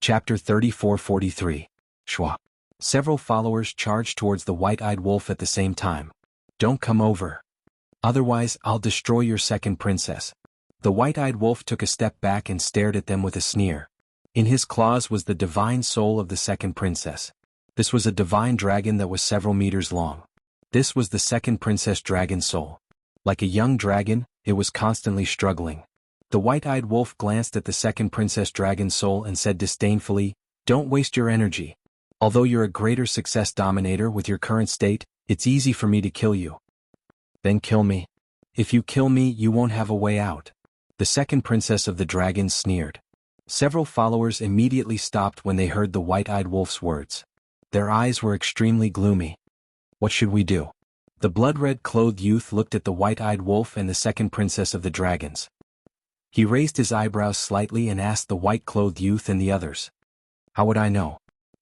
Chapter 34-43. Shua. Several followers charged towards the white-eyed wolf at the same time. Don't come over. Otherwise, I'll destroy your second princess. The white-eyed wolf took a step back and stared at them with a sneer. In his claws was the divine soul of the second princess. This was a divine dragon that was several meters long. This was the second princess dragon soul. Like a young dragon, it was constantly struggling. The white-eyed wolf glanced at the second princess dragon soul and said disdainfully, "Don't waste your energy. Although you're a greater success dominator with your current state, it's easy for me to kill you. Then kill me. If you kill me, you won't have a way out." The second princess of the dragons sneered. Several followers immediately stopped when they heard the white-eyed wolf's words. Their eyes were extremely gloomy. What should we do? The blood-red clothed youth looked at the white-eyed wolf and the second princess of the dragons. He raised his eyebrows slightly and asked the white-clothed youth and the others. How would I know?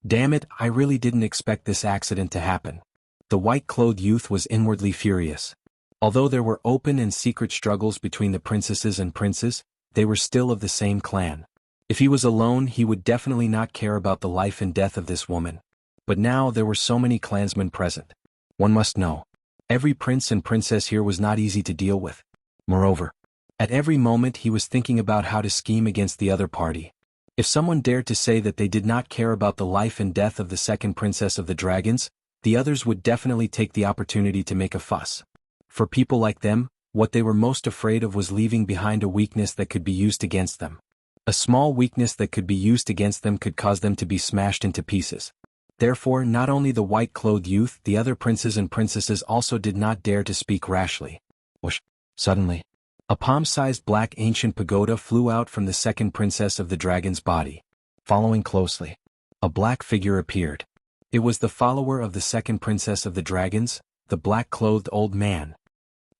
Damn it, I really didn't expect this accident to happen. The white-clothed youth was inwardly furious. Although there were open and secret struggles between the princesses and princes, they were still of the same clan. If he was alone, he would definitely not care about the life and death of this woman. But now there were so many clansmen present. One must know. Every prince and princess here was not easy to deal with. Moreover, at every moment he was thinking about how to scheme against the other party. If someone dared to say that they did not care about the life and death of the second princess of the dragons, the others would definitely take the opportunity to make a fuss. For people like them, what they were most afraid of was leaving behind a weakness that could be used against them. A small weakness that could be used against them could cause them to be smashed into pieces. Therefore, not only the white-clothed youth, the other princes and princesses also did not dare to speak rashly. Whoosh! Suddenly, a palm-sized black ancient pagoda flew out from the second princess of the dragon's body. Following closely, a black figure appeared. It was the follower of the second princess of the dragons, the black-clothed old man.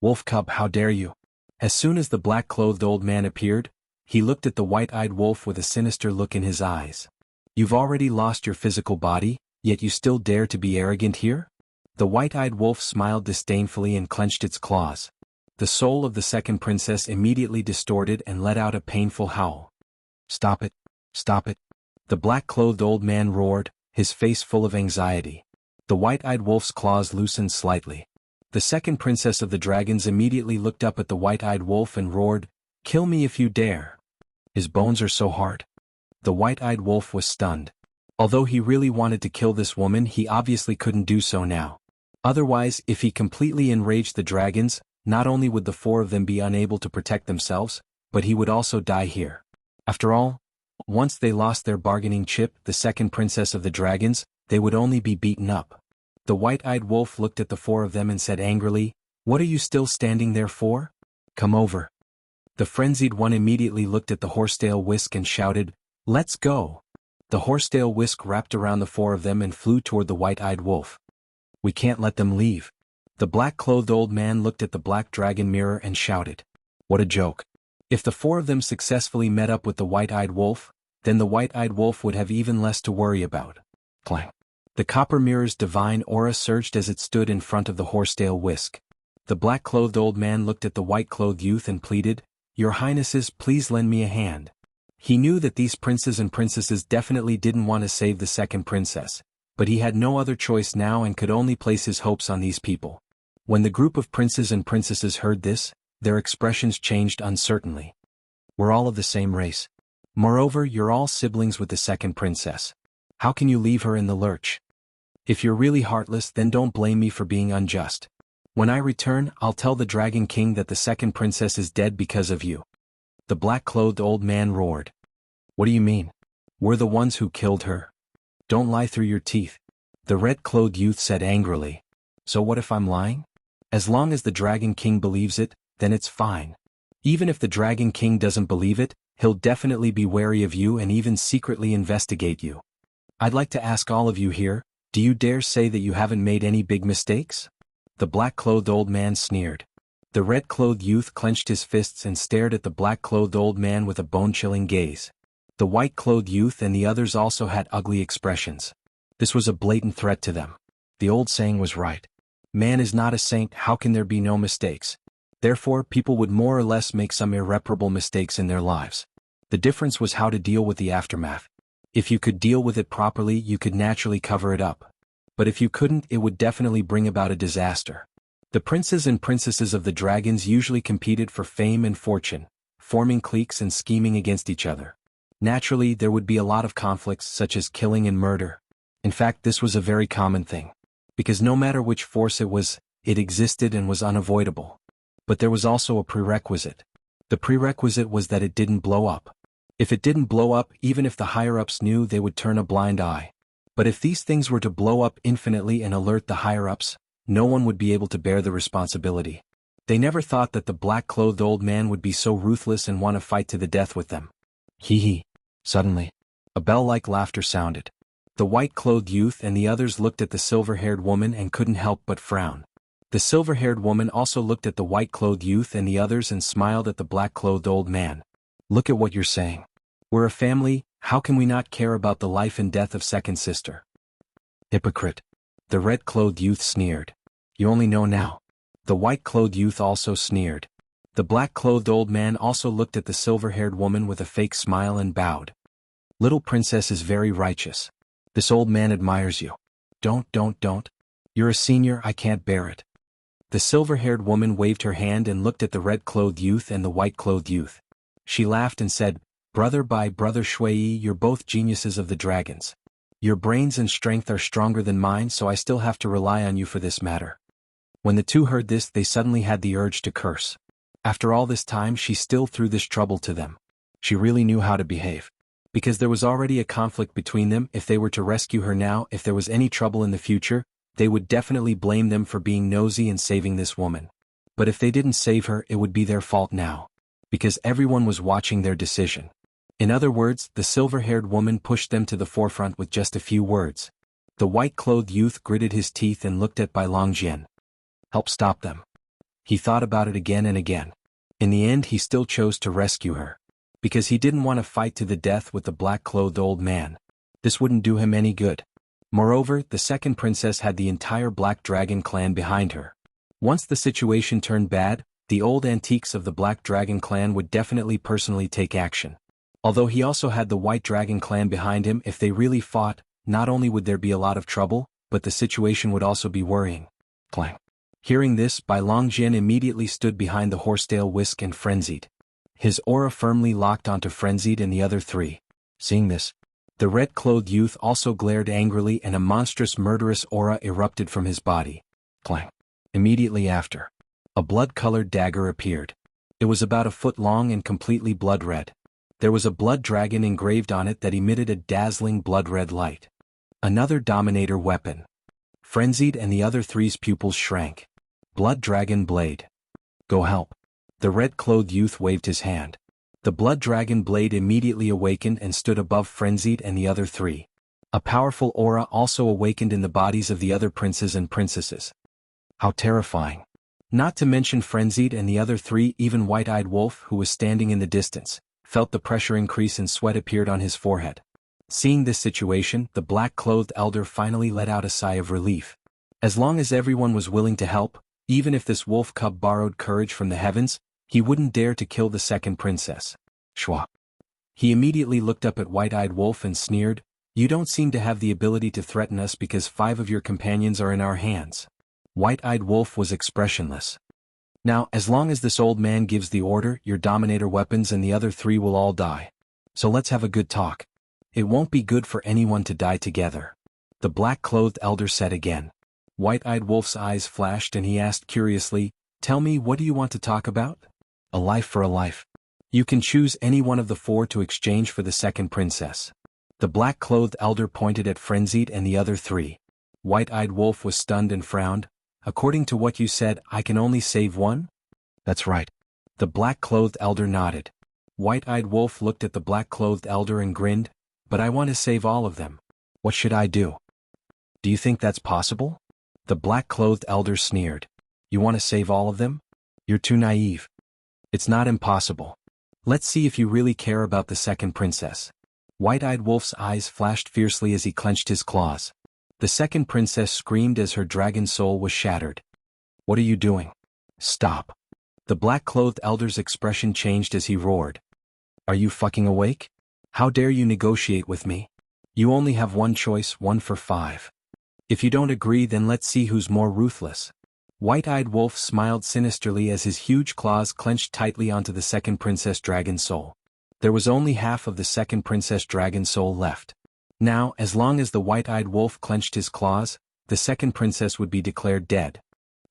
Wolf cub, how dare you? As soon as the black-clothed old man appeared, he looked at the white-eyed wolf with a sinister look in his eyes. You've already lost your physical body, yet you still dare to be arrogant here? The white-eyed wolf smiled disdainfully and clenched its claws. The soul of the second princess immediately distorted and let out a painful howl. Stop it! Stop it! The black-clothed old man roared, his face full of anxiety. The white-eyed wolf's claws loosened slightly. The second princess of the dragons immediately looked up at the white-eyed wolf and roared, "Kill me if you dare." His bones are so hard. The white-eyed wolf was stunned. Although he really wanted to kill this woman, he obviously couldn't do so now. Otherwise, if he completely enraged the dragons, not only would the four of them be unable to protect themselves, but he would also die here. After all, once they lost their bargaining chip, the second princess of the dragons, they would only be beaten up. The white-eyed wolf looked at the four of them and said angrily, "What are you still standing there for? Come over." The frenzied one immediately looked at the horsetail whisk and shouted, "Let's go." The horsetail whisk wrapped around the four of them and flew toward the white-eyed wolf. We can't let them leave. The black-clothed old man looked at the black dragon mirror and shouted. What a joke. If the four of them successfully met up with the white-eyed wolf, then the white-eyed wolf would have even less to worry about. Clang. The copper mirror's divine aura surged as it stood in front of the horsetail whisk. The black-clothed old man looked at the white-clothed youth and pleaded, "Your Highnesses, please lend me a hand." He knew that these princes and princesses definitely didn't want to save the second princess, but he had no other choice now and could only place his hopes on these people. When the group of princes and princesses heard this, their expressions changed uncertainly. We're all of the same race. Moreover, you're all siblings with the second princess. How can you leave her in the lurch? If you're really heartless, then don't blame me for being unjust. When I return, I'll tell the Dragon King that the second princess is dead because of you. The black-clothed old man roared. What do you mean? We're the ones who killed her. Don't lie through your teeth. The red-clothed youth said angrily. So what if I'm lying? As long as the Dragon King believes it, then it's fine. Even if the Dragon King doesn't believe it, he'll definitely be wary of you and even secretly investigate you. I'd like to ask all of you here, do you dare say that you haven't made any big mistakes? The black-clothed old man sneered. The red-clothed youth clenched his fists and stared at the black-clothed old man with a bone-chilling gaze. The white-clothed youth and the others also had ugly expressions. This was a blatant threat to them. The old saying was right. Man is not a saint, how can there be no mistakes? Therefore, people would more or less make some irreparable mistakes in their lives. The difference was how to deal with the aftermath. If you could deal with it properly, you could naturally cover it up. But if you couldn't, it would definitely bring about a disaster. The princes and princesses of the dragons usually competed for fame and fortune, forming cliques and scheming against each other. Naturally, there would be a lot of conflicts such as killing and murder. In fact, this was a very common thing. Because no matter which force it was, it existed and was unavoidable. But there was also a prerequisite. The prerequisite was that it didn't blow up. If it didn't blow up, even if the higher-ups knew, they would turn a blind eye. But if these things were to blow up infinitely and alert the higher-ups, no one would be able to bear the responsibility. They never thought that the black-clothed old man would be so ruthless and want to fight to the death with them. Hee hee. Suddenly, a bell-like laughter sounded. The white-clothed youth and the others looked at the silver-haired woman and couldn't help but frown. The silver-haired woman also looked at the white-clothed youth and the others and smiled at the black-clothed old man. Look at what you're saying. We're a family, how can we not care about the life and death of second sister? Hypocrite. The red-clothed youth sneered. You only know now. The white-clothed youth also sneered. The black-clothed old man also looked at the silver-haired woman with a fake smile and bowed. Little princess is very righteous. This old man admires you. Don't. You're a senior, I can't bear it. The silver-haired woman waved her hand and looked at the red-clothed youth and the white-clothed youth. She laughed and said, Brother by brother Shui, you're both geniuses of the dragons. Your brains and strength are stronger than mine, so I still have to rely on you for this matter. When the two heard this, they suddenly had the urge to curse. After all this time, she still threw this trouble to them. She really knew how to behave. Because there was already a conflict between them. If they were to rescue her now, if there was any trouble in the future, they would definitely blame them for being nosy and saving this woman. But if they didn't save her, it would be their fault now. Because everyone was watching their decision. In other words, the silver-haired woman pushed them to the forefront with just a few words. The white-clothed youth gritted his teeth and looked at Bai Longjian. Help stop them. He thought about it again and again. In the end, he still chose to rescue her. Because he didn't want to fight to the death with the black-clothed old man. This wouldn't do him any good. Moreover, the second princess had the entire Black Dragon clan behind her. Once the situation turned bad, the old antiques of the Black Dragon clan would definitely personally take action. Although he also had the White Dragon clan behind him, if they really fought, not only would there be a lot of trouble, but the situation would also be worrying. Clang. Hearing this, Bai Longjian immediately stood behind the horsetail Whisk and Frenzied. His aura firmly locked onto Frenzied and the other three. Seeing this, the red-clothed youth also glared angrily and a monstrous murderous aura erupted from his body. Clang. Immediately after, a blood-colored dagger appeared. It was about a foot long and completely blood-red. There was a blood dragon engraved on it that emitted a dazzling blood-red light. Another Dominator weapon. Frenzied and the other three's pupils shrank. Blood Dragon Blade. Go help. The red-clothed youth waved his hand. The Blood Dragon Blade immediately awakened and stood above Frenzied and the other three. A powerful aura also awakened in the bodies of the other princes and princesses. How terrifying. Not to mention Frenzied and the other three, even White-Eyed Wolf, who was standing in the distance, felt the pressure increase and sweat appeared on his forehead. Seeing this situation, the black-clothed elder finally let out a sigh of relief. As long as everyone was willing to help, even if this wolf cub borrowed courage from the heavens, he wouldn't dare to kill the second princess. Schwa. He immediately looked up at White-Eyed Wolf and sneered, You don't seem to have the ability to threaten us because 5 of your companions are in our hands. White-Eyed Wolf was expressionless. Now, as long as this old man gives the order, your Dominator weapons and the other 3 will all die. So let's have a good talk. It won't be good for anyone to die together. The black-clothed elder said again. White-Eyed Wolf's eyes flashed and he asked curiously, Tell me, what do you want to talk about? A life for a life. You can choose any one of the 4 to exchange for the second princess. The black-clothed elder pointed at Frenzied and the other 3. White-Eyed Wolf was stunned and frowned. According to what you said, I can only save one? That's right. The black-clothed elder nodded. White-Eyed Wolf looked at the black-clothed elder and grinned, But I want to save all of them. What should I do? Do you think that's possible? The black-clothed elder sneered. You want to save all of them? You're too naive. It's not impossible. Let's see if you really care about the second princess. White-Eyed Wolf's eyes flashed fiercely as he clenched his claws. The second princess screamed as her dragon soul was shattered. What are you doing? Stop. The black-clothed elder's expression changed as he roared. Are you fucking awake? How dare you negotiate with me? You only have one choice, 1 for 5. If you don't agree, then let's see who's more ruthless. White-eyed Wolf smiled sinisterly as his huge claws clenched tightly onto the second Princess Dragon Soul. There was only half of the second Princess Dragon Soul left. Now, as long as the White-eyed Wolf clenched his claws, the second princess would be declared dead.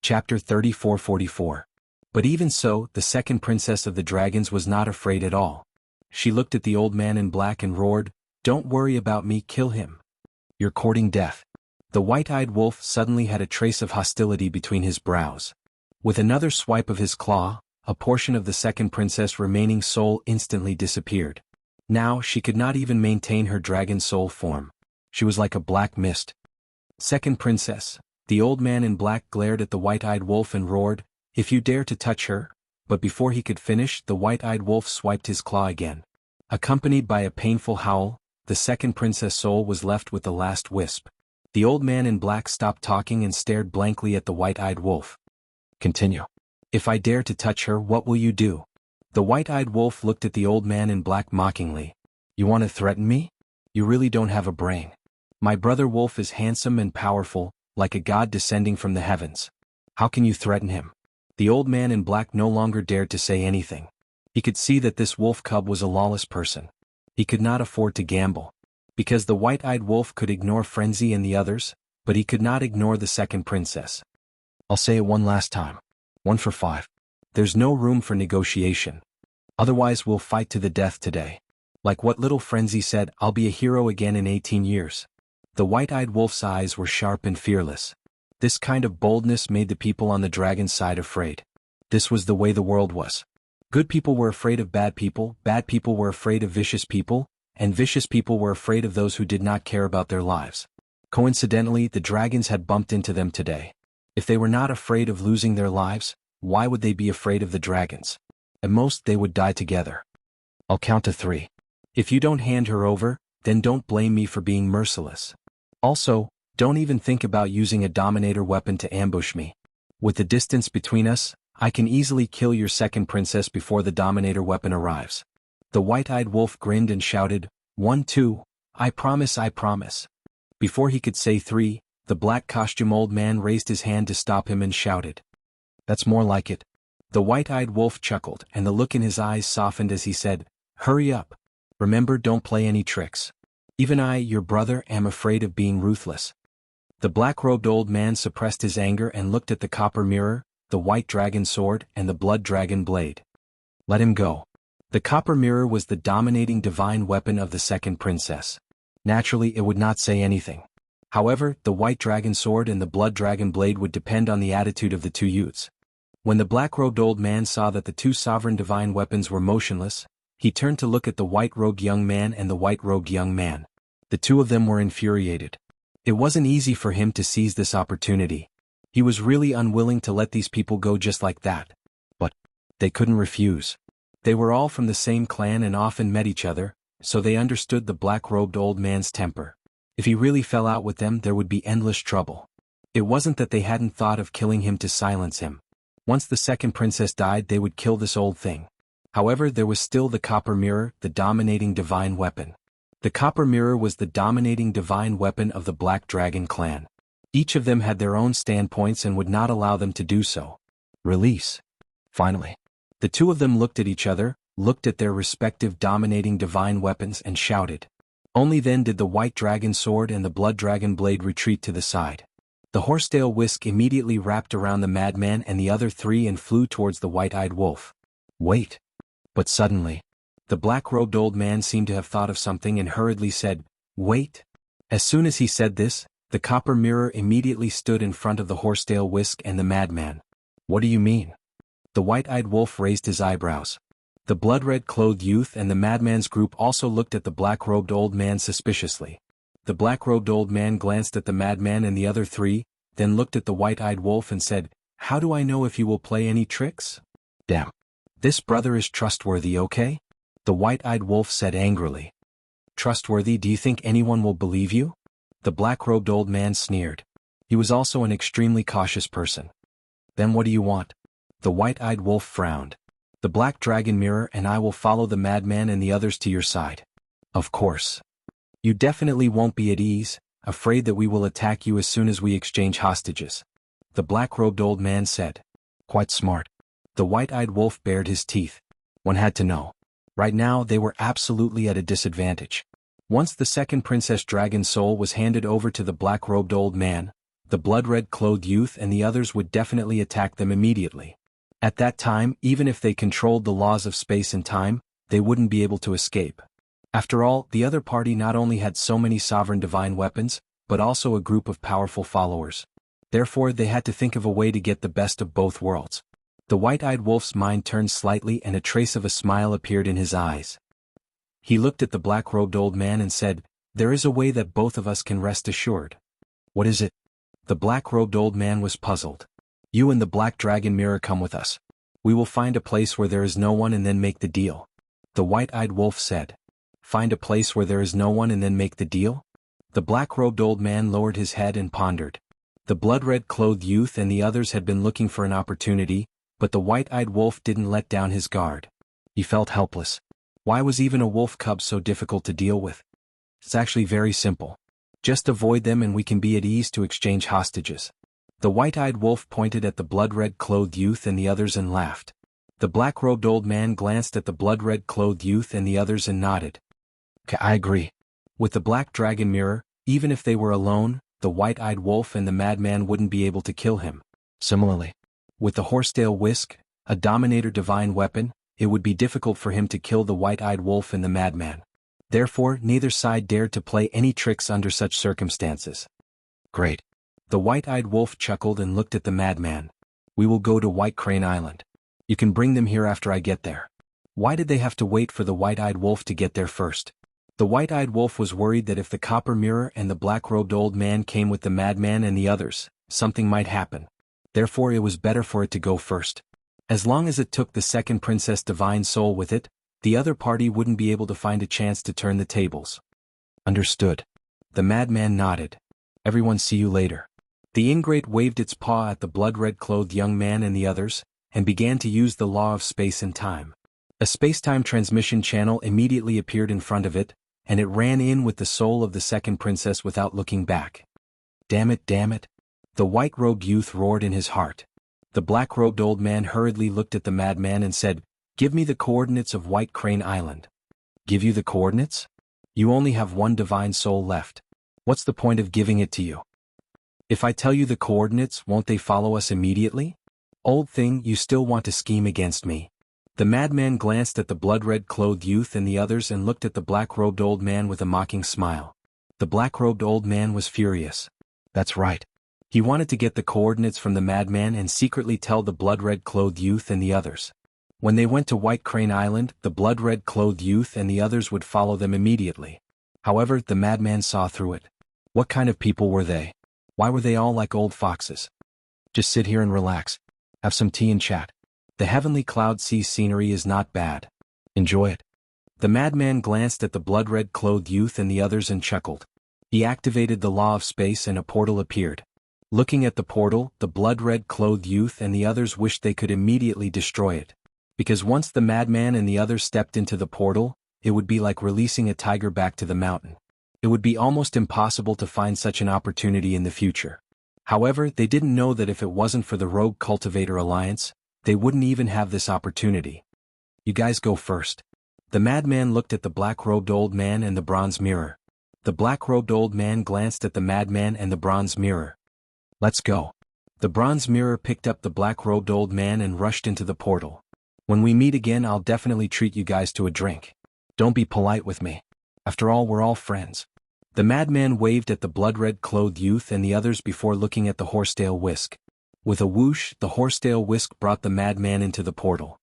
Chapter 34:44. But even so, the second princess of the dragons was not afraid at all. She looked at the old man in black and roared, "Don't worry about me, kill him. You're courting death." The white-eyed wolf suddenly had a trace of hostility between his brows. With another swipe of his claw, a portion of the second princess' remaining soul instantly disappeared. Now she could not even maintain her dragon soul form. She was like a black mist. Second princess, the old man in black glared at the white-eyed wolf and roared, "If you dare to touch her," but before he could finish, the white-eyed wolf swiped his claw again. Accompanied by a painful howl, the second princess' soul was left with the last wisp. The old man in black stopped talking and stared blankly at the white-eyed wolf. "Continue. If I dare to touch her, what will you do?" The white-eyed wolf looked at the old man in black mockingly. "You want to threaten me? You really don't have a brain. My brother wolf is handsome and powerful, like a god descending from the heavens. How can you threaten him?" The old man in black no longer dared to say anything. He could see that this wolf cub was a lawless person. He could not afford to gamble. Because the white-eyed wolf could ignore Frenzy and the others, but he could not ignore the second princess. "I'll say it one last time. 1 for 5. There's no room for negotiation. Otherwise we'll fight to the death today. Like what little Frenzy said, I'll be a hero again in 18 years. The white-eyed wolf's eyes were sharp and fearless. This kind of boldness made the people on the dragon's side afraid. This was the way the world was. Good people were afraid of bad people were afraid of vicious people, and vicious people were afraid of those who did not care about their lives. Coincidentally, the dragons had bumped into them today. If they were not afraid of losing their lives, why would they be afraid of the dragons? At most they would die together. I'll count to 3. If you don't hand her over, then don't blame me for being merciless. Also, don't even think about using a dominator weapon to ambush me. With the distance between us, I can easily kill your second princess before the dominator weapon arrives. The white-eyed wolf grinned and shouted, 1, 2, I promise, I promise. Before he could say 3, the black-costume old man raised his hand to stop him and shouted. That's more like it. The white-eyed wolf chuckled, and the look in his eyes softened as he said, Hurry up. Remember, don't play any tricks. Even I, your brother, am afraid of being ruthless. The black-robed old man suppressed his anger and looked at the copper mirror, the white dragon sword, and the blood dragon blade. Let him go. The copper mirror was the dominating divine weapon of the second princess. Naturally, it would not say anything. However, the white dragon sword and the blood dragon blade would depend on the attitude of the two youths. When the black-robed old man saw that the two sovereign divine weapons were motionless, he turned to look at the white-robed young man and the white-robed young man. The two of them were infuriated. It wasn't easy for him to seize this opportunity. He was really unwilling to let these people go just like that. But they couldn't refuse. They were all from the same clan and often met each other, so they understood the black-robed old man's temper. If he really fell out with them, there would be endless trouble. It wasn't that they hadn't thought of killing him to silence him. Once the second princess died, they would kill this old thing. However, there was still the copper mirror, the dominating divine weapon. The copper mirror was the dominating divine weapon of the Black Dragon clan. Each of them had their own standpoints and would not allow them to do so. Release. Finally. The two of them looked at each other, looked at their respective dominating divine weapons and shouted. Only then did the white dragon sword and the blood dragon blade retreat to the side. The horsetail whisk immediately wrapped around the madman and the other three and flew towards the white-eyed wolf. Wait. But suddenly, the black-robed old man seemed to have thought of something and hurriedly said, Wait. As soon as he said this, the copper mirror immediately stood in front of the horsetail whisk and the madman. What do you mean? The white-eyed wolf raised his eyebrows. The blood-red-clothed youth and the madman's group also looked at the black-robed old man suspiciously. The black-robed old man glanced at the madman and the other three, then looked at the white-eyed wolf and said, How do I know if you will play any tricks? Damn. This brother is trustworthy, okay? The white-eyed wolf said angrily. Trustworthy? Do you think anyone will believe you? The black-robed old man sneered. He was also an extremely cautious person. Then what do you want? The white-eyed wolf frowned. The black dragon mirror and I will follow the madman and the others to your side. Of course. You definitely won't be at ease, afraid that we will attack you as soon as we exchange hostages. The black-robed old man said. Quite smart. The white-eyed wolf bared his teeth. One had to know. Right now they were absolutely at a disadvantage. Once the second princess dragon soul was handed over to the black-robed old man, the blood-red clothed youth and the others would definitely attack them immediately. At that time, even if they controlled the laws of space and time, they wouldn't be able to escape. After all, the other party not only had so many sovereign divine weapons, but also a group of powerful followers. Therefore, they had to think of a way to get the best of both worlds. The white-eyed wolf's mind turned slightly and a trace of a smile appeared in his eyes. He looked at the black-robed old man and said, "There is a way that both of us can rest assured." "What is it?" The black-robed old man was puzzled. "You and the black dragon mirror come with us. We will find a place where there is no one and then make the deal." The white-eyed wolf said. "Find a place where there is no one and then make the deal?" The black-robed old man lowered his head and pondered. The blood-red clothed youth and the others had been looking for an opportunity, but the white-eyed wolf didn't let down his guard. He felt helpless. Why was even a wolf cub so difficult to deal with? It's actually very simple. Just avoid them and we can be at ease to exchange hostages. The white-eyed wolf pointed at the blood-red clothed youth and the others and laughed. The black-robed old man glanced at the blood-red clothed youth and the others and nodded. I agree. With the black dragon mirror, even if they were alone, the white-eyed wolf and the madman wouldn't be able to kill him. Similarly, with the horsetail whisk, a dominator divine weapon, it would be difficult for him to kill the white-eyed wolf and the madman. Therefore, neither side dared to play any tricks under such circumstances. Great. The white-eyed wolf chuckled and looked at the madman. We will go to White Crane Island. You can bring them here after I get there. Why did they have to wait for the white-eyed wolf to get there first? The white-eyed wolf was worried that if the copper mirror and the black-robed old man came with the madman and the others, something might happen. Therefore it was better for it to go first. As long as it took the second princess divine soul with it, the other party wouldn't be able to find a chance to turn the tables. Understood. The madman nodded. Everyone, see you later. The ingrate waved its paw at the blood-red clothed young man and the others, and began to use the law of space and time. A space-time transmission channel immediately appeared in front of it, and it ran in with the soul of the second princess without looking back. Damn it, damn it. The white-robed youth roared in his heart. The black-robed old man hurriedly looked at the madman and said, "Give me the coordinates of White Crane Island." Give you the coordinates? You only have one divine soul left. What's the point of giving it to you? If I tell you the coordinates, won't they follow us immediately? Old thing, you still want to scheme against me. The madman glanced at the blood-red clothed youth and the others and looked at the black-robed old man with a mocking smile. The black-robed old man was furious. That's right. He wanted to get the coordinates from the madman and secretly tell the blood-red clothed youth and the others. When they went to White Crane Island, the blood-red clothed youth and the others would follow them immediately. However, the madman saw through it. What kind of people were they? Why were they all like old foxes? Just sit here and relax. Have some tea and chat. The heavenly cloud sea scenery is not bad. Enjoy it. The madman glanced at the blood-red clothed youth and the others and chuckled. He activated the law of space and a portal appeared. Looking at the portal, the blood-red clothed youth and the others wished they could immediately destroy it. Because once the madman and the others stepped into the portal, it would be like releasing a tiger back to the mountain. It would be almost impossible to find such an opportunity in the future. However, they didn't know that if it wasn't for the Rogue Cultivator Alliance, they wouldn't even have this opportunity. You guys go first. The madman looked at the black-robed old man and the bronze mirror. The black-robed old man glanced at the madman and the bronze mirror. Let's go. The bronze mirror picked up the black-robed old man and rushed into the portal. When we meet again, I'll definitely treat you guys to a drink. Don't be polite with me. After all, we're all friends. The madman waved at the blood-red clothed youth and the others before looking at the horsetail whisk. With a whoosh, the horsetail whisk brought the madman into the portal.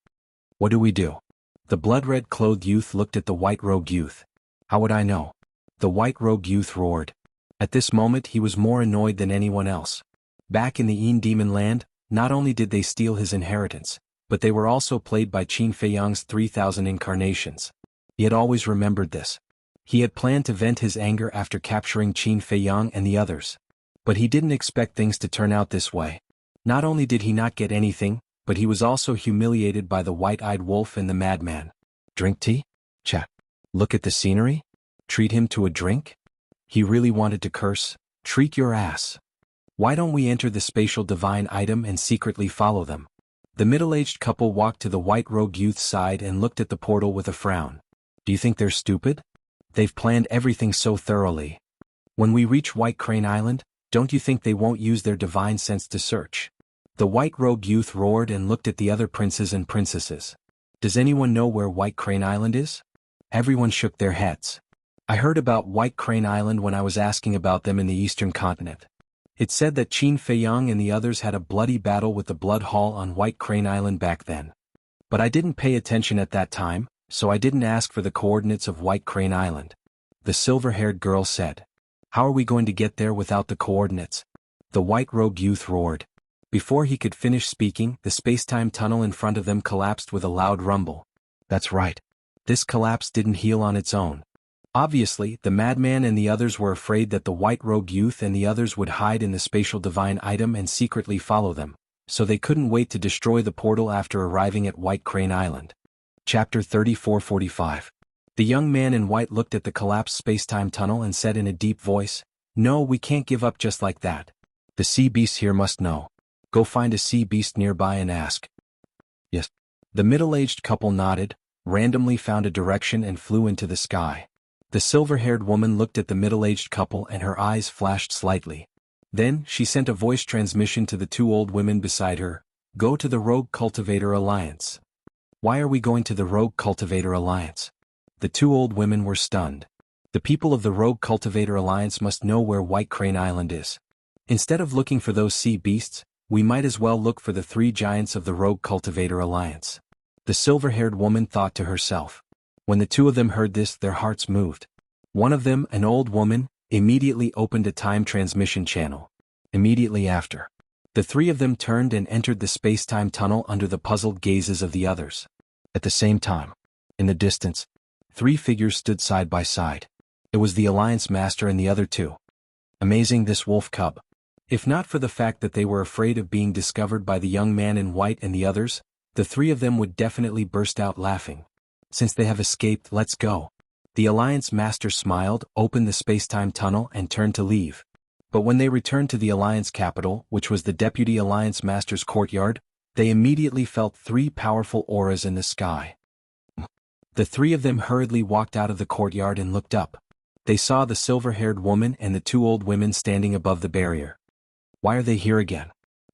What do we do? The blood-red clothed youth looked at the white-robed youth. How would I know? The white-robed youth roared. At this moment he was more annoyed than anyone else. Back in the Yin Demon Land, not only did they steal his inheritance, but they were also played by Qin Feiyang's 3,000 incarnations. He had always remembered this. He had planned to vent his anger after capturing Qin Feiyang and the others. But he didn't expect things to turn out this way. Not only did he not get anything, but he was also humiliated by the white-eyed wolf and the madman. Drink tea? Chat. Look at the scenery? Treat him to a drink? He really wanted to curse? Treat your ass. Why don't we enter the spatial divine item and secretly follow them? The middle-aged couple walked to the white rogue youth's side and looked at the portal with a frown. Do you think they're stupid? They've planned everything so thoroughly. When we reach White Crane Island, don't you think they won't use their divine sense to search? The white rogue youth roared and looked at the other princes and princesses. Does anyone know where White Crane Island is? Everyone shook their heads. I heard about White Crane Island when I was asking about them in the eastern continent. It said that Qin Feiyang and the others had a bloody battle with the Blood Hall on White Crane Island back then. But I didn't pay attention at that time, so I didn't ask for the coordinates of White Crane Island. The silver-haired girl said. How are we going to get there without the coordinates? The white rogue youth roared. Before he could finish speaking, the space-time tunnel in front of them collapsed with a loud rumble. That's right. This collapse didn't heal on its own. Obviously, the madman and the others were afraid that the white rogue youth and the others would hide in the spatial divine item and secretly follow them, so they couldn't wait to destroy the portal after arriving at White Crane Island. Chapter 34:45. The young man in white looked at the collapsed space-time tunnel and said in a deep voice, No, we can't give up just like that. The sea beasts here must know. Go find a sea beast nearby and ask. Yes. The middle-aged couple nodded, randomly found a direction and flew into the sky. The silver-haired woman looked at the middle-aged couple and her eyes flashed slightly. Then, she sent a voice transmission to the two old women beside her. Go to the Rogue Cultivator Alliance. Why are we going to the Rogue Cultivator Alliance? The two old women were stunned. The people of the Rogue Cultivator Alliance must know where White Crane Island is. Instead of looking for those sea beasts, we might as well look for the three giants of the Rogue Cultivator Alliance. The silver-haired woman thought to herself. When the two of them heard this, their hearts moved. One of them, an old woman, immediately opened a time transmission channel. Immediately after, the three of them turned and entered the space-time tunnel under the puzzled gazes of the others. At the same time, in the distance, three figures stood side by side. It was the Alliance Master and the other two. Amazing, this wolf cub. If not for the fact that they were afraid of being discovered by the young man in white and the others, the three of them would definitely burst out laughing. Since they have escaped, let's go. The Alliance Master smiled, opened the space-time tunnel and turned to leave. But when they returned to the Alliance capital, which was the Deputy Alliance Master's courtyard, they immediately felt three powerful auras in the sky. The three of them hurriedly walked out of the courtyard and looked up. They saw the silver-haired woman and the two old women standing above the barrier. Why are they here again?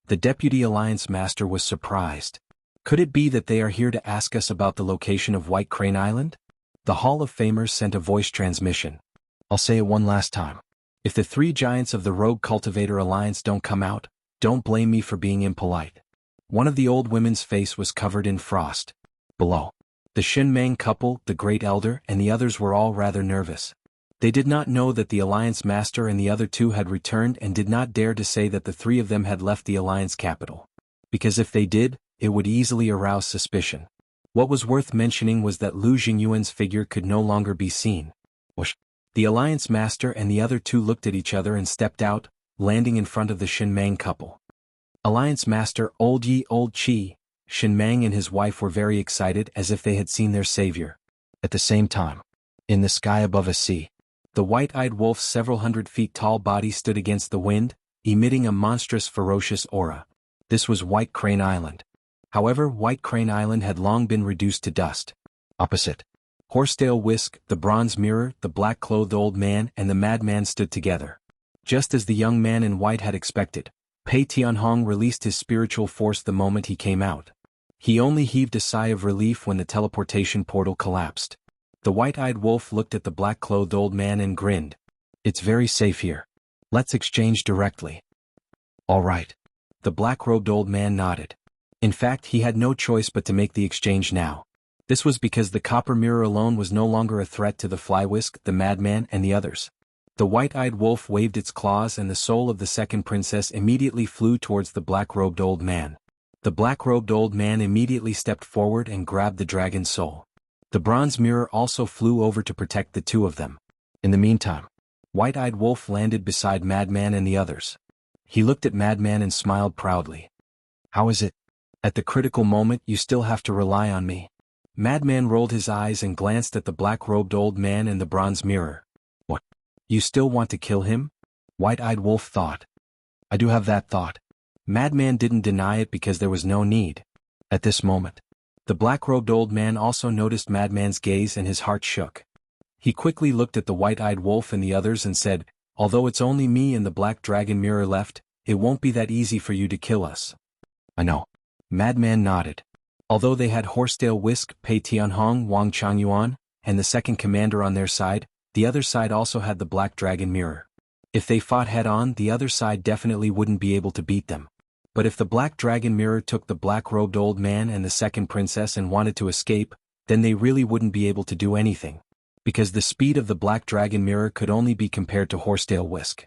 The Deputy Alliance Master was surprised. Could it be that they are here to ask us about the location of White Crane Island? The Hall of Famers sent a voice transmission. I'll say it one last time. If the three giants of the Rogue Cultivator Alliance don't come out, don't blame me for being impolite. One of the old women's face was covered in frost. Below, the Shinmang couple, the Great Elder, and the others were all rather nervous. They did not know that the Alliance Master and the other two had returned and did not dare to say that the three of them had left the Alliance capital. Because if they did, it would easily arouse suspicion. What was worth mentioning was that Lu Jingyuan's figure could no longer be seen. Whoosh. The Alliance Master and the other two looked at each other and stepped out, landing in front of the Shinmang couple. Alliance Master Old Yi Old Chi, Shinmang and his wife were very excited as if they had seen their savior. At the same time, in the sky above a sea, the white-eyed wolf's several hundred feet tall body stood against the wind, emitting a monstrous ferocious aura. This was White Crane Island. However, White Crane Island had long been reduced to dust. Opposite, Horsetail Whisk, the Bronze Mirror, the black-clothed old man, and the madman stood together. Just as the young man in white had expected, Pei Tianhong released his spiritual force the moment he came out. He only heaved a sigh of relief when the teleportation portal collapsed. The white-eyed wolf looked at the black-clothed old man and grinned. It's very safe here. Let's exchange directly. All right. The black-robed old man nodded. In fact, he had no choice but to make the exchange now. This was because the copper mirror alone was no longer a threat to the Flywisk, the madman, and the others. The white-eyed wolf waved its claws and the soul of the second princess immediately flew towards the black-robed old man. The black-robed old man immediately stepped forward and grabbed the dragon's soul. The bronze mirror also flew over to protect the two of them. In the meantime, white-eyed wolf landed beside Madman and the others. He looked at Madman and smiled proudly. How is it? At the critical moment you still have to rely on me. Madman rolled his eyes and glanced at the black-robed old man in the bronze mirror. What? You still want to kill him? White-eyed wolf thought. I do have that thought. Madman didn't deny it because there was no need. At this moment, the black-robed old man also noticed Madman's gaze and his heart shook. He quickly looked at the white-eyed wolf and the others and said, although it's only me and the black dragon mirror left, it won't be that easy for you to kill us. I know. Madman nodded. Although they had Horsetail Whisk, Pei Tianhong, Wang Changyuan, and the second commander on their side, the other side also had the black dragon mirror. If they fought head-on, the other side definitely wouldn't be able to beat them. But if the black dragon mirror took the black-robed old man and the second princess and wanted to escape, then they really wouldn't be able to do anything. Because the speed of the black dragon mirror could only be compared to Horsetail Whisk.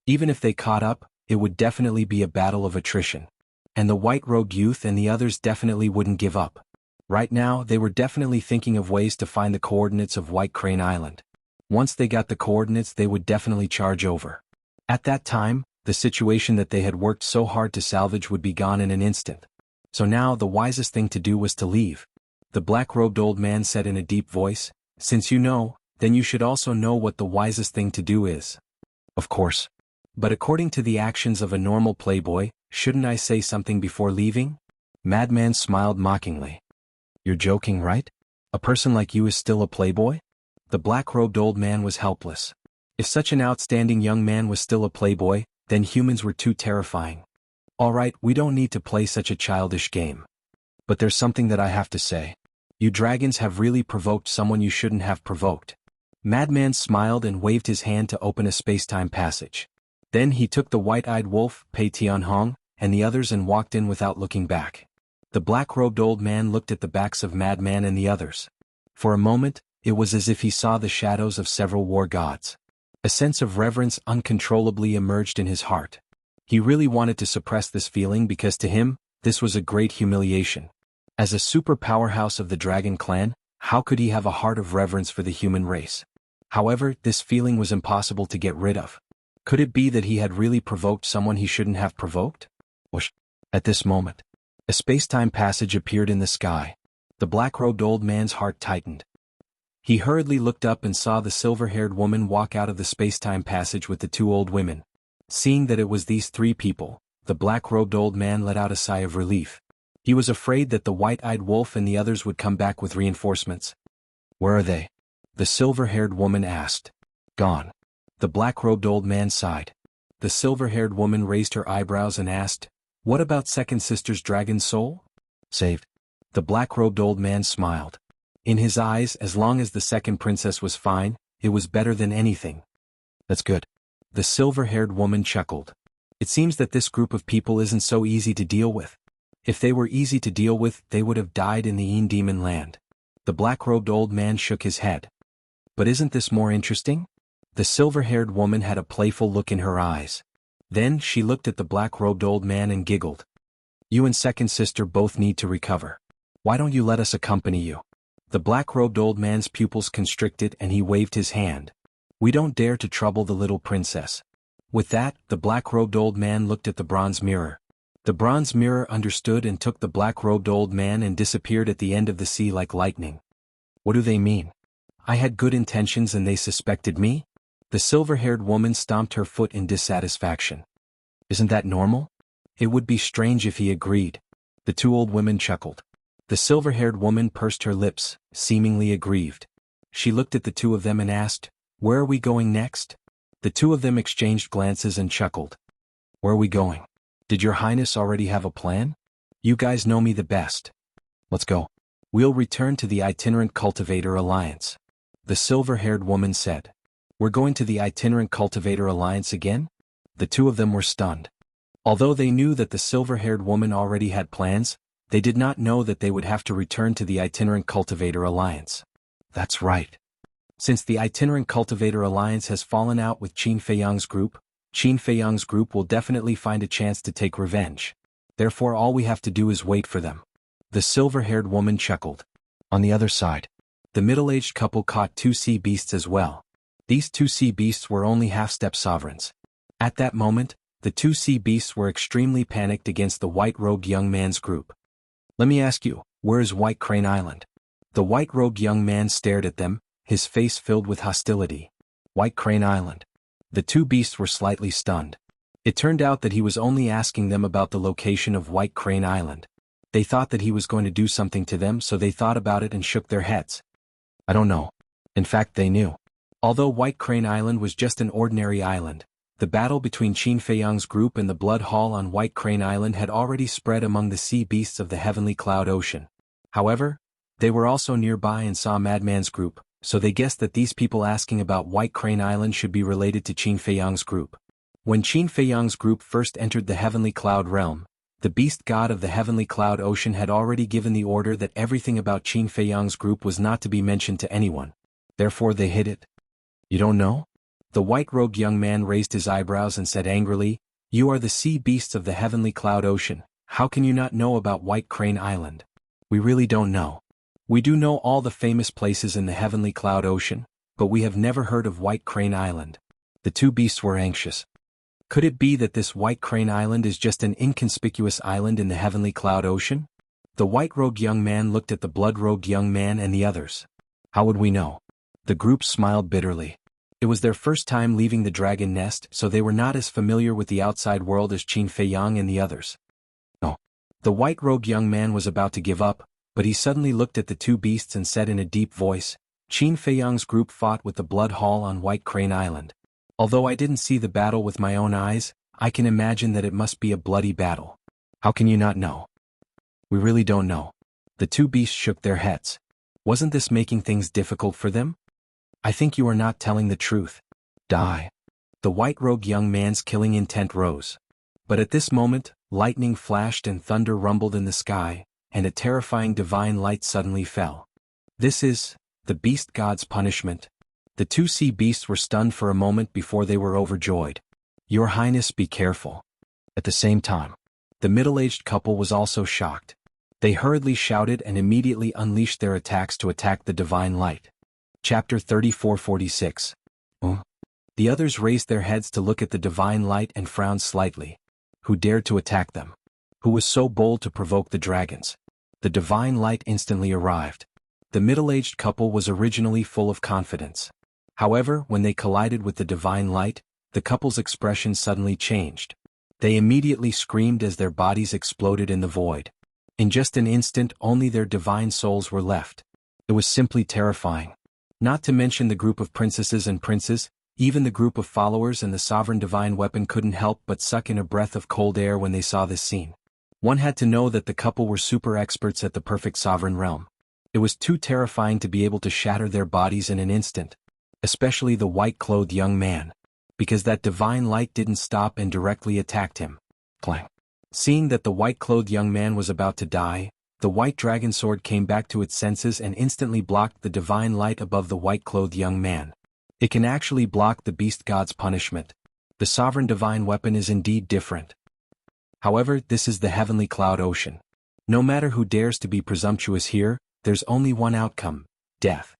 Even if they caught up, it would definitely be a battle of attrition. And the white-robed youth and the others definitely wouldn't give up. Right now, they were definitely thinking of ways to find the coordinates of White Crane Island. Once they got the coordinates, they would definitely charge over. At that time, the situation that they had worked so hard to salvage would be gone in an instant. So now the wisest thing to do was to leave. The black-robed old man said in a deep voice, since you know, then you should also know what the wisest thing to do is. Of course. But according to the actions of a normal playboy, shouldn't I say something before leaving? Madman smiled mockingly. You're joking, right? A person like you is still a playboy? The black-robed old man was helpless. If such an outstanding young man was still a playboy, then humans were too terrifying. Alright, we don't need to play such a childish game. But there's something that I have to say. You dragons have really provoked someone you shouldn't have provoked. Madman smiled and waved his hand to open a space-time passage. Then he took the white-eyed wolf, Pei Tianhong, and the others and walked in without looking back. The black-robed old man looked at the backs of Madman and the others. For a moment, it was as if he saw the shadows of several war gods. A sense of reverence uncontrollably emerged in his heart. He really wanted to suppress this feeling because to him, this was a great humiliation. As a super powerhouse of the Dragon Clan, how could he have a heart of reverence for the human race? However, this feeling was impossible to get rid of. Could it be that he had really provoked someone he shouldn't have provoked? Whoosh! At this moment, a space-time passage appeared in the sky. The black-robed old man's heart tightened. He hurriedly looked up and saw the silver-haired woman walk out of the space-time passage with the two old women. Seeing that it was these three people, the black-robed old man let out a sigh of relief. He was afraid that the white-eyed wolf and the others would come back with reinforcements. Where are they? The silver-haired woman asked. Gone. The black-robed old man sighed. The silver-haired woman raised her eyebrows and asked, what about second sister's dragon soul? Saved. The black-robed old man smiled. In his eyes, as long as the second princess was fine, it was better than anything. That's good. The silver-haired woman chuckled. It seems that this group of people isn't so easy to deal with. If they were easy to deal with, they would have died in the Een Demon Land. The black-robed old man shook his head. But isn't this more interesting? The silver-haired woman had a playful look in her eyes. Then she looked at the black-robed old man and giggled. You and second sister both need to recover. Why don't you let us accompany you? The black-robed old man's pupils constricted and he waved his hand. We don't dare to trouble the little princess. With that, the black-robed old man looked at the bronze mirror. The bronze mirror understood and took the black-robed old man and disappeared at the end of the sea like lightning. What do they mean? I had good intentions and they suspected me? The silver-haired woman stomped her foot in dissatisfaction. Isn't that normal? It would be strange if he agreed. The two old women chuckled. The silver-haired woman pursed her lips, seemingly aggrieved. She looked at the two of them and asked, where are we going next? The two of them exchanged glances and chuckled. Where are we going? Did your highness already have a plan? You guys know me the best. Let's go. We'll return to the Itinerant Cultivator Alliance. The silver-haired woman said. We're going to the Itinerant Cultivator Alliance again? The two of them were stunned. Although they knew that the silver-haired woman already had plans, they did not know that they would have to return to the Itinerant Cultivator Alliance. That's right. Since the Itinerant Cultivator Alliance has fallen out with Qin Feiyang's group, Qin Feiyang's group will definitely find a chance to take revenge. Therefore all we have to do is wait for them. The silver-haired woman chuckled. On the other side, the middle-aged couple caught two sea beasts as well. These two sea beasts were only half-step sovereigns. At that moment, the two sea beasts were extremely panicked against the white-robed young man's group. Let me ask you, where is White Crane Island? The white-robed young man stared at them, his face filled with hostility. White Crane Island. The two beasts were slightly stunned. It turned out that he was only asking them about the location of White Crane Island. They thought that he was going to do something to them, so they thought about it and shook their heads. I don't know. In fact, they knew. Although White Crane Island was just an ordinary island, the battle between Qin Feiyang's group and the Blood Hall on White Crane Island had already spread among the sea beasts of the Heavenly Cloud Ocean. However, they were also nearby and saw Madman's group, so they guessed that these people asking about White Crane Island should be related to Qin Feiyang's group. When Qin Feiyang's group first entered the Heavenly Cloud Realm, the beast god of the Heavenly Cloud Ocean had already given the order that everything about Qin Feiyang's group was not to be mentioned to anyone. Therefore they hid it. You don't know? The white-robed young man raised his eyebrows and said angrily, "You are the sea beasts of the Heavenly Cloud Ocean. How can you not know about White Crane Island?" "We really don't know. We do know all the famous places in the Heavenly Cloud Ocean, but we have never heard of White Crane Island." The two beasts were anxious. Could it be that this White Crane Island is just an inconspicuous island in the Heavenly Cloud Ocean? The white-robed young man looked at the blood-robed young man and the others. How would we know? The group smiled bitterly. It was their first time leaving the dragon nest, so they were not as familiar with the outside world as Qin Feiyang and the others. No. The white-robed young man was about to give up, but he suddenly looked at the two beasts and said in a deep voice, "Qin Feiyang's group fought with the Blood Hall on White Crane Island. Although I didn't see the battle with my own eyes, I can imagine that it must be a bloody battle." "How can you not know?" "We really don't know." The two beasts shook their heads. Wasn't this making things difficult for them? "I think you are not telling the truth. Die." The white-robed young man's killing intent rose. But at this moment, lightning flashed and thunder rumbled in the sky, and a terrifying divine light suddenly fell. "This is the beast god's punishment." The two sea beasts were stunned for a moment before they were overjoyed. "Your Highness, be careful." At the same time, the middle-aged couple was also shocked. They hurriedly shouted and immediately unleashed their attacks to attack the divine light. Chapter 34-46. The others raised their heads to look at the divine light and frowned slightly. Who dared to attack them? Who was so bold to provoke the dragons? The divine light instantly arrived. The middle-aged couple was originally full of confidence. However, when they collided with the divine light, the couple's expression suddenly changed. They immediately screamed as their bodies exploded in the void. In just an instant, only their divine souls were left. It was simply terrifying. Not to mention the group of princesses and princes, even the group of followers and the sovereign divine weapon couldn't help but suck in a breath of cold air when they saw this scene. One had to know that the couple were super experts at the perfect sovereign realm. It was too terrifying to be able to shatter their bodies in an instant. Especially the white-clothed young man. Because that divine light didn't stop and directly attacked him. Clang. Seeing that the white-clothed young man was about to die, the white dragon sword came back to its senses and instantly blocked the divine light above the white-clothed young man. It can actually block the beast god's punishment. The sovereign divine weapon is indeed different. However, this is the Heavenly Cloud Ocean. No matter who dares to be presumptuous here, there's only one outcome: death.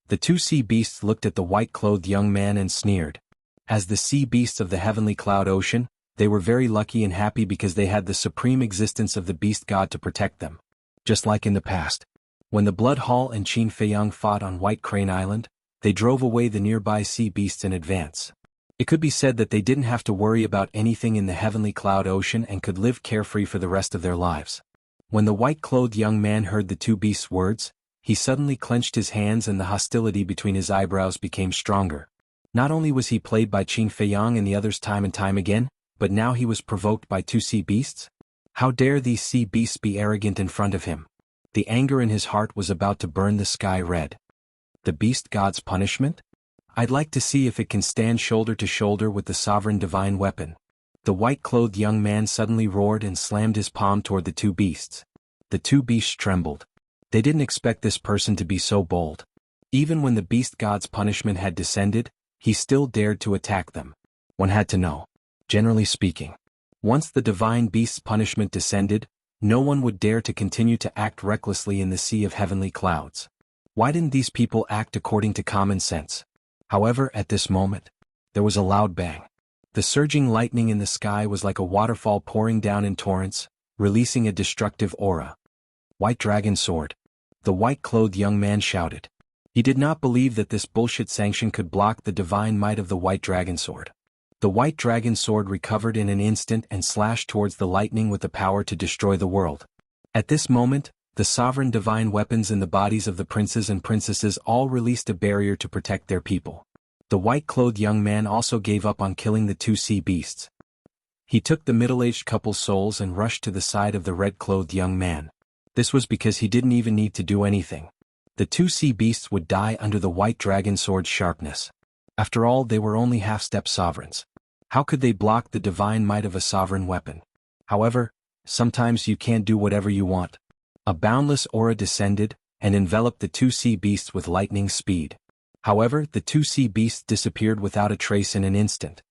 The two sea beasts looked at the white-clothed young man and sneered. As the sea beasts of the Heavenly Cloud Ocean, they were very lucky and happy because they had the supreme existence of the beast god to protect them. Just like in the past, when the Blood Hall and Qin Feiyang fought on White Crane Island, they drove away the nearby sea beasts in advance. It could be said that they didn't have to worry about anything in the Heavenly Cloud Ocean and could live carefree for the rest of their lives. When the white-clothed young man heard the two beasts' words, he suddenly clenched his hands and the hostility between his eyebrows became stronger. Not only was he played by Qin Feiyang and the others time and time again, but now he was provoked by two sea beasts? How dare these sea beasts be arrogant in front of him? The anger in his heart was about to burn the sky red. The beast god's punishment? I'd like to see if it can stand shoulder to shoulder with the sovereign divine weapon. The white-clothed young man suddenly roared and slammed his palm toward the two beasts. The two beasts trembled. They didn't expect this person to be so bold. Even when the beast god's punishment had descended, he still dared to attack them. One had to know. Generally speaking, once the divine beast's punishment descended, no one would dare to continue to act recklessly in the sea of heavenly clouds. Why didn't these people act according to common sense? However, at this moment, there was a loud bang. The surging lightning in the sky was like a waterfall pouring down in torrents, releasing a destructive aura. White Dragon Sword. the white-clothed young man shouted. He did not believe that this bullshit sanction could block the divine might of the white dragon sword. The white dragon sword recovered in an instant and slashed towards the lightning with the power to destroy the world. At this moment, the sovereign divine weapons in the bodies of the princes and princesses all released a barrier to protect their people. The white-clothed young man also gave up on killing the two sea beasts. He took the middle-aged couple's souls and rushed to the side of the red-clothed young man. This was because he didn't even need to do anything. The two sea beasts would die under the white dragon sword's sharpness. After all, they were only half-step sovereigns. How could they block the divine might of a sovereign weapon? However, sometimes you can't do whatever you want. A boundless aura descended and enveloped the two sea beasts with lightning speed. However, the two sea beasts disappeared without a trace in an instant.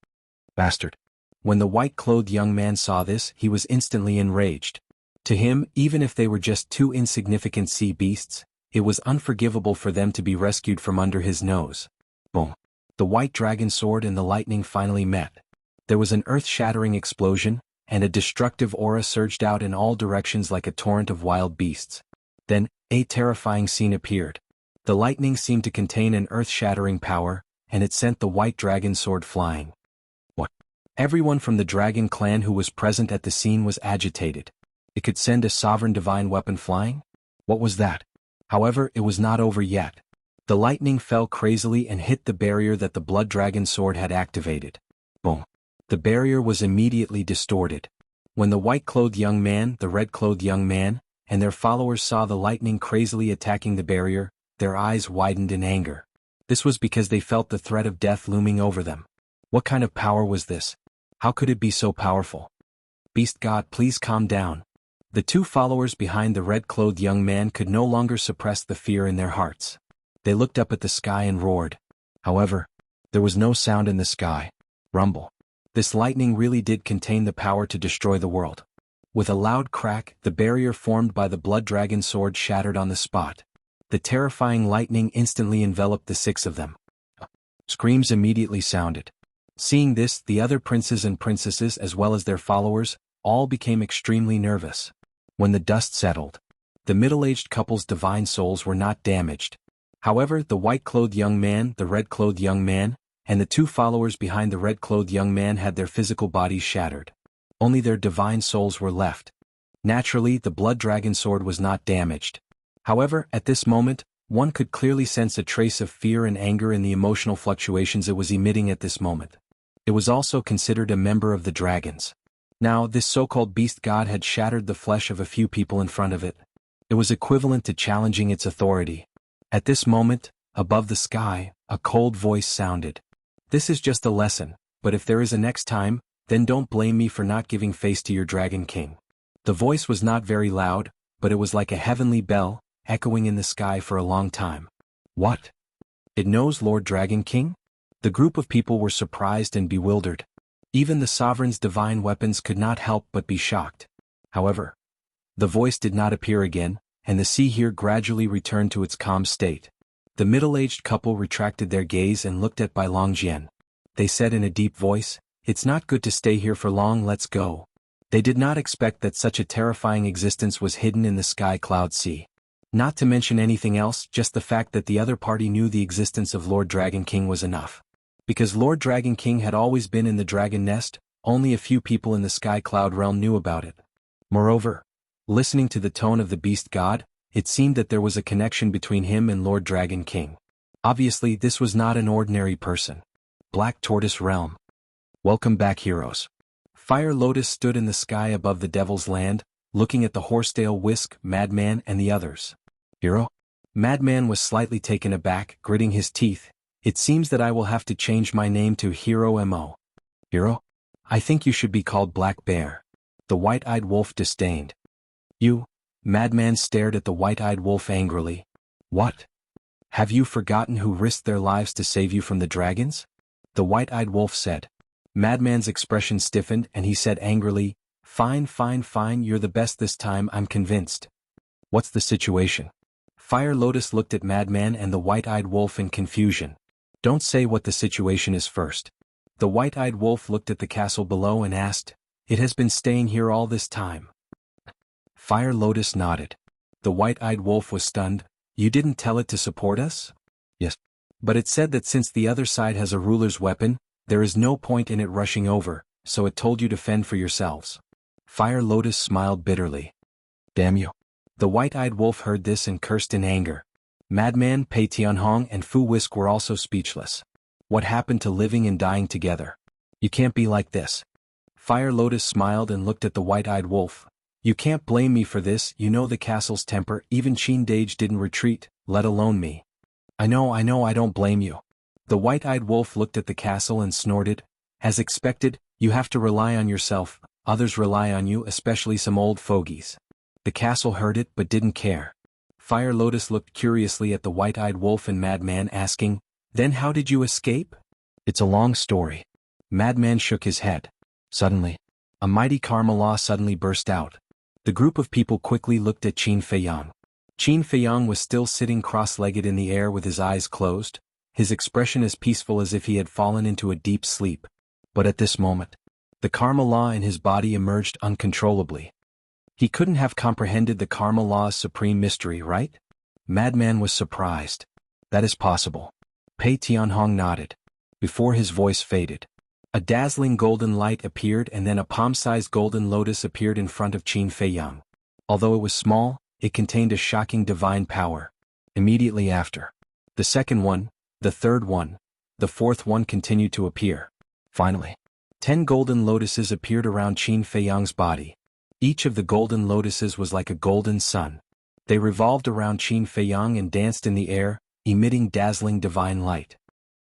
Bastard. When the white-clothed young man saw this, he was instantly enraged. To him, even if they were just two insignificant sea beasts, it was unforgivable for them to be rescued from under his nose. Boom. The white dragon sword and the lightning finally met. There was an earth-shattering explosion, and a destructive aura surged out in all directions like a torrent of wild beasts. Then, a terrifying scene appeared. The lightning seemed to contain an earth-shattering power, and it sent the white dragon sword flying. What? Everyone from the dragon clan who was present at the scene was agitated. It could send a sovereign divine weapon flying? What was that? However, it was not over yet. The lightning fell crazily and hit the barrier that the blood dragon sword had activated. Boom. The barrier was immediately distorted. When the white-clothed young man, the red-clothed young man, and their followers saw the lightning crazily attacking the barrier, their eyes widened in anger. This was because they felt the threat of death looming over them. What kind of power was this? How could it be so powerful? Beast God, please calm down. The two followers behind the red-clothed young man could no longer suppress the fear in their hearts. They looked up at the sky and roared. However, there was no sound in the sky. Rumble. This lightning really did contain the power to destroy the world. With a loud crack, the barrier formed by the blood dragon sword shattered on the spot. The terrifying lightning instantly enveloped the six of them. Screams immediately sounded. Seeing this, the other princes and princesses as well as their followers, all became extremely nervous. When the dust settled, the middle-aged couple's divine souls were not damaged. However, the white-clothed young man, the red-clothed young man, and the two followers behind the red-clothed young man had their physical bodies shattered. Only their divine souls were left. Naturally, the blood dragon sword was not damaged. However, at this moment, one could clearly sense a trace of fear and anger in the emotional fluctuations it was emitting at this moment. It was also considered a member of the dragons. Now, this so-called beast god had shattered the flesh of a few people in front of it. It was equivalent to challenging its authority. At this moment, above the sky, a cold voice sounded. This is just a lesson, but if there is a next time, then don't blame me for not giving face to your dragon king. The voice was not very loud, but it was like a heavenly bell, echoing in the sky for a long time. What? It knows Lord Dragon King? The group of people were surprised and bewildered. Even the sovereign's divine weapons could not help but be shocked. However, the voice did not appear again, and the sea here gradually returned to its calm state. The middle-aged couple retracted their gaze and looked at Bai Longjian. They said in a deep voice, "It's not good to stay here for long, let's go." They did not expect that such a terrifying existence was hidden in the sky cloud sea. Not to mention anything else, just the fact that the other party knew the existence of Lord Dragon King was enough. Because Lord Dragon King had always been in the dragon nest, only a few people in the sky cloud realm knew about it. Moreover, listening to the tone of the beast god, it seemed that there was a connection between him and Lord Dragon King. Obviously, this was not an ordinary person. Black Tortoise Realm. Welcome back, heroes. Fire Lotus stood in the sky above the Devil's Land, looking at the Horsetail Whisk, Madman and the others. Hero? Madman was slightly taken aback, gritting his teeth. It seems that I will have to change my name to Hero Mo. Hero? I think you should be called Black Bear. The white-eyed wolf disdained. You? Madman stared at the white-eyed wolf angrily. What? Have you forgotten who risked their lives to save you from the dragons? The white-eyed wolf said. Madman's expression stiffened and he said angrily, Fine, fine, fine, you're the best this time, I'm convinced. What's the situation? Fire Lotus looked at Madman and the white-eyed wolf in confusion. Don't say what the situation is first. The white-eyed wolf looked at the castle below and asked, It has been staying here all this time. Fire Lotus nodded. The white-eyed wolf was stunned. You didn't tell it to support us? Yes. But it said that since the other side has a ruler's weapon, there is no point in it rushing over, so it told you to fend for yourselves. Fire Lotus smiled bitterly. Damn you. The white-eyed wolf heard this and cursed in anger. Madman Pei Tianhong and Fu Whisk were also speechless. What happened to living and dying together? You can't be like this. Fire Lotus smiled and looked at the white-eyed wolf. You can't blame me for this, you know the castle's temper, even Qin Dage didn't retreat, let alone me. I know, I don't blame you. The white-eyed wolf looked at the castle and snorted. As expected, you have to rely on yourself, others rely on you, especially some old fogies. The castle heard it but didn't care. Fire Lotus looked curiously at the white-eyed wolf and Madman, asking, Then how did you escape? It's a long story. Madman shook his head. Suddenly, a mighty karma law suddenly burst out. The group of people quickly looked at Qin Feiyang. Qin Feiyang was still sitting cross-legged in the air with his eyes closed, his expression as peaceful as if he had fallen into a deep sleep. But at this moment, the karma law in his body emerged uncontrollably. He couldn't have comprehended the karma law's supreme mystery, right? Madman was surprised. That is possible. Pei Tianhong nodded. Before his voice faded, a dazzling golden light appeared and then a palm-sized golden lotus appeared in front of Qin Feiyang. Although it was small, it contained a shocking divine power. Immediately after, the second one, the third one, the fourth one continued to appear. Finally, 10 golden lotuses appeared around Qin Feiyang's body. Each of the golden lotuses was like a golden sun. They revolved around Qin Feiyang and danced in the air, emitting dazzling divine light.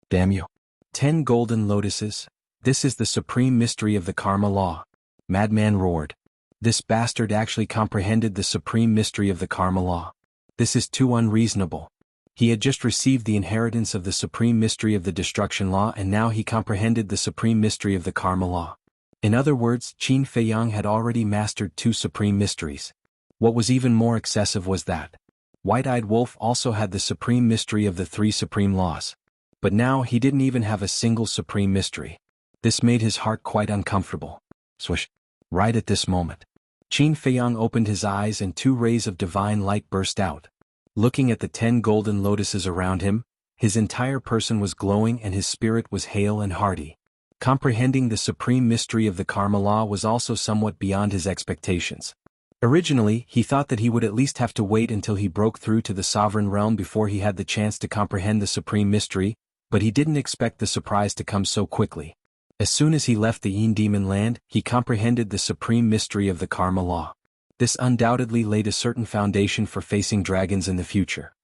Damn you. 10 golden lotuses. This is the supreme mystery of the karma law. Madman roared. This bastard actually comprehended the supreme mystery of the karma law. This is too unreasonable. He had just received the inheritance of the supreme mystery of the destruction law and now he comprehended the supreme mystery of the karma law. In other words, Qin Feiyang had already mastered 2 supreme mysteries. What was even more excessive was that White-Eyed Wolf also had the supreme mystery of the 3 supreme laws. But now he didn't even have a single supreme mystery. This made his heart quite uncomfortable. Swish. Right at this moment, Qin Feiyang opened his eyes and 2 rays of divine light burst out. Looking at the 10 golden lotuses around him, his entire person was glowing and his spirit was hale and hearty. Comprehending the supreme mystery of the karma law was also somewhat beyond his expectations. Originally, he thought that he would at least have to wait until he broke through to the sovereign realm before he had the chance to comprehend the supreme mystery, but he didn't expect the surprise to come so quickly. As soon as he left the Yin Demon Land, he comprehended the supreme mystery of the karma law. This undoubtedly laid a certain foundation for facing dragons in the future.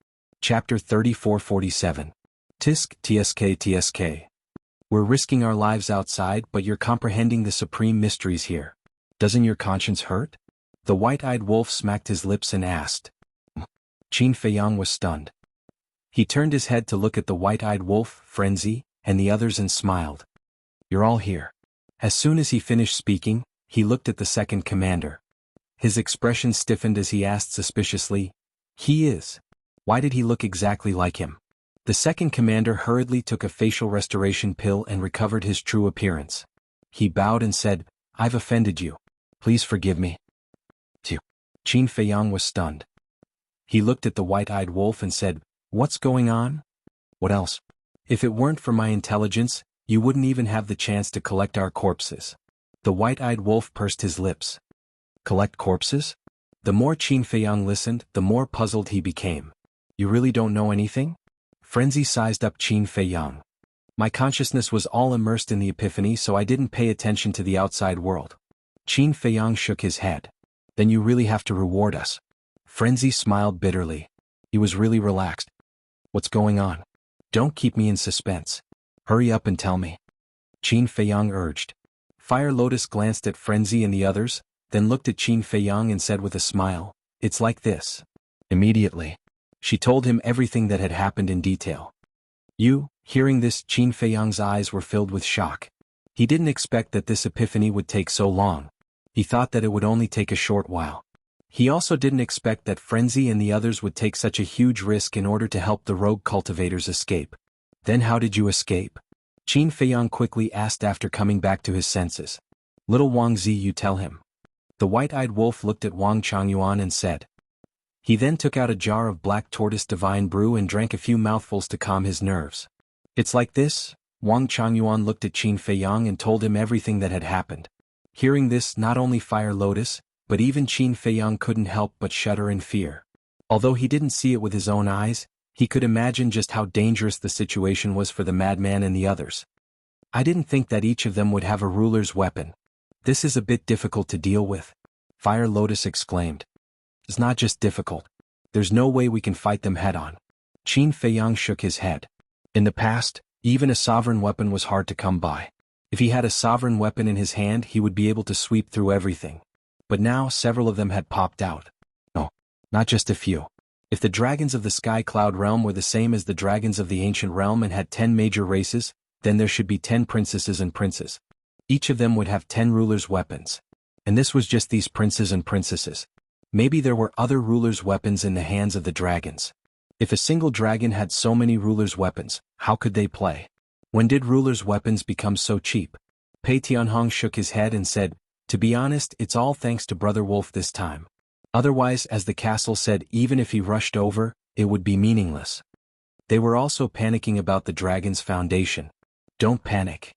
Chapter 3447. Tisk Tsk Tsk. We're risking our lives outside, but you're comprehending the supreme mysteries here. Doesn't your conscience hurt? The white-eyed wolf smacked his lips and asked. Qin Feiyang was stunned. He turned his head to look at the white-eyed wolf, Frenzy, and the others and smiled. You're all here. As soon as he finished speaking, he looked at the second commander. His expression stiffened as he asked suspiciously, He is. Why did he look exactly like him? The second commander hurriedly took a facial restoration pill and recovered his true appearance. He bowed and said, I've offended you. Please forgive me. Qin Feiyang was stunned. He looked at the white-eyed wolf and said, What's going on? What else? If it weren't for my intelligence, you wouldn't even have the chance to collect our corpses. The white-eyed wolf pursed his lips. Collect corpses? The more Qin Feiyang listened, the more puzzled he became. You really don't know anything? Frenzy sized up Qin Feiyang. My consciousness was all immersed in the epiphany, so I didn't pay attention to the outside world. Qin Feiyang shook his head. Then you really have to reward us. Frenzy smiled bitterly. He was really relaxed. What's going on? Don't keep me in suspense. Hurry up and tell me. Qin Feiyang urged. Fire Lotus glanced at Frenzy and the others, then looked at Qin Feiyang and said with a smile, It's like this. Immediately, she told him everything that had happened in detail. Hearing this, Qin Feiyang's eyes were filled with shock. He didn't expect that this epiphany would take so long. He thought that it would only take a short while. He also didn't expect that Frenzy and the others would take such a huge risk in order to help the rogue cultivators escape. Then how did you escape? Qin Feiyang quickly asked after coming back to his senses. Little Wang Zi, you tell him. The white-eyed wolf looked at Wang Changyuan and said. He then took out a jar of black tortoise divine brew and drank a few mouthfuls to calm his nerves. It's like this. Wang Changyuan looked at Qin Feiyang and told him everything that had happened. Hearing this, not only Fire Lotus, but even Qin Feiyang couldn't help but shudder in fear. Although he didn't see it with his own eyes, he could imagine just how dangerous the situation was for the madman and the others. I didn't think that each of them would have a ruler's weapon. This is a bit difficult to deal with, Fire Lotus exclaimed. It's not just difficult. There's no way we can fight them head-on. Qin Feiyang shook his head. In the past, even a sovereign weapon was hard to come by. If he had a sovereign weapon in his hand, he would be able to sweep through everything. But now several of them had popped out. No, not just a few. If the dragons of the Sky Cloud realm were the same as the dragons of the ancient realm and had 10 major races, then there should be 10 princesses and princes. Each of them would have 10 rulers' weapons. And this was just these princes and princesses. Maybe there were other rulers' weapons in the hands of the dragons. If a single dragon had so many rulers' weapons, how could they play? When did rulers' weapons become so cheap? Pei Tianhong shook his head and said, to be honest, it's all thanks to Brother Wolf this time. Otherwise, as the castle said, even if he rushed over, it would be meaningless. They were also panicking about the dragon's foundation. Don't panic.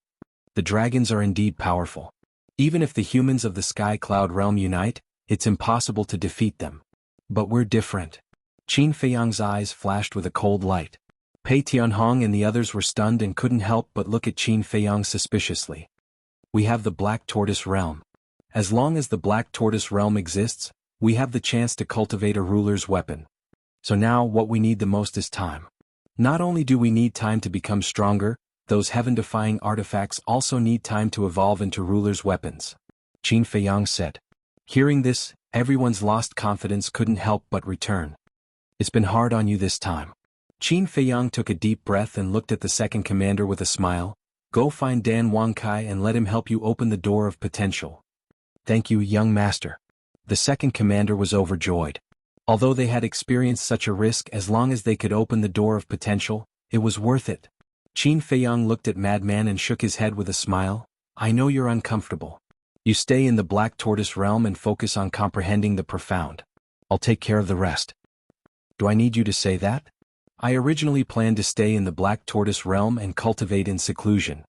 The dragons are indeed powerful. Even if the humans of the Sky Cloud realm unite, it's impossible to defeat them. But we're different. Qin Feiyang's eyes flashed with a cold light. Pei Tianhong and the others were stunned and couldn't help but look at Qin Feiyang suspiciously. We have the Black Tortoise realm. As long as the Black Tortoise realm exists, we have the chance to cultivate a ruler's weapon. So now what we need the most is time. Not only do we need time to become stronger, those heaven-defying artifacts also need time to evolve into ruler's weapons. Qin Feiyang said. Hearing this, everyone's lost confidence couldn't help but return. It's been hard on you this time. Qin Feiyang took a deep breath and looked at the second commander with a smile. Go find Dan Wangkai and let him help you open the door of potential. Thank you, young master. The second commander was overjoyed. Although they had experienced such a risk, as long as they could open the door of potential, it was worth it. Qin Feiyang looked at Madman and shook his head with a smile. I know you're uncomfortable. You stay in the Black Tortoise realm and focus on comprehending the profound. I'll take care of the rest. Do I need you to say that? I originally planned to stay in the Black Tortoise realm and cultivate in seclusion.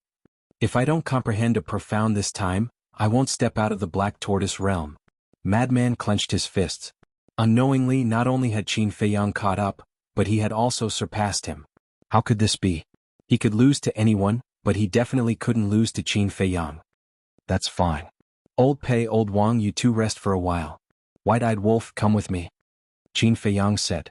If I don't comprehend a profound this time, I won't step out of the Black Tortoise realm. Madman clenched his fists. Unknowingly, not only had Qin Feiyang caught up, but he had also surpassed him. How could this be? He could lose to anyone, but he definitely couldn't lose to Qin Feiyang. That's fine. Old Pei, Old Wang, you two rest for a while. White-eyed Wolf, come with me. Qin Feiyang said.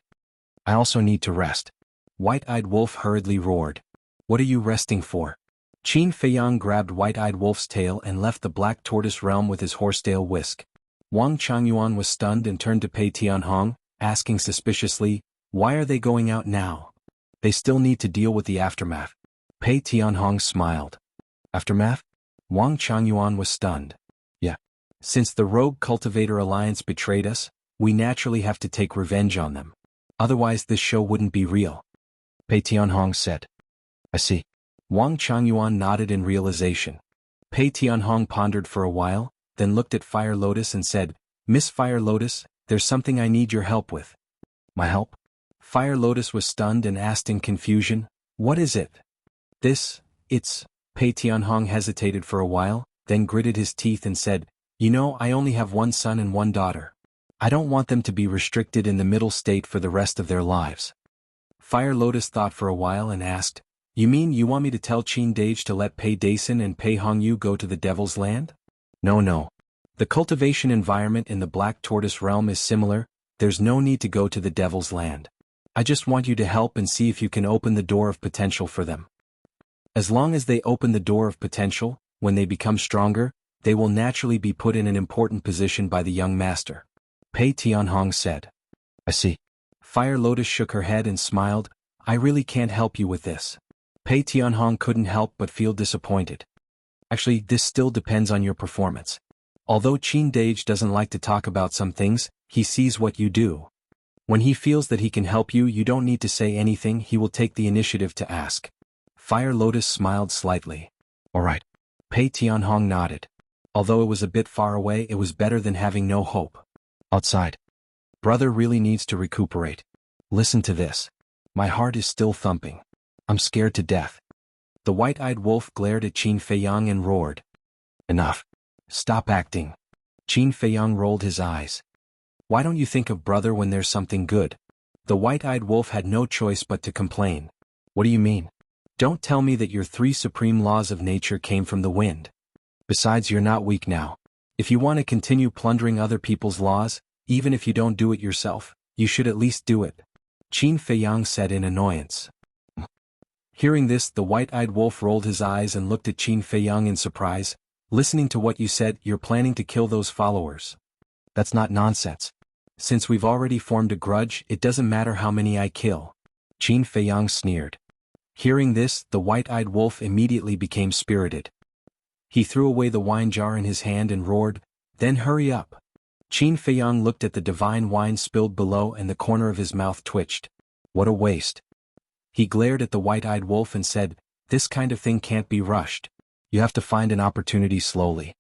I also need to rest. White-eyed Wolf hurriedly roared. What are you resting for? Qin Feiyang grabbed White-eyed Wolf's tail and left the Black Tortoise realm with his horsetail whisk. Wang Changyuan was stunned and turned to Pei Tianhong, asking suspiciously, why are they going out now? They still need to deal with the aftermath. Pei Tianhong smiled. Aftermath? Wang Changyuan was stunned. Yeah. Since the Rogue Cultivator Alliance betrayed us, we naturally have to take revenge on them. Otherwise this show wouldn't be real. Pei Tianhong said. I see. Wang Changyuan nodded in realization. Pei Tianhong pondered for a while, then looked at Fire Lotus and said, Miss Fire Lotus, there's something I need your help with. My help? Fire Lotus was stunned and asked in confusion, what is it? It's... Pei Tianhong hesitated for a while, then gritted his teeth and said, you know, I only have one son and one daughter. I don't want them to be restricted in the middle state for the rest of their lives. Fire Lotus thought for a while and asked, you mean you want me to tell Qin Dage to let Pei Dason and Pei Hongyu go to the Devil's Land? No. The cultivation environment in the Black Tortoise realm is similar, there's no need to go to the Devil's Land. I just want you to help and see if you can open the door of potential for them. As long as they open the door of potential, when they become stronger, they will naturally be put in an important position by the young master. Pei Tianhong said. I see. Fire Lotus shook her head and smiled, I really can't help you with this. Pei Tianhong couldn't help but feel disappointed. Actually, this still depends on your performance. Although Qin Dage doesn't like to talk about some things, he sees what you do. When he feels that he can help you, you don't need to say anything, he will take the initiative to ask. Fire Lotus smiled slightly. Alright. Pei Tianhong nodded. Although it was a bit far away, it was better than having no hope. Outside. Brother really needs to recuperate. Listen to this. My heart is still thumping. I'm scared to death. The white-eyed wolf glared at Qin Feiyang and roared. Enough. Stop acting. Qin Feiyang rolled his eyes. Why don't you think of brother when there's something good? The white-eyed wolf had no choice but to complain. What do you mean? Don't tell me that your 3 supreme laws of nature came from the wind. Besides, you're not weak now. If you want to continue plundering other people's laws, even if you don't do it yourself, you should at least do it. Qin Feiyang said in annoyance. Hearing this, the white-eyed wolf rolled his eyes and looked at Qin Feiyang in surprise. Listening to what you said, you're planning to kill those followers. That's not nonsense. Since we've already formed a grudge, it doesn't matter how many I kill. Qin Feiyang sneered. Hearing this, the white-eyed wolf immediately became spirited. He threw away the wine jar in his hand and roared, "Then hurry up." Qin Feiyang looked at the divine wine spilled below and the corner of his mouth twitched. What a waste. He glared at the white-eyed wolf and said, "This kind of thing can't be rushed. You have to find an opportunity slowly.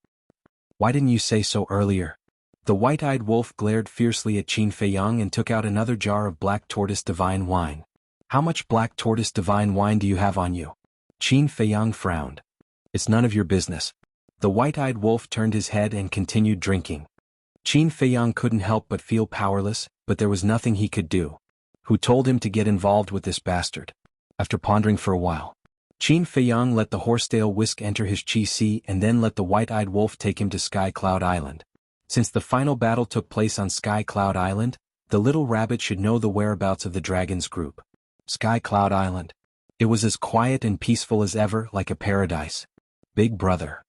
Why didn't you say so earlier?" The white-eyed wolf glared fiercely at Qin Feiyang and took out another jar of black tortoise divine wine. "How much black tortoise divine wine do you have on you?" Qin Feiyang frowned. "It's none of your business." The white-eyed wolf turned his head and continued drinking. Qin Feiyang couldn't help but feel powerless, but there was nothing he could do. Who told him to get involved with this bastard? After pondering for a while, Qin Feiyang let the horsetail whisk enter his chi-si and then let the white-eyed wolf take him to Sky Cloud Island. Since the final battle took place on Sky Cloud Island, the little rabbit should know the whereabouts of the dragon's group. Sky Cloud Island. It was as quiet and peaceful as ever, like a paradise. Big brother.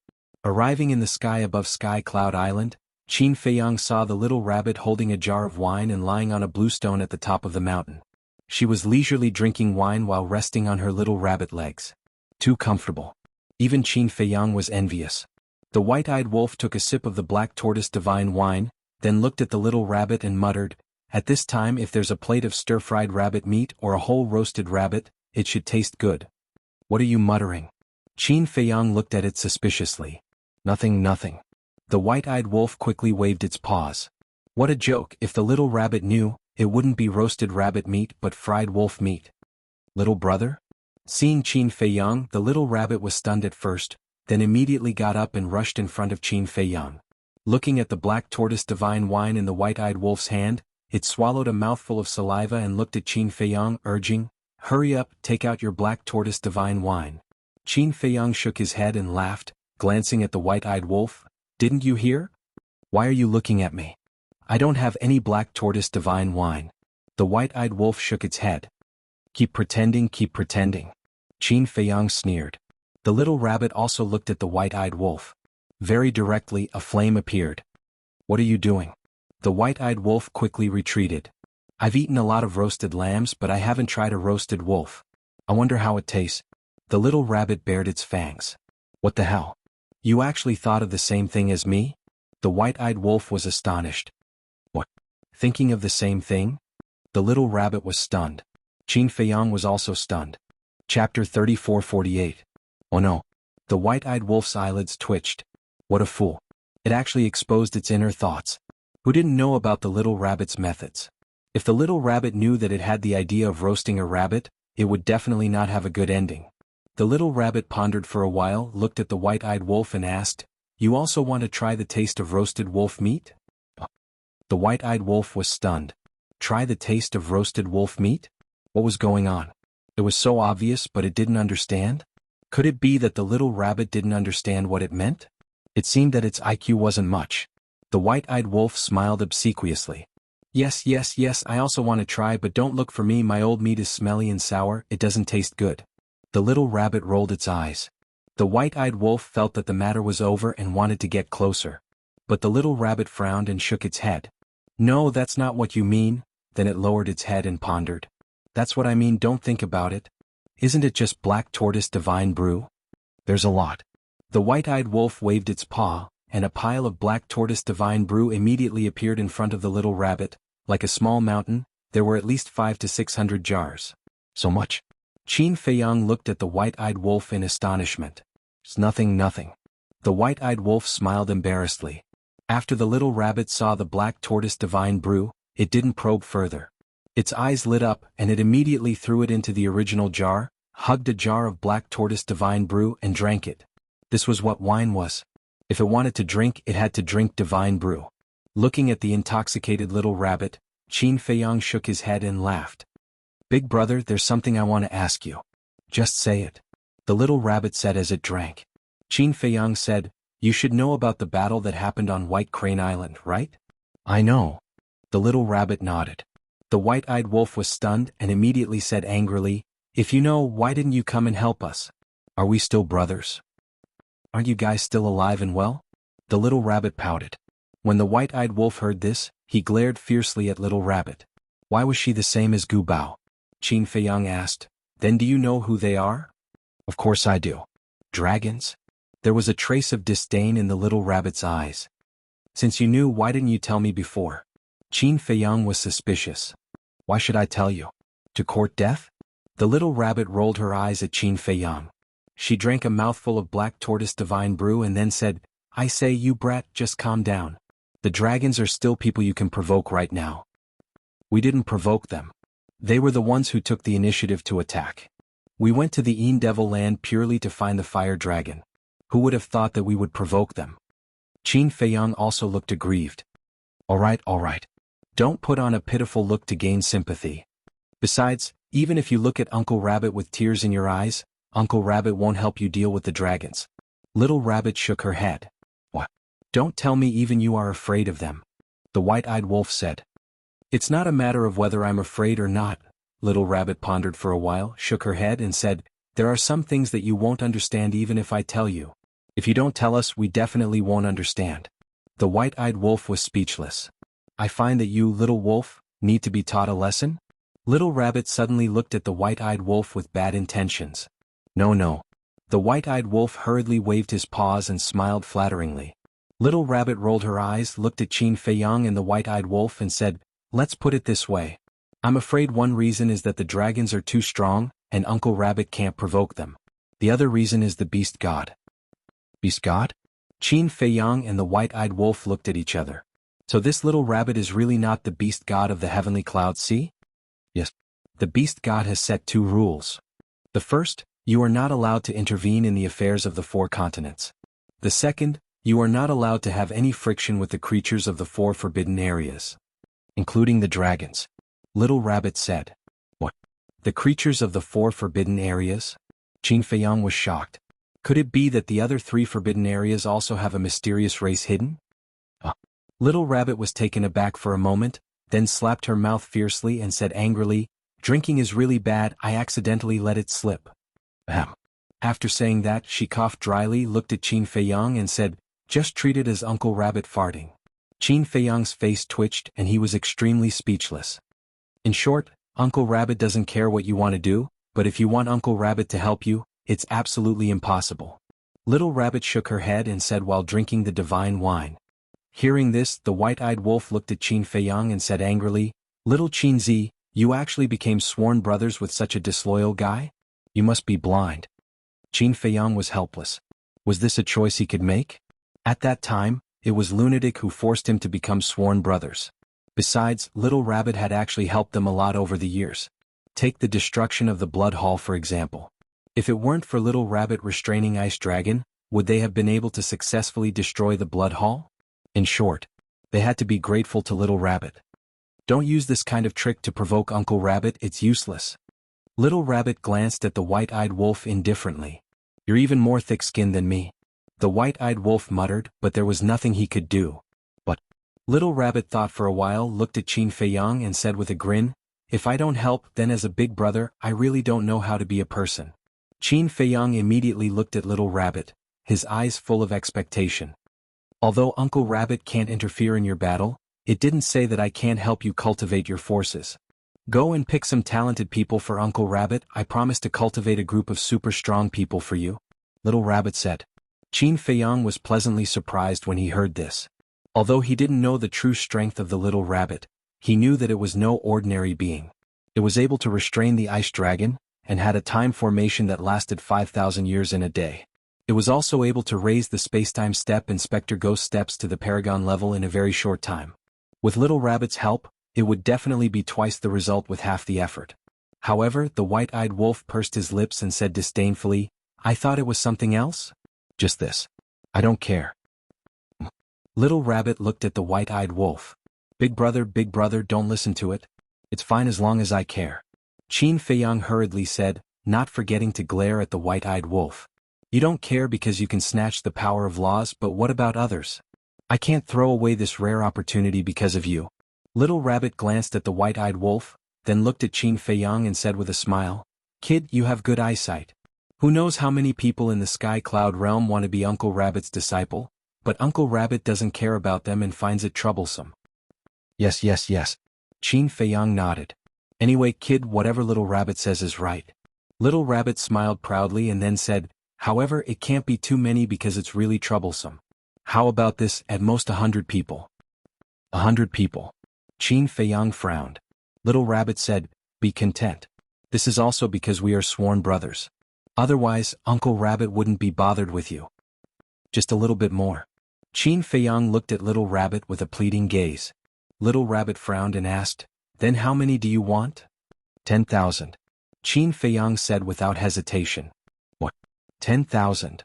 Arriving in the sky above Sky Cloud Island, Qin Feiyang saw the little rabbit holding a jar of wine and lying on a bluestone at the top of the mountain. She was leisurely drinking wine while resting on her little rabbit legs. Too comfortable. Even Qin Feiyang was envious. The white-eyed wolf took a sip of the black tortoise divine wine, then looked at the little rabbit and muttered, "At this time, if there's a plate of stir-fried rabbit meat or a whole roasted rabbit, it should taste good." "What are you muttering?" Qin Feiyang looked at it suspiciously. "Nothing, nothing." The white-eyed wolf quickly waved its paws. What a joke! If the little rabbit knew, it wouldn't be roasted rabbit meat but fried wolf meat. "Little brother?" Seeing Qin Feiyang, the little rabbit was stunned at first, then immediately got up and rushed in front of Qin Feiyang. Looking at the black tortoise divine wine in the white-eyed wolf's hand, it swallowed a mouthful of saliva and looked at Qin Feiyang, urging, "Hurry up, take out your black tortoise divine wine." Qin Feiyang shook his head and laughed, glancing at the white-eyed wolf. "Didn't you hear? Why are you looking at me? I don't have any black tortoise divine wine." The white-eyed wolf shook its head. Keep pretending, keep pretending." Qin Feiyang sneered. The little rabbit also looked at the white-eyed wolf. Very directly, a flame appeared. "What are you doing?" The white-eyed wolf quickly retreated. "I've eaten a lot of roasted lambs, but I haven't tried a roasted wolf. I wonder how it tastes." The little rabbit bared its fangs. "What the hell? You actually thought of the same thing as me?" The white-eyed wolf was astonished. "What? Thinking of the same thing?" The little rabbit was stunned. Qin Feiyang was also stunned. Chapter 34-48. Oh no. The white-eyed wolf's eyelids twitched. What a fool. It actually exposed its inner thoughts. Who didn't know about the little rabbit's methods? If the little rabbit knew that it had the idea of roasting a rabbit, it would definitely not have a good ending. The little rabbit pondered for a while, looked at the white-eyed wolf and asked, "You also want to try the taste of roasted wolf meat?" The white-eyed wolf was stunned. Try the taste of roasted wolf meat? What was going on? It was so obvious, but it didn't understand? Could it be that the little rabbit didn't understand what it meant? It seemed that its IQ wasn't much. The white-eyed wolf smiled obsequiously. Yes, yes, yes, I also want to try, but don't look for me, my old meat is smelly and sour, it doesn't taste good." The little rabbit rolled its eyes. The white-eyed wolf felt that the matter was over and wanted to get closer. But the little rabbit frowned and shook its head. "No, that's not what you mean." Then it lowered its head and pondered. "That's what I mean, don't think about it. Isn't it just black tortoise divine brew? There's a lot." The white-eyed wolf waved its paw, and a pile of black tortoise divine brew immediately appeared in front of the little rabbit. Like a small mountain, there were at least 500 to 600 jars. "So much?" Qin Feiyang looked at the white-eyed wolf in astonishment. "It's nothing, nothing." The white-eyed wolf smiled embarrassedly. After the little rabbit saw the black tortoise divine brew, it didn't probe further. Its eyes lit up and it immediately threw it into the original jar, hugged a jar of black tortoise divine brew and drank it. This was what wine was. If it wanted to drink, it had to drink divine brew. Looking at the intoxicated little rabbit, Qin Feiyang shook his head and laughed. Big brother, there's something I want to ask you. Just say it. The little rabbit said as it drank. Qin Feiyang said, you should know about the battle that happened on White Crane Island, right? I know. The little rabbit nodded. The white-eyed wolf was stunned and immediately said angrily, if you know, why didn't you come and help us? Are we still brothers? Aren't you guys still alive and well? The little rabbit pouted. When the white-eyed wolf heard this, he glared fiercely at little rabbit. Why was she the same as Gu Bao? Qin Feiyang asked. Then do you know who they are? Of course I do. Dragons? There was a trace of disdain in the little rabbit's eyes. Since you knew, why didn't you tell me before? Qin Feiyang was suspicious. Why should I tell you? To court death? The little rabbit rolled her eyes at Qin Feiyang. She drank a mouthful of black tortoise divine brew and then said, I say, you brat, just calm down. The dragons are still people you can provoke right now. We didn't provoke them. They were the ones who took the initiative to attack. We went to the Een Devil land purely to find the fire dragon. Who would have thought that we would provoke them? Qin Feiyang also looked aggrieved. All right. Don't put on a pitiful look to gain sympathy. Besides, even if you look at Uncle Rabbit with tears in your eyes, Uncle Rabbit won't help you deal with the dragons. Little Rabbit shook her head. What? Don't tell me even you are afraid of them. The white-eyed wolf said. It's not a matter of whether I'm afraid or not. Little Rabbit pondered for a while, shook her head and said, there are some things that you won't understand even if I tell you. If you don't tell us, we definitely won't understand. The white-eyed wolf was speechless. I find that you, little wolf, need to be taught a lesson? Little Rabbit suddenly looked at the white-eyed wolf with bad intentions. No. The white-eyed wolf hurriedly waved his paws and smiled flatteringly. Little Rabbit rolled her eyes, looked at Qin Feiyang and the white-eyed wolf and said, let's put it this way. I'm afraid one reason is that the dragons are too strong, and Uncle Rabbit can't provoke them. The other reason is the beast god. Beast god? Qin Feiyang and the white-eyed wolf looked at each other. So this little rabbit is really not the beast god of the heavenly cloud sea? Yes. The beast god has set 2 rules. The first, you are not allowed to intervene in the affairs of the 4 continents. The second, you are not allowed to have any friction with the creatures of the 4 forbidden areas. Including the dragons. Little Rabbit said. What? The creatures of the 4 forbidden areas? Qin Feiyang was shocked. Could it be that the other 3 forbidden areas also have a mysterious race hidden? Little Rabbit was taken aback for a moment, then slapped her mouth fiercely and said angrily, drinking is really bad, I accidentally let it slip. After saying that, she coughed dryly, looked at Qin Feiyang and said, just treat it as Uncle Rabbit farting. Qin Feiyang's face twitched and he was extremely speechless. In short, Uncle Rabbit doesn't care what you want to do, but if you want Uncle Rabbit to help you, it's absolutely impossible. Little Rabbit shook her head and said while drinking the divine wine. Hearing this, the white-eyed wolf looked at Qin Feiyang and said angrily, Little Qin Zi, you actually became sworn brothers with such a disloyal guy? You must be blind. Qin Feiyang was helpless. Was this a choice he could make? At that time, it was Lunatic who forced him to become sworn brothers. Besides, Little Rabbit had actually helped them a lot over the years. Take the destruction of the Blood Hall for example. If it weren't for Little Rabbit restraining Ice Dragon, would they have been able to successfully destroy the Blood Hall? In short, they had to be grateful to Little Rabbit. Don't use this kind of trick to provoke Uncle Rabbit, it's useless. Little Rabbit glanced at the white-eyed wolf indifferently. You're even more thick-skinned than me. The white-eyed wolf muttered, but there was nothing he could do. But Little Rabbit thought for a while, looked at Qin Feiyang and said with a grin, if I don't help, then as a big brother, I really don't know how to be a person. Qin Feiyang immediately looked at Little Rabbit, his eyes full of expectation. Although Uncle Rabbit can't interfere in your battle, it didn't say that I can't help you cultivate your forces. Go and pick some talented people for Uncle Rabbit, I promise to cultivate a group of super strong people for you. Little Rabbit said. Qin Feiyang was pleasantly surprised when he heard this. Although he didn't know the true strength of the little rabbit, he knew that it was no ordinary being. It was able to restrain the ice dragon, and had a time formation that lasted 5,000 years in a day. It was also able to raise the spacetime step and Spectre Ghost steps to the Paragon level in a very short time. With Little Rabbit's help, It would definitely be twice the result with half the effort. However, the white-eyed wolf pursed his lips and said disdainfully, I thought it was something else? Just this. I don't care. Little Rabbit looked at the white-eyed wolf. Big brother, don't listen to it. It's fine as long as I care. Qin Feiyang hurriedly said, not forgetting to glare at the white-eyed wolf. You don't care because you can snatch the power of laws, but what about others? I can't throw away this rare opportunity because of you. Little Rabbit glanced at the white-eyed wolf, then looked at Qin Feiyang and said with a smile, Kid, you have good eyesight. Who knows how many people in the Sky Cloud realm want to be Uncle Rabbit's disciple, but Uncle Rabbit doesn't care about them and finds it troublesome. Yes. Qin Feiyang nodded. Anyway, kid, whatever Little Rabbit says is right. Little Rabbit smiled proudly and then said, however, it can't be too many because it's really troublesome. How about this, at most 100 people? 100 people. Qin Feiyang frowned. Little Rabbit said, be content. This is also because we are sworn brothers. Otherwise, Uncle Rabbit wouldn't be bothered with you. Just a little bit more. Qin Feiyang looked at Little Rabbit with a pleading gaze. Little Rabbit frowned and asked, then how many do you want? 10,000. Qin Feiyang said without hesitation. What? 10,000?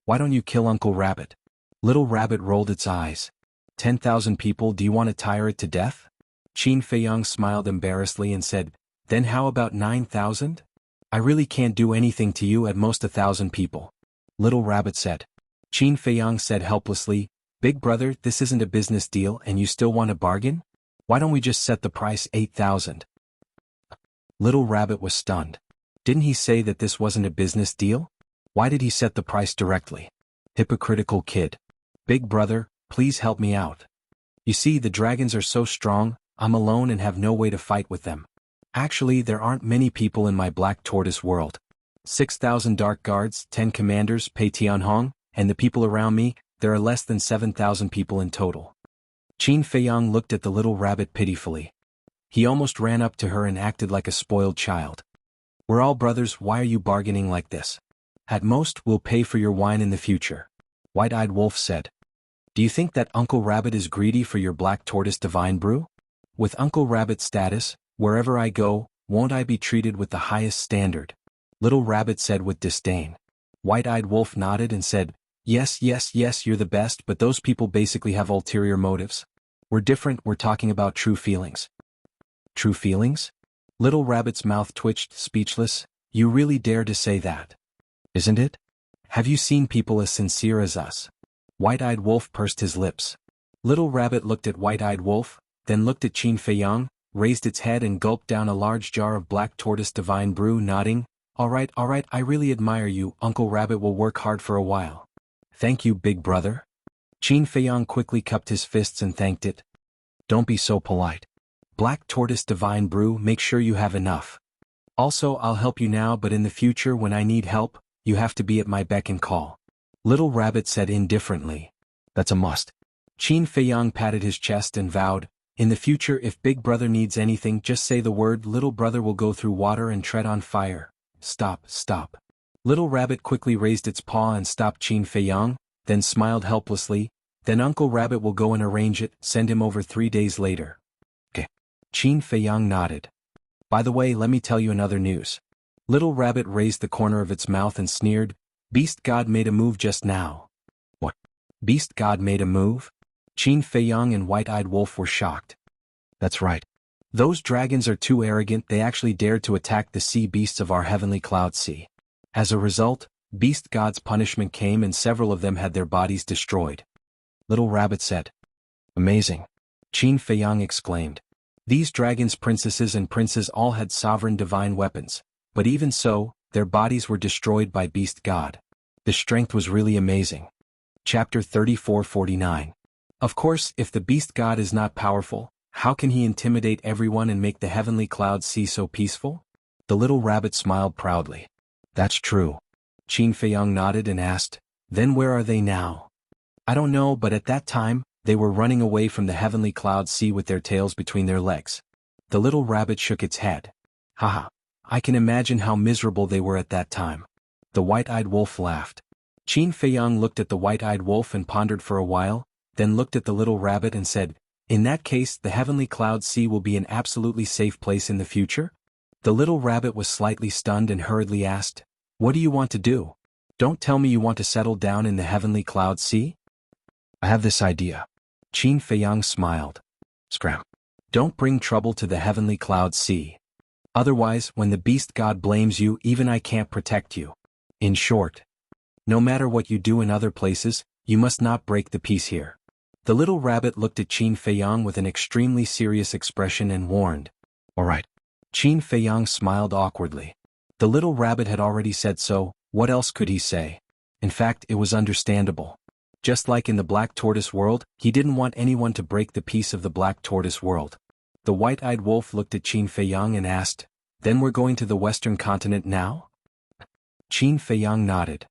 Why don't you kill Uncle Rabbit? Little Rabbit rolled its eyes. 10,000 people, do you want to tire it to death? Qin Feiyang smiled embarrassedly and said, then how about 9,000? I really can't do anything to you, at most 1,000 people. Little Rabbit said. Qin Feiyang said helplessly, Big brother, this isn't a business deal and you still want to bargain? Why don't we just set the price 8,000? Little Rabbit was stunned. Didn't he say that this wasn't a business deal? Why did he set the price directly? Hypocritical kid. Big brother, please help me out. You see, the dragons are so strong, I'm alone and have no way to fight with them. Actually, there aren't many people in my Black Tortoise world. 6,000 dark guards, 10 commanders, Pei Tianhong, and the people around me, there are less than 7,000 people in total. Qin Feiyang looked at the little rabbit pitifully. He almost ran up to her and acted like a spoiled child. We're all brothers, why are you bargaining like this? At most, we'll pay for your wine in the future. White-eyed Wolf said. Do you think that Uncle Rabbit is greedy for your Black Tortoise divine brew? With Uncle Rabbit's status, wherever I go, won't I be treated with the highest standard? Little Rabbit said with disdain. White-eyed Wolf nodded and said, Yes, you're the best, but those people basically have ulterior motives. We're different, we're talking about true feelings. True feelings? Little Rabbit's mouth twitched, speechless. You really dare to say that? Isn't it? Have you seen people as sincere as us? White-eyed Wolf pursed his lips. Little Rabbit looked at White-eyed Wolf, then looked at Qin Feiyang, raised its head and gulped down a large jar of Black Tortoise divine brew, nodding. All right, I really admire you, Uncle Rabbit will work hard for a while. Thank you, big brother. Qin Feiyang quickly cupped his fists and thanked it. Don't be so polite. Black Tortoise divine brew, make sure you have enough. Also, I'll help you now, but in the future when I need help, you have to be at my beck and call. Little Rabbit said indifferently. That's a must. Qin Feiyang patted his chest and vowed, in the future if Big Brother needs anything, just say the word, Little Brother will go through water and tread on fire. Stop. Little Rabbit quickly raised its paw and stopped Qin Feiyang, then smiled helplessly. Then Uncle Rabbit will go and arrange it, send him over 3 days later. Okay. Qin Feiyang nodded. By the way, let me tell you another news. Little Rabbit raised the corner of its mouth and sneered, Beast God made a move just now. What? Beast God made a move? Qin Feiyang and White-eyed Wolf were shocked. That's right. Those dragons are too arrogant, they actually dared to attack the sea beasts of our heavenly cloud sea. As a result, Beast God's punishment came and several of them had their bodies destroyed. Little Rabbit said. Amazing. Qin Feiyang exclaimed. These dragons' princesses and princes all had sovereign divine weapons, but even so, their bodies were destroyed by Beast God. The strength was really amazing. Chapter 34:49. Of course, if the Beast God is not powerful, how can he intimidate everyone and make the heavenly cloud sea so peaceful? The little rabbit smiled proudly. That's true. Qin Feiyang nodded and asked, then where are they now? I don't know, but at that time, they were running away from the heavenly cloud sea with their tails between their legs. The little rabbit shook its head. Haha, I can imagine how miserable they were at that time. The white-eyed wolf laughed. Qin Feiyang looked at the white-eyed wolf and pondered for a while, then looked at the little rabbit and said, In that case, the Heavenly Cloud Sea will be an absolutely safe place in the future? The little rabbit was slightly stunned and hurriedly asked, "What do you want to do? Don't tell me you want to settle down in the Heavenly Cloud Sea?" "I have this idea." Qin Feiyang smiled. "Scram. Don't bring trouble to the Heavenly Cloud Sea. Otherwise, when the beast god blames you, even I can't protect you. In short, no matter what you do in other places, you must not break the peace here." The little rabbit looked at Qin Feiyang with an extremely serious expression and warned, "All right." Qin Feiyang smiled awkwardly. The little rabbit had already said so, what else could he say? In fact, it was understandable. Just like in the Black Tortoise world, he didn't want anyone to break the peace of the Black Tortoise world. The white-eyed wolf looked at Qin Feiyang and asked, "Then we're going to the Western continent now?" Qin Feiyang nodded.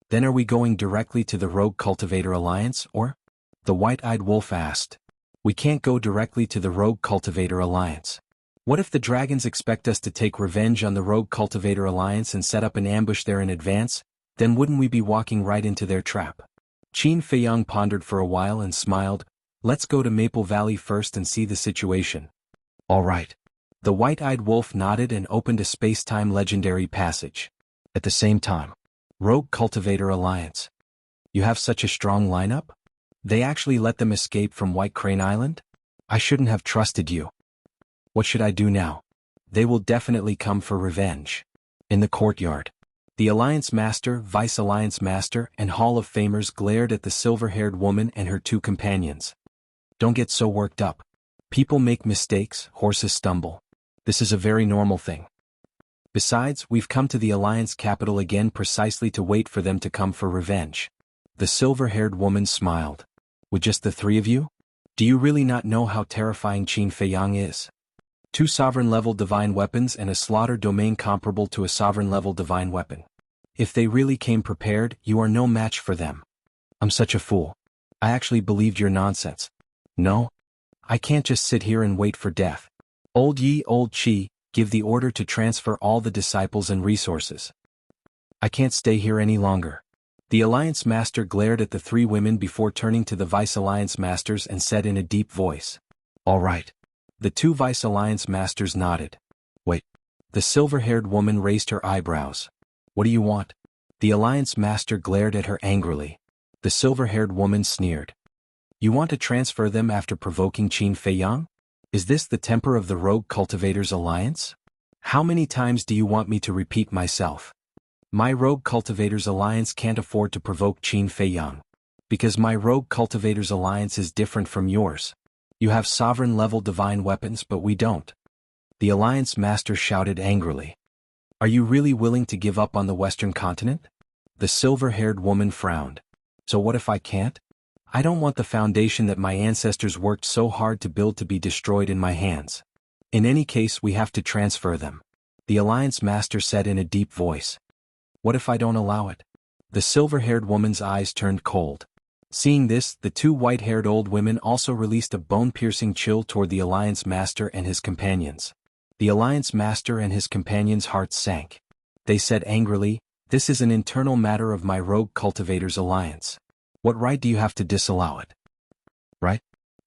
"Then are we going directly to the Rogue Cultivator Alliance, or?" The white-eyed wolf asked. "We can't go directly to the Rogue Cultivator Alliance. What if the dragons expect us to take revenge on the Rogue Cultivator Alliance and set up an ambush there in advance? Then wouldn't we be walking right into their trap?" Qin Feiyang pondered for a while and smiled. "Let's go to Maple Valley first and see the situation." "All right." The white-eyed wolf nodded and opened a space-time legendary passage. At the same time, Rogue Cultivator Alliance. "You have such a strong lineup? They actually let them escape from White Crane Island? I shouldn't have trusted you. What should I do now? They will definitely come for revenge." In the courtyard, the Alliance Master, Vice Alliance Master, and Hall of Famers glared at the silver-haired woman and her two companions. "Don't get so worked up. People make mistakes, horses stumble. This is a very normal thing. Besides, we've come to the Alliance capital again precisely to wait for them to come for revenge." The silver-haired woman smiled. "With just the three of you? Do you really not know how terrifying Qin Feiyang is? 2 sovereign-level divine weapons and a slaughter domain comparable to a sovereign-level divine weapon. If they really came prepared, you are no match for them." "I'm such a fool. I actually believed your nonsense. No, I can't just sit here and wait for death. Old Qi, give the order to transfer all the disciples and resources. I can't stay here any longer." The Alliance Master glared at the 3 women before turning to the Vice Alliance Masters and said in a deep voice, "All right." The 2 Vice Alliance Masters nodded. "Wait." The silver-haired woman raised her eyebrows. "What do you want?" The Alliance Master glared at her angrily. The silver-haired woman sneered. "You want to transfer them after provoking Qin Feiyang? Is this the temper of the Rogue Cultivators Alliance? How many times do you want me to repeat myself? My Rogue Cultivators Alliance can't afford to provoke Qin Feiyang. Because my Rogue Cultivators Alliance is different from yours. You have sovereign-level divine weapons but we don't." The Alliance Master shouted angrily. "Are you really willing to give up on the Western continent?" The silver-haired woman frowned. "So what if I can't? I don't want the foundation that my ancestors worked so hard to build to be destroyed in my hands. In any case, we have to transfer them," the Alliance Master said in a deep voice. "What if I don't allow it?" The silver-haired woman's eyes turned cold. Seeing this, the 2 white-haired old women also released a bone-piercing chill toward the Alliance Master and his companions. The Alliance Master and his companions' hearts sank. They said angrily, "This is an internal matter of my Rogue Cultivators Alliance. What right do you have to disallow it?" "Right?"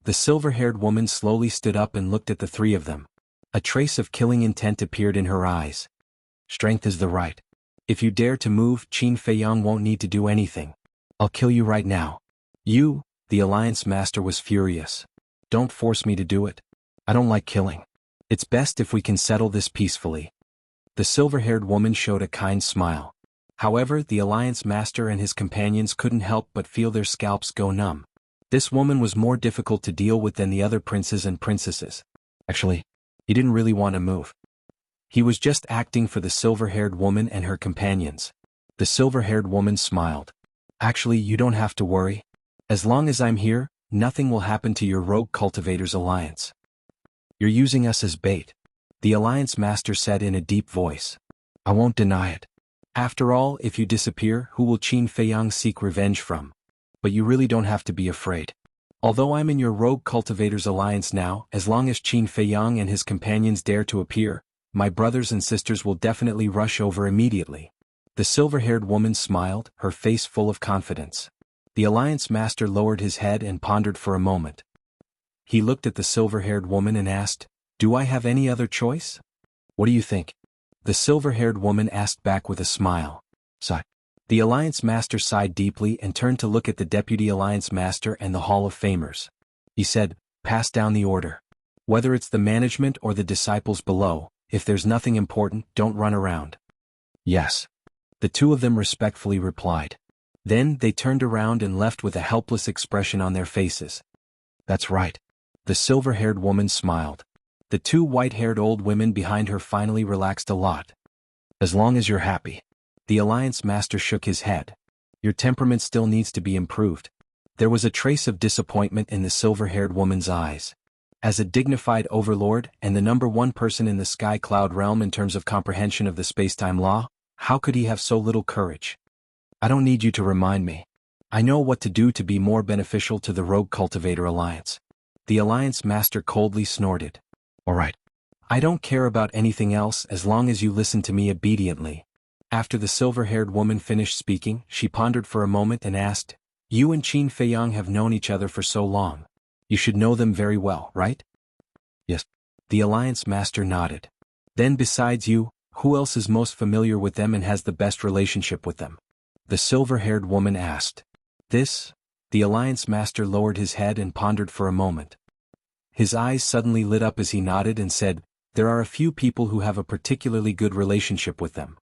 The silver-haired woman slowly stood up and looked at the 3 of them. A trace of killing intent appeared in her eyes. "Strength is the right. If you dare to move, Qin Feiyang won't need to do anything. I'll kill you right now." "You," the Alliance Master was furious. "Don't force me to do it. I don't like killing. It's best if we can settle this peacefully." The silver-haired woman showed a kind smile. However, the Alliance Master and his companions couldn't help but feel their scalps go numb. This woman was more difficult to deal with than the other princes and princesses. Actually, he didn't really want to move. He was just acting for the silver-haired woman and her companions. The silver-haired woman smiled. "Actually, you don't have to worry. As long as I'm here, nothing will happen to your Rogue Cultivators Alliance." "You're using us as bait," the Alliance Master said in a deep voice. "I won't deny it. After all, if you disappear, who will Qin Feiyang seek revenge from? But you really don't have to be afraid. Although I'm in your Rogue Cultivators Alliance now, as long as Qin Feiyang and his companions dare to appear, my brothers and sisters will definitely rush over immediately." The silver-haired woman smiled, her face full of confidence. The Alliance Master lowered his head and pondered for a moment. He looked at the silver-haired woman and asked, "Do I have any other choice? What do you think?" The silver-haired woman asked back with a smile. Sigh. The Alliance Master sighed deeply and turned to look at the Deputy Alliance Master and the Hall of Famers. He said, "Pass down the order. Whether it's the management or the disciples below, if there's nothing important, don't run around." "Yes." The two of them respectfully replied. Then they turned around and left with a helpless expression on their faces. "That's right." The silver-haired woman smiled. The two white-haired old women behind her finally relaxed a lot. "As long as you're happy." The Alliance Master shook his head. "Your temperament still needs to be improved." There was a trace of disappointment in the silver-haired woman's eyes. As a dignified overlord and the #1 person in the Sky Cloud realm in terms of comprehension of the space-time law, how could he have so little courage? "I don't need you to remind me. I know what to do to be more beneficial to the Rogue Cultivator Alliance." The Alliance Master coldly snorted. "All right. I don't care about anything else as long as you listen to me obediently." After the silver-haired woman finished speaking, she pondered for a moment and asked, "You and Qin Feiyang have known each other for so long. You should know them very well, right?" "Yes." The Alliance Master nodded. "Then besides you, who else is most familiar with them and has the best relationship with them?" The silver-haired woman asked. The Alliance Master lowered his head and pondered for a moment. His eyes suddenly lit up as he nodded and said, "There are a few people who have a particularly good relationship with them."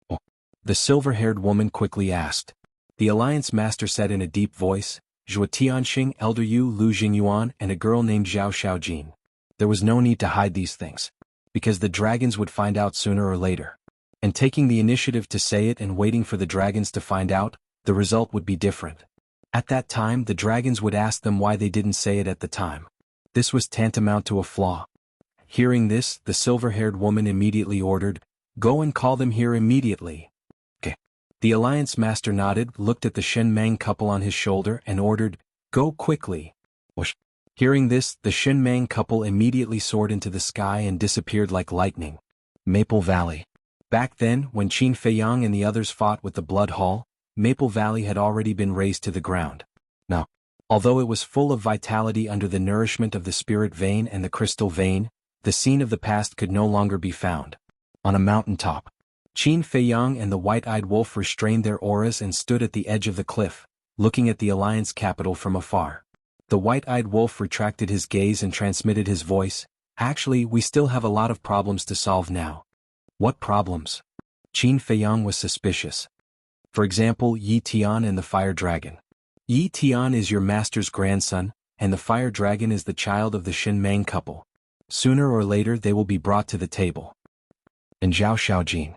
"Oh." The silver-haired woman quickly asked. The Alliance Master said in a deep voice, "Zhuo Tianxing, Elder Yu, Lu Jingyuan, and a girl named Zhao Xiaojin." There was no need to hide these things, because the dragons would find out sooner or later. And taking the initiative to say it and waiting for the dragons to find out, the result would be different. At that time the dragons would ask them why they didn't say it at the time. This was tantamount to a flaw. Hearing this, the silver-haired woman immediately ordered, "Go and call them here immediately." "Okay." The Alliance Master nodded, looked at the Shen Mang couple on his shoulder and ordered, "Go quickly." Whoosh. Hearing this, the Shen Mang couple immediately soared into the sky and disappeared like lightning. Maple Valley. Back then, when Qin Feiyang and the others fought with the Blood Hall, Maple Valley had already been razed to the ground. Now, although it was full of vitality under the nourishment of the Spirit Vein and the Crystal Vein, the scene of the past could no longer be found. On a mountaintop, Qin Feiyang and the White-Eyed Wolf restrained their auras and stood at the edge of the cliff, looking at the Alliance capital from afar. The White-Eyed Wolf retracted his gaze and transmitted his voice, "Actually, we still have a lot of problems to solve now." "What problems?" Qin Feiyang was suspicious. "For example, Yi Tian and the Fire Dragon. Yi Tian is your master's grandson, and the Fire Dragon is the child of the Shen Mang couple. Sooner or later they will be brought to the table." "And Zhao Xiaojin.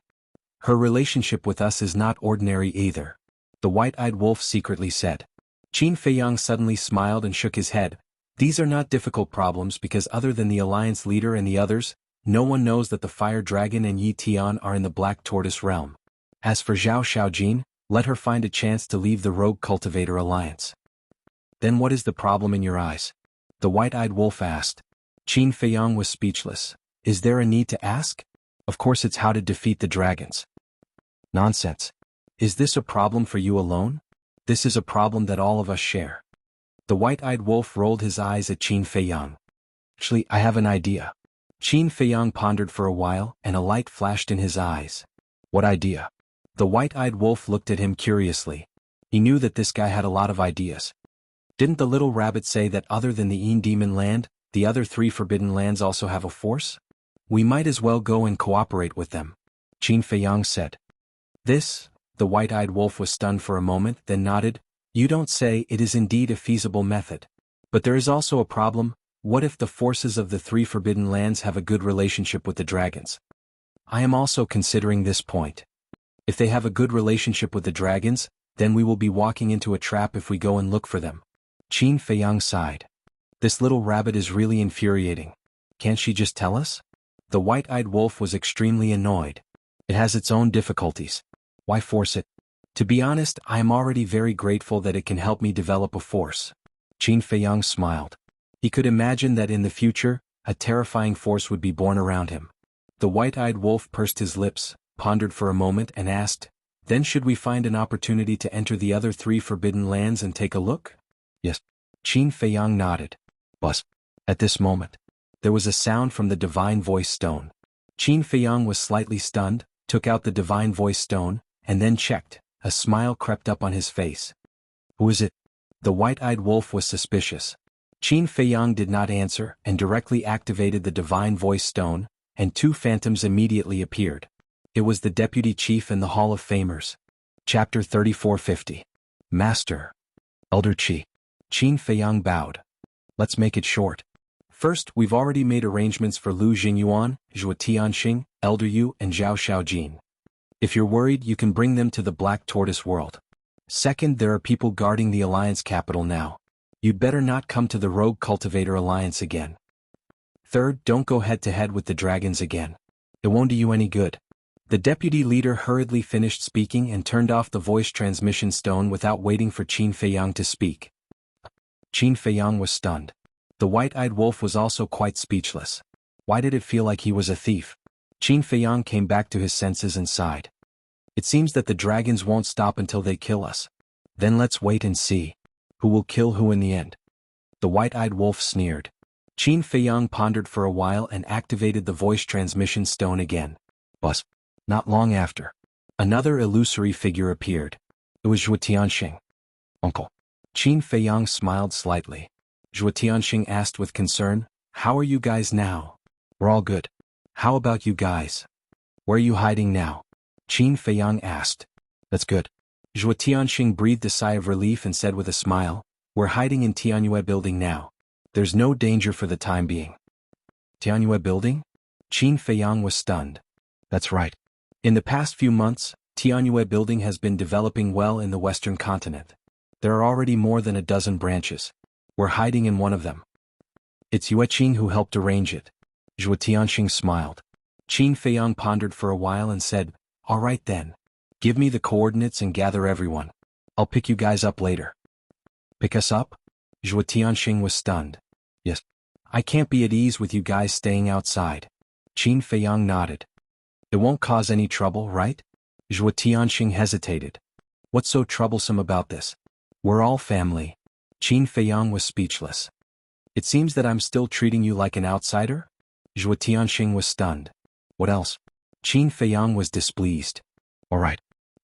Her relationship with us is not ordinary either," the White-Eyed Wolf secretly said. Qin Feiyang suddenly smiled and shook his head. "These are not difficult problems because other than the Alliance leader and the others, no one knows that the Fire Dragon and Yi Tian are in the Black Tortoise realm. As for Zhao Xiaojin, let her find a chance to leave the Rogue Cultivator Alliance." "Then what is the problem in your eyes?" the White-Eyed Wolf asked. Qin Feiyang was speechless. "Is there a need to ask? Of course it's how to defeat the dragons." "Nonsense. Is this a problem for you alone? This is a problem that all of us share." The White-Eyed Wolf rolled his eyes at Qin Feiyang. "Actually, I have an idea." Qin Feiyang pondered for a while and a light flashed in his eyes. "What idea?" The White-Eyed Wolf looked at him curiously. He knew that this guy had a lot of ideas. "Didn't the little rabbit say that other than the Een Demon Land, the other 3 forbidden lands also have a force? We might as well go and cooperate with them," Qin Feiyang said. The White-Eyed Wolf was stunned for a moment, then nodded. "You don't say. It is indeed a feasible method. But there is also a problem. What if the forces of the 3 forbidden lands have a good relationship with the dragons? I am also considering this point. If they have a good relationship with the dragons, then we will be walking into a trap if we go and look for them." Qin Feiyang sighed. "This little rabbit is really infuriating. Can't she just tell us?" The White-Eyed Wolf was extremely annoyed. "It has its own difficulties. Why force it? To be honest, I am already very grateful that it can help me develop a force." Qin Feiyang smiled. He could imagine that in the future, a terrifying force would be born around him. The White-Eyed Wolf pursed his lips, pondered for a moment and asked, "Then should we find an opportunity to enter the other 3 forbidden lands and take a look?" "Yes." Qin Feiyang nodded. "Bus. At this moment, there was a sound from the Divine Voice Stone. Qin Feiyang was slightly stunned, took out the Divine Voice Stone, and then checked. A smile crept up on his face. Who is it? The white-eyed wolf was suspicious. Qin Feiyang did not answer and directly activated the Divine Voice Stone, and two phantoms immediately appeared. It was the Deputy Chief and the Hall of Famers. Chapter 3450. Master. Elder Qi. Qin Feiyang bowed. Let's make it short. First, we've already made arrangements for Lu Jingyuan, Zhuo Tianxing, Elder Yu and Zhao Xiaojin. If you're worried, you can bring them to the Black Tortoise world. Second, there are people guarding the Alliance capital now. You'd better not come to the Rogue Cultivator Alliance again. Third, don't go head-to-head with the dragons again. It won't do you any good. The deputy leader hurriedly finished speaking and turned off the voice transmission stone without waiting for Qin Feiyang to speak. Qin Feiyang was stunned. The white-eyed wolf was also quite speechless. Why did it feel like he was a thief? Qin Feiyang came back to his senses and sighed. It seems that the dragons won't stop until they kill us. Then let's wait and see. Who will kill who in the end? The white-eyed wolf sneered. Qin Feiyang pondered for a while and activated the voice transmission stone again. Buzz. Not long after, another illusory figure appeared. It was Zhuo Tianxing. Uncle. Qin Feiyang smiled slightly. Zhuo Tianxing asked with concern, how are you guys now? We're all good. How about you guys? Where are you hiding now? Qin Feiyang asked. That's good. Zhuo Tianxing breathed a sigh of relief and said with a smile, we're hiding in Tianyue building now. There's no danger for the time being. Tianyue building? Qin Feiyang was stunned. That's right. In the past few months, Tianyue building has been developing well in the western continent. There are already more than a dozen branches. We're hiding in one of them. It's Yueqing who helped arrange it. Zhuo Tianxing smiled. Qin Feiyang pondered for a while and said, all right then. Give me the coordinates and gather everyone. I'll pick you guys up later. Pick us up? Zhuo Tianxing was stunned. Yes. I can't be at ease with you guys staying outside. Qin Feiyang nodded. It won't cause any trouble, right? Zhuo Tianxing hesitated. What's so troublesome about this? We're all family. Qin Feiyang was speechless. It seems that I'm still treating you like an outsider? Zhuo Tianxing was stunned. What else? Qin Feiyang was displeased. All right.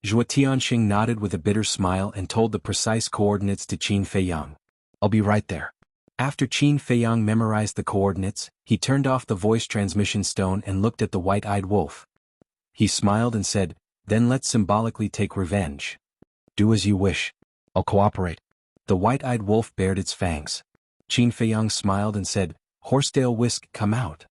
Zhuo Tianxing nodded with a bitter smile and told the precise coordinates to Qin Feiyang. I'll be right there. After Qin Feiyang memorized the coordinates, he turned off the voice transmission stone and looked at the white-eyed wolf. He smiled and said, then let's symbolically take revenge. Do as you wish. I'll cooperate. The white-eyed wolf bared its fangs. Qin Feiyang smiled and said, Horsetail Whisk, come out.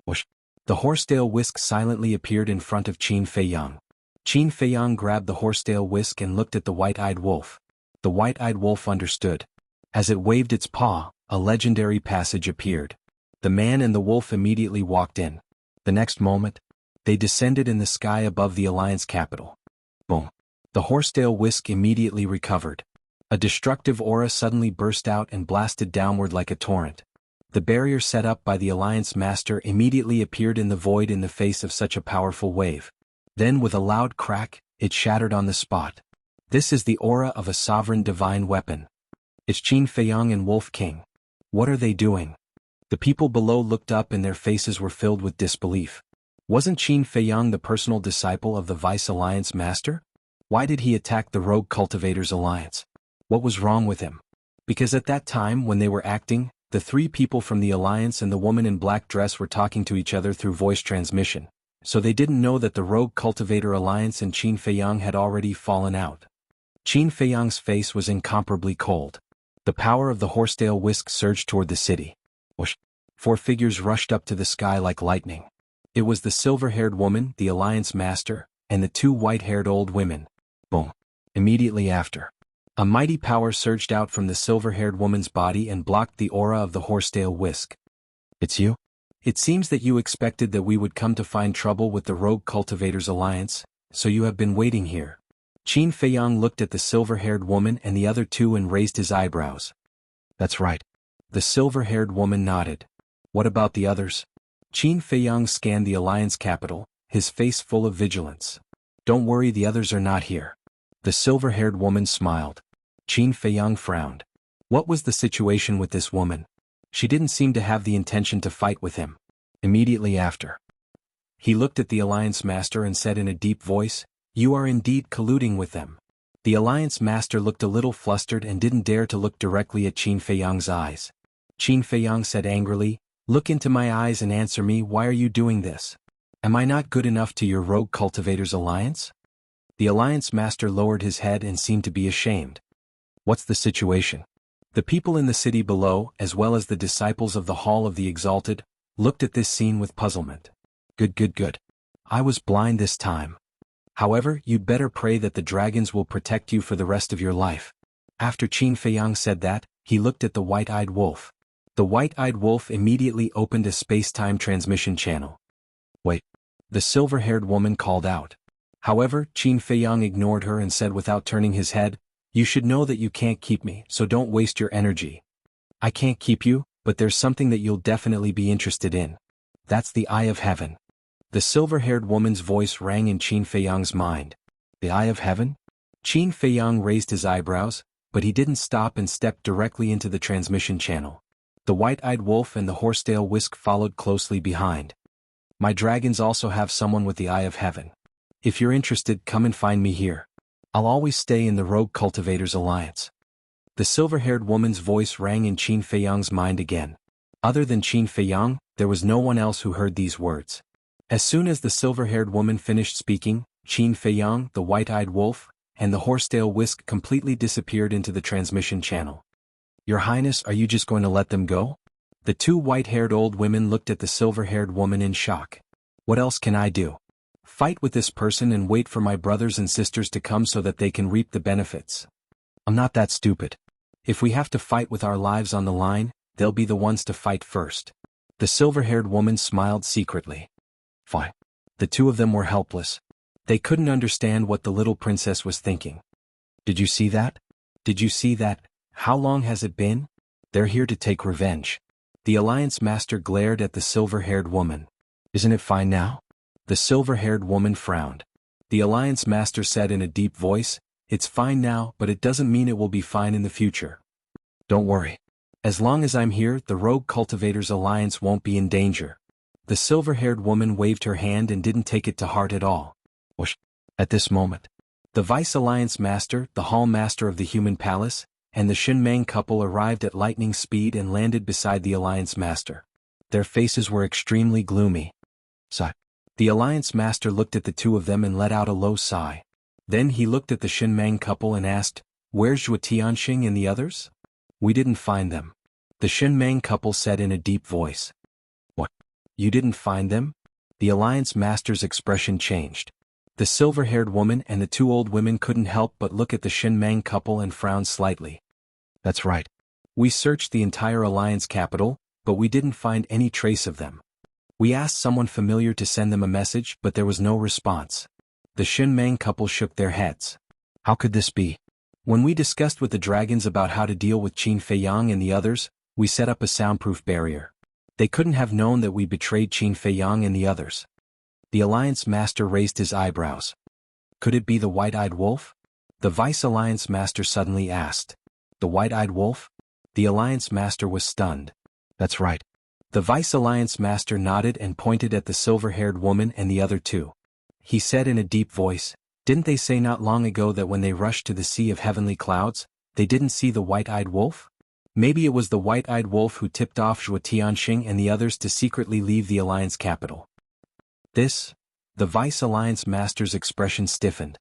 Whoosh. The Horsetail Whisk silently appeared in front of Qin Feiyang. Qin Feiyang grabbed the Horsetail Whisk and looked at the white-eyed wolf. The white-eyed wolf understood. As it waved its paw, a legendary passage appeared. The man and the wolf immediately walked in. The next moment, they descended in the sky above the Alliance capital. Boom. The Horsetail Whisk immediately recovered. A destructive aura suddenly burst out and blasted downward like a torrent. The barrier set up by the Alliance Master immediately appeared in the void in the face of such a powerful wave. Then with a loud crack, it shattered on the spot. This is the aura of a sovereign divine weapon. It's Qin Feiyang and Wolf King. What are they doing? The people below looked up and their faces were filled with disbelief. Wasn't Qin Feiyang the personal disciple of the Vice Alliance Master? Why did he attack the Rogue Cultivators Alliance? What was wrong with him? Because at that time when they were acting, the three people from the Alliance and the woman in black dress were talking to each other through voice transmission, so they didn't know that the Rogue Cultivator Alliance and Qin Feiyang had already fallen out. Qin Feiyang's face was incomparably cold. The power of the Horsetail Whisk surged toward the city. Whoosh. 4 figures rushed up to the sky like lightning. It was the silver-haired woman, the Alliance Master, and the 2 white-haired old women. Boom. Immediately after, a mighty power surged out from the silver-haired woman's body and blocked the aura of the Horsetail Whisk. It's you? It seems that you expected that we would come to find trouble with the Rogue Cultivators Alliance, so you have been waiting here. Qin Feiyang looked at the silver-haired woman and the other 2 and raised his eyebrows. That's right. The silver-haired woman nodded. What about the others? Qin Feiyang scanned the Alliance capital, his face full of vigilance. Don't worry, the others are not here. The silver-haired woman smiled. Qin Feiyang frowned. What was the situation with this woman? She didn't seem to have the intention to fight with him. Immediately after, he looked at the Alliance Master and said in a deep voice, "You are indeed colluding with them." The Alliance Master looked a little flustered and didn't dare to look directly at Qin Feiyang's eyes. Qin Feiyang said angrily, "Look into my eyes and answer me, why are you doing this? Am I not good enough to your rogue cultivators alliance?" The Alliance Master lowered his head and seemed to be ashamed. "What's the situation?" The people in the city below, as well as the disciples of the Hall of the Exalted, looked at this scene with puzzlement. Good. I was blind this time. However, you'd better pray that the dragons will protect you for the rest of your life. After Qin Feiyang said that, he looked at the white-eyed wolf. The white-eyed wolf immediately opened a space-time transmission channel. "Wait," the silver-haired woman called out. However, Qin Feiyang ignored her and said without turning his head, "You should know that you can't keep me, so don't waste your energy." "I can't keep you, but there's something that you'll definitely be interested in. That's the Eye of Heaven." The silver-haired woman's voice rang in Qin Feiyang's mind. The Eye of Heaven? Qin Feiyang raised his eyebrows, but he didn't stop and stepped directly into the transmission channel. The white-eyed wolf and the horsetail whisk followed closely behind. "My dragons also have someone with the Eye of Heaven. If you're interested, come and find me here. I'll always stay in the Rogue Cultivators Alliance." The silver-haired woman's voice rang in Qin Feiyang's mind again. Other than Qin Feiyang, there was no one else who heard these words. As soon as the silver-haired woman finished speaking, Qin Feiyang, the white-eyed wolf, and the horsetail whisk completely disappeared into the transmission channel. "Your Highness, are you just going to let them go?" The two white-haired old women looked at the silver-haired woman in shock. "What else can I do? Fight with this person and wait for my brothers and sisters to come so that they can reap the benefits? I'm not that stupid. If we have to fight with our lives on the line, they'll be the ones to fight first." The silver-haired woman smiled secretly. Fine. The two of them were helpless. They couldn't understand what the little princess was thinking. "Did you see that? Did you see that? How long has it been? They're here to take revenge." The Alliance Master glared at the silver-haired woman. "Isn't it fine now?" The silver-haired woman frowned. The Alliance Master said in a deep voice, "It's fine now, but it doesn't mean it will be fine in the future. Don't worry. As long as I'm here, the Rogue Cultivators Alliance won't be in danger." The silver-haired woman waved her hand and didn't take it to heart at all. Whoosh. At this moment, the Vice Alliance Master, the Hall Master of the Human Palace, and the Shinmang couple arrived at lightning speed and landed beside the Alliance Master. Their faces were extremely gloomy. Sigh. The Alliance Master looked at the two of them and let out a low sigh. Then he looked at the Shinmang couple and asked, "Where's Zhuo Tianxing and the others?" "We didn't find them," the Shinmang couple said in a deep voice. "What? You didn't find them?" The Alliance Master's expression changed. The silver-haired woman and the two old women couldn't help but look at the Shinmang couple and frown slightly. "That's right. We searched the entire Alliance capital, but we didn't find any trace of them. We asked someone familiar to send them a message, but there was no response." The Shinmang couple shook their heads. "How could this be? When we discussed with the dragons about how to deal with Qin Feiyang and the others, we set up a soundproof barrier. They couldn't have known that we betrayed Qin Feiyang and the others." The Alliance Master raised his eyebrows. "Could it be the white-eyed wolf?" the Vice Alliance Master suddenly asked. "The white-eyed wolf?" The Alliance Master was stunned. "That's right." The Vice Alliance Master nodded and pointed at the silver-haired woman and the other two. He said in a deep voice, "Didn't they say not long ago that when they rushed to the Sea of Heavenly Clouds, they didn't see the white-eyed wolf? Maybe it was the white-eyed wolf who tipped off Zhuo Tianxing and the others to secretly leave the Alliance capital." The Vice Alliance Master's expression stiffened.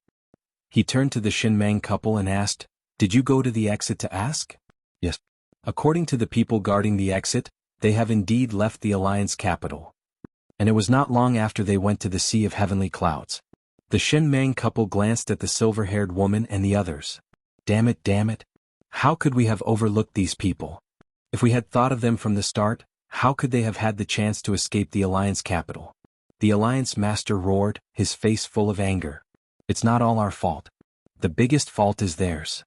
He turned to the Shinmang couple and asked, "Did you go to the exit to ask?" "Yes." According to the people guarding the exit, they have indeed left the Alliance capital. And it was not long after they went to the Sea of Heavenly Clouds. The Shinmang couple glanced at the silver-haired woman and the others. Damn it. How could we have overlooked these people? If we had thought of them from the start, how could they have had the chance to escape the Alliance capital? The Alliance Master roared, his face full of anger. "It's not all our fault. The biggest fault is theirs.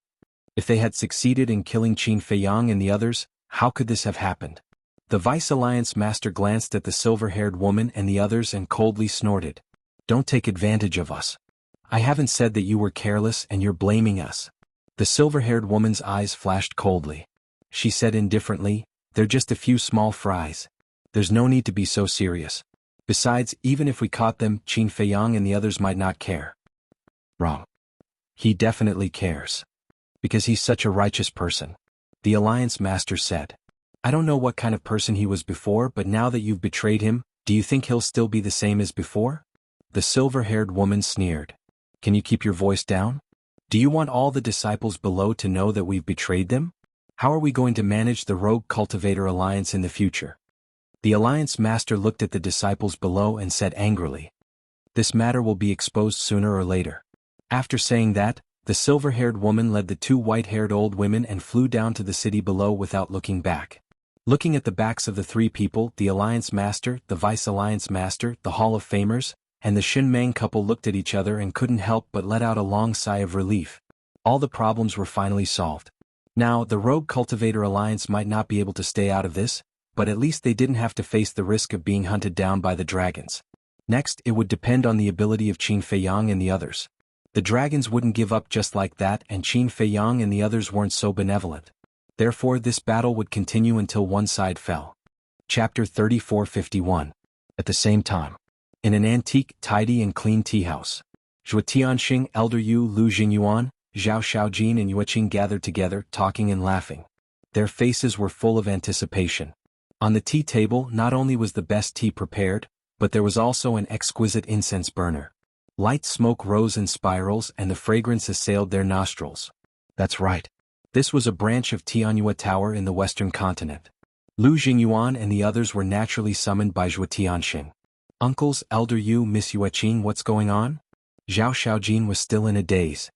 If they had succeeded in killing Qin Feiyang and the others, how could this have happened?" The Vice Alliance Master glanced at the silver-haired woman and the others and coldly snorted. "Don't take advantage of us. I haven't said that you were careless and you're blaming us." The silver-haired woman's eyes flashed coldly. She said indifferently, They're just a few small fries. There's no need to be so serious. Besides, even if we caught them, Qin Feiyang and the others might not care. Wrong. He definitely cares. Because he's such a righteous person. The Alliance Master said. I don't know what kind of person he was before, but now that you've betrayed him, do you think he'll still be the same as before? The silver-haired woman sneered. Can you keep your voice down? Do you want all the disciples below to know that we've betrayed them? How are we going to manage the Rogue Cultivator Alliance in the future? The Alliance Master looked at the disciples below and said angrily. This matter will be exposed sooner or later. After saying that, the silver-haired woman led the two white-haired old women and flew down to the city below without looking back. Looking at the backs of the three people, the Alliance Master, the Vice Alliance Master, the Hall of Famers, and the Shinmang couple looked at each other and couldn't help but let out a long sigh of relief. All the problems were finally solved. Now, the Rogue Cultivator Alliance might not be able to stay out of this, but at least they didn't have to face the risk of being hunted down by the dragons. Next, it would depend on the ability of Qin Feiyang and the others. The dragons wouldn't give up just like that, and Qin Feiyang and the others weren't so benevolent. Therefore, this battle would continue until one side fell. Chapter 3451. At the same time. In an antique, tidy and clean tea house. Zhuo Tianxing, Elder Yu, Lu Jingyuan, Zhao Shaojin and Yueqing gathered together, talking and laughing. Their faces were full of anticipation. On the tea table not only was the best tea prepared, but there was also an exquisite incense burner. Light smoke rose in spirals and the fragrance assailed their nostrils. That's right. This was a branch of Tianyue Tower in the western continent. Lu Jingyuan and the others were naturally summoned by Zhuo Tianxing. Uncles, Elder Yu, Miss Yueqing, what's going on? Zhao Shaojin was still in a daze.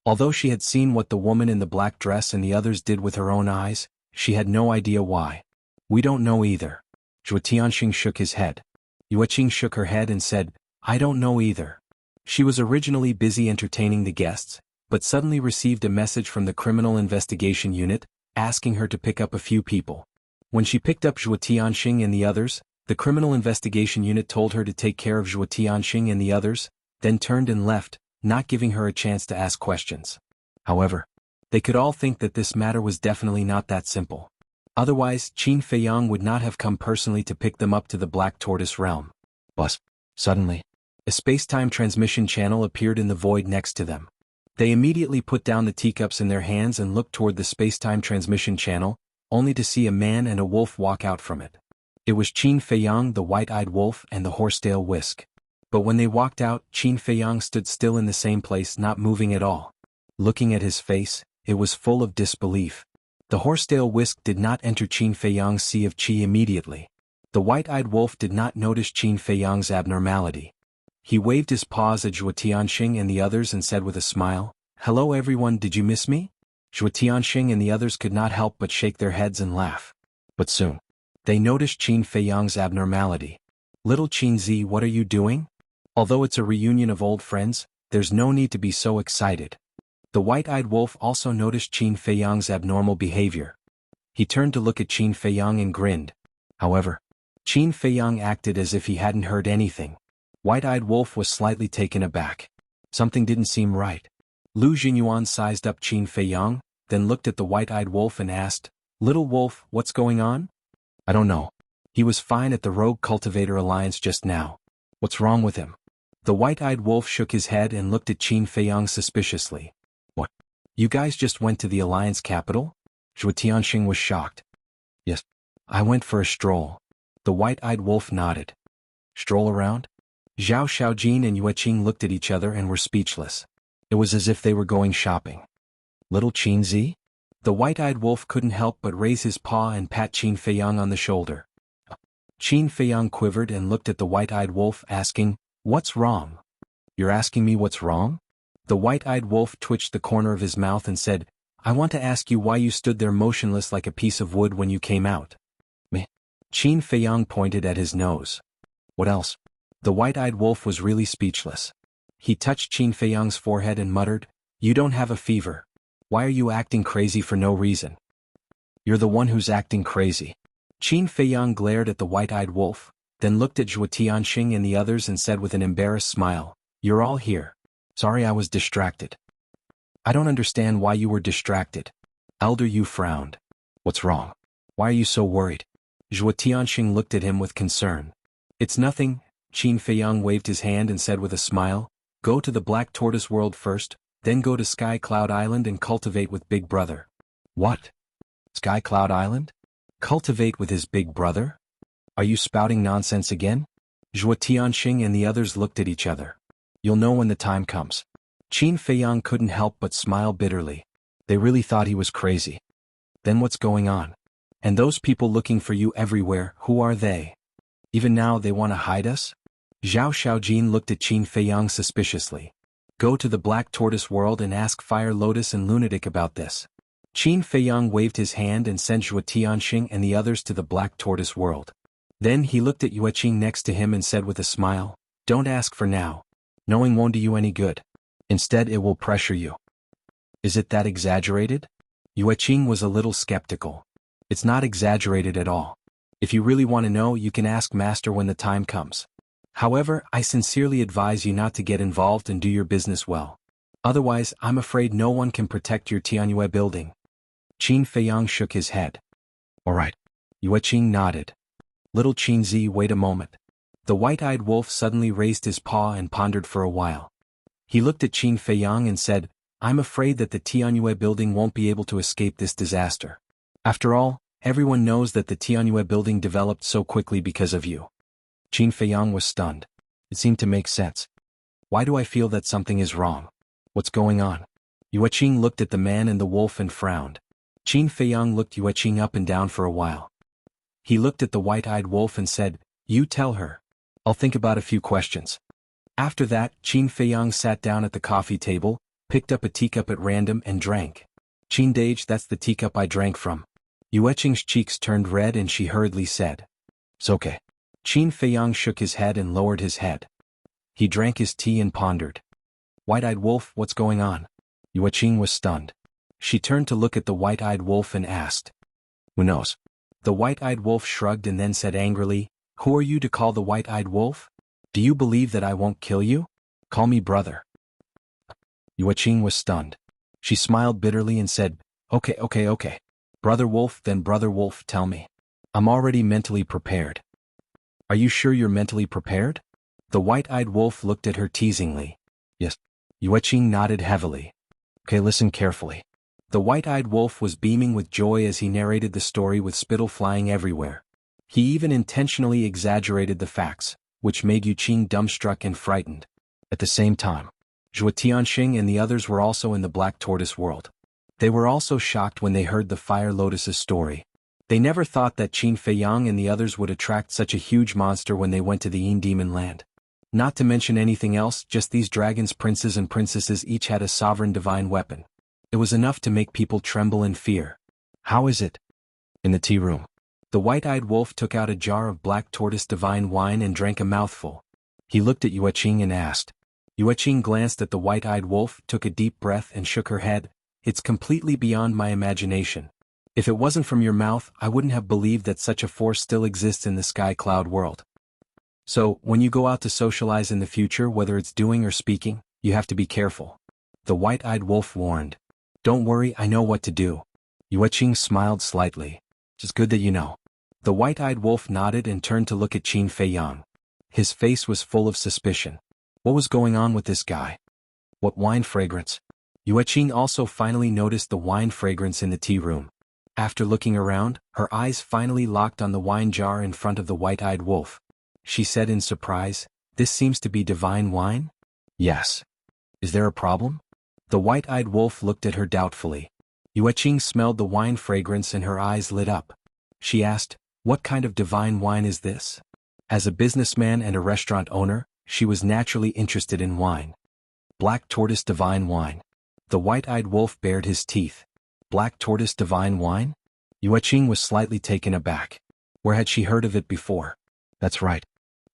Although she had seen what the woman in the black dress and the others did with her own eyes, she had no idea why. We don't know either. Zhuo Tianxing shook his head. Yueqing shook her head and said, I don't know either. She was originally busy entertaining the guests, but suddenly received a message from the Criminal Investigation Unit, asking her to pick up a few people. When she picked up Zhuo Tianxing and the others, the Criminal Investigation Unit told her to take care of Zhuo Tianxing and the others, then turned and left, not giving her a chance to ask questions. However, they could all think that this matter was definitely not that simple. Otherwise, Qin Feiyang would not have come personally to pick them up to the Black Tortoise realm. But, suddenly, a space-time transmission channel appeared in the void next to them. They immediately put down the teacups in their hands and looked toward the space-time transmission channel, only to see a man and a wolf walk out from it. It was Qin Feiyang, the white-eyed wolf, and the horsetail Whisk. But when they walked out, Qin Feiyang stood still in the same place, not moving at all. Looking at his face, it was full of disbelief. The horsetail Whisk did not enter Qin Feiyang's sea of qi immediately. The white-eyed wolf did not notice Qin Feiyang's abnormality. He waved his paws at Zhuo Tianxing and the others and said with a smile, Hello everyone, did you miss me? Zhuo Tianxing and the others could not help but shake their heads and laugh. But soon, they noticed Qin Feiyang's abnormality. Little Qin Zi, what are you doing? Although it's a reunion of old friends, there's no need to be so excited. The white-eyed wolf also noticed Qin Feiyang's abnormal behavior. He turned to look at Qin Feiyang and grinned. However, Qin Feiyang acted as if he hadn't heard anything. White-eyed wolf was slightly taken aback. Something didn't seem right. Lu Jinyuan sized up Qin Feiyang, then looked at the white-eyed wolf and asked, Little wolf, what's going on? I don't know. He was fine at the Rogue Cultivator Alliance just now. What's wrong with him? The white-eyed wolf shook his head and looked at Qin Feiyang suspiciously. What? You guys just went to the Alliance capital? Zhuo Tianxing was shocked. Yes. I went for a stroll. The white-eyed wolf nodded. Stroll around? Zhao Shaojin and Yueqing looked at each other and were speechless. It was as if they were going shopping. Little Qin Zi? The white-eyed wolf couldn't help but raise his paw and pat Qin Feiyang on the shoulder. Qin Feiyang quivered and looked at the white-eyed wolf, asking, What's wrong? You're asking me what's wrong? The white-eyed wolf twitched the corner of his mouth and said, I want to ask you why you stood there motionless like a piece of wood when you came out. Meh. Qin Feiyang pointed at his nose. What else? The white-eyed wolf was really speechless. He touched Qin Feiyang's forehead and muttered, You don't have a fever. Why are you acting crazy for no reason? You're the one who's acting crazy. Qin Feiyang glared at the white-eyed wolf, then looked at Zhuo Tianxing and the others and said with an embarrassed smile, You're all here. Sorry I was distracted. I don't understand why you were distracted. Elder Yu frowned. What's wrong? Why are you so worried? Zhuo Tianxing looked at him with concern. It's nothing, Qin Feiyang waved his hand and said with a smile, go to the Black Tortoise world first, then go to Sky Cloud Island and cultivate with Big Brother. What? Sky Cloud Island? Cultivate with his big brother? Are you spouting nonsense again? Zhuo Tianxing and the others looked at each other. You'll know when the time comes. Qin Feiyang couldn't help but smile bitterly. They really thought he was crazy. Then what's going on? And those people looking for you everywhere, who are they? Even now they want to hide us? Zhao Xiaojin looked at Qin Feiyang suspiciously. Go to the Black Tortoise world and ask Fire Lotus and Lunatic about this. Qin Feiyang waved his hand and sent Zhuo Tianxing and the others to the Black Tortoise world. Then he looked at Yueqing next to him and said with a smile, don't ask for now. Knowing won't do you any good. Instead it will pressure you. Is it that exaggerated? Yueqing was a little skeptical. It's not exaggerated at all. If you really want to know, you can ask Master when the time comes. However, I sincerely advise you not to get involved and do your business well. Otherwise, I'm afraid no one can protect your Tianyue building. Qin Feiyang shook his head. All right. Yueqing nodded. Little Qinzi, wait a moment. The white-eyed wolf suddenly raised his paw and pondered for a while. He looked at Qin Feiyang and said, I'm afraid that the Tianyue building won't be able to escape this disaster. After all, everyone knows that the Tianyue building developed so quickly because of you. Qin Feiyang was stunned. It seemed to make sense. Why do I feel that something is wrong? What's going on? Yueqing looked at the man and the wolf and frowned. Qin Feiyang looked Yueqing up and down for a while. He looked at the white-eyed wolf and said, you tell her. I'll think about a few questions. After that, Qin Feiyang sat down at the coffee table, picked up a teacup at random and drank. Qin Dage, that's the teacup I drank from. Yueqing's cheeks turned red and she hurriedly said, it's okay. Qin Feiyang shook his head and lowered his head. He drank his tea and pondered. White-eyed wolf, what's going on? Yueqing was stunned. She turned to look at the white-eyed wolf and asked. Who knows? The white-eyed wolf shrugged and then said angrily, who are you to call the white-eyed wolf? Do you believe that I won't kill you? Call me brother. Yueqing was stunned. She smiled bitterly and said, okay. Brother wolf, then brother wolf, tell me. I'm already mentally prepared. Are you sure you're mentally prepared? The white-eyed wolf looked at her teasingly. Yes. Yueqing nodded heavily. Okay, listen carefully. The white-eyed wolf was beaming with joy as he narrated the story with spittle flying everywhere. He even intentionally exaggerated the facts, which made Yueqing dumbstruck and frightened. At the same time, Zhuo Tianxing and the others were also in the Black Tortoise world. They were also shocked when they heard the Fire Lotus's story. They never thought that Qin Feiyang and the others would attract such a huge monster when they went to the Yin Demon land. Not to mention anything else, just these dragons, princes and princesses each had a sovereign divine weapon. It was enough to make people tremble in fear. How is it? In the tea room. The white-eyed wolf took out a jar of Black Tortoise divine wine and drank a mouthful. He looked at Yueqing and asked. Yueqing glanced at the white-eyed wolf, took a deep breath and shook her head. It's completely beyond my imagination. If it wasn't from your mouth, I wouldn't have believed that such a force still exists in the Sky Cloud world. So, when you go out to socialize in the future, whether it's doing or speaking, you have to be careful. The white-eyed wolf warned. Don't worry, I know what to do. Yueqing smiled slightly. It's good that you know. The white-eyed wolf nodded and turned to look at Qin Feiyang. His face was full of suspicion. What was going on with this guy? What wine fragrance? Yueqing also finally noticed the wine fragrance in the tea room. After looking around, her eyes finally locked on the wine jar in front of the white-eyed wolf. She said in surprise, this seems to be divine wine? Yes. Is there a problem? The white-eyed wolf looked at her doubtfully. Yueqing smelled the wine fragrance and her eyes lit up. She asked, what kind of divine wine is this? As a businessman and a restaurant owner, she was naturally interested in wine. Black Tortoise divine wine. The white-eyed wolf bared his teeth. Black Tortoise divine wine? Yueqing was slightly taken aback. Where had she heard of it before? That's right.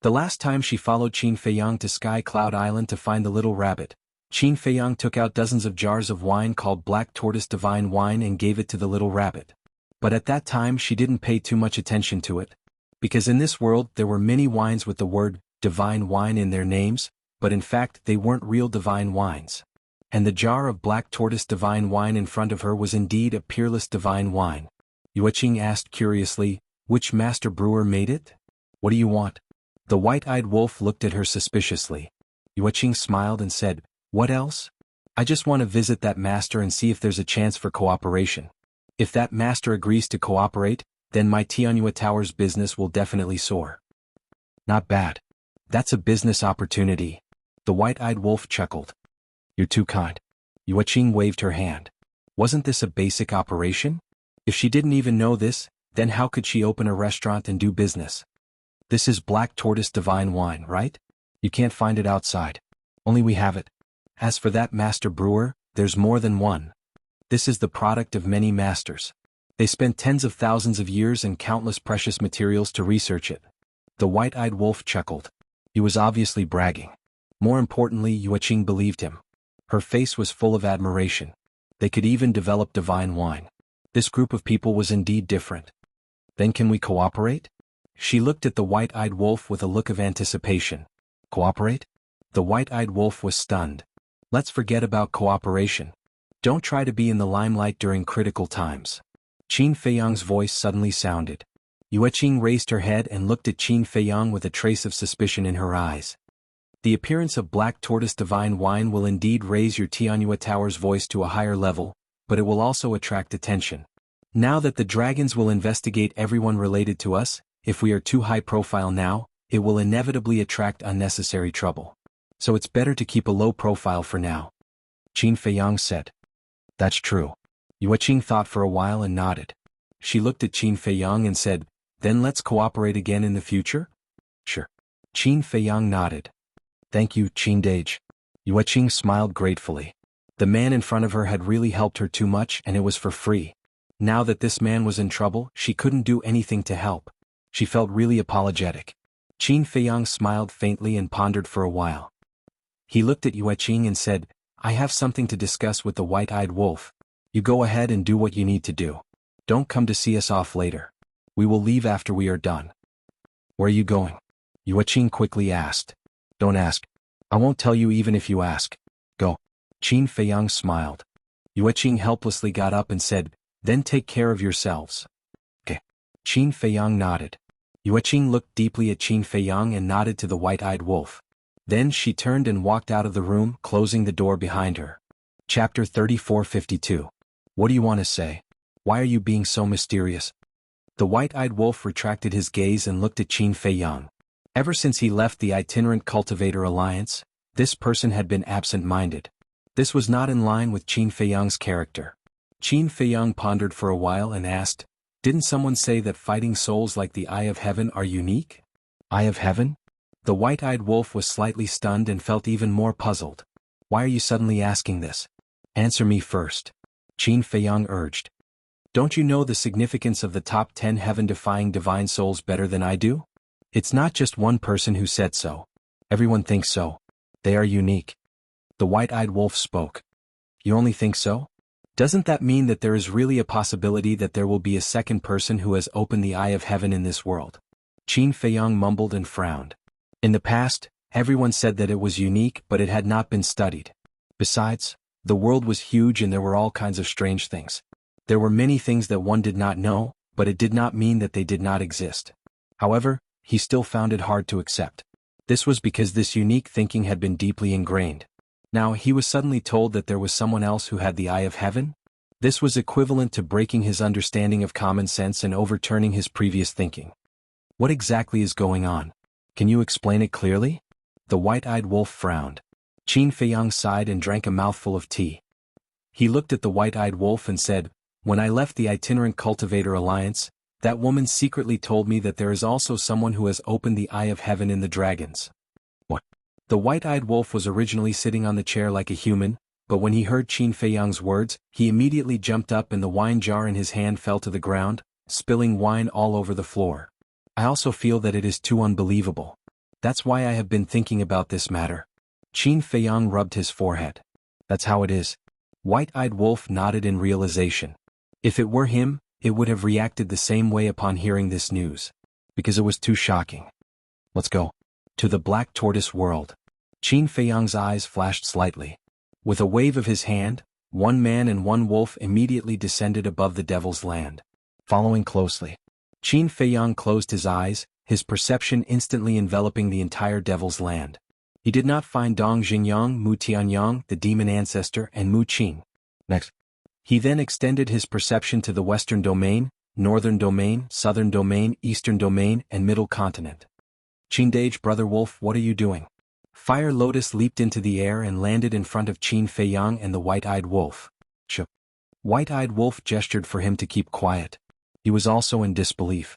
The last time she followed Qin Feiyang to Sky Cloud Island to find the little rabbit, Qin Feiyang took out dozens of jars of wine called Black Tortoise divine wine and gave it to the little rabbit. But at that time she didn't pay too much attention to it. Because in this world there were many wines with the word divine wine in their names, but in fact they weren't real divine wines. And the jar of Black Tortoise divine wine in front of her was indeed a peerless divine wine. Yueqing asked curiously, which master brewer made it? What do you want? The white-eyed wolf looked at her suspiciously. Yueqing smiled and said, what else? I just want to visit that master and see if there's a chance for cooperation. If that master agrees to cooperate, then my Tianyue Tower's business will definitely soar. Not bad. That's a business opportunity. The white-eyed wolf chuckled. You're too kind. Yueqing waved her hand. Wasn't this a basic operation? If she didn't even know this, then how could she open a restaurant and do business? This is Black Tortoise Divine Wine, right? You can't find it outside. Only we have it. As for that master brewer, there's more than one. This is the product of many masters. They spent tens of thousands of years and countless precious materials to research it. The white-eyed wolf chuckled. He was obviously bragging. More importantly, Yueqing believed him. Her face was full of admiration. They could even develop divine wine. This group of people was indeed different. Then can we cooperate? She looked at the white-eyed wolf with a look of anticipation. Cooperate? The white-eyed wolf was stunned. Let's forget about cooperation. Don't try to be in the limelight during critical times. Qin Feiyang's voice suddenly sounded. Yueqing raised her head and looked at Qin Feiyang with a trace of suspicion in her eyes. The appearance of Black Tortoise Divine Wine will indeed raise your Tianyue Tower's voice to a higher level, but it will also attract attention. Now that the dragons will investigate everyone related to us, if we are too high profile now, it will inevitably attract unnecessary trouble. So it's better to keep a low profile for now. Qin Feiyang said. That's true. Yueqing thought for a while and nodded. She looked at Qin Feiyang and said, then let's cooperate again in the future? Sure. Qin Feiyang nodded. Thank you, Qin Dage. Yueqing smiled gratefully. The man in front of her had really helped her too much and it was for free. Now that this man was in trouble, she couldn't do anything to help. She felt really apologetic. Qin Feiyang smiled faintly and pondered for a while. He looked at Yueqing and said, I have something to discuss with the white-eyed wolf. You go ahead and do what you need to do. Don't come to see us off later. We will leave after we are done. Where are you going? Yueqing quickly asked. Don't ask. I won't tell you even if you ask. Go. Qin Feiyang smiled. Yueqing helplessly got up and said, then take care of yourselves. Okay. Qin Feiyang nodded. Yueqing looked deeply at Qin Feiyang and nodded to the white-eyed wolf. Then she turned and walked out of the room, closing the door behind her. Chapter 3452. What do you want to say? Why are you being so mysterious? The white-eyed wolf retracted his gaze and looked at Qin Feiyang. Ever since he left the itinerant cultivator alliance, this person had been absent-minded. This was not in line with Qin Feiyang's character. Qin Feiyang pondered for a while and asked, didn't someone say that fighting souls like the Eye of Heaven are unique? Eye of Heaven? The white-eyed wolf was slightly stunned and felt even more puzzled. Why are you suddenly asking this? Answer me first. Qin Feiyang urged. Don't you know the significance of the top 10 heaven-defying divine souls better than I do? It's not just one person who said so. Everyone thinks so. They are unique. The white-eyed wolf spoke. You only think so? Doesn't that mean that there is really a possibility that there will be a second person who has opened the Eye of Heaven in this world? Qin Feiyang mumbled and frowned. In the past, everyone said that it was unique but it had not been studied. Besides, the world was huge and there were all kinds of strange things. There were many things that one did not know, but it did not mean that they did not exist. However, he still found it hard to accept. This was because this unique thinking had been deeply ingrained. Now he was suddenly told that there was someone else who had the Eye of Heaven? This was equivalent to breaking his understanding of common sense and overturning his previous thinking. What exactly is going on? Can you explain it clearly? The white-eyed wolf frowned. Qin Feiyang sighed and drank a mouthful of tea. He looked at the white-eyed wolf and said, when I left the itinerant cultivator alliance, that woman secretly told me that there is also someone who has opened the Eye of Heaven in the dragons. What? The white-eyed wolf was originally sitting on the chair like a human, but when he heard Qin Feiyang's words, he immediately jumped up and the wine jar in his hand fell to the ground, spilling wine all over the floor. I also feel that it is too unbelievable. That's why I have been thinking about this matter. Qin Feiyang rubbed his forehead. That's how it is. White-eyed wolf nodded in realization. If it were him, it would have reacted the same way upon hearing this news. Because it was too shocking. Let's go. To the Black Tortoise world. Qin Feiyang's eyes flashed slightly. With a wave of his hand, one man and one wolf immediately descended above the Devil's Land. following closely. Qin Feiyang closed his eyes, his perception instantly enveloping the entire Devil's Land. He did not find Dong Xingyang, Mu Tianyang, the demon ancestor, and Mu Qing. Next. He then extended his perception to the Western Domain, Northern Domain, Southern Domain, Eastern Domain, and Middle Continent. Qindage, Brother Wolf, what are you doing? Fire Lotus leaped into the air and landed in front of Qin Feiyang and the White-Eyed Wolf. White-Eyed Wolf gestured for him to keep quiet. He was also in disbelief.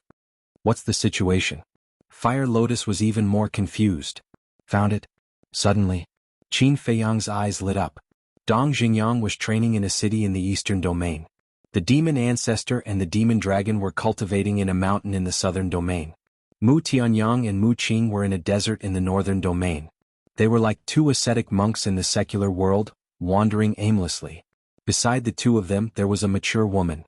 What's the situation? Fire Lotus was even more confused. Found it? Suddenly, Qin Feiyang's eyes lit up. Dong Xingyang was training in a city in the Eastern Domain. The demon ancestor and the demon dragon were cultivating in a mountain in the Southern Domain. Mu Tianyang and Mu Qing were in a desert in the Northern Domain. They were like two ascetic monks in the secular world, wandering aimlessly. Beside the two of them there was a mature woman.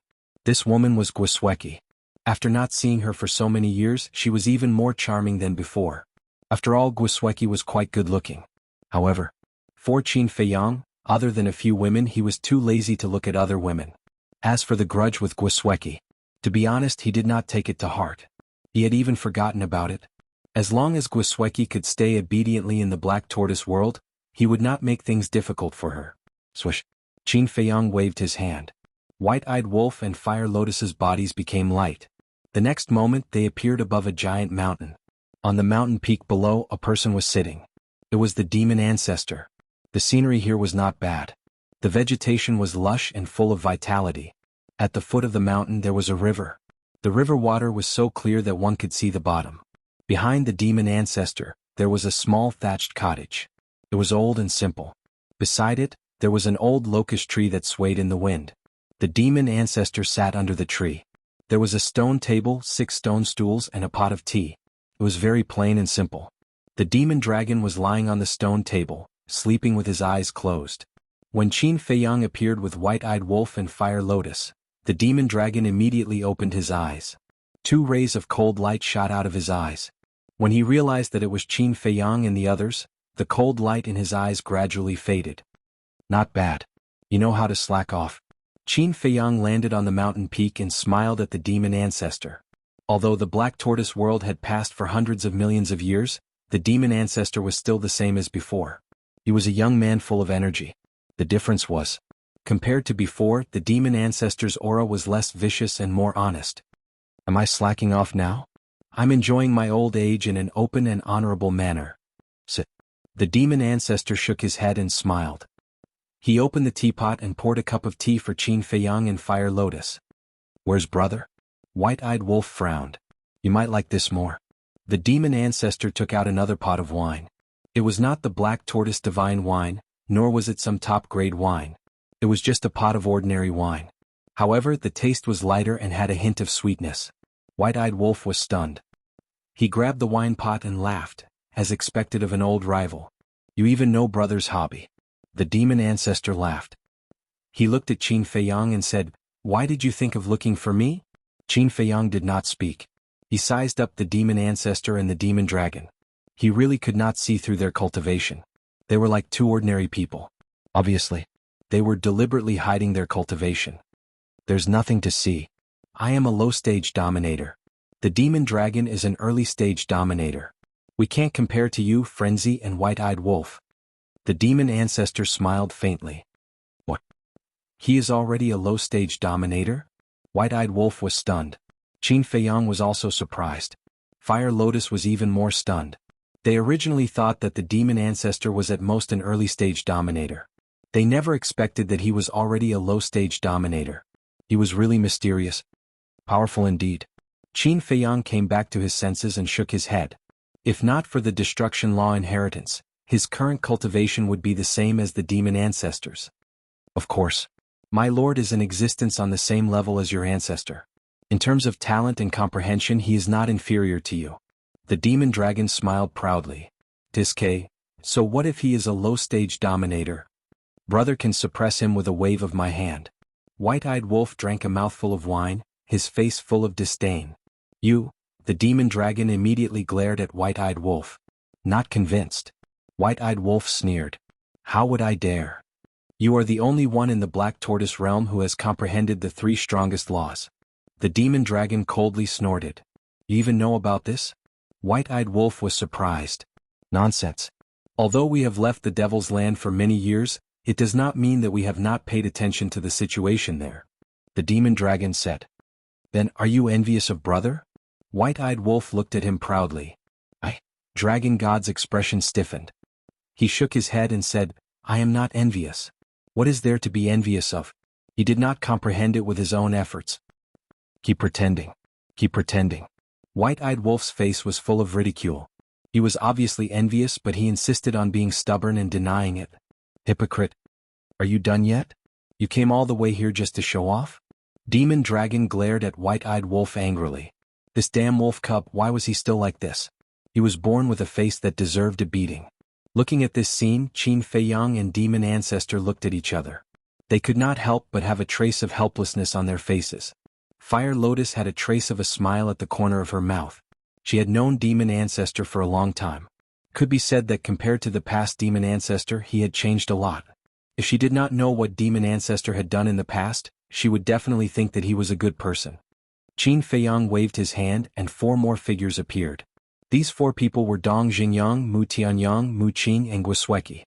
This woman was Guisweki. After not seeing her for so many years, she was even more charming than before. After all, Guisweki was quite good-looking. However, for Qin Feiyang, other than a few women, he was too lazy to look at other women. As for the grudge with Guisweki, to be honest, he did not take it to heart. He had even forgotten about it. As long as Guisweki could stay obediently in the Black Tortoise world, he would not make things difficult for her. Swish. Qin Feiyang waved his hand. White-Eyed Wolf and Fire Lotus's bodies became light. The next moment they appeared above a giant mountain. On the mountain peak below, a person was sitting. It was the demon ancestor. The scenery here was not bad. The vegetation was lush and full of vitality. At the foot of the mountain there was a river. The river water was so clear that one could see the bottom. Behind the demon ancestor, there was a small thatched cottage. It was old and simple. Beside it, there was an old locust tree that swayed in the wind. The demon ancestor sat under the tree. There was a stone table, 6 stone stools, and a pot of tea. It was very plain and simple. The demon dragon was lying on the stone table, sleeping with his eyes closed. When Qin Feiyang appeared with White-Eyed Wolf and Fire Lotus, the demon dragon immediately opened his eyes. 2 rays of cold light shot out of his eyes. When he realized that it was Qin Feiyang and the others, the cold light in his eyes gradually faded. Not bad. You know how to slack off. Qin Feiyang landed on the mountain peak and smiled at the demon ancestor. Although the Black Tortoise world had passed for hundreds of millions of years, the demon ancestor was still the same as before. He was a young man full of energy. The difference was, compared to before, the demon ancestor's aura was less vicious and more honest. Am I slacking off now? I'm enjoying my old age in an open and honorable manner. Sit. The demon ancestor shook his head and smiled. He opened the teapot and poured a cup of tea for Qin Feiyang and Fire Lotus. Where's brother? White-Eyed Wolf frowned. You might like this more. The demon ancestor took out another pot of wine. It was not the Black Tortoise divine wine, nor was it some top-grade wine. It was just a pot of ordinary wine. However, the taste was lighter and had a hint of sweetness. White-Eyed Wolf was stunned. He grabbed the wine pot and laughed, as expected of an old rival. You even know brother's hobby. The demon ancestor laughed. He looked at Qin Feiyang and said, Why did you think of looking for me? Qin Feiyang did not speak. He sized up the demon ancestor and the demon dragon. He really could not see through their cultivation. They were like 2 ordinary people. Obviously, they were deliberately hiding their cultivation. There's nothing to see. I am a low-stage dominator. The demon dragon is an early-stage dominator. We can't compare to you, Frenzy and White-Eyed Wolf. The demon ancestor smiled faintly. What? He is already a low-stage dominator? White-Eyed Wolf was stunned. Qin Feiyang was also surprised. Fire Lotus was even more stunned. They originally thought that the demon ancestor was at most an early-stage dominator. They never expected that he was already a low-stage dominator. He was really mysterious. Powerful indeed. Qin Feiyang came back to his senses and shook his head. If not for the destruction law inheritance, his current cultivation would be the same as the demon ancestors. Of course. My lord is in existence on the same level as your ancestor. In terms of talent and comprehension, he is not inferior to you. The demon dragon smiled proudly. Diske, so what if he is a low-stage dominator? Brother can suppress him with a wave of my hand. White-Eyed Wolf drank a mouthful of wine, his face full of disdain. You, the demon dragon immediately glared at White-Eyed Wolf. Not convinced. White-Eyed Wolf sneered. How would I dare? You are the only one in the Black Tortoise realm who has comprehended the 3 strongest laws. The demon dragon coldly snorted. You even know about this? White-eyed wolf was surprised. Nonsense. Although we have left the devil's land for many years, it does not mean that we have not paid attention to the situation there. The demon dragon said. Then are you envious of brother? White-eyed wolf looked at him proudly. Dragon god's expression stiffened. He shook his head and said, I am not envious. What is there to be envious of? He did not comprehend it with his own efforts. Keep pretending. Keep pretending. White-eyed wolf's face was full of ridicule. He was obviously envious, but he insisted on being stubborn and denying it. Hypocrite. Are you done yet? You came all the way here just to show off? Demon dragon glared at white-eyed wolf angrily. This damn wolf cub, why was he still like this? He was born with a face that deserved a beating. Looking at this scene, Qin Feiyang and demon ancestor looked at each other. They could not help but have a trace of helplessness on their faces. Fire Lotus had a trace of a smile at the corner of her mouth. She had known demon ancestor for a long time. Could be said that compared to the past demon ancestor, he had changed a lot. If she did not know what demon ancestor had done in the past, she would definitely think that he was a good person. Qin Feiyang waved his hand and 4 more figures appeared. These 4 people were Dong Xingyang, Mu Tianyang, Mu Qing and Guosweki.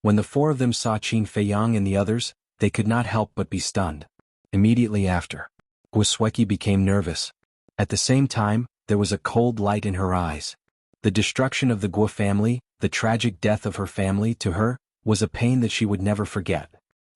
When the 4 of them saw Qin Feiyang and the others, they could not help but be stunned. Immediately after, Guosweki became nervous. At the same time, there was a cold light in her eyes. The destruction of the Guo family, the tragic death of her family to her, was a pain that she would never forget.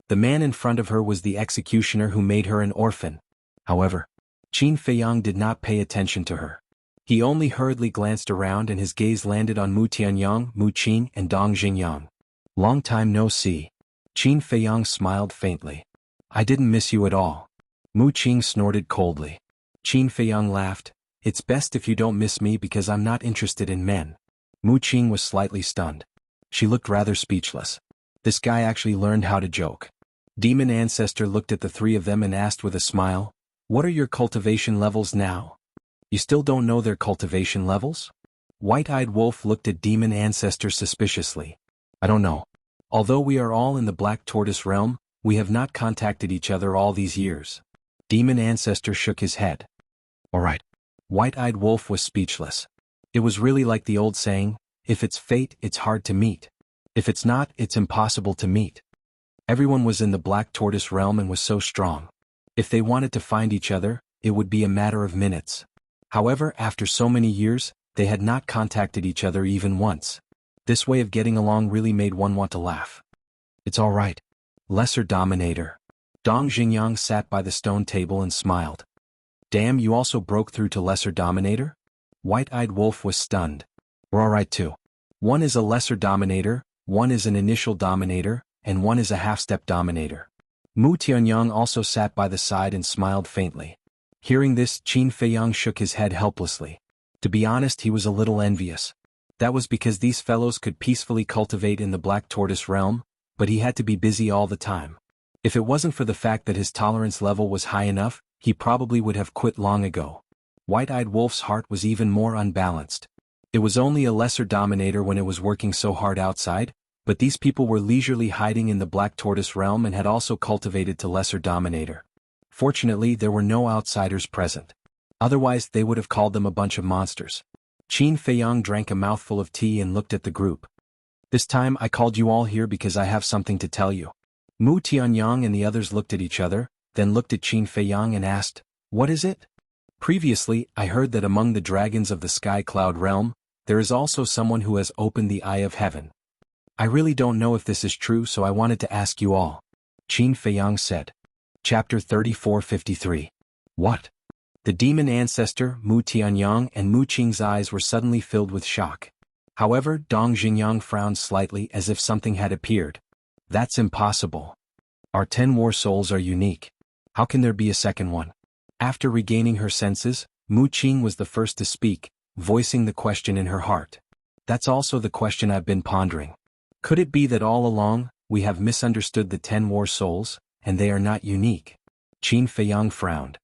The man in front of her was the executioner who made her an orphan. However, Qin Feiyang did not pay attention to her. He only hurriedly glanced around and his gaze landed on Mu Tianyang, Mu Qing and Dong Xingyang. Long time no see. Qin Feiyang smiled faintly. I didn't miss you at all. Mu Qing snorted coldly. Qin Feiyang laughed. It's best if you don't miss me because I'm not interested in men. Mu Qing was slightly stunned. She looked rather speechless. This guy actually learned how to joke. Demon ancestor looked at the 3 of them and asked with a smile, what are your cultivation levels now? You still don't know their cultivation levels? White-eyed wolf looked at demon ancestor suspiciously. I don't know. Although we are all in the Black Tortoise realm, we have not contacted each other all these years. Demon ancestor shook his head. Alright. White-eyed wolf was speechless. It was really like the old saying, if it's fate, it's hard to meet. If it's not, it's impossible to meet. Everyone was in the Black Tortoise realm and was so strong. If they wanted to find each other, it would be a matter of minutes. However, after so many years, they had not contacted each other even once. This way of getting along really made one want to laugh. It's all right. Lesser Dominator. Dong Xingyang sat by the stone table and smiled. Damn, you also broke through to Lesser Dominator? White-eyed wolf was stunned. We're all right too. One is a Lesser Dominator, one is an Initial Dominator, and one is a half-step Dominator. Mu Tianyang also sat by the side and smiled faintly. Hearing this, Qin Feiyang shook his head helplessly. To be honest, he was a little envious. That was because these fellows could peacefully cultivate in the Black Tortoise realm, but he had to be busy all the time. If it wasn't for the fact that his tolerance level was high enough, he probably would have quit long ago. White-eyed wolf's heart was even more unbalanced. It was only a lesser dominator when it was working so hard outside, but these people were leisurely hiding in the Black Tortoise realm and had also cultivated to lesser dominator. Fortunately, there were no outsiders present. Otherwise, they would have called them a bunch of monsters. Qin Feiyang drank a mouthful of tea and looked at the group. This time I called you all here because I have something to tell you. Mu Tianyang and the others looked at each other, then looked at Qin Feiyang and asked, what is it? Previously, I heard that among the dragons of the Sky Cloud realm, there is also someone who has opened the eye of heaven. I really don't know if this is true, so I wanted to ask you all. Qin Feiyang said. Chapter 3453. What? The demon ancestor, Mu Tianyang and Mu Qing's eyes were suddenly filled with shock. However, Dong Xingyang frowned slightly as if something had appeared. That's impossible. Our 10 war souls are unique. How can there be a second one? After regaining her senses, Mu Qing was the first to speak, voicing the question in her heart. That's also the question I've been pondering. Could it be that all along, we have misunderstood the 10 war souls, and they are not unique? Qin Feiyang frowned.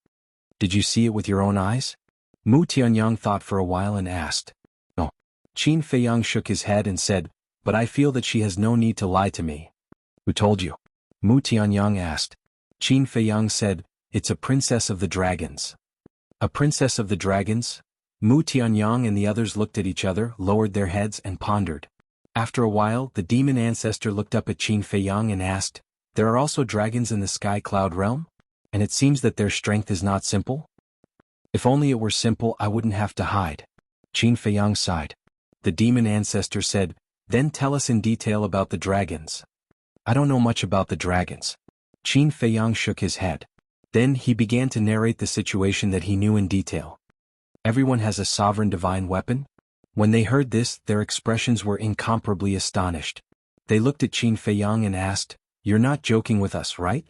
Did you see it with your own eyes? Mu Tianyang thought for a while and asked. No. Qin Feiyang shook his head and said, but I feel that she has no need to lie to me. Who told you? Mu Tianyang asked. Qin Feiyang said, It's a princess of the dragons. A princess of the dragons? Mu Tianyang and the others looked at each other, lowered their heads and pondered. After a while, the demon ancestor looked up at Qin Feiyang and asked, "There are also dragons in the sky cloud realm? And it seems that their strength is not simple? If only it were simple, I wouldn't have to hide." Qin Feiyang sighed. The demon ancestor said, "Then tell us in detail about the dragons." "I don't know much about the dragons." Qin Feiyang shook his head. Then he began to narrate the situation that he knew in detail. Everyone has a sovereign divine weapon? When they heard this, their expressions were incomparably astonished. They looked at Qin Feiyang and asked, "You're not joking with us, right?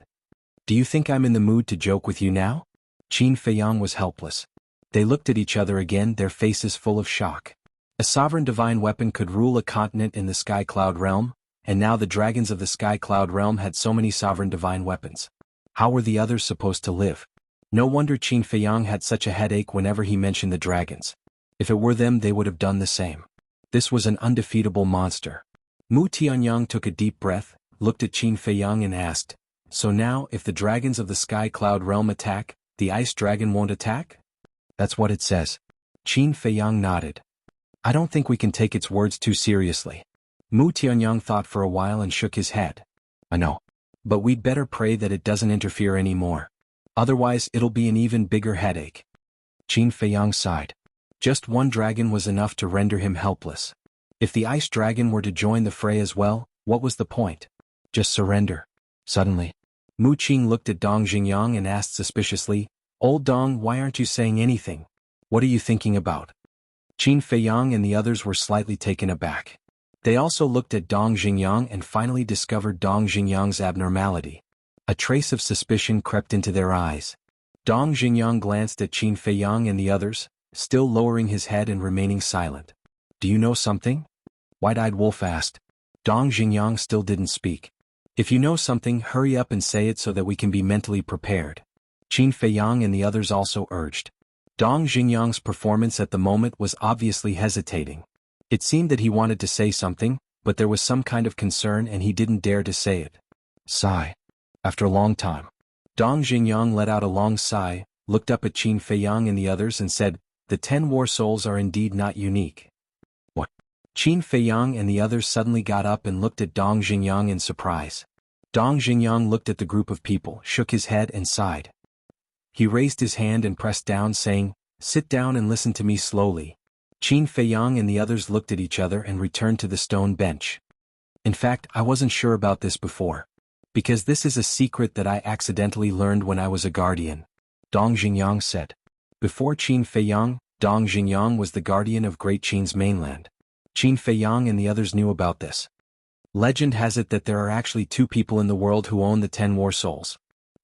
Do you think I'm in the mood to joke with you now?" Qin Feiyang was helpless. They looked at each other again, their faces full of shock. A sovereign divine weapon could rule a continent in the sky cloud realm, and now the dragons of the sky cloud realm had so many sovereign divine weapons. How were the others supposed to live? No wonder Qin Feiyang had such a headache whenever he mentioned the dragons. If it were them, they would have done the same. This was an undefeatable monster. Mu Tianyang took a deep breath, looked at Qin Feiyang and asked, "So now, if the dragons of the sky cloud realm attack, the ice dragon won't attack?" "That's what it says." Qin Feiyang nodded. "I don't think we can take its words too seriously." Mu Tianyang thought for a while and shook his head. "I know. But we'd better pray that it doesn't interfere anymore. Otherwise it'll be an even bigger headache." Qin Feiyang sighed. Just one dragon was enough to render him helpless. If the ice dragon were to join the fray as well, what was the point? Just surrender. Suddenly, Mu Qing looked at Dong Xingyang and asked suspiciously, "Old Dong, why aren't you saying anything? What are you thinking about?" Qin Feiyang and the others were slightly taken aback. They also looked at Dong Xingyang and finally discovered Dong Xingyang's abnormality. A trace of suspicion crept into their eyes. Dong Xingyang glanced at Qin Feiyang and the others, still lowering his head and remaining silent. "Do you know something?" White-Eyed Wolf asked. Dong Xingyang still didn't speak. "If you know something, hurry up and say it so that we can be mentally prepared." Qin Feiyang and the others also urged. Dong Xingyang's performance at the moment was obviously hesitating. It seemed that he wanted to say something, but there was some kind of concern and he didn't dare to say it. Sigh. After a long time, Dong Xingyang let out a long sigh, looked up at Qin Feiyang and the others and said, "The 10 war souls are indeed not unique." What? Qin Feiyang and the others suddenly got up and looked at Dong Xingyang in surprise. Dong Xingyang looked at the group of people, shook his head and sighed. He raised his hand and pressed down, saying, "Sit down and listen to me slowly." Qin Feiyang and the others looked at each other and returned to the stone bench. "In fact, I wasn't sure about this before. Because this is a secret that I accidentally learned when I was a guardian," Dong Xingyang said. Before Qin Feiyang, Dong Xingyang was the guardian of Great Qin's mainland. Qin Feiyang and the others knew about this. Legend has it that there are actually 2 people in the world who own the 10 war souls.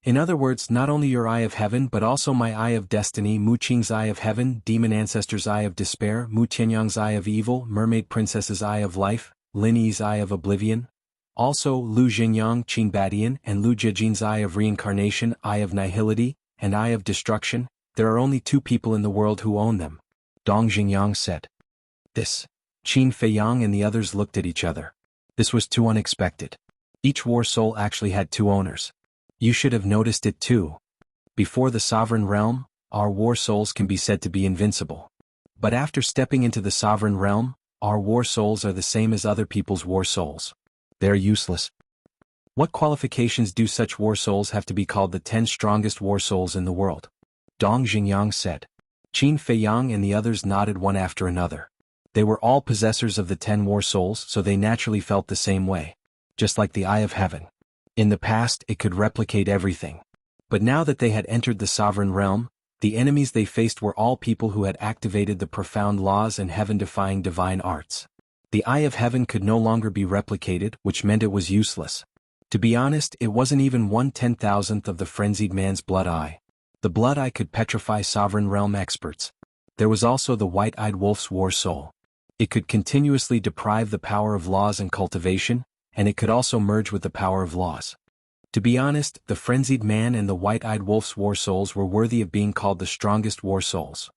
In other words, not only your Eye of Heaven but also my Eye of Destiny, Mu Qing's Eye of Heaven, Demon Ancestor's Eye of Despair, Mu Tianyang's Eye of Evil, Mermaid Princess's Eye of Life, Lin Yi's Eye of Oblivion. Also Lu Xingyang, Qin Badian, and Lu Jiejin's Eye of Reincarnation, Eye of Nihility, and Eye of Destruction. There are only 2 people in the world who own them, Dong Xingyang said. This. Qin Feiyang and the others looked at each other. This was too unexpected. Each war soul actually had 2 owners. You should have noticed it too. Before the sovereign realm, our war souls can be said to be invincible. But after stepping into the sovereign realm, our war souls are the same as other people's war souls. They're useless. What qualifications do such war souls have to be called the 10 strongest war souls in the world? Dong Xingyang said. Qin Feiyang and the others nodded one after another. They were all possessors of the 10 war souls, so they naturally felt the same way. Just like the Eye of Heaven. In the past, it could replicate everything. But now that they had entered the sovereign realm, the enemies they faced were all people who had activated the profound laws and heaven-defying divine arts. The Eye of Heaven could no longer be replicated, which meant it was useless. To be honest, it wasn't even 1/10,000th of the frenzied man's blood eye. The blood eye could petrify sovereign realm experts. There was also the white-eyed wolf's war soul. It could continuously deprive the power of laws and cultivation, and it could also merge with the power of laws. To be honest, the frenzied man and the white-eyed wolf's war souls were worthy of being called the strongest war souls.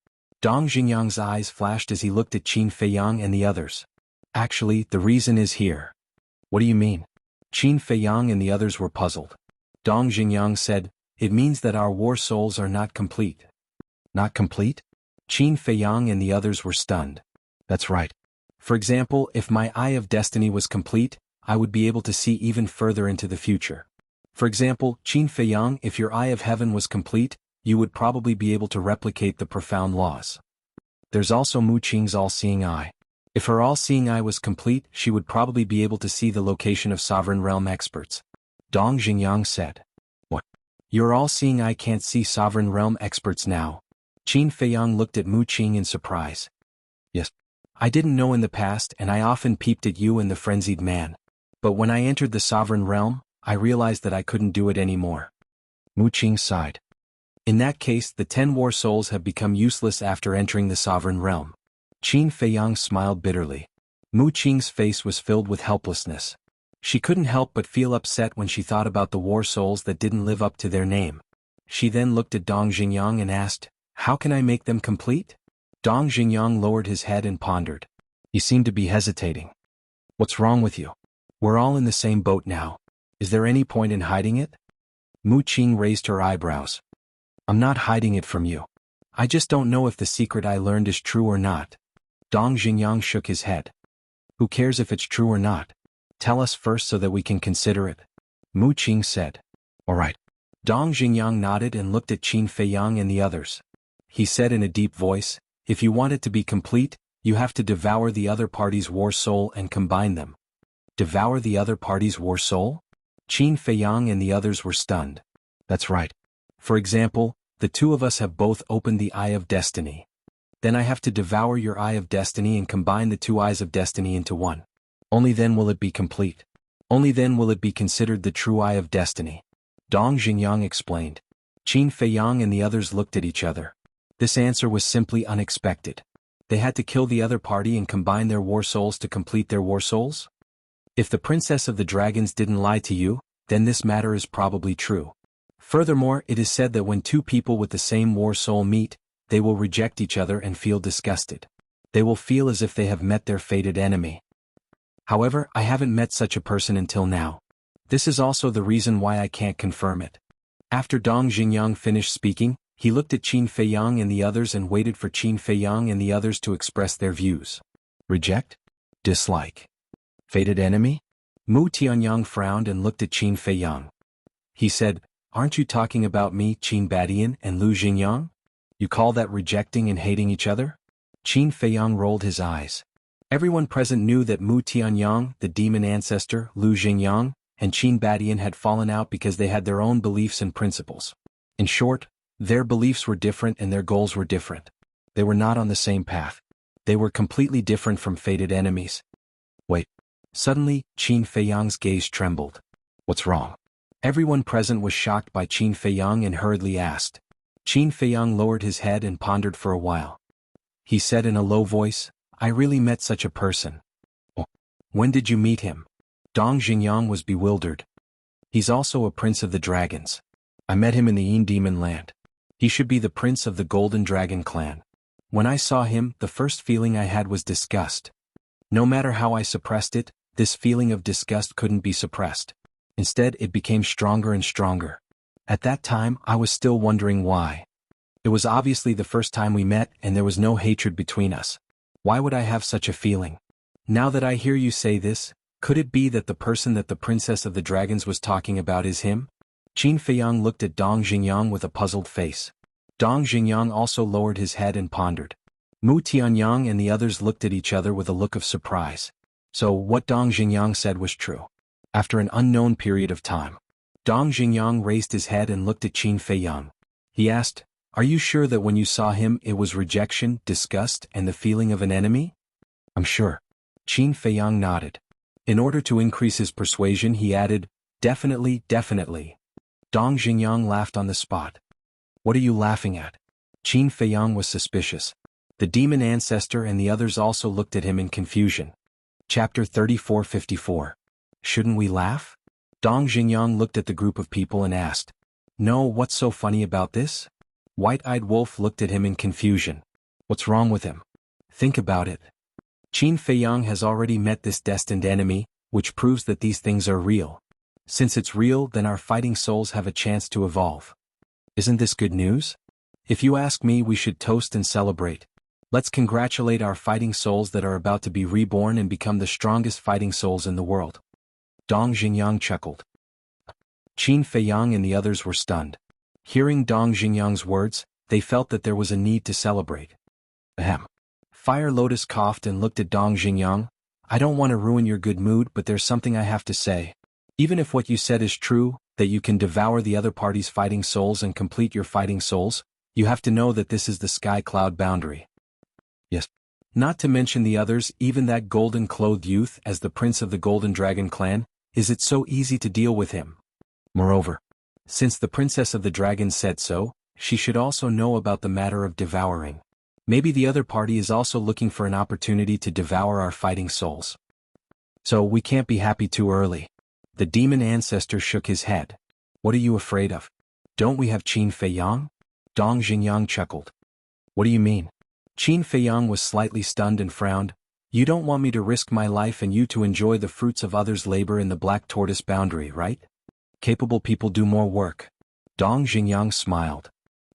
Dong Xingyang's eyes flashed as he looked at Qin Feiyang and the others. Actually, the reason is here. What do you mean? Qin Feiyang and the others were puzzled. Dong Xingyang said, it means that our war souls are not complete. Not complete? Qin Feiyang and the others were stunned. That's right. For example, if my Eye of Destiny was complete, I would be able to see even further into the future. For example, Qin Feiyang, if your Eye of Heaven was complete, you would probably be able to replicate the profound laws. There's also Mu Qing's all-seeing eye. If her all-seeing eye was complete, she would probably be able to see the location of sovereign realm experts. Dong Xingyang said. What? Your all-seeing eye can't see sovereign realm experts now? Qin Feiyang looked at Mu Qing in surprise. Yes. I didn't know in the past and I often peeped at you and the frenzied man. But when I entered the sovereign realm, I realized that I couldn't do it anymore. Mu Qing sighed. In that case, the 10 war souls have become useless after entering the sovereign realm. Qin Feiyang smiled bitterly. Mu Qing's face was filled with helplessness. She couldn't help but feel upset when she thought about the war souls that didn't live up to their name. She then looked at Dong Xingyang and asked, "How can I make them complete?" Dong Xingyang lowered his head and pondered. He seemed to be hesitating. What's wrong with you? We're all in the same boat now. Is there any point in hiding it? Mu Qing raised her eyebrows. I'm not hiding it from you. I just don't know if the secret I learned is true or not. Dong Xingyang shook his head. Who cares if it's true or not? Tell us first so that we can consider it. Mu Qing said. All right. Dong Xingyang nodded and looked at Qin Feiyang and the others. He said in a deep voice, if you want it to be complete, you have to devour the other party's war soul and combine them. Devour the other party's war soul? Qin Feiyang and the others were stunned. That's right. For example, the two of us have both opened the Eye of Destiny. Then I have to devour your Eye of Destiny and combine the two Eyes of Destiny into one. Only then will it be complete. Only then will it be considered the true Eye of Destiny. Dong Xingyang explained. Qin Feiyang and the others looked at each other. This answer was simply unexpected. They had to kill the other party and combine their war souls to complete their war souls? If the Princess of the Dragons didn't lie to you, then this matter is probably true. Furthermore, it is said that when two people with the same war soul meet, they will reject each other and feel disgusted. They will feel as if they have met their fated enemy. However, I haven't met such a person until now. This is also the reason why I can't confirm it. After Dong Xingyang finished speaking, he looked at Qin Feiyang and the others and waited for Qin Feiyang and the others to express their views. Reject? Dislike? Fated enemy? Mu Tianyang frowned and looked at Qin Feiyang. He said, aren't you talking about me, Qin Badian and Lu Xingyang? You call that rejecting and hating each other? Qin Feiyang rolled his eyes. Everyone present knew that Mu Tianyang, the demon ancestor, Lu Xingyang, and Qin Badian had fallen out because they had their own beliefs and principles. In short, their beliefs were different and their goals were different. They were not on the same path. They were completely different from fated enemies. Wait. Suddenly, Qin Feiyang's gaze trembled. What's wrong? Everyone present was shocked by Qin Feiyang and hurriedly asked. Qin Feiyang lowered his head and pondered for a while. He said in a low voice, I really met such a person. Oh. When did you meet him? Dong Xingyang was bewildered. He's also a prince of the dragons. I met him in the Yin Demon Land. He should be the prince of the Golden Dragon clan. When I saw him, the first feeling I had was disgust. No matter how I suppressed it, this feeling of disgust couldn't be suppressed. Instead, it became stronger and stronger. At that time, I was still wondering why. It was obviously the first time we met and there was no hatred between us. Why would I have such a feeling? Now that I hear you say this, could it be that the person that the Princess of the Dragons was talking about is him? Qin Feiyang looked at Dong Xingyang with a puzzled face. Dong Xingyang also lowered his head and pondered. Mu Tianyang and the others looked at each other with a look of surprise. So what Dong Xingyang said was true. After an unknown period of time, Dong Xingyang raised his head and looked at Qin Feiyang. He asked, are you sure that when you saw him it was rejection, disgust, and the feeling of an enemy? I'm sure. Qin Feiyang nodded. In order to increase his persuasion he added, definitely, definitely. Dong Xingyang laughed on the spot. What are you laughing at? Qin Feiyang was suspicious. The demon ancestor and the others also looked at him in confusion. Chapter 3454. Shouldn't we laugh? Dong Xingyang looked at the group of people and asked. No, what's so funny about this? White-eyed Wolf looked at him in confusion. What's wrong with him? Think about it. Qin Feiyang has already met this destined enemy, which proves that these things are real. Since it's real, then our fighting souls have a chance to evolve. Isn't this good news? If you ask me, we should toast and celebrate. Let's congratulate our fighting souls that are about to be reborn and become the strongest fighting souls in the world. Dong Xingyang chuckled. Qin Feiyang and the others were stunned. Hearing Dong Xingyang's words, they felt that there was a need to celebrate. Ahem. Fire Lotus coughed and looked at Dong Xingyang. I don't want to ruin your good mood, but there's something I have to say. Even if what you said is true, that you can devour the other party's fighting souls and complete your fighting souls, you have to know that this is the sky cloud boundary. Yes. Not to mention the others, even that golden-clothed youth as the prince of the Golden Dragon clan, is it so easy to deal with him? Moreover, since the princess of the dragons said so, she should also know about the matter of devouring. Maybe the other party is also looking for an opportunity to devour our fighting souls. So we can't be happy too early. The demon ancestor shook his head. What are you afraid of? Don't we have Qin Feiyang? Dong Xingyang chuckled. What do you mean? Qin Feiyang was slightly stunned and frowned. You don't want me to risk my life and you to enjoy the fruits of others' labor in the Black Tortoise boundary, right? Capable people do more work. Dong Xingyang smiled.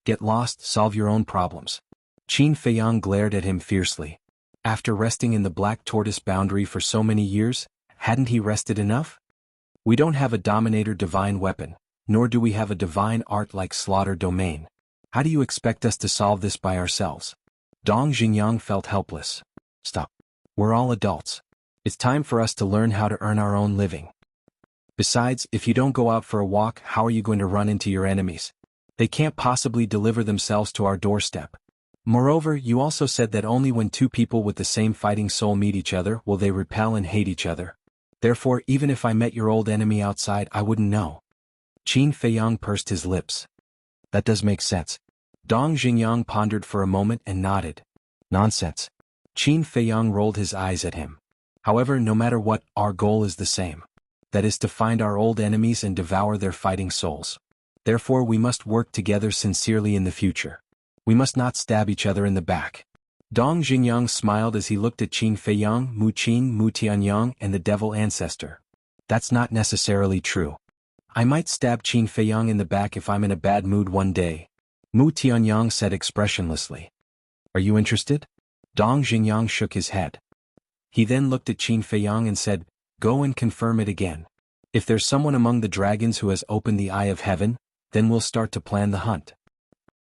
Get lost, solve your own problems. Qin Feiyang glared at him fiercely. After resting in the Black Tortoise boundary for so many years, hadn't he rested enough? We don't have a Dominator divine weapon, nor do we have a divine art like Slaughter Domain. How do you expect us to solve this by ourselves? Dong Xingyang felt helpless. Stop. We're all adults. It's time for us to learn how to earn our own living. Besides, if you don't go out for a walk, how are you going to run into your enemies? They can't possibly deliver themselves to our doorstep. Moreover, you also said that only when two people with the same fighting soul meet each other will they repel and hate each other. Therefore, even if I met your old enemy outside, I wouldn't know. Qin Feiyang pursed his lips. That does make sense. Dong Xingyang pondered for a moment and nodded. Nonsense. Qin Feiyang rolled his eyes at him. However, no matter what, our goal is the same. That is to find our old enemies and devour their fighting souls. Therefore, we must work together sincerely in the future. We must not stab each other in the back. Dong Xingyang smiled as he looked at Qin Feiyang, Mu Qin, Mu Tianyang, and the devil ancestor. That's not necessarily true. I might stab Qin Feiyang in the back if I'm in a bad mood one day. Mu Tianyang said expressionlessly. Are you interested? Dong Xingyang shook his head. He then looked at Qin Feiyang and said, Go and confirm it again. If there's someone among the dragons who has opened the eye of heaven, then we'll start to plan the hunt.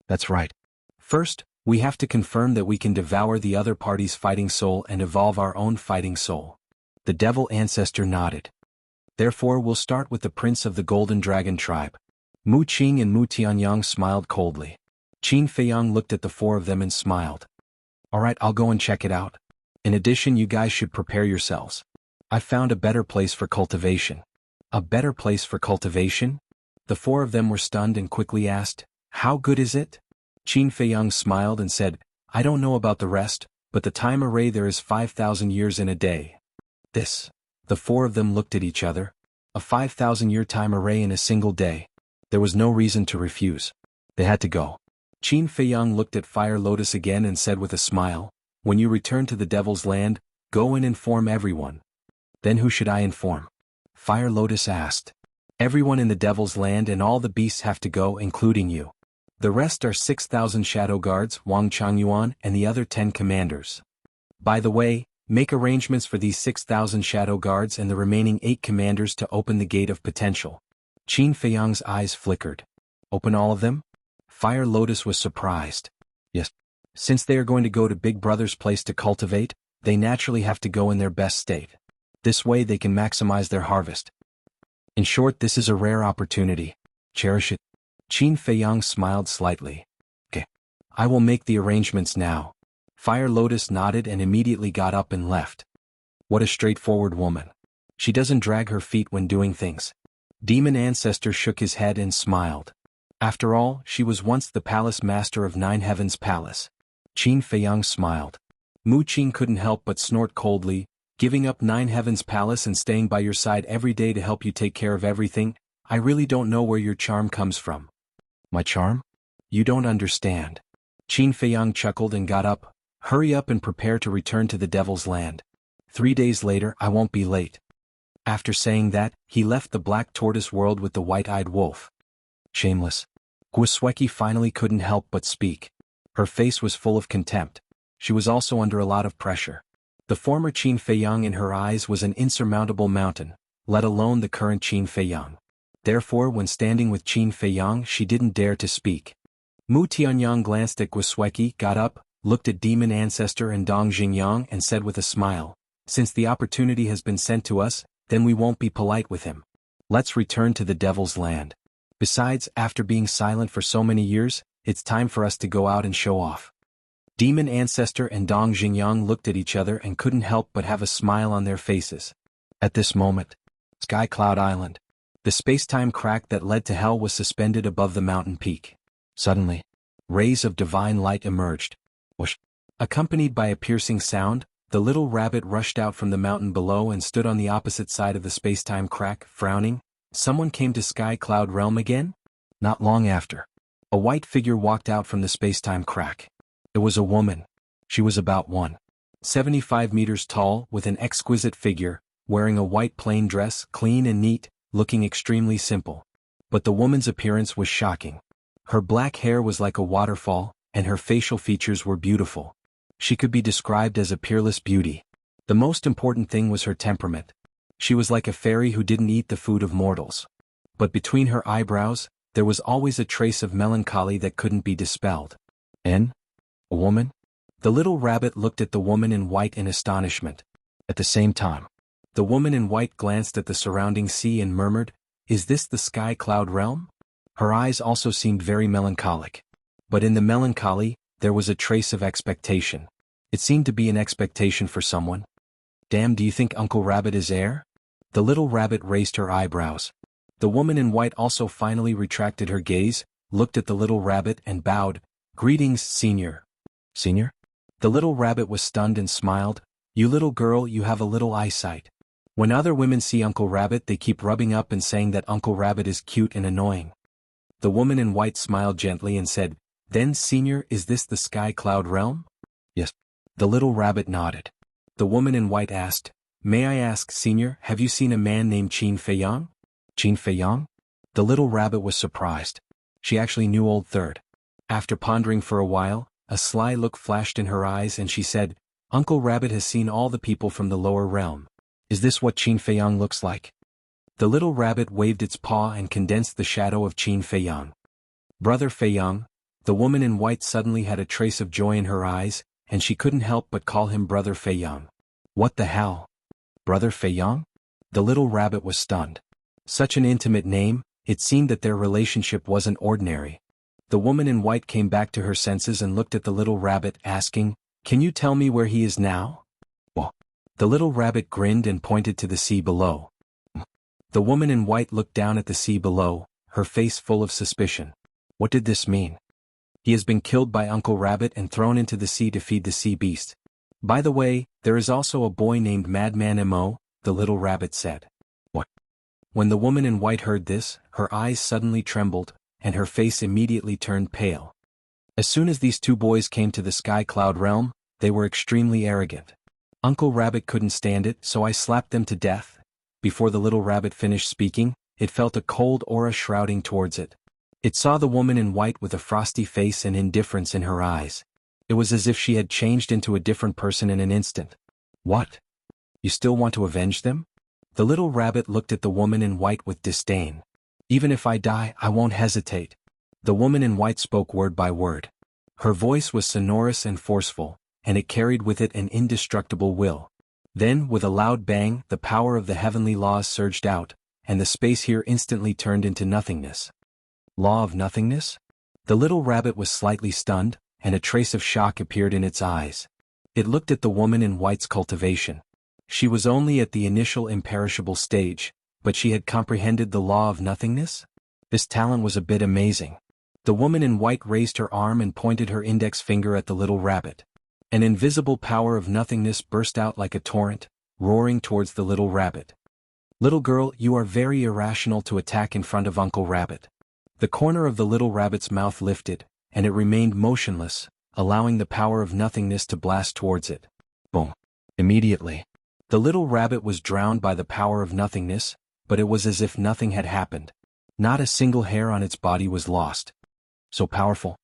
That's right. First, we have to confirm that we can devour the other party's fighting soul and evolve our own fighting soul. The devil ancestor nodded. Therefore, we'll start with the prince of the Golden Dragon tribe. Mu Qing and Mu Tianyang smiled coldly. Qin Feiyang looked at the four of them and smiled. All right, I'll go and check it out. In addition, you guys should prepare yourselves. I've found a better place for cultivation. A better place for cultivation? The four of them were stunned and quickly asked, How good is it? Qin Feiyang smiled and said, I don't know about the rest, but the time array there is 5,000 years in a day. This. The four of them looked at each other. A 5,000-year time array in a single day. There was no reason to refuse. They had to go. Qin Feiyang looked at Fire Lotus again and said with a smile, When you return to the Devil's Land, go and inform everyone. Then who should I inform? Fire Lotus asked. Everyone in the Devil's Land and all the beasts have to go, including you. The rest are 6,000 shadow guards, Wang Changyuan, and the other 10 commanders. By the way, make arrangements for these 6,000 shadow guards and the remaining 8 commanders to open the gate of potential. Qin Feiyang's eyes flickered. Open all of them? Fire Lotus was surprised. Yes. Since they are going to go to Big Brother's place to cultivate, they naturally have to go in their best state. This way they can maximize their harvest. In short, this is a rare opportunity. Cherish it. Qin Feiyang smiled slightly. Okay. I will make the arrangements now. Fire Lotus nodded and immediately got up and left. What a straightforward woman. She doesn't drag her feet when doing things. Demon Ancestor shook his head and smiled. After all, she was once the palace master of Nine Heavens Palace. Qin Feiyang smiled. Mu Qing couldn't help but snort coldly, giving up Nine Heavens Palace and staying by your side every day to help you take care of everything. I really don't know where your charm comes from. My charm? You don't understand. Qin Feiyang chuckled and got up. Hurry up and prepare to return to the Devil's Land. 3 days later, I won't be late. After saying that, he left the Black Tortoise world with the white-eyed wolf. Shameless. Gwisweki finally couldn't help but speak. Her face was full of contempt. She was also under a lot of pressure. The former Qin Feiyang in her eyes was an insurmountable mountain, let alone the current Qin Feiyang. Therefore, when standing with Qin Feiyang, she didn't dare to speak. Mu Tianyang glanced at Gwisweki, got up, looked at Demon Ancestor and Dong Xingyang and said with a smile, "Since the opportunity has been sent to us, then we won't be polite with him. Let's return to the Devil's Land. Besides, after being silent for so many years, it's time for us to go out and show off." Demon Ancestor and Dong Xingyang looked at each other and couldn't help but have a smile on their faces. At this moment, Sky Cloud Island, the space-time crack that led to hell, was suspended above the mountain peak. Suddenly, rays of divine light emerged. Whoosh! Accompanied by a piercing sound, the little rabbit rushed out from the mountain below and stood on the opposite side of the space-time crack, frowning. Someone came to Sky Cloud Realm again? Not long after, a white figure walked out from the space-time crack. It was a woman. She was about 1.75 meters tall, with an exquisite figure, wearing a white plain dress, clean and neat, looking extremely simple. But the woman's appearance was shocking. Her black hair was like a waterfall, and her facial features were beautiful. She could be described as a peerless beauty. The most important thing was her temperament. She was like a fairy who didn't eat the food of mortals. But between her eyebrows, there was always a trace of melancholy that couldn't be dispelled. "And? A woman?" The little rabbit looked at the woman in white in astonishment. At the same time, the woman in white glanced at the surrounding sea and murmured, "Is this the Sky Cloud Realm?" Her eyes also seemed very melancholic. But in the melancholy, there was a trace of expectation. It seemed to be an expectation for someone. "Damn, do you think Uncle Rabbit is heir?" The little rabbit raised her eyebrows. The woman in white also finally retracted her gaze, looked at the little rabbit and bowed. "Greetings, Senior." "Senior?" The little rabbit was stunned and smiled. "You little girl, you have a little eyesight. When other women see Uncle Rabbit, they keep rubbing up and saying that Uncle Rabbit is cute and annoying." The woman in white smiled gently and said, "Then, Senior, is this the Sky Cloud Realm?" "Yes." The little rabbit nodded. The woman in white asked, "May I ask, Senior, have you seen a man named Qin Feiyang?" "Qin Feiyang?" The little rabbit was surprised. She actually knew Old Third. After pondering for a while, a sly look flashed in her eyes and she said, "Uncle Rabbit has seen all the people from the lower realm. Is this what Qin Feiyang looks like?" The little rabbit waved its paw and condensed the shadow of Qin Feiyang. "Brother Feiyang." The woman in white suddenly had a trace of joy in her eyes, and she couldn't help but call him Brother Feiyang. "What the hell? Brother Feiyang?" The little rabbit was stunned. Such an intimate name, it seemed that their relationship wasn't ordinary. The woman in white came back to her senses and looked at the little rabbit, asking, "Can you tell me where he is now?" "Well." The little rabbit grinned and pointed to the sea below. The woman in white looked down at the sea below, her face full of suspicion. What did this mean? "He has been killed by Uncle Rabbit and thrown into the sea to feed the sea beast. By the way, there is also a boy named Madman Mo," the little rabbit said. "What?" When the woman in white heard this, her eyes suddenly trembled, and her face immediately turned pale. As soon as these two boys came to the Sky Cloud Realm, they were extremely arrogant. Uncle Rabbit couldn't stand it, so I slapped them to death. Before the little rabbit finished speaking, it felt a cold aura shrouding towards it. It saw the woman in white with a frosty face and indifference in her eyes. It was as if she had changed into a different person in an instant. "What? You still want to avenge them?" The little rabbit looked at the woman in white with disdain. "Even if I die, I won't hesitate." The woman in white spoke word by word. Her voice was sonorous and forceful, and it carried with it an indestructible will. Then, with a loud bang, the power of the heavenly laws surged out, and the space here instantly turned into nothingness. Law of nothingness? The little rabbit was slightly stunned, and a trace of shock appeared in its eyes. It looked at the woman in white's cultivation. She was only at the initial imperishable stage, but she had comprehended the law of nothingness? This talent was a bit amazing. The woman in white raised her arm and pointed her index finger at the little rabbit. An invisible power of nothingness burst out like a torrent, roaring towards the little rabbit. "Little girl, you are very irrational to attack in front of Uncle Rabbit." The corner of the little rabbit's mouth lifted, and it remained motionless, allowing the power of nothingness to blast towards it. Boom. Immediately, the little rabbit was drowned by the power of nothingness, but it was as if nothing had happened. Not a single hair on its body was lost. So powerful.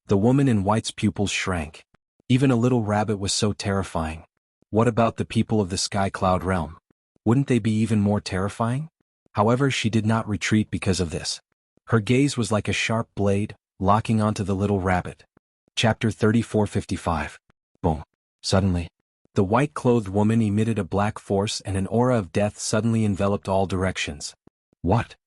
The woman in white's pupils shrank. Even a little rabbit was so terrifying. What about the people of the Sky Cloud realm? Wouldn't they be even more terrifying? However, she did not retreat because of this. Her gaze was like a sharp blade, locking onto the little rabbit. Chapter 34:55. Boom. Suddenly, the white-clothed woman emitted a black force and an aura of death suddenly enveloped all directions. What?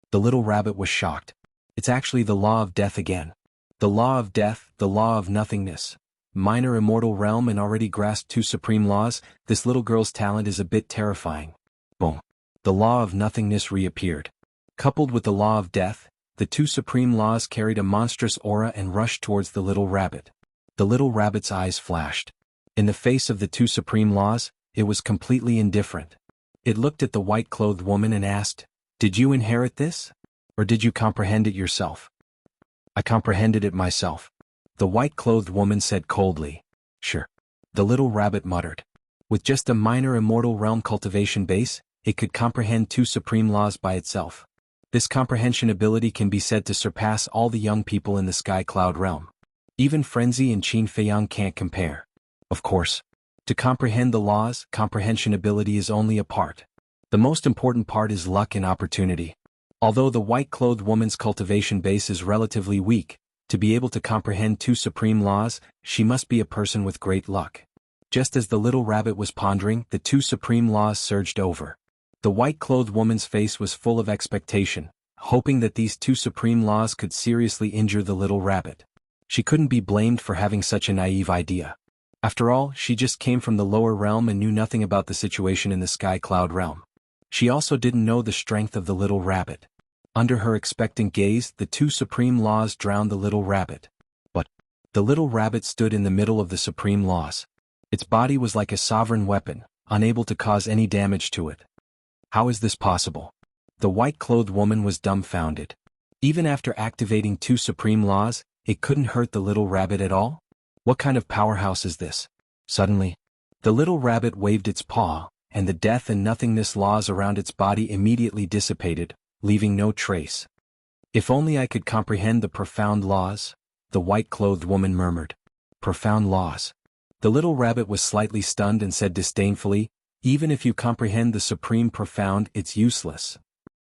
The little rabbit was shocked. It's actually the law of death again. The law of death, the law of nothingness. Minor immortal realm and already grasped two supreme laws. This little girl's talent is a bit terrifying. Boom. The law of nothingness reappeared. Coupled with the law of death, the two supreme laws carried a monstrous aura and rushed towards the little rabbit. The little rabbit's eyes flashed. In the face of the two supreme laws, it was completely indifferent. It looked at the white-clothed woman and asked, "Did you inherit this? Or did you comprehend it yourself?" "I comprehended it myself," the white-clothed woman said coldly. "Sure," the little rabbit muttered. With just a minor immortal realm cultivation base, it could comprehend two supreme laws by itself. This comprehension ability can be said to surpass all the young people in the Sky Cloud realm. Even Frenzy and Qin Feiyang can't compare. Of course, to comprehend the laws, comprehension ability is only a part. The most important part is luck and opportunity. Although the white-clothed woman's cultivation base is relatively weak, to be able to comprehend two supreme laws, she must be a person with great luck. Just as the little rabbit was pondering, the two supreme laws surged over. The white-clothed woman's face was full of expectation, hoping that these two supreme laws could seriously injure the little rabbit. She couldn't be blamed for having such a naive idea. After all, she just came from the lower realm and knew nothing about the situation in the Sky Cloud realm. She also didn't know the strength of the little rabbit. Under her expectant gaze, the two supreme laws drowned the little rabbit. But the little rabbit stood in the middle of the supreme laws. Its body was like a sovereign weapon, unable to cause any damage to it. How is this possible? The white-clothed woman was dumbfounded. Even after activating two supreme laws, it couldn't hurt the little rabbit at all? What kind of powerhouse is this? Suddenly, the little rabbit waved its paw, and the death and nothingness laws around its body immediately dissipated, leaving no trace. "If only I could comprehend the profound laws," the white-clothed woman murmured. "Profound laws." The little rabbit was slightly stunned and said disdainfully, "Even if you comprehend the supreme profound, it's useless."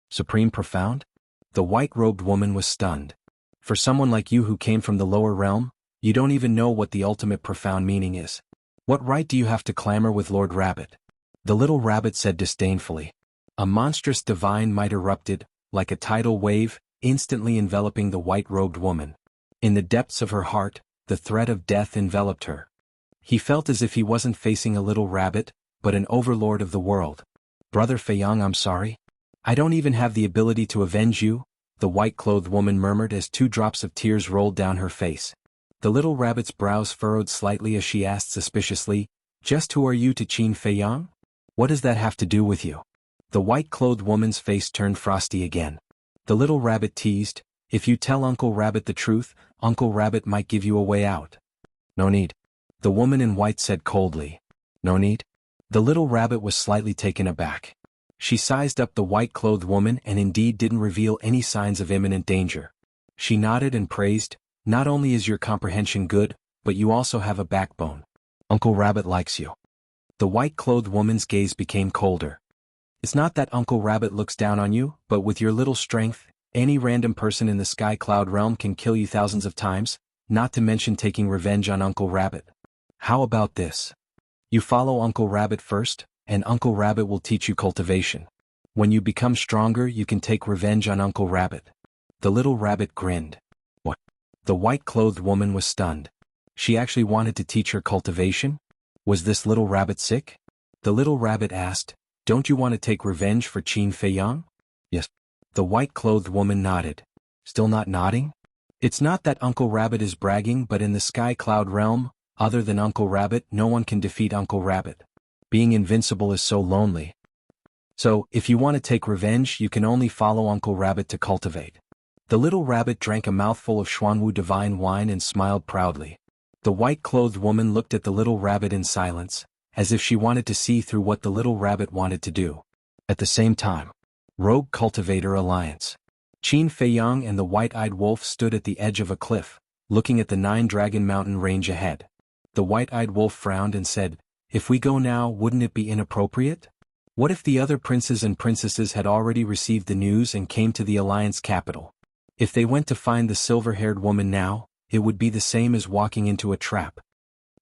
Supreme profound? The white-robed woman was stunned. For someone like you who came from the lower realm, you don't even know what the ultimate profound meaning is. What right do you have to clamor with Lord Rabbit? The little rabbit said disdainfully. A monstrous divine might erupted, like a tidal wave, instantly enveloping the white-robed woman. In the depths of her heart, the threat of death enveloped her. He felt as if he wasn't facing a little rabbit, but an overlord of the world. "Brother Feiyang, I'm sorry. I don't even have the ability to avenge you," the white-clothed woman murmured as 2 drops of tears rolled down her face. The little rabbit's brows furrowed slightly as she asked suspiciously, "Just who are you to Qin Feiyang? What does that have to do with you?" The white-clothed woman's face turned frosty again. The little rabbit teased, "If you tell Uncle Rabbit the truth, Uncle Rabbit might give you a way out." "No need," the woman in white said coldly. "No need?" The little rabbit was slightly taken aback. She sized up the white-clothed woman and indeed didn't reveal any signs of imminent danger. She nodded and praised, "Not only is your comprehension good, but you also have a backbone. Uncle Rabbit likes you." The white-clothed woman's gaze became colder. "It's not that Uncle Rabbit looks down on you, but with your little strength, any random person in the Sky Cloud realm can kill you thousands of times, not to mention taking revenge on Uncle Rabbit. How about this? You follow Uncle Rabbit first, and Uncle Rabbit will teach you cultivation. When you become stronger, you can take revenge on Uncle Rabbit." The little rabbit grinned. "What?" The white-clothed woman was stunned. She actually wanted to teach her cultivation? Was this little rabbit sick? The little rabbit asked, "Don't you want to take revenge for Qin Feiyang?" "Yes." The white-clothed woman nodded. Still not nodding? "It's not that Uncle Rabbit is bragging, but in the Sky Cloud realm, other than Uncle Rabbit, no one can defeat Uncle Rabbit. Being invincible is so lonely. So, if you want to take revenge, you can only follow Uncle Rabbit to cultivate." The little rabbit drank a mouthful of Xuanwu divine wine and smiled proudly. The white-clothed woman looked at the little rabbit in silence, as if she wanted to see through what the little rabbit wanted to do. At the same time, Rogue Cultivator Alliance. Qin Feiyang and the white-eyed wolf stood at the edge of a cliff, looking at the 9-dragon mountain range ahead. The white-eyed wolf frowned and said, "If we go now, wouldn't it be inappropriate? What if the other princes and princesses had already received the news and came to the alliance capital? If they went to find the silver-haired woman now, it would be the same as walking into a trap.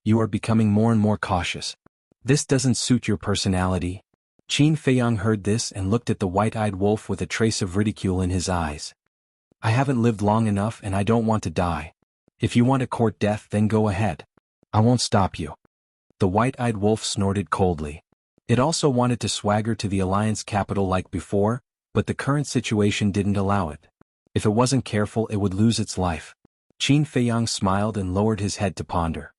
You are becoming more and more cautious. This doesn't suit your personality." Qin Feiyang heard this and looked at the white-eyed wolf with a trace of ridicule in his eyes. "I haven't lived long enough and I don't want to die. If you want to court death, then go ahead. I won't stop you." The white-eyed wolf snorted coldly. It also wanted to swagger to the alliance capital like before, but the current situation didn't allow it. If it wasn't careful, it would lose its life. Qin Feiyang smiled and lowered his head to ponder.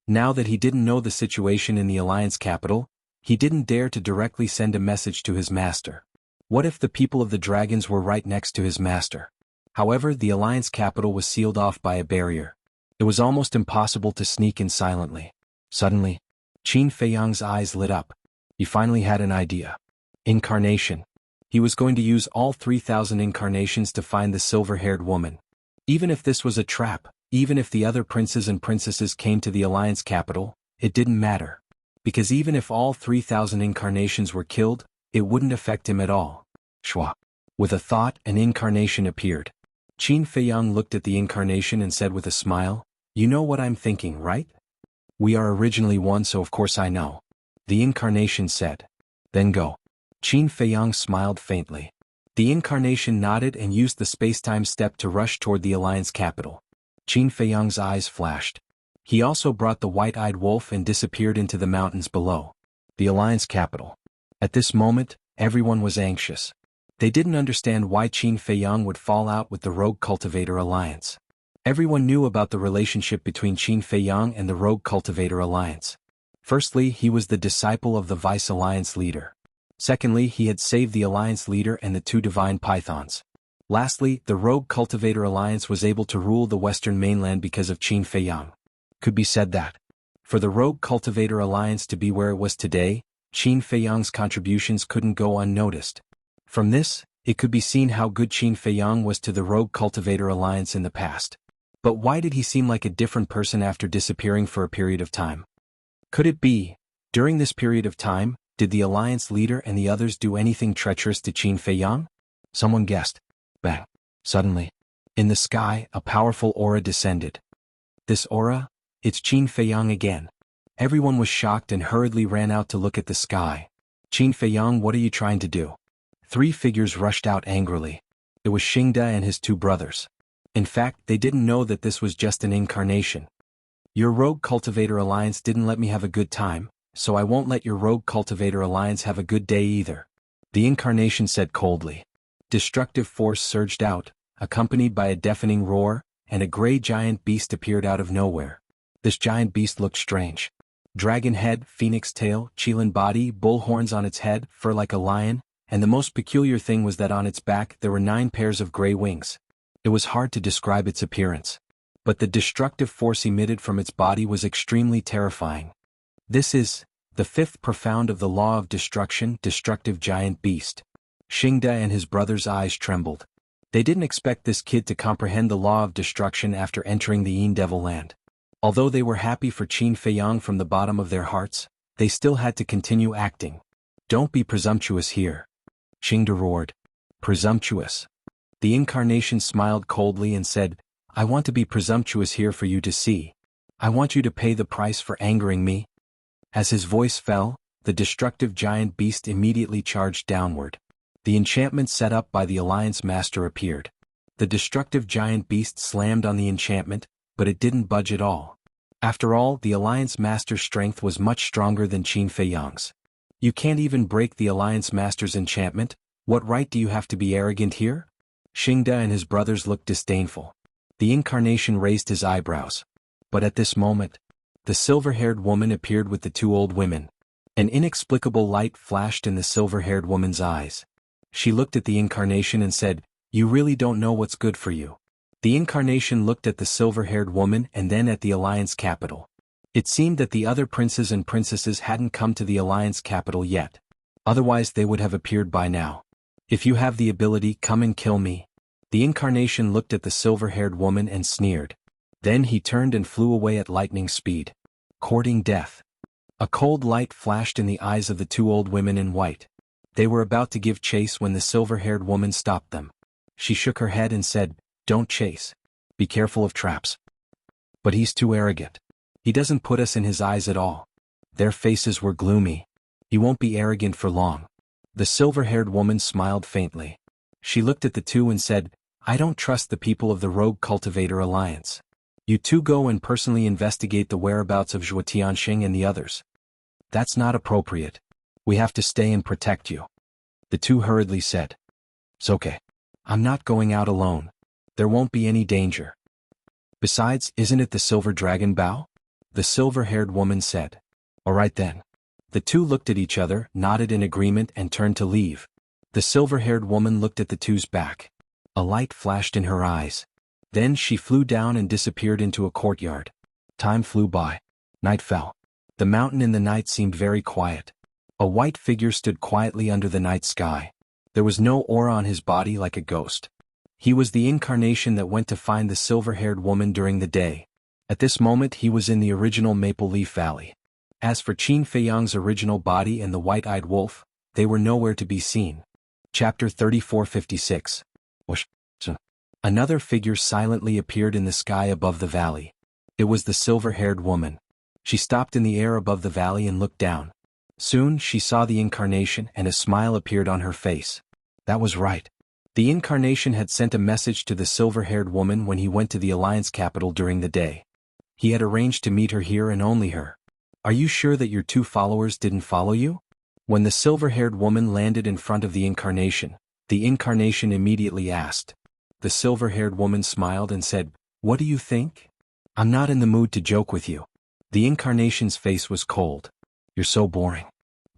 Now that he didn't know the situation in the alliance capital, he didn't dare to directly send a message to his master. What if the people of the dragons were right next to his master? However, the alliance capital was sealed off by a barrier. It was almost impossible to sneak in silently. Suddenly, Qin Feiyang's eyes lit up. He finally had an idea. Incarnation. He was going to use all 3,000 incarnations to find the silver-haired woman. Even if this was a trap, even if the other princes and princesses came to the alliance capital, it didn't matter. Because even if all 3,000 incarnations were killed, it wouldn't affect him at all. Shwa. With a thought, an incarnation appeared. Qin Feiyang looked at the incarnation and said with a smile, "You know what I'm thinking, right? We are originally one, so of course I know." The incarnation said. "Then go." Qin Feiyang smiled faintly. The incarnation nodded and used the space-time step to rush toward the alliance capital. Qin Feiyang's eyes flashed. He also brought the white-eyed wolf and disappeared into the mountains below. The alliance capital. At this moment, everyone was anxious. They didn't understand why Qin Feiyang would fall out with the Rogue Cultivator Alliance. Everyone knew about the relationship between Qin Feiyang and the Rogue Cultivator Alliance. Firstly, he was the disciple of the Vice Alliance leader. Secondly, he had saved the Alliance leader and the 2 divine pythons. Lastly, the Rogue Cultivator Alliance was able to rule the western mainland because of Qin Feiyang. Could be said that, for the Rogue Cultivator Alliance to be where it was today, Qin Feiyang's contributions couldn't go unnoticed. From this, it could be seen how good Qin Feiyang was to the Rogue Cultivator Alliance in the past. But why did he seem like a different person after disappearing for a period of time? Could it be, during this period of time, did the Alliance leader and the others do anything treacherous to Qin Feiyang? Someone guessed. Bang. Suddenly, in the sky, a powerful aura descended. This aura? It's Qin Feiyang again. Everyone was shocked and hurriedly ran out to look at the sky. "Qin Feiyang, what are you trying to do?" 3 figures rushed out angrily. It was Xingde and his 2 brothers. In fact, they didn't know that this was just an incarnation. "Your Rogue Cultivator Alliance didn't let me have a good time, so I won't let your Rogue Cultivator Alliance have a good day either," the incarnation said coldly. Destructive force surged out, accompanied by a deafening roar, and a gray giant beast appeared out of nowhere. This giant beast looked strange. Dragon head, phoenix tail, qilin body, bull horns on its head, fur like a lion, and the most peculiar thing was that on its back there were 9 pairs of gray wings. It was hard to describe its appearance. But the destructive force emitted from its body was extremely terrifying. This is the 5th profound of the law of destruction, destructive giant beast. Xingde and his brothers' eyes trembled. They didn't expect this kid to comprehend the law of destruction after entering the Yin Devil land. Although they were happy for Qin Feiyang from the bottom of their hearts, they still had to continue acting. "Don't be presumptuous here," Xingde roared. "Presumptuous?" The incarnation smiled coldly and said, "I want to be presumptuous here for you to see. I want you to pay the price for angering me." As his voice fell, the destructive giant beast immediately charged downward. The enchantment set up by the Alliance Master appeared. The destructive giant beast slammed on the enchantment, but it didn't budge at all. After all, the Alliance Master's strength was much stronger than Qin Feiyang's. "You can't even break the Alliance Master's enchantment. What right do you have to be arrogant here?" Xingde and his brothers looked disdainful. The incarnation raised his eyebrows. But at this moment, the silver-haired woman appeared with the 2 old women. An inexplicable light flashed in the silver-haired woman's eyes. She looked at the incarnation and said, "You really don't know what's good for you." The incarnation looked at the silver-haired woman and then at the Alliance capital. It seemed that the other princes and princesses hadn't come to the Alliance capital yet. Otherwise they would have appeared by now. "If you have the ability, come and kill me." The incarnation looked at the silver-haired woman and sneered. Then he turned and flew away at lightning speed. Courting death. A cold light flashed in the eyes of the two old women in white. They were about to give chase when the silver-haired woman stopped them. She shook her head and said, "Don't chase. Be careful of traps." "But he's too arrogant. He doesn't put us in his eyes at all." Their faces were gloomy. "He won't be arrogant for long." The silver-haired woman smiled faintly. She looked at the two and said, "I don't trust the people of the Rogue Cultivator Alliance. You two go and personally investigate the whereabouts of Zhuo Tianxing and the others." "That's not appropriate. We have to stay and protect you." The two hurriedly said. "It's okay. I'm not going out alone. There won't be any danger. Besides, isn't it the silver dragon bow?" The silver-haired woman said. "All right then." The two looked at each other, nodded in agreement and turned to leave. The silver-haired woman looked at the two's back. A light flashed in her eyes. Then she flew down and disappeared into a courtyard. Time flew by. Night fell. The mountain in the night seemed very quiet. A white figure stood quietly under the night sky. There was no aura on his body like a ghost. He was the incarnation that went to find the silver-haired woman during the day. At this moment he was in the original Maple Leaf Valley. As for Qin Feiyang's original body and the white-eyed wolf, they were nowhere to be seen. Chapter 3456. Another figure silently appeared in the sky above the valley. It was the silver-haired woman. She stopped in the air above the valley and looked down. Soon she saw the incarnation and a smile appeared on her face. That was right. The incarnation had sent a message to the silver-haired woman when he went to the Alliance capital during the day. He had arranged to meet her here and only her. "Are you sure that your two followers didn't follow you?" When the silver-haired woman landed in front of the incarnation immediately asked. The silver-haired woman smiled and said, "What do you think? I'm not in the mood to joke with you." The incarnation's face was cold. "You're so boring."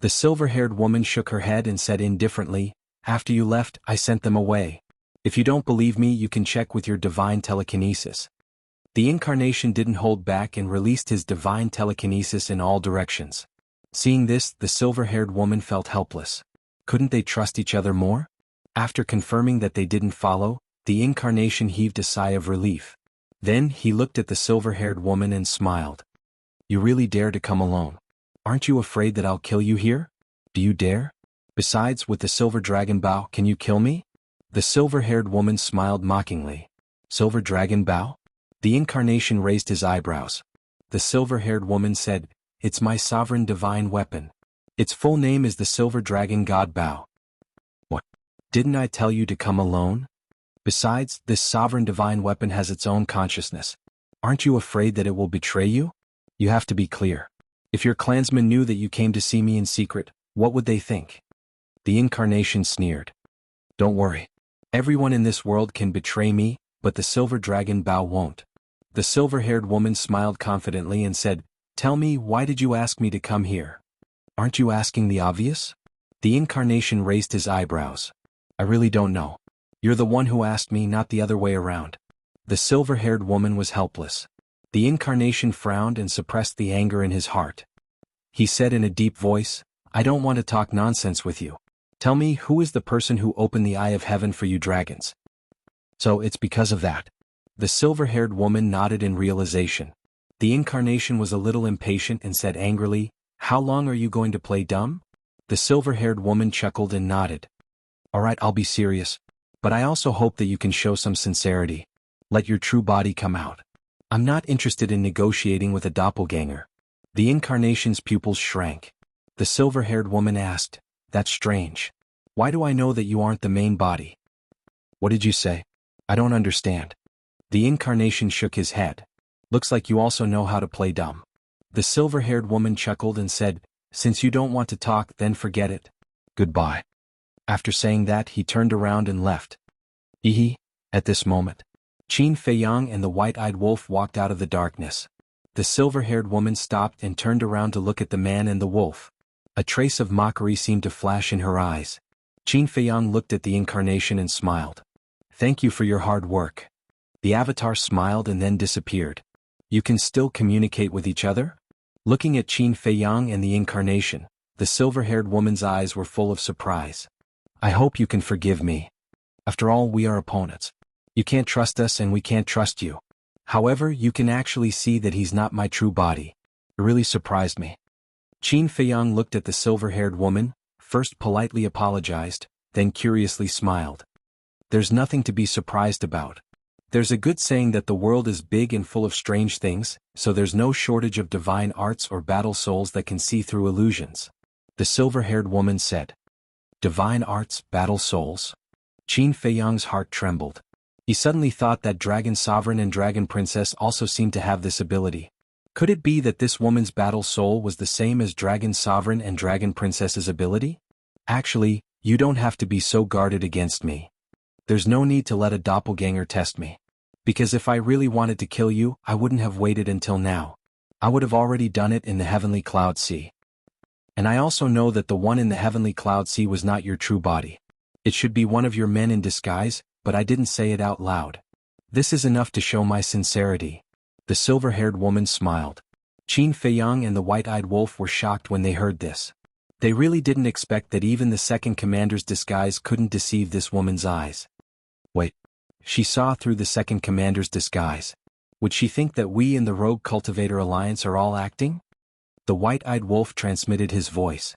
The silver-haired woman shook her head and said indifferently, "After you left, I sent them away. If you don't believe me, you can check with your divine telekinesis." The incarnation didn't hold back and released his divine telekinesis in all directions. Seeing this, the silver-haired woman felt helpless. Couldn't they trust each other more? After confirming that they didn't follow, the incarnation heaved a sigh of relief. Then he looked at the silver-haired woman and smiled. "You really dare to come alone? Aren't you afraid that I'll kill you here? Do you dare? Besides, with the silver dragon bow, can you kill me?" The silver-haired woman smiled mockingly. "Silver dragon bow?" The incarnation raised his eyebrows. The silver-haired woman said, "It's my sovereign divine weapon. Its full name is the silver dragon god bow." "What? Didn't I tell you to come alone? Besides, this sovereign divine weapon has its own consciousness. Aren't you afraid that it will betray you? You have to be clear. If your clansmen knew that you came to see me in secret, what would they think?" The incarnation sneered. "Don't worry. Everyone in this world can betray me, but the silver dragon bow won't." The silver-haired woman smiled confidently and said, "Tell me, why did you ask me to come here? Aren't you asking the obvious?" The incarnation raised his eyebrows. "I really don't know. You're the one who asked me, not the other way around." The silver-haired woman was helpless. The incarnation frowned and suppressed the anger in his heart. He said in a deep voice, "I don't want to talk nonsense with you. Tell me, who is the person who opened the eye of heaven for you dragons?" "So it's because of that." The silver-haired woman nodded in realization. The incarnation was a little impatient and said angrily, "How long are you going to play dumb?" The silver-haired woman chuckled and nodded. "All right, I'll be serious. But I also hope that you can show some sincerity. Let your true body come out. I'm not interested in negotiating with a doppelganger." The incarnation's pupils shrank. The silver-haired woman asked, "That's strange. Why do I know that you aren't the main body?" "What did you say? I don't understand." The incarnation shook his head. "Looks like you also know how to play dumb." The silver-haired woman chuckled and said, "Since you don't want to talk, then forget it. Goodbye." After saying that, he turned around and left. At this moment, Qin Feiyang and the white-eyed wolf walked out of the darkness. The silver-haired woman stopped and turned around to look at the man and the wolf. A trace of mockery seemed to flash in her eyes. Qin Feiyang looked at the incarnation and smiled. "Thank you for your hard work." The avatar smiled and then disappeared. "You can still communicate with each other?" Looking at Qin Feiyang and the incarnation, the silver-haired woman's eyes were full of surprise. "I hope you can forgive me. After all, we are opponents. You can't trust us and we can't trust you. However, you can actually see that he's not my true body. It really surprised me. Qin Feiyang looked at the silver-haired woman, first politely apologized, then curiously smiled. There's nothing to be surprised about. There's a good saying that the world is big and full of strange things, so there's no shortage of divine arts or battle souls that can see through illusions. The silver-haired woman said. Divine arts, battle souls? Qin Feiyang's heart trembled. He suddenly thought that Dragon Sovereign and Dragon Princess also seemed to have this ability. Could it be that this woman's battle soul was the same as Dragon Sovereign and Dragon Princess's ability? Actually, you don't have to be so guarded against me. There's no need to let a doppelganger test me. Because if I really wanted to kill you, I wouldn't have waited until now. I would have already done it in the Heavenly Cloud Sea. And I also know that the one in the Heavenly Cloud Sea was not your true body. It should be one of your men in disguise, but I didn't say it out loud. This is enough to show my sincerity. The silver-haired woman smiled. Qin Feiyang and the white-eyed wolf were shocked when they heard this. They really didn't expect that even the second commander's disguise couldn't deceive this woman's eyes. Wait. She saw through the second commander's disguise. Would she think that we in the Rogue Cultivator Alliance are all acting? The white-eyed wolf transmitted his voice.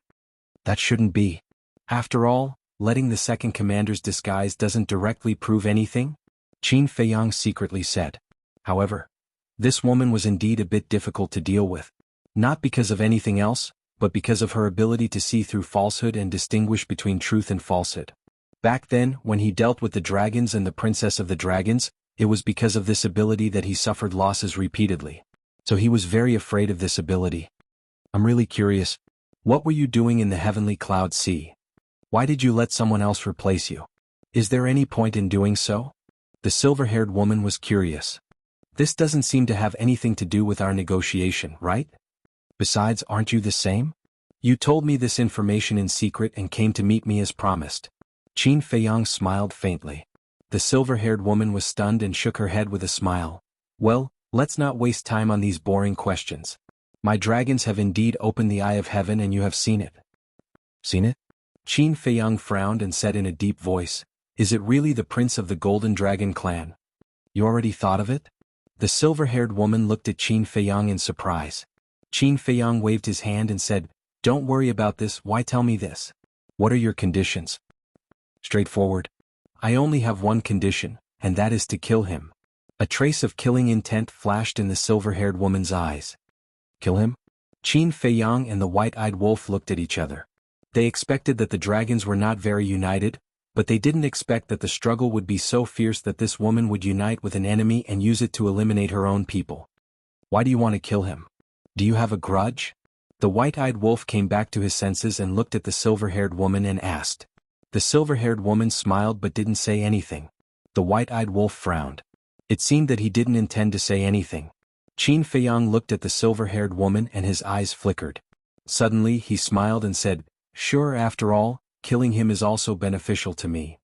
That shouldn't be. After all, letting the second commander's disguise doesn't directly prove anything, Qin Feiyang secretly said. However, this woman was indeed a bit difficult to deal with. Not because of anything else, but because of her ability to see through falsehood and distinguish between truth and falsehood. Back then, when he dealt with the dragons and the princess of the dragons, it was because of this ability that he suffered losses repeatedly. So he was very afraid of this ability. I'm really curious. What were you doing in the Heavenly Cloud Sea? Why did you let someone else replace you? Is there any point in doing so? The silver-haired woman was curious. This doesn't seem to have anything to do with our negotiation, right? Besides, aren't you the same? You told me this information in secret and came to meet me as promised. Qin Feiyang smiled faintly. The silver-haired woman was stunned and shook her head with a smile. Well, let's not waste time on these boring questions. My dragons have indeed opened the Eye of Heaven and you have seen it. Seen it? Qin Feiyang frowned and said in a deep voice, Is it really the prince of the Golden Dragon clan? You already thought of it? The silver-haired woman looked at Qin Feiyang in surprise. Qin Feiyang waved his hand and said, Don't worry about this, why tell me this? What are your conditions? Straightforward. I only have one condition, and that is to kill him. A trace of killing intent flashed in the silver-haired woman's eyes. Kill him? Qin Feiyang and the white-eyed wolf looked at each other. They expected that the dragons were not very united, but they didn't expect that the struggle would be so fierce that this woman would unite with an enemy and use it to eliminate her own people. Why do you want to kill him? Do you have a grudge? The white-eyed wolf came back to his senses and looked at the silver-haired woman and asked. The silver-haired woman smiled but didn't say anything. The white-eyed wolf frowned. It seemed that he didn't intend to say anything. Qin Feiyang looked at the silver-haired woman and his eyes flickered. Suddenly he smiled and said, Sure, after all, killing him is also beneficial to me.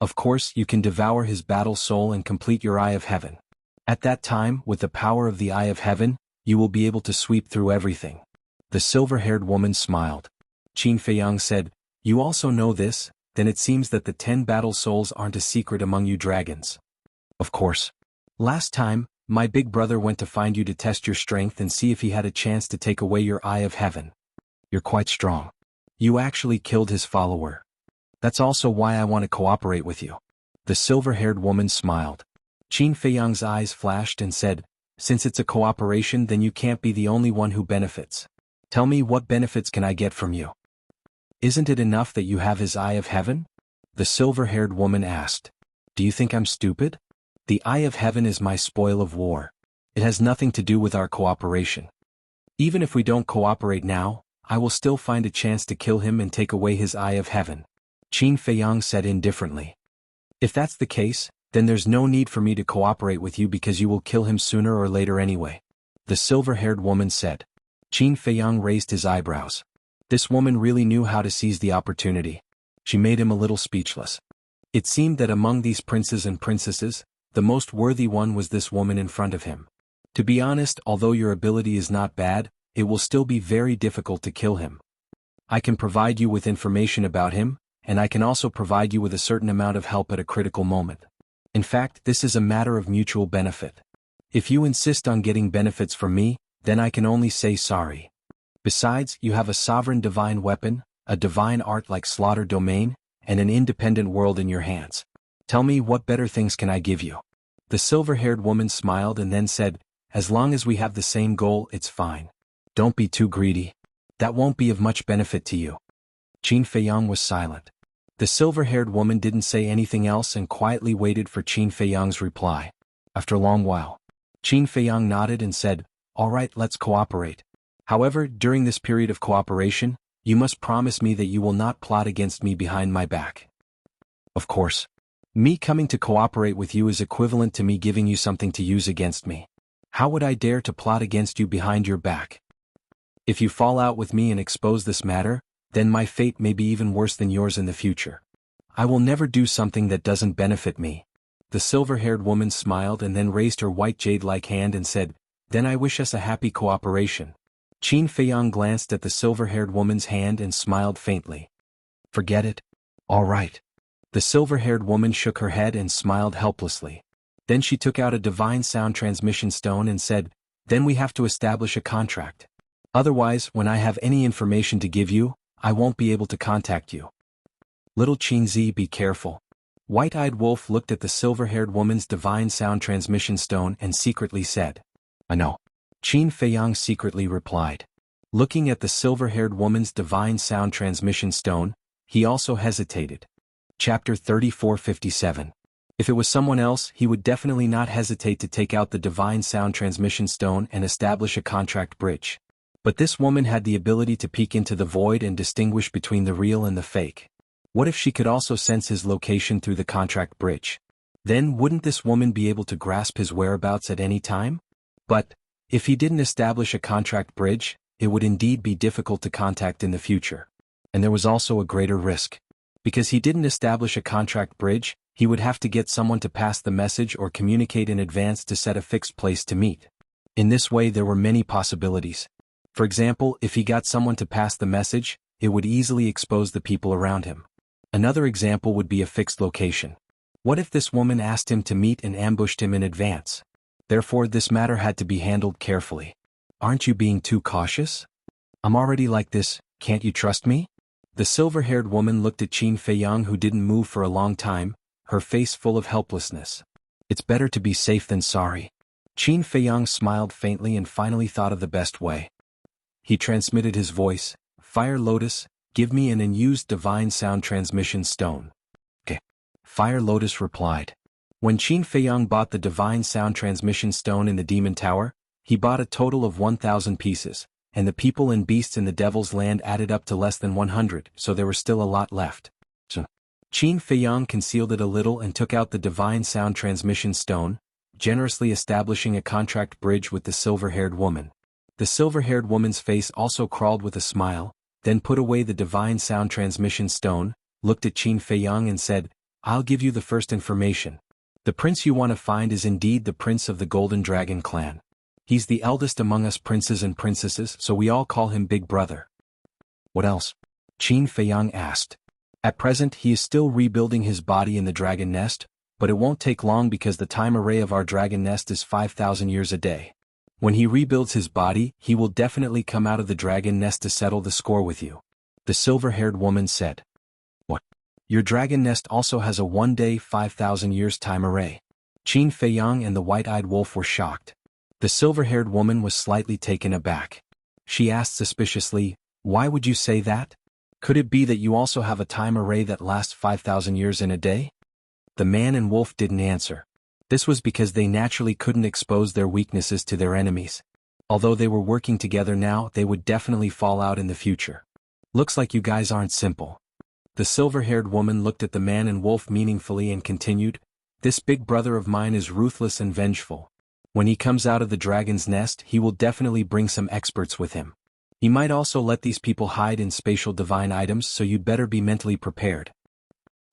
Of course, you can devour his battle soul and complete your Eye of Heaven. At that time, with the power of the Eye of Heaven, you will be able to sweep through everything. The silver-haired woman smiled. Qin Feiyang said, You also know this, then it seems that the 10 battle souls aren't a secret among you dragons. Of course. Last time, my big brother went to find you to test your strength and see if he had a chance to take away your Eye of Heaven. You're quite strong. You actually killed his follower. That's also why I want to cooperate with you. The silver-haired woman smiled. Qin Feiyang's eyes flashed and said, Since it's a cooperation, then you can't be the only one who benefits. Tell me, what benefits can I get from you? Isn't it enough that you have his Eye of Heaven? The silver-haired woman asked. Do you think I'm stupid? The Eye of Heaven is my spoil of war. It has nothing to do with our cooperation. Even if we don't cooperate now, I will still find a chance to kill him and take away his Eye of Heaven. Qin Feiyang said indifferently. If that's the case, then there's no need for me to cooperate with you because you will kill him sooner or later anyway. The silver-haired woman said. Qin Feiyang raised his eyebrows. This woman really knew how to seize the opportunity. She made him a little speechless. It seemed that among these princes and princesses, the most worthy one was this woman in front of him. To be honest, although your ability is not bad, it will still be very difficult to kill him. I can provide you with information about him, and I can also provide you with a certain amount of help at a critical moment. In fact, this is a matter of mutual benefit. If you insist on getting benefits from me, then I can only say sorry. Besides, you have a sovereign divine weapon, a divine art like Slaughter Domain, and an independent world in your hands. Tell me, what better things can I give you? The silver-haired woman smiled and then said, as long as we have the same goal, it's fine. Don't be too greedy. That won't be of much benefit to you. Qin Feiyang was silent. The silver-haired woman didn't say anything else and quietly waited for Qin Feiyang's reply. After a long while, Qin Feiyang nodded and said, all right, let's cooperate. However, during this period of cooperation, you must promise me that you will not plot against me behind my back. Of course. Me coming to cooperate with you is equivalent to me giving you something to use against me. How would I dare to plot against you behind your back? If you fall out with me and expose this matter, then my fate may be even worse than yours in the future. I will never do something that doesn't benefit me. The silver-haired woman smiled and then raised her white jade-like hand and said, then I wish us a happy cooperation. Qin Feiyang glanced at the silver-haired woman's hand and smiled faintly. Forget it? All right. The silver-haired woman shook her head and smiled helplessly. Then she took out a divine sound transmission stone and said, then we have to establish a contract. Otherwise, when I have any information to give you, I won't be able to contact you. Little Qinzi, be careful. White-eyed Wolf looked at the silver-haired woman's divine sound transmission stone and secretly said, I know. Qin Feiyang secretly replied. Looking at the silver-haired woman's divine sound transmission stone, he also hesitated. Chapter 3457. If it was someone else, he would definitely not hesitate to take out the divine sound transmission stone and establish a contract bridge. But this woman had the ability to peek into the void and distinguish between the real and the fake. What if she could also sense his location through the contract bridge? Then wouldn't this woman be able to grasp his whereabouts at any time? But, if he didn't establish a contract bridge, it would indeed be difficult to contact in the future. And there was also a greater risk. Because he didn't establish a contract bridge, he would have to get someone to pass the message or communicate in advance to set a fixed place to meet. In this way there were many possibilities. For example, if he got someone to pass the message, it would easily expose the people around him. Another example would be a fixed location. What if this woman asked him to meet and ambushed him in advance? Therefore, this matter had to be handled carefully. Aren't you being too cautious? I'm already like this, can't you trust me? The silver-haired woman looked at Qin Feiyang, who didn't move for a long time, her face full of helplessness. It's better to be safe than sorry. Qin Feiyang smiled faintly and finally thought of the best way. He transmitted his voice, Fire Lotus, give me an unused divine sound transmission stone. Okay. Fire Lotus replied. When Qin Feiyang bought the divine sound transmission stone in the Demon Tower, he bought a total of 1,000 pieces, and the people and beasts in the Devil's Land added up to less than 100, so there was still a lot left. So, Qin Feiyang concealed it a little and took out the divine sound transmission stone, generously establishing a contract bridge with the silver-haired woman. The silver-haired woman's face also crawled with a smile, then put away the divine sound transmission stone, looked at Qin Feiyang and said, I'll give you the first information. The prince you want to find is indeed the prince of the Golden Dragon clan. He's the eldest among us princes and princesses, so we all call him Big Brother. What else? Qin Feiyang asked. At present he is still rebuilding his body in the dragon nest, but it won't take long because the time array of our dragon nest is 5,000 years a day. When he rebuilds his body, he will definitely come out of the dragon nest to settle the score with you. The silver-haired woman said. What? Your dragon nest also has a 1-day 5,000 years time array. Qin Feiyang and the white-eyed wolf were shocked. The silver-haired woman was slightly taken aback. She asked suspiciously, why would you say that? Could it be that you also have a time array that lasts 5,000 years in a day? The man and wolf didn't answer. This was because they naturally couldn't expose their weaknesses to their enemies. Although they were working together now, they would definitely fall out in the future. Looks like you guys aren't simple. The silver-haired woman looked at the man and wolf meaningfully and continued, this big brother of mine is ruthless and vengeful. When he comes out of the dragon's nest, he will definitely bring some experts with him. He might also let these people hide in spatial divine items, so you'd better be mentally prepared.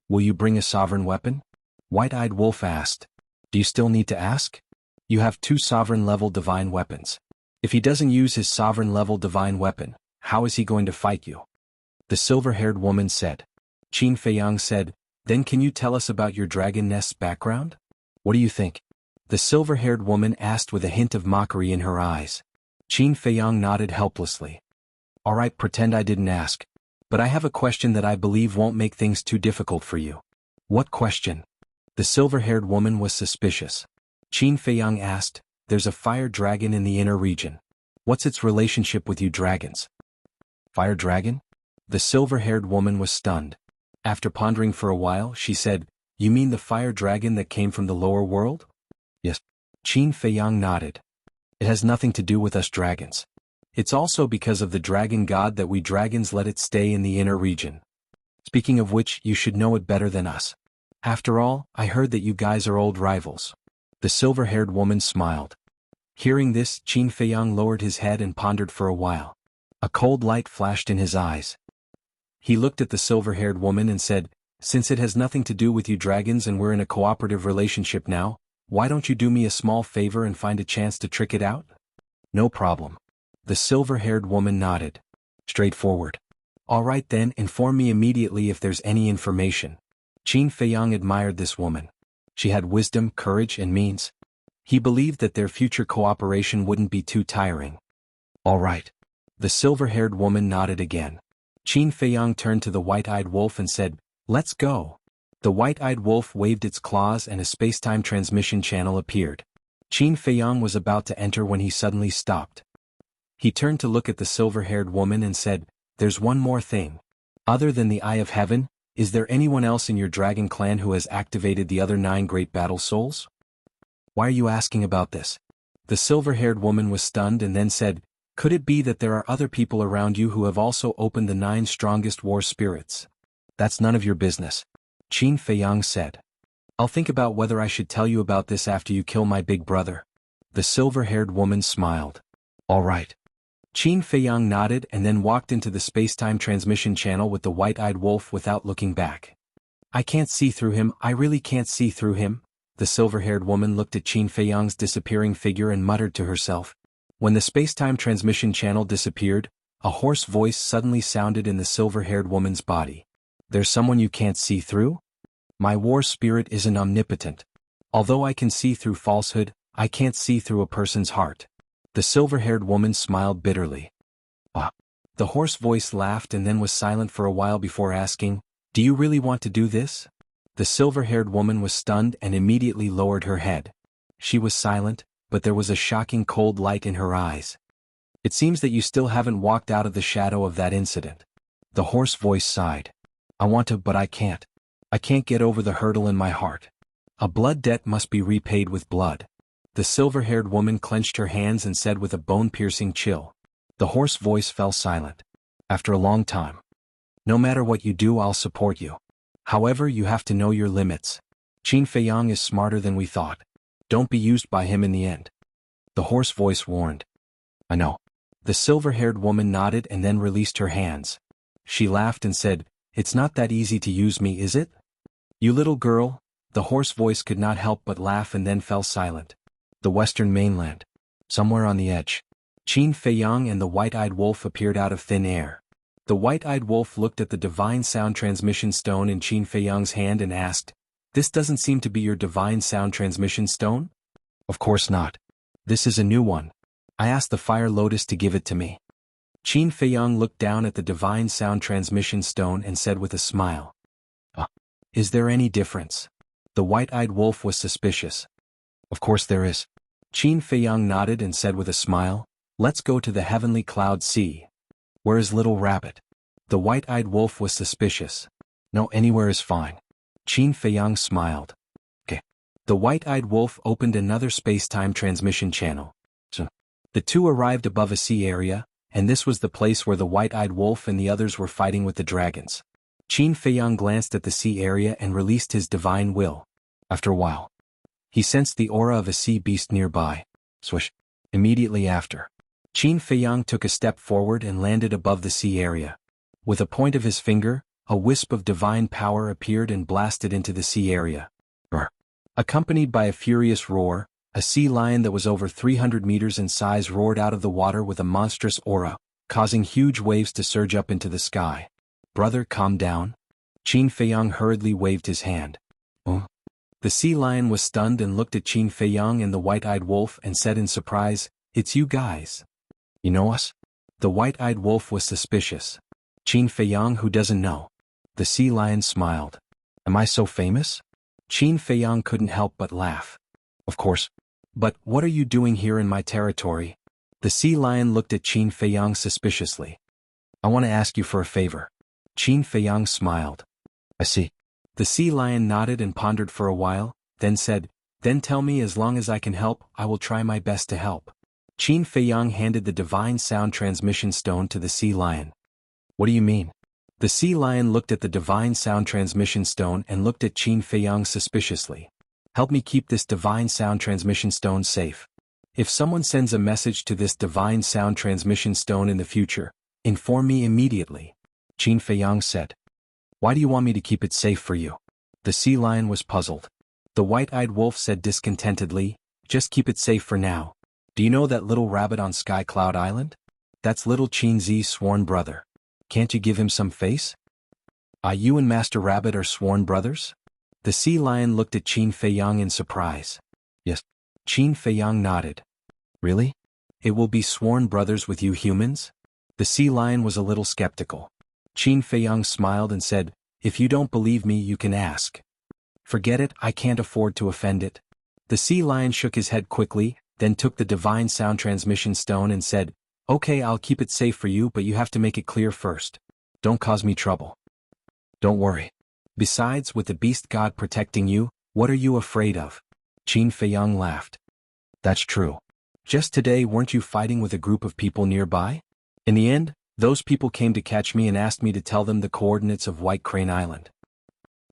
Will you bring a sovereign weapon? White-eyed wolf asked. Do you still need to ask? You have 2 sovereign-level divine weapons. If he doesn't use his sovereign-level divine weapon, how is he going to fight you? The silver-haired woman said. Qin Feiyang said, then can you tell us about your dragon nest's background? What do you think? The silver-haired woman asked with a hint of mockery in her eyes. Qin Feiyang nodded helplessly. All right, pretend I didn't ask. But I have a question that I believe won't make things too difficult for you. What question? The silver-haired woman was suspicious. Qin Feiyang asked, there's a fire dragon in the inner region. What's its relationship with you dragons? Fire dragon? The silver-haired woman was stunned. After pondering for a while, she said, you mean the fire dragon that came from the lower world? Yes. Qin Feiyang nodded. It has nothing to do with us dragons. It's also because of the dragon god that we dragons let it stay in the inner region. Speaking of which, you should know it better than us. After all, I heard that you guys are old rivals. The silver-haired woman smiled. Hearing this, Qin Feiyang lowered his head and pondered for a while. A cold light flashed in his eyes. He looked at the silver-haired woman and said, since it has nothing to do with you dragons and we're in a cooperative relationship now, why don't you do me a small favor and find a chance to trick it out? No problem. The silver-haired woman nodded. Straightforward. All right then, inform me immediately if there's any information. Qin Feiyang admired this woman. She had wisdom, courage, and means. He believed that their future cooperation wouldn't be too tiring. All right. The silver-haired woman nodded again. Qin Feiyang turned to the white-eyed wolf and said, let's go. The white-eyed wolf waved its claws and a space-time transmission channel appeared. Qin Feiyang was about to enter when he suddenly stopped. He turned to look at the silver-haired woman and said, there's one more thing. Other than the Eye of Heaven, is there anyone else in your dragon clan who has activated the other 9 great battle souls? Why are you asking about this? The silver-haired woman was stunned and then said, could it be that there are other people around you who have also opened the 9 strongest war spirits? That's none of your business. Qin Feiyang said. I'll think about whether I should tell you about this after you kill my big brother. The silver-haired woman smiled. All right. Qin Feiyang nodded and then walked into the space-time transmission channel with the white-eyed wolf without looking back. I can't see through him, I really can't see through him. The silver-haired woman looked at Qin Feiyang's disappearing figure and muttered to herself. When the space-time transmission channel disappeared, a hoarse voice suddenly sounded in the silver-haired woman's body. There's someone you can't see through? My war spirit isn't omnipotent. Although I can see through falsehood, I can't see through a person's heart. The silver-haired woman smiled bitterly. Ah. The hoarse voice laughed and then was silent for a while before asking, do you really want to do this? The silver-haired woman was stunned and immediately lowered her head. She was silent, but there was a shocking cold light in her eyes. It seems that you still haven't walked out of the shadow of that incident. The hoarse voice sighed. I want to, but I can't. I can't get over the hurdle in my heart. A blood debt must be repaid with blood. The silver-haired woman clenched her hands and said with a bone-piercing chill. The hoarse voice fell silent. After a long time. No matter what you do, I'll support you. However, you have to know your limits. Qin Feiyang is smarter than we thought. Don't be used by him in the end. The hoarse voice warned. I know. The silver-haired woman nodded and then released her hands. She laughed and said, it's not that easy to use me, is it? You little girl. The hoarse voice could not help but laugh and then fell silent. The western mainland. Somewhere on the edge. Qin Feiyang and the white-eyed wolf appeared out of thin air. The white-eyed wolf looked at the divine sound transmission stone in Qin Feiyang's hand and asked, this doesn't seem to be your divine sound transmission stone? Of course not. This is a new one. I asked the fire lotus to give it to me. Qin Feiyang looked down at the divine sound transmission stone and said with a smile. Is there any difference? The white-eyed wolf was suspicious. Of course there is. Qin Feiyang nodded and said with a smile, let's go to the heavenly cloud sea. Where is Little Rabbit? The white-eyed wolf was suspicious. No, anywhere is fine. Qin Feiyang smiled. Okay. The white-eyed wolf opened another space-time transmission channel. So, the two arrived above a sea area, and this was the place where the white-eyed wolf and the others were fighting with the dragons. Qin Feiyang glanced at the sea area and released his divine will. After a while, he sensed the aura of a sea beast nearby. Swish. Immediately after, Qin Feiyang took a step forward and landed above the sea area. With a point of his finger, a wisp of divine power appeared and blasted into the sea area. Accompanied by a furious roar, a sea lion that was over 300 meters in size roared out of the water with a monstrous aura, causing huge waves to surge up into the sky. Brother, calm down. Qin Feiyang hurriedly waved his hand. The sea lion was stunned and looked at Qin Feiyang and the white-eyed wolf and said in surprise, "It's you guys. You know us?" The white-eyed wolf was suspicious. "Qin Feiyang, who doesn't know?" The sea lion smiled. "Am I so famous?" Qin Feiyang couldn't help but laugh. "Of course. But what are you doing here in my territory?" The sea lion looked at Qin Feiyang suspiciously. "I want to ask you for a favor." Qin Feiyang smiled. "I see." The sea lion nodded and pondered for a while, then said, "Then tell me, as long as I can help, I will try my best to help." Qin Feiyang handed the divine sound transmission stone to the sea lion. "What do you mean?" The sea lion looked at the divine sound transmission stone and looked at Qin Feiyang suspiciously. "Help me keep this divine sound transmission stone safe. If someone sends a message to this divine sound transmission stone in the future, inform me immediately," Qin Feiyang said. "Why do you want me to keep it safe for you?" The sea lion was puzzled. The white-eyed wolf said discontentedly, "Just keep it safe for now. Do you know that little rabbit on Sky Cloud Island? That's little Qin Zi's sworn brother. Can't you give him some face?" You and Master Rabbit are sworn brothers?" The sea lion looked at Qin Feiyang in surprise. "Yes." Qin Feiyang nodded. "Really? It will be sworn brothers with you humans?" The sea lion was a little skeptical. Qin Feiyang smiled and said, "If you don't believe me, you can ask." "Forget it, I can't afford to offend it." The sea lion shook his head quickly, then took the divine sound transmission stone and said, "Okay, I'll keep it safe for you, but you have to make it clear first. Don't cause me trouble." "Don't worry. Besides, with the beast god protecting you, what are you afraid of?" Qin Feiyang laughed. "That's true. Just today, weren't you fighting with a group of people nearby? In the end, those people came to catch me and asked me to tell them the coordinates of White Crane Island.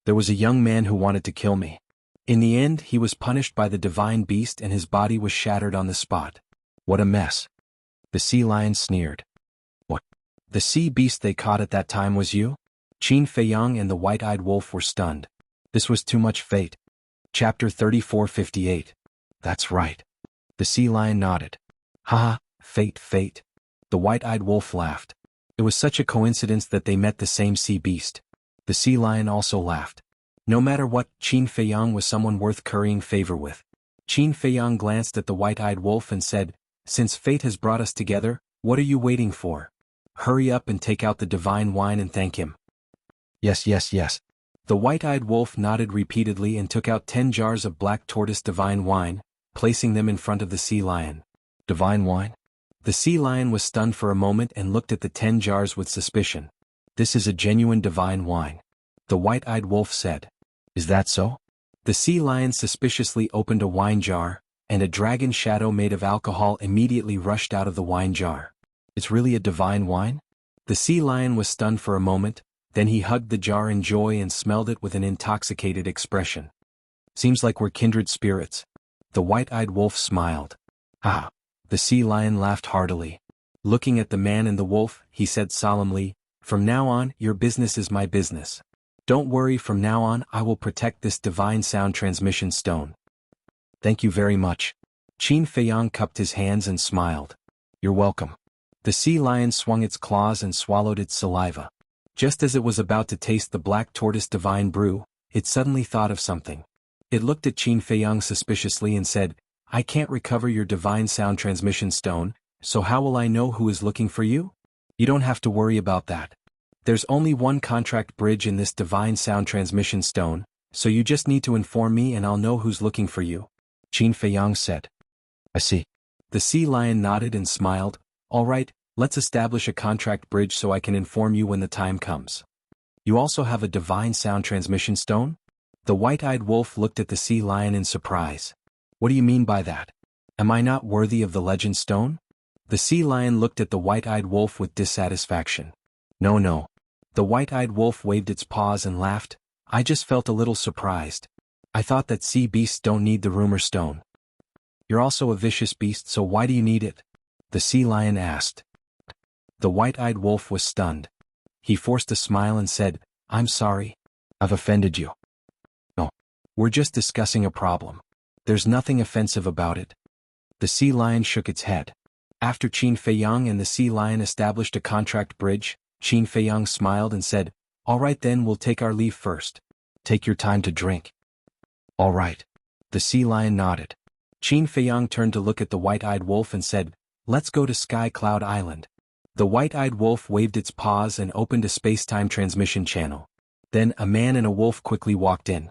There was a young man who wanted to kill me. In the end, he was punished by the divine beast and his body was shattered on the spot. What a mess." The sea lion sneered. "What? The sea beast they caught at that time was you?" Qin Feiyang and the white-eyed wolf were stunned. This was too much fate. Chapter 3458. "That's right." The sea lion nodded. "Haha, fate. The white-eyed wolf laughed. It was such a coincidence that they met the same sea beast. The sea lion also laughed. No matter what, Qin Feiyang was someone worth currying favor with. Qin Feiyang glanced at the white-eyed wolf and said, "Since fate has brought us together, what are you waiting for? Hurry up and take out the divine wine and thank him." Yes. The white-eyed wolf nodded repeatedly and took out 10 jars of black tortoise divine wine, placing them in front of the sea lion. "Divine wine?" The sea lion was stunned for a moment and looked at the 10 jars with suspicion. "This is a genuine divine wine," the white-eyed wolf said. "Is that so?" The sea lion suspiciously opened a wine jar, and a dragon shadow made of alcohol immediately rushed out of the wine jar. "It's really a divine wine?" The sea lion was stunned for a moment, then he hugged the jar in joy and smelled it with an intoxicated expression. "Seems like we're kindred spirits." The white-eyed wolf smiled. "Ah." The sea lion laughed heartily. Looking at the man and the wolf, he said solemnly, "From now on, your business is my business. Don't worry, from now on I will protect this divine sound transmission stone." "Thank you very much." Qin Feiyang cupped his hands and smiled. "You're welcome." The sea lion swung its claws and swallowed its saliva. Just as it was about to taste the black tortoise divine brew, it suddenly thought of something. It looked at Qin Feiyang suspiciously and said, "I can't recover your divine sound transmission stone, so how will I know who is looking for you?" "You don't have to worry about that. There's only one contract bridge in this divine sound transmission stone, so you just need to inform me and I'll know who's looking for you," Qin Feiyang said. "I see." The sea lion nodded and smiled. "All right, let's establish a contract bridge so I can inform you when the time comes." "You also have a divine sound transmission stone?" The white-eyed wolf looked at the sea lion in surprise. "What do you mean by that? Am I not worthy of the legend stone?" The sea lion looked at the white-eyed wolf with dissatisfaction. No. The white-eyed wolf waved its paws and laughed. "I just felt a little surprised. I thought that sea beasts don't need the rumor stone." "You're also a vicious beast, so why do you need it?" the sea lion asked. The white-eyed wolf was stunned. He forced a smile and said, "I'm sorry. I've offended you." "No. We're just discussing a problem. There's nothing offensive about it." The sea lion shook its head. After Qin Feiyang and the sea lion established a contract bridge, Qin Feiyang smiled and said, "All right then, we'll take our leave first. Take your time to drink." All right. The sea lion nodded. Qin Feiyang turned to look at the white-eyed wolf and said, "Let's go to Sky Cloud Island." The white-eyed wolf waved its paws and opened a space-time transmission channel. Then a man and a wolf quickly walked in.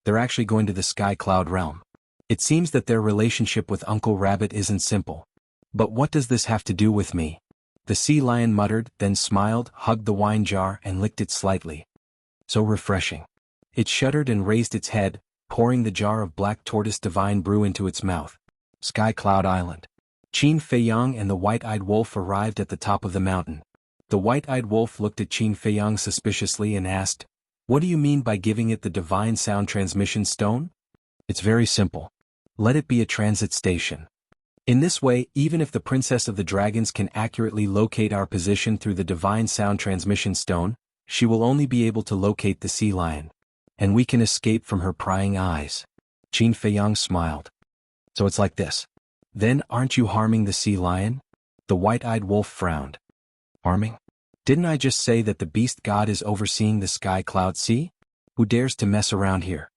They're actually going to the Sky Cloud realm. It seems that their relationship with Uncle Rabbit isn't simple. But what does this have to do with me? The sea lion muttered, then smiled, hugged the wine jar and licked it slightly. So refreshing. It shuddered and raised its head, pouring the jar of black tortoise divine brew into its mouth. Sky Cloud Island. Qin Feiyang and the white-eyed wolf arrived at the top of the mountain. The white-eyed wolf looked at Qin Feiyang suspiciously and asked, "What do you mean by giving it the divine sound transmission stone?" "It's very simple. Let it be a transit station. In this way, even if the Princess of the Dragons can accurately locate our position through the divine sound transmission stone, she will only be able to locate the sea lion. And we can escape from her prying eyes." Qin Feiyang smiled. "So it's like this. Then aren't you harming the sea lion?" The white-eyed wolf frowned. "Harming? Didn't I just say that the beast god is overseeing the Sky Cloud Sea? Who dares to mess around here?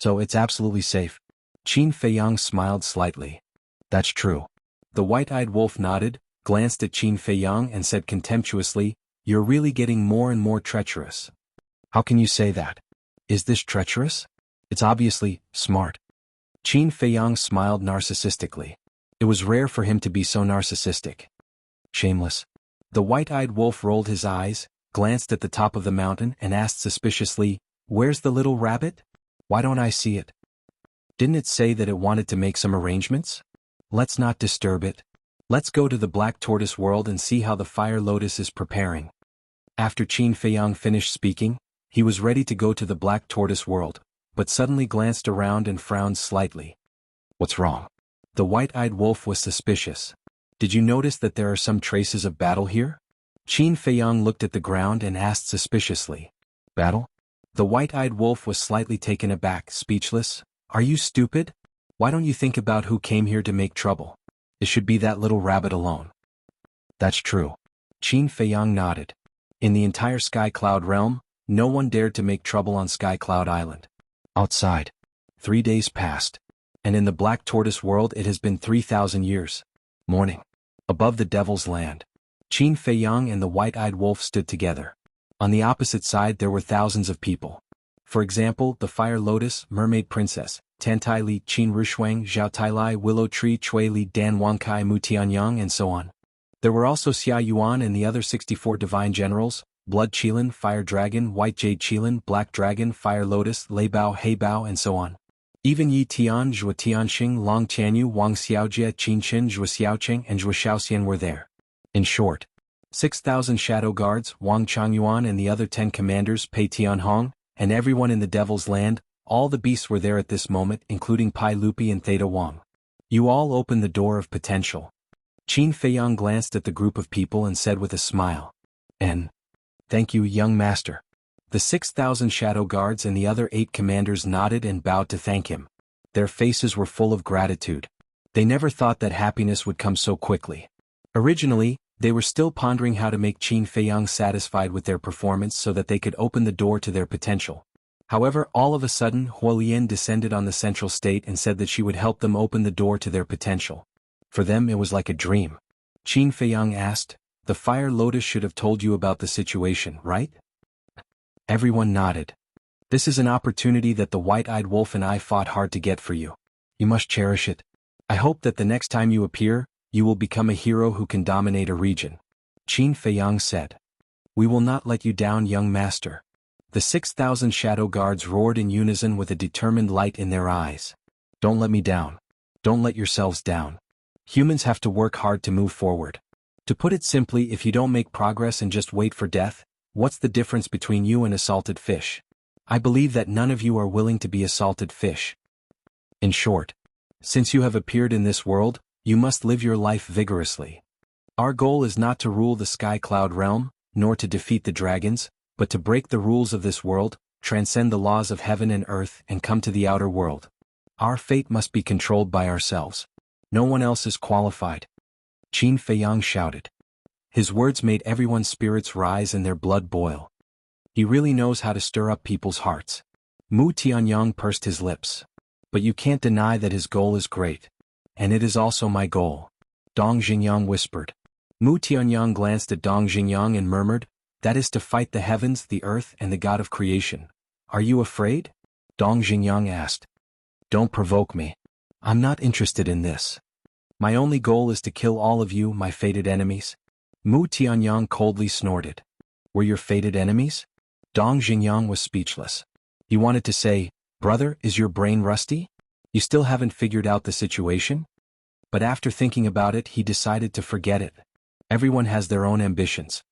So it's absolutely safe." Qin Feiyang smiled slightly. "That's true." The white-eyed wolf nodded, glanced at Qin Feiyang and said contemptuously, "You're really getting more and more treacherous." "How can you say that? Is this treacherous? It's obviously smart." Qin Feiyang smiled narcissistically. It was rare for him to be so narcissistic. "Shameless." The white-eyed wolf rolled his eyes, glanced at the top of the mountain and asked suspiciously, "Where's the little rabbit? Why don't I see it? Didn't it say that it wanted to make some arrangements? Let's not disturb it. Let's go to the Black Tortoise world and see how the Fire Lotus is preparing." After Qin Feiyang finished speaking, he was ready to go to the Black Tortoise world, but suddenly glanced around and frowned slightly. "What's wrong?" The white-eyed wolf was suspicious. "Did you notice that there are some traces of battle here?" Qin Feiyang looked at the ground and asked suspiciously. "Battle?" The white-eyed wolf was slightly taken aback, speechless. "Are you stupid? Why don't you think about who came here to make trouble? It should be that little rabbit alone." "That's true." Qin Feiyang nodded. In the entire Sky Cloud realm, no one dared to make trouble on Sky Cloud Island. Outside. 3 days passed. And in the Black Tortoise world it has been 3,000 years. Morning. Above the Devil's Land. Qin Feiyang and the white-eyed wolf stood together. On the opposite side there were thousands of people. For example, the Fire Lotus, Mermaid Princess, Tantai Li, Qin Rushuang, Zhao Tailai, Willow Tree, Chui Li, Dan Wangkai, Mu Tianyang, and so on. There were also Xia Yuan and the other 64 divine generals, Blood Qilin, Fire Dragon, White Jade Qilin, Black Dragon, Fire Lotus, Lei Bao, Hei Bao, and so on. Even Yi Tian, Zhua Tianxing, Long Tianyu, Wang Xiaojie, Qin Qin, Zhua Xiaoqing, and Zhua Xiaoxian were there. In short, 6,000 shadow guards, Wang Changyuan and the other 10 commanders, Pei Tianhong, and everyone in the Devil's Land, all the beasts were there at this moment, including Pai Lupi and Theta Wang. You all opened the door of potential. Qin Feiyang glanced at the group of people and said with a smile. "And thank you, young master." The 6,000 shadow guards and the other 8 commanders nodded and bowed to thank him. Their faces were full of gratitude. They never thought that happiness would come so quickly. Originally, they were still pondering how to make Qin Feiyang satisfied with their performance so that they could open the door to their potential. However, all of a sudden, Huolian descended on the central state and said that she would help them open the door to their potential. For them it was like a dream. Qin Feiyang asked, "The Fire Lotus should have told you about the situation, right?" Everyone nodded. "This is an opportunity that the white-eyed wolf and I fought hard to get for you. You must cherish it. I hope that the next time you appear, you will become a hero who can dominate a region." Qin Feiyang said. "We will not let you down, young master." The 6,000 shadow guards roared in unison with a determined light in their eyes. "Don't let me down. Don't let yourselves down. Humans have to work hard to move forward. To put it simply, if you don't make progress and just wait for death, what's the difference between you and a salted fish? I believe that none of you are willing to be a salted fish. In short, since you have appeared in this world, you must live your life vigorously. Our goal is not to rule the Sky Cloud realm, nor to defeat the dragons, but to break the rules of this world, transcend the laws of heaven and earth, and come to the outer world. Our fate must be controlled by ourselves. No one else is qualified." Qin Feiyang shouted. His words made everyone's spirits rise and their blood boil. He really knows how to stir up people's hearts. Mu Tianyang pursed his lips. But you can't deny that his goal is great. And it is also my goal. Dong Xingyang whispered. Mu Tianyang glanced at Dong Xingyang and murmured, that is to fight the heavens, the earth, and the god of creation. Are you afraid? Dong Xingyang asked. Don't provoke me. I'm not interested in this. My only goal is to kill all of you, my fated enemies. Mu Tianyang coldly snorted. Were your fated enemies? Dong Xingyang was speechless. He wanted to say, brother, is your brain rusty? You still haven't figured out the situation? But after thinking about it, he decided to forget it. Everyone has their own ambitions.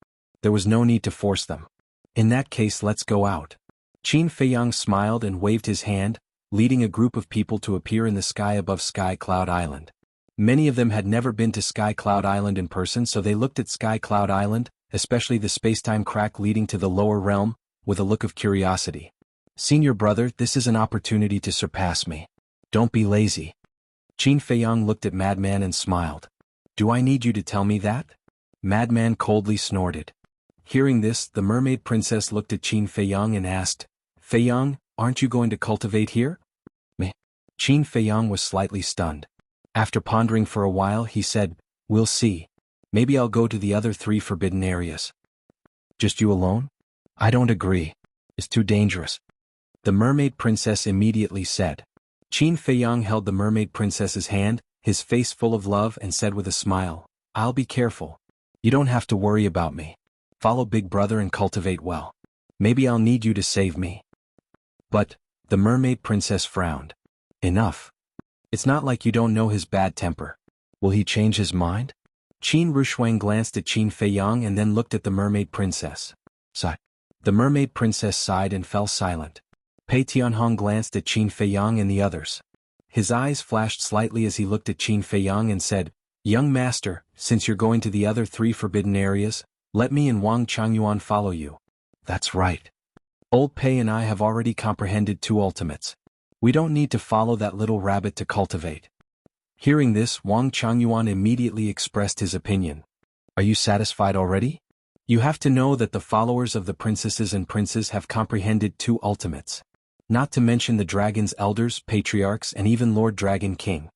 There was no need to force them. In that case, let's go out. Qin Feiyang smiled and waved his hand, leading a group of people to appear in the sky above Sky Cloud Island. Many of them had never been to Sky Cloud Island in person, so they looked at Sky Cloud Island, especially the spacetime crack leading to the lower realm, with a look of curiosity. Senior brother, this is an opportunity to surpass me. Don't be lazy. Qin Feiyang looked at Madman and smiled. Do I need you to tell me that? Madman coldly snorted. Hearing this, the mermaid princess looked at Qin Feiyang and asked, Feiyang, aren't you going to cultivate here? Meh. Qin Feiyang was slightly stunned. After pondering for a while, he said, we'll see. Maybe I'll go to the other 3 forbidden areas. Just you alone? I don't agree. It's too dangerous. The mermaid princess immediately said. Qin Feiyang held the mermaid princess's hand, his face full of love, and said with a smile, I'll be careful. You don't have to worry about me. Follow Big Brother and cultivate well. Maybe I'll need you to save me. But, the mermaid princess frowned. Enough. It's not like you don't know his bad temper. Will he change his mind? Qin Rushuang glanced at Qin Feiyang and then looked at the mermaid princess. Sigh. The mermaid princess sighed and fell silent. Pei Tianhong glanced at Qin Feiyang and the others. His eyes flashed slightly as he looked at Qin Feiyang and said, Young master, since you're going to the other 3 forbidden areas, let me and Wang Changyuan follow you. That's right. Old Pei and I have already comprehended 2 ultimates. We don't need to follow that little rabbit to cultivate. Hearing this, Wang Changyuan immediately expressed his opinion. Are you satisfied already? You have to know that the followers of the princesses and princes have comprehended 2 ultimates. Not to mention the dragon's elders, patriarchs, and even Lord Dragon King.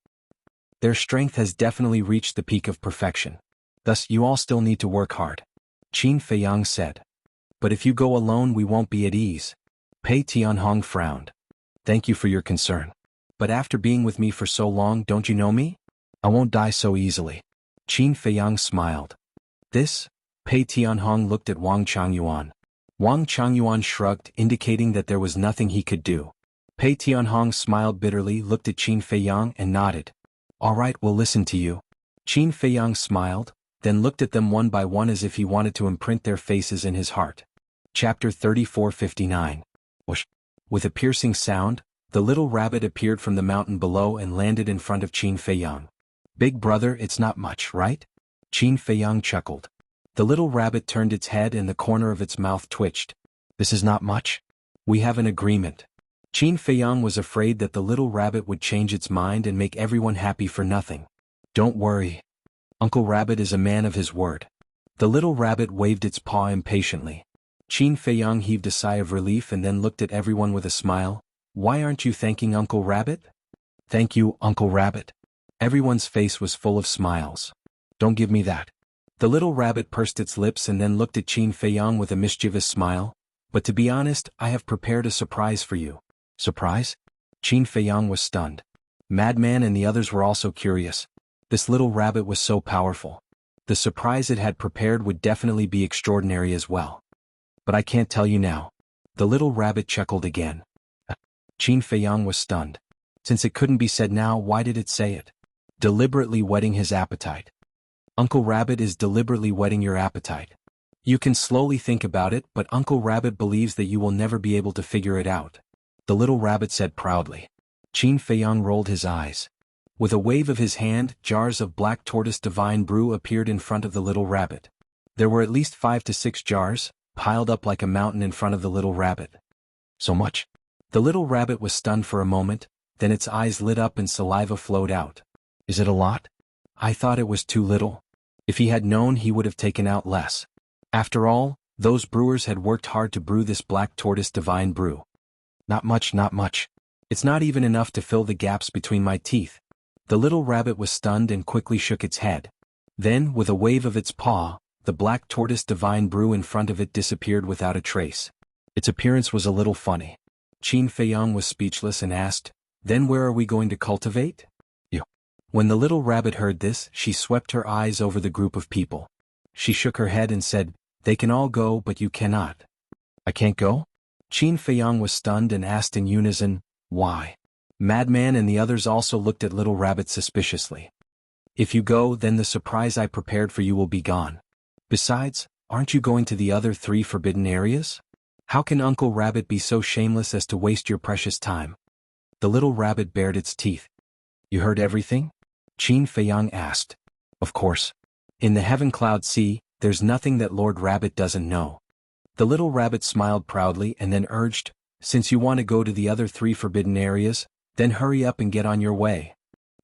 Their strength has definitely reached the peak of perfection. Thus, you all still need to work hard. Qin Feiyang said. But if you go alone, we won't be at ease. Pei Tianhong frowned. Thank you for your concern. But after being with me for so long, don't you know me? I won't die so easily. Qin Feiyang smiled. This? Pei Tianhong looked at Wang Changyuan. Wang Changyuan shrugged, indicating that there was nothing he could do. Pei Tianhong smiled bitterly, looked at Qin Feiyang and nodded. All right, we'll listen to you. Qin Feiyang smiled, then looked at them one by one as if he wanted to imprint their faces in his heart. Chapter 3459. Whoosh. With a piercing sound, the little rabbit appeared from the mountain below and landed in front of Qin Feiyang. Big brother, it's not much, right? Qin Feiyang chuckled. The little rabbit turned its head and the corner of its mouth twitched. This is not much? We have an agreement. Qin Feiyang was afraid that the little rabbit would change its mind and make everyone happy for nothing. Don't worry. Uncle Rabbit is a man of his word. The little rabbit waved its paw impatiently. Qin Feiyang heaved a sigh of relief and then looked at everyone with a smile. Why aren't you thanking Uncle Rabbit? Thank you, Uncle Rabbit. Everyone's face was full of smiles. Don't give me that. The little rabbit pursed its lips and then looked at Qin Feiyang with a mischievous smile. But to be honest, I have prepared a surprise for you. Surprise? Qin Feiyang was stunned. Madman and the others were also curious. This little rabbit was so powerful. The surprise it had prepared would definitely be extraordinary as well. But I can't tell you now. The little rabbit chuckled again. Qin Feiyang was stunned. Since it couldn't be said now, why did it say it? Deliberately whetting his appetite. Uncle Rabbit is deliberately whetting your appetite. You can slowly think about it, but Uncle Rabbit believes that you will never be able to figure it out. The little rabbit said proudly. Qin Feiyang rolled his eyes. With a wave of his hand, jars of black tortoise divine brew appeared in front of the little rabbit. There were at least 5 to 6 jars, piled up like a mountain in front of the little rabbit. So much? The little rabbit was stunned for a moment, then its eyes lit up and saliva flowed out. Is it a lot? I thought it was too little. If he had known, he would have taken out less. After all, those brewers had worked hard to brew this black tortoise divine brew. Not much, not much. It's not even enough to fill the gaps between my teeth. The little rabbit was stunned and quickly shook its head. Then, with a wave of its paw, the black tortoise divine brew in front of it disappeared without a trace. Its appearance was a little funny. Qin Feiyang was speechless and asked, "Then where are we going to cultivate?" You. When the little rabbit heard this, she swept her eyes over the group of people. She shook her head and said, "They can all go, but you cannot." "I can't go?" Qin Feiyang was stunned and asked in unison, "Why?" Madman and the others also looked at Little Rabbit suspiciously. "If you go, then the surprise I prepared for you will be gone. Besides, aren't you going to the other 3 forbidden areas? How can Uncle Rabbit be so shameless as to waste your precious time?" The little rabbit bared its teeth. "You heard everything?" Qin Feiyang asked. "Of course. In the Heaven Cloud Sea, there's nothing that Lord Rabbit doesn't know." The little rabbit smiled proudly and then urged, "Since you want to go to the other 3 forbidden areas, then hurry up and get on your way.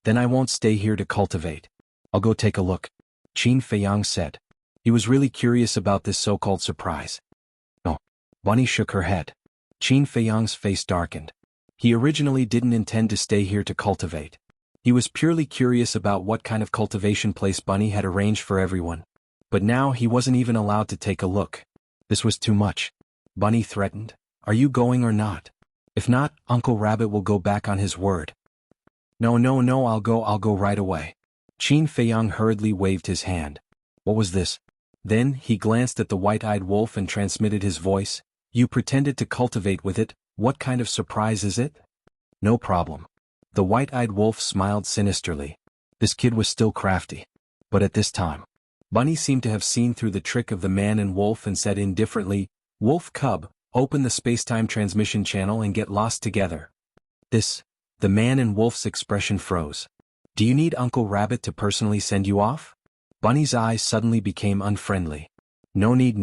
Then I won't stay here to cultivate. I'll go take a look," Qin Feiyang said. He was really curious about this so-called surprise. "No." Bunny shook her head. Qin Feiyang's face darkened. He originally didn't intend to stay here to cultivate. He was purely curious about what kind of cultivation place Bunny had arranged for everyone. But now he wasn't even allowed to take a look. This was too much. Bunny threatened, "Are you going or not? If not, Uncle Rabbit will go back on his word." No, I'll go right away." Qin Feiyang hurriedly waved his hand. What was this? Then he glanced at the white-eyed wolf and transmitted his voice, "You pretended to cultivate with it, what kind of surprise is it?" "No problem." The white-eyed wolf smiled sinisterly. This kid was still crafty. But at this time, Bunny seemed to have seen through the trick of the man and wolf and said indifferently, "Wolf Cub, open the space-time transmission channel and get lost together." The man and wolf's expression froze. "Do you need Uncle Rabbit to personally send you off?" Bunny's eyes suddenly became unfriendly. No need.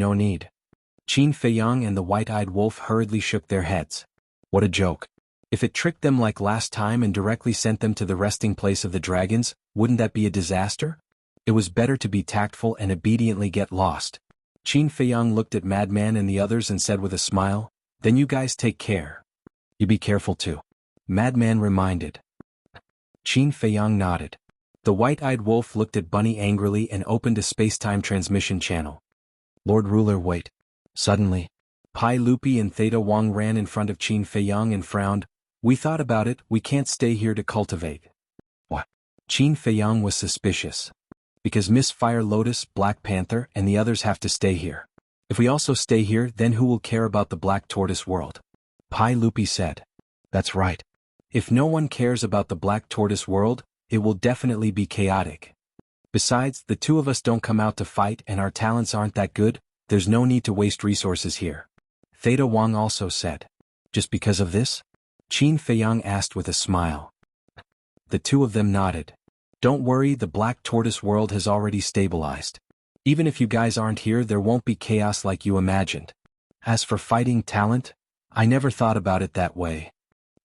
Qin Feiyang and the white-eyed wolf hurriedly shook their heads. What a joke. If it tricked them like last time and directly sent them to the resting place of the dragons, wouldn't that be a disaster? It was better to be tactful and obediently get lost. Qin Feiyang looked at Madman and the others and said with a smile, "Then you guys take care. You be careful too," Madman reminded. Qin Feiyang nodded. The white-eyed wolf looked at Bunny angrily and opened a space-time transmission channel. "Lord Ruler, wait." Suddenly, Pai Lupi and Theta Wang ran in front of Qin Feiyang and frowned. "We thought about it, we can't stay here to cultivate." What? Qin Feiyang was suspicious. "Because Miss Fire Lotus, Black Panther, and the others have to stay here. If we also stay here, then who will care about the Black Tortoise world?" Pai Lupi said. "That's right. If no one cares about the Black Tortoise world, it will definitely be chaotic. Besides, the 2 of us don't come out to fight and our talents aren't that good, there's no need to waste resources here." Theta Wang also said. "Just because of this?" Qin Feiyang asked with a smile. The 2 of them nodded. "Don't worry, the Black Tortoise world has already stabilized. Even if you guys aren't here, there won't be chaos like you imagined. As for fighting talent, I never thought about it that way.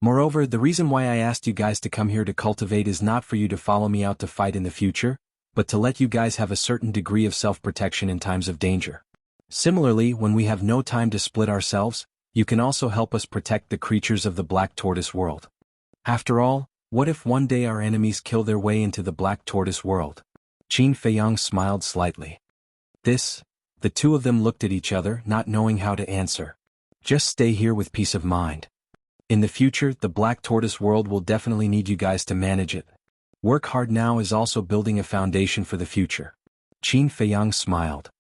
Moreover, the reason why I asked you guys to come here to cultivate is not for you to follow me out to fight in the future, but to let you guys have a certain degree of self-protection in times of danger. Similarly, when we have no time to split ourselves, you can also help us protect the creatures of the Black Tortoise world. After all, what if one day our enemies kill their way into the Black Tortoise world?" Qin Feiyang smiled slightly. The 2 of them looked at each other, not knowing how to answer. "Just stay here with peace of mind. In the future, the Black Tortoise world will definitely need you guys to manage it. Work hard now is also building a foundation for the future." Qin Feiyang smiled.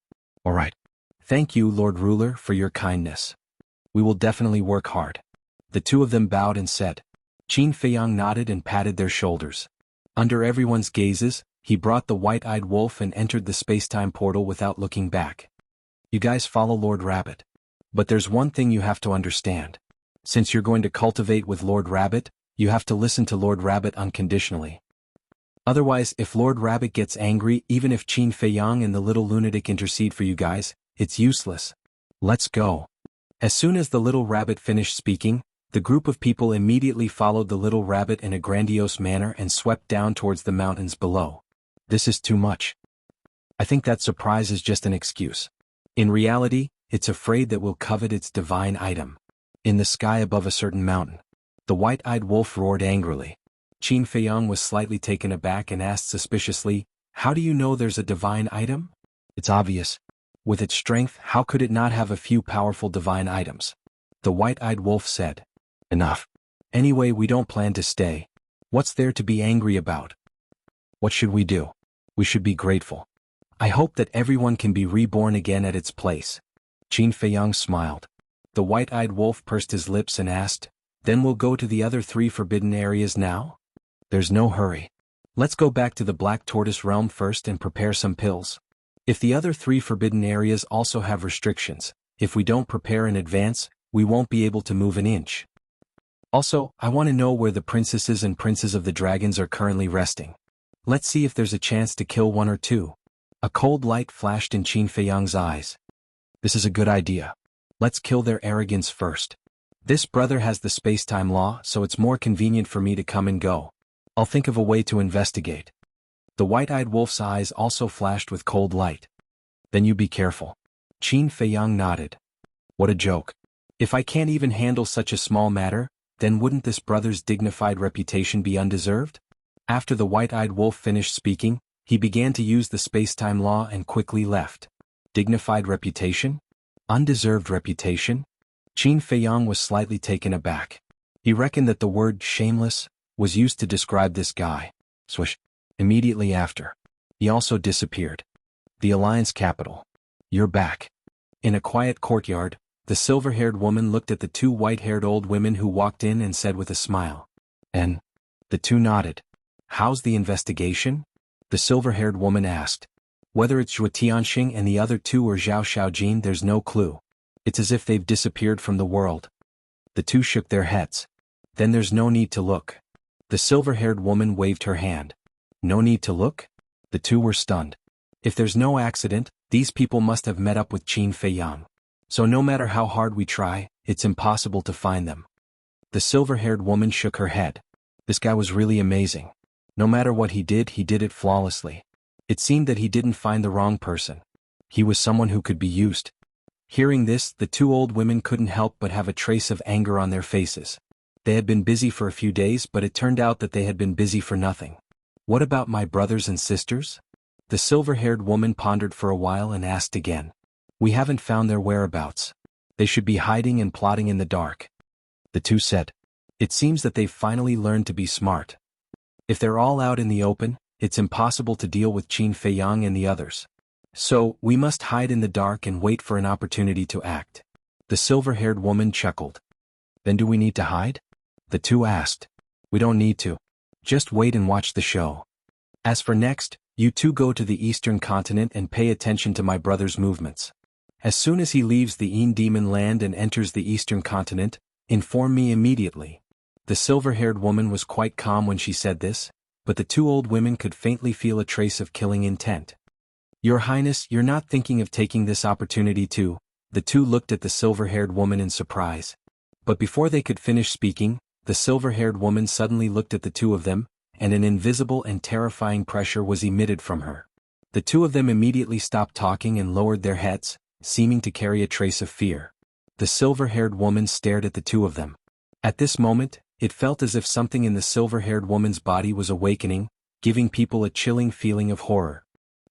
"All right. Thank you, Lord Ruler, for your kindness. We will definitely work hard." The 2 of them bowed and said. Qin Feiyang nodded and patted their shoulders. Under everyone's gazes, he brought the white-eyed wolf and entered the space-time portal without looking back. "You guys follow Lord Rabbit. But there's one thing you have to understand. Since you're going to cultivate with Lord Rabbit, you have to listen to Lord Rabbit unconditionally. Otherwise, if Lord Rabbit gets angry, even if Qin Feiyang and the little lunatic intercede for you guys, it's useless. Let's go." As soon as the little rabbit finished speaking, the group of people immediately followed the little rabbit in a grandiose manner and swept down towards the mountains below. This is too much. I think that surprise is just an excuse. In reality, it's afraid that we'll covet its divine item. In the sky above a certain mountain, the white-eyed wolf roared angrily. Qin Feiyang was slightly taken aback and asked suspiciously, "How do you know there's a divine item?" "It's obvious. With its strength, how could it not have a few powerful divine items?" The white-eyed wolf said. "Enough. Anyway, we don't plan to stay. What's there to be angry about? What should we do? We should be grateful. I hope that everyone can be reborn again at its place." Qin Feiyang smiled. The white-eyed wolf pursed his lips and asked, "Then we'll go to the other 3 forbidden areas now?" "There's no hurry. Let's go back to the Black Tortoise realm first and prepare some pills. If the other 3 forbidden areas also have restrictions, if we don't prepare in advance, we won't be able to move an inch. Also, I want to know where the princesses and princes of the dragons are currently resting. Let's see if there's a chance to kill 1 or 2. A cold light flashed in Qin Feiyang's eyes. "This is a good idea. Let's kill their arrogance first. This brother has the space-time law, so it's more convenient for me to come and go. I'll think of a way to investigate." The white-eyed wolf's eyes also flashed with cold light. "Then you be careful." Qin Feiyang nodded. "What a joke. If I can't even handle such a small matter, then wouldn't this brother's dignified reputation be undeserved?" After the white-eyed wolf finished speaking, he began to use the space-time law and quickly left. Dignified reputation? Undeserved reputation? Qin Feiyang was slightly taken aback. He reckoned that the word shameless was used to describe this guy. Swish. Immediately after, he also disappeared. The Alliance capital. "You're back." In a quiet courtyard, the silver-haired woman looked at the 2 white-haired old women who walked in and said with a smile. "And?" The 2 nodded. "How's the investigation?" The silver-haired woman asked. "Whether it's Zhuo Tianxing and the other 2 or Zhao Xiaojin, there's no clue. It's as if they've disappeared from the world." The 2 shook their heads. "Then there's no need to look." The silver-haired woman waved her hand. "No need to look?" The 2 were stunned. If there's no accident, these people must have met up with Qin Feiyang. So no matter how hard we try, it's impossible to find them. The silver-haired woman shook her head. This guy was really amazing. No matter what he did it flawlessly. It seemed that he didn't find the wrong person. He was someone who could be used. Hearing this, the 2 old women couldn't help but have a trace of anger on their faces. They had been busy for a few days, but it turned out that they had been busy for nothing. "What about my brothers and sisters?" The silver-haired woman pondered for a while and asked again. "We haven't found their whereabouts. They should be hiding and plotting in the dark." The 2 said. "It seems that they've finally learned to be smart. If they're all out in the open, it's impossible to deal with Qin Feiyang and the others. So, we must hide in the dark and wait for an opportunity to act." The silver-haired woman chuckled. "Then do we need to hide?" The 2 asked. "We don't need to. Just wait and watch the show. As for next, you 2 go to the eastern continent and pay attention to my brother's movements. As soon as he leaves the Een Demon land and enters the eastern continent, inform me immediately." The silver-haired woman was quite calm when she said this, but the 2 old women could faintly feel a trace of killing intent. "Your Highness, you're not thinking of taking this opportunity to..." The 2 looked at the silver-haired woman in surprise. But before they could finish speaking, the silver-haired woman suddenly looked at the 2 of them, and an invisible and terrifying pressure was emitted from her. The 2 of them immediately stopped talking and lowered their heads, seeming to carry a trace of fear. The silver-haired woman stared at the 2 of them. At this moment, it felt as if something in the silver-haired woman's body was awakening, giving people a chilling feeling of horror.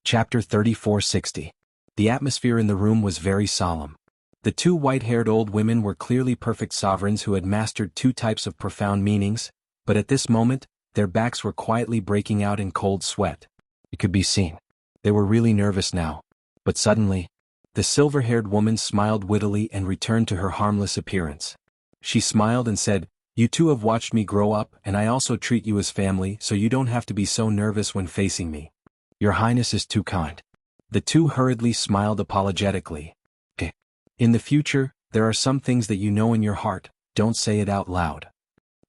Chapter 3460. The atmosphere in the room was very solemn. The 2 white-haired old women were clearly perfect sovereigns who had mastered 2 types of profound meanings, but at this moment, their backs were quietly breaking out in cold sweat. It could be seen. They were really nervous now. But suddenly, the silver-haired woman smiled wittily and returned to her harmless appearance. She smiled and said, "You 2 have watched me grow up, and I also treat you as family, so you don't have to be so nervous when facing me. Your Highness is too kind." The 2 hurriedly smiled apologetically. "Okay. In the future, there are some things that you know in your heart, don't say it out loud.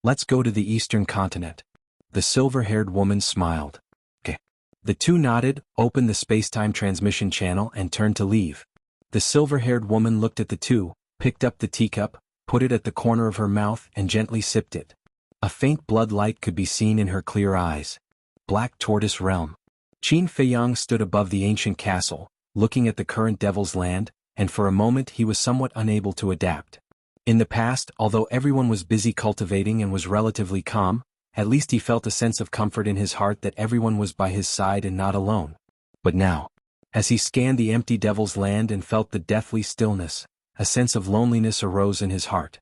Let's go to the eastern continent." The silver-haired woman smiled. "Okay." The 2 nodded, opened the space-time transmission channel and turned to leave. The silver-haired woman looked at the 2, picked up the teacup, put it at the corner of her mouth and gently sipped it. A faint blood light could be seen in her clear eyes. Black Tortoise Realm. Qin Feiyang stood above the ancient castle, looking at the current Devil's Land, and for a moment he was somewhat unable to adapt. In the past, although everyone was busy cultivating and was relatively calm, at least he felt a sense of comfort in his heart that everyone was by his side and not alone. But now, as he scanned the empty devil's land and felt the deathly stillness, a sense of loneliness arose in his heart.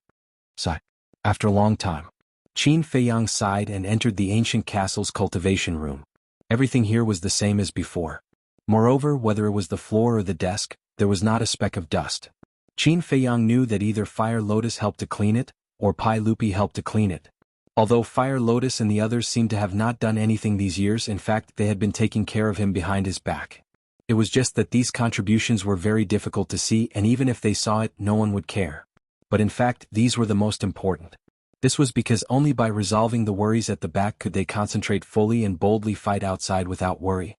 Sigh. After a long time, Qin Feiyang sighed and entered the ancient castle's cultivation room. Everything here was the same as before. Moreover, whether it was the floor or the desk, there was not a speck of dust. Qin Feiyang knew that either Fire Lotus helped to clean it, or Pai Lupi helped to clean it. Although Fire Lotus and the others seemed to have not done anything these years, in fact they had been taking care of him behind his back. It was just that these contributions were very difficult to see, and even if they saw it, no one would care. But in fact, these were the most important. This was because only by resolving the worries at the back could they concentrate fully and boldly fight outside without worry.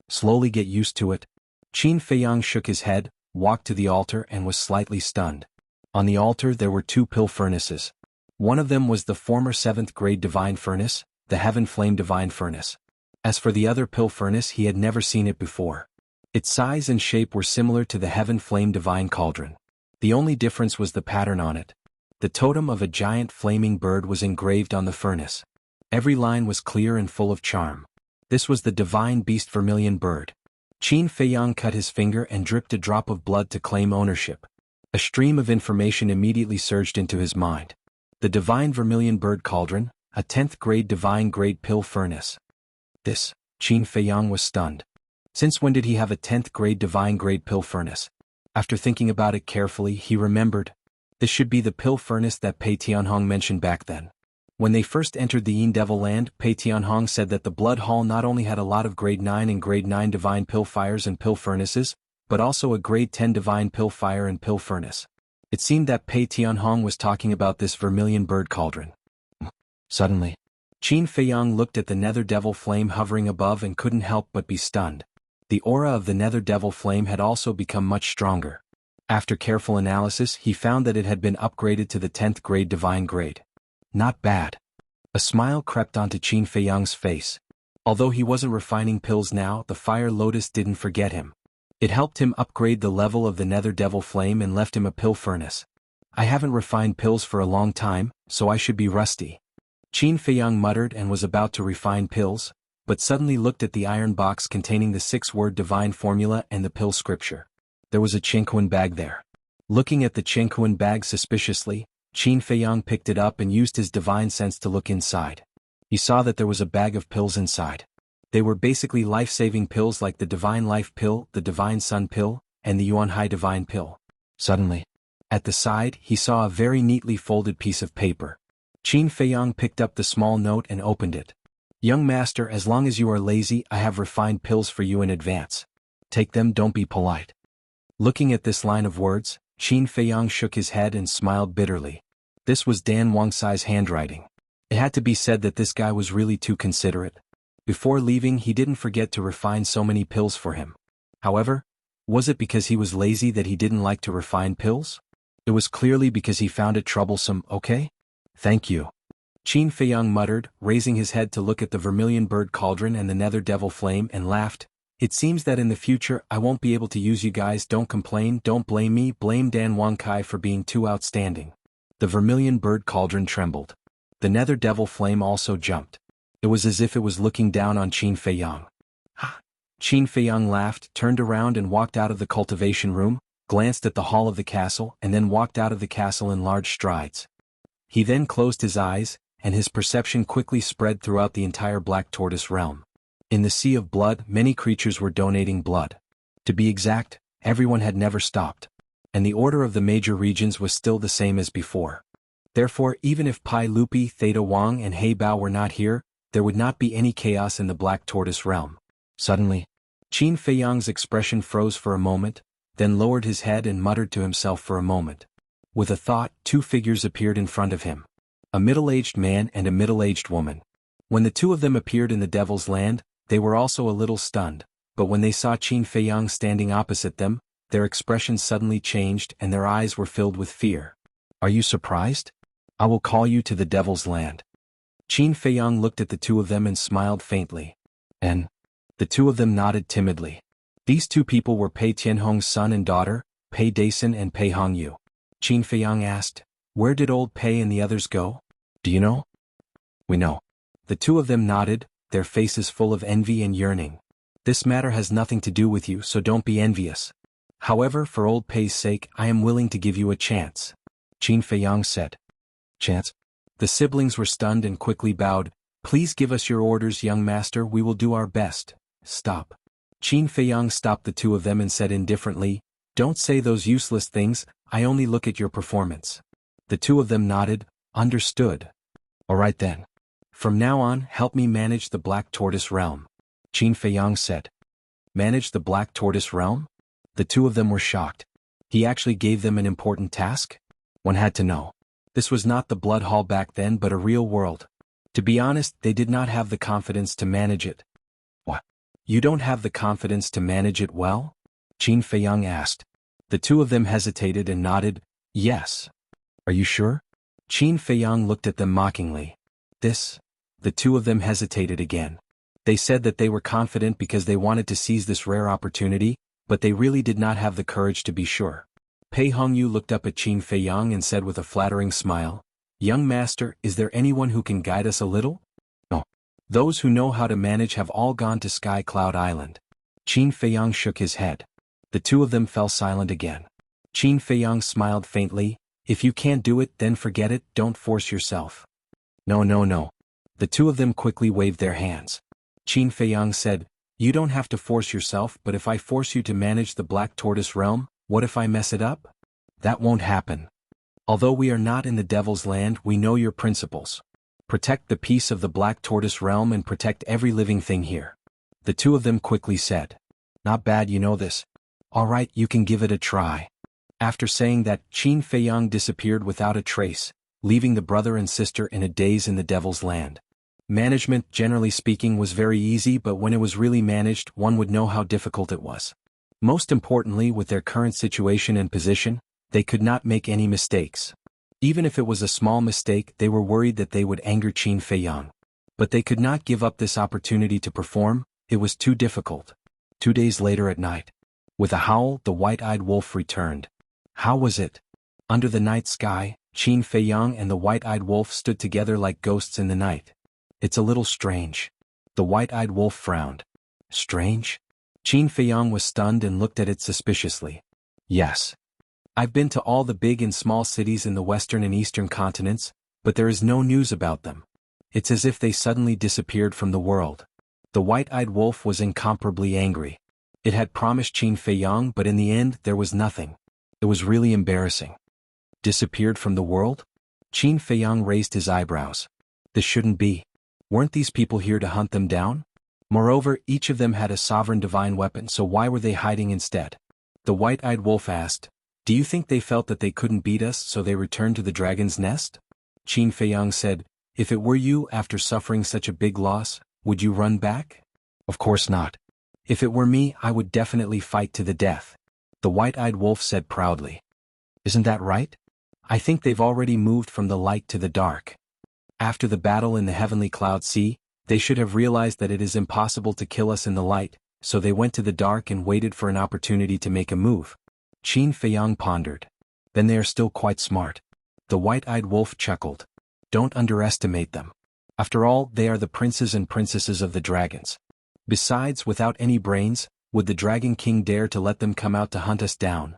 Slowly get used to it. Qin Feiyang shook his head, walked to the altar and was slightly stunned. On the altar there were 2 pill furnaces. One of them was the former 7th grade divine furnace, the Heaven Flame divine furnace. As for the other pill furnace, he had never seen it before. Its size and shape were similar to the Heaven Flame divine cauldron. The only difference was the pattern on it. The totem of a giant flaming bird was engraved on the furnace. Every line was clear and full of charm. This was the divine beast vermilion bird. Qin Feiyang cut his finger and dripped a drop of blood to claim ownership. A stream of information immediately surged into his mind. The divine vermilion bird cauldron, a 10th grade divine grade pill furnace. This, Qin Feiyang was stunned. Since when did he have a 10th grade divine grade pill furnace? After thinking about it carefully, he remembered. This should be the pill furnace that Pei Tianhong mentioned back then. When they first entered the Yin Devil Land, Pei Tianhong said that the Blood Hall not only had a lot of grade 9 and grade 9 divine pill fires and pill furnaces, but also a grade 10 divine pill fire and pill furnace. It seemed that Pei Tianhong was talking about this vermilion bird cauldron. Suddenly, Qin Feiyang looked at the nether devil flame hovering above and couldn't help but be stunned. The aura of the nether devil flame had also become much stronger. After careful analysis, he found that it had been upgraded to the 10th grade divine grade. Not bad. A smile crept onto Qin Feiyang's face. Although he wasn't refining pills now, the Fire Lotus didn't forget him. It helped him upgrade the level of the nether devil flame and left him a pill furnace. I haven't refined pills for a long time, so I should be rusty. Qin Feiyang muttered and was about to refine pills, but suddenly looked at the iron box containing the 6-word divine formula and the pill scripture. There was a Qinghuan bag there. Looking at the Qinghuan bag suspiciously, Qin Feiyang picked it up and used his divine sense to look inside. He saw that there was a bag of pills inside. They were basically life-saving pills like the Divine Life Pill, the Divine Sun Pill, and the Yuanhai Divine Pill. Suddenly, at the side, he saw a very neatly folded piece of paper. Qin Feiyang picked up the small note and opened it. Young master, as long as you are lazy, I have refined pills for you in advance. Take them, don't be polite. Looking at this line of words, Qin Feiyang shook his head and smiled bitterly. This was Dan Wangsai's handwriting. It had to be said that this guy was really too considerate. Before leaving, he didn't forget to refine so many pills for him. However, was it because he was lazy that he didn't like to refine pills? It was clearly because he found it troublesome. Okay? Thank you. Qin Feiyang muttered, raising his head to look at the vermilion bird cauldron and the nether devil flame, and laughed. It seems that in the future I won't be able to use you guys. Don't complain, don't blame me, blame Dan Wangkai for being too outstanding. The vermilion bird cauldron trembled. The nether devil flame also jumped. It was as if it was looking down on Qin Feiyang. Ha! Qin Feiyang laughed, turned around and walked out of the cultivation room, glanced at the hall of the castle, and then walked out of the castle in large strides. He then closed his eyes, and his perception quickly spread throughout the entire Black Tortoise realm. In the Sea of Blood, many creatures were donating blood. To be exact, everyone had never stopped. And the order of the major regions was still the same as before. Therefore, even if Pai Lupi, Theta Wang and Hei Bao were not here, there would not be any chaos in the Black Tortoise realm. Suddenly, Qin Feiyang's expression froze for a moment, then lowered his head and muttered to himself for a moment. With a thought, 2 figures appeared in front of him. A middle-aged man and a middle-aged woman. When the 2 of them appeared in the Devil's Land, they were also a little stunned, but when they saw Qin Feiyang standing opposite them, their expressions suddenly changed and their eyes were filled with fear. Are you surprised? I will call you to the Devil's Land. Qin Feiyang looked at the 2 of them and smiled faintly. And the 2 of them nodded timidly. These 2 people were Pei Tianhong's son and daughter, Pei Daisen and Pei Hongyu. Qin Feiyang asked, Where did old Pei and the others go? Do you know? We know. The two of them nodded, their faces full of envy and yearning. This matter has nothing to do with you, so don't be envious. However, for old Pei's sake, I am willing to give you a chance. Qin Feiyang said. Chance? The siblings were stunned and quickly bowed. Please give us your orders, young master, we will do our best. Stop. Qin Feiyang stopped the two of them and said indifferently, Don't say those useless things, I only look at your performance. The two of them nodded, understood. All right then. From now on, help me manage the Black Tortoise Realm. Qin Feiyang said. Manage the Black Tortoise Realm? The two of them were shocked. He actually gave them an important task? One had to know. This was not the Blood Hall back then but a real world. To be honest, they did not have the confidence to manage it. What? You don't have the confidence to manage it well? Qin Feiyang asked. The two of them hesitated and nodded, yes. Are you sure? Qin Feiyang looked at them mockingly. The two of them hesitated again. They said that they were confident because they wanted to seize this rare opportunity, but they really did not have the courage to be sure. Pei Hongyu looked up at Qin Feiyang and said with a flattering smile, Young master, is there anyone who can guide us a little? No. Those who know how to manage have all gone to Sky Cloud Island. Qin Feiyang shook his head. The two of them fell silent again. Qin Feiyang smiled faintly, If you can't do it, then forget it, don't force yourself. No. The two of them quickly waved their hands. Qin Feiyang said, You don't have to force yourself, but if I force you to manage the Black Tortoise Realm, what if I mess it up? That won't happen. Although we are not in the Devil's Land, we know your principles. Protect the peace of the Black Tortoise Realm and protect every living thing here. The two of them quickly said. Not bad, you know this. All right, you can give it a try. After saying that, Qin Feiyang disappeared without a trace, leaving the brother and sister in a daze in the Devil's Land. Management, generally speaking, was very easy, but when it was really managed, one would know how difficult it was. Most importantly, with their current situation and position, they could not make any mistakes. Even if it was a small mistake, they were worried that they would anger Qin Feiyang. But they could not give up this opportunity to perform, it was too difficult. 2 days later at night. With a howl, the white-eyed wolf returned. How was it? Under the night sky, Qin Feiyang and the white-eyed wolf stood together like ghosts in the night. It's a little strange. The white-eyed wolf frowned. Strange? Qin Feiyang was stunned and looked at it suspiciously. Yes. I've been to all the big and small cities in the western and eastern continents, but there is no news about them. It's as if they suddenly disappeared from the world. The white-eyed wolf was incomparably angry. It had promised Qin Feiyang, but in the end there was nothing. It was really embarrassing. Disappeared from the world? Qin Feiyang raised his eyebrows. This shouldn't be. Weren't these people here to hunt them down? Moreover, each of them had a sovereign divine weapon, so why were they hiding instead? The white-eyed wolf asked, Do you think they felt that they couldn't beat us, so they returned to the dragon's nest? Qin Feiyang said, If it were you, after suffering such a big loss, would you run back? Of course not. If it were me, I would definitely fight to the death. The white-eyed wolf said proudly. Isn't that right? I think they've already moved from the light to the dark. After the battle in the heavenly cloud sea, they should have realized that it is impossible to kill us in the light, so they went to the dark and waited for an opportunity to make a move. Qin Feiyang pondered. Then they are still quite smart. The white-eyed wolf chuckled. Don't underestimate them. After all, they are the princes and princesses of the dragons. Besides, without any brains, would the Dragon King dare to let them come out to hunt us down?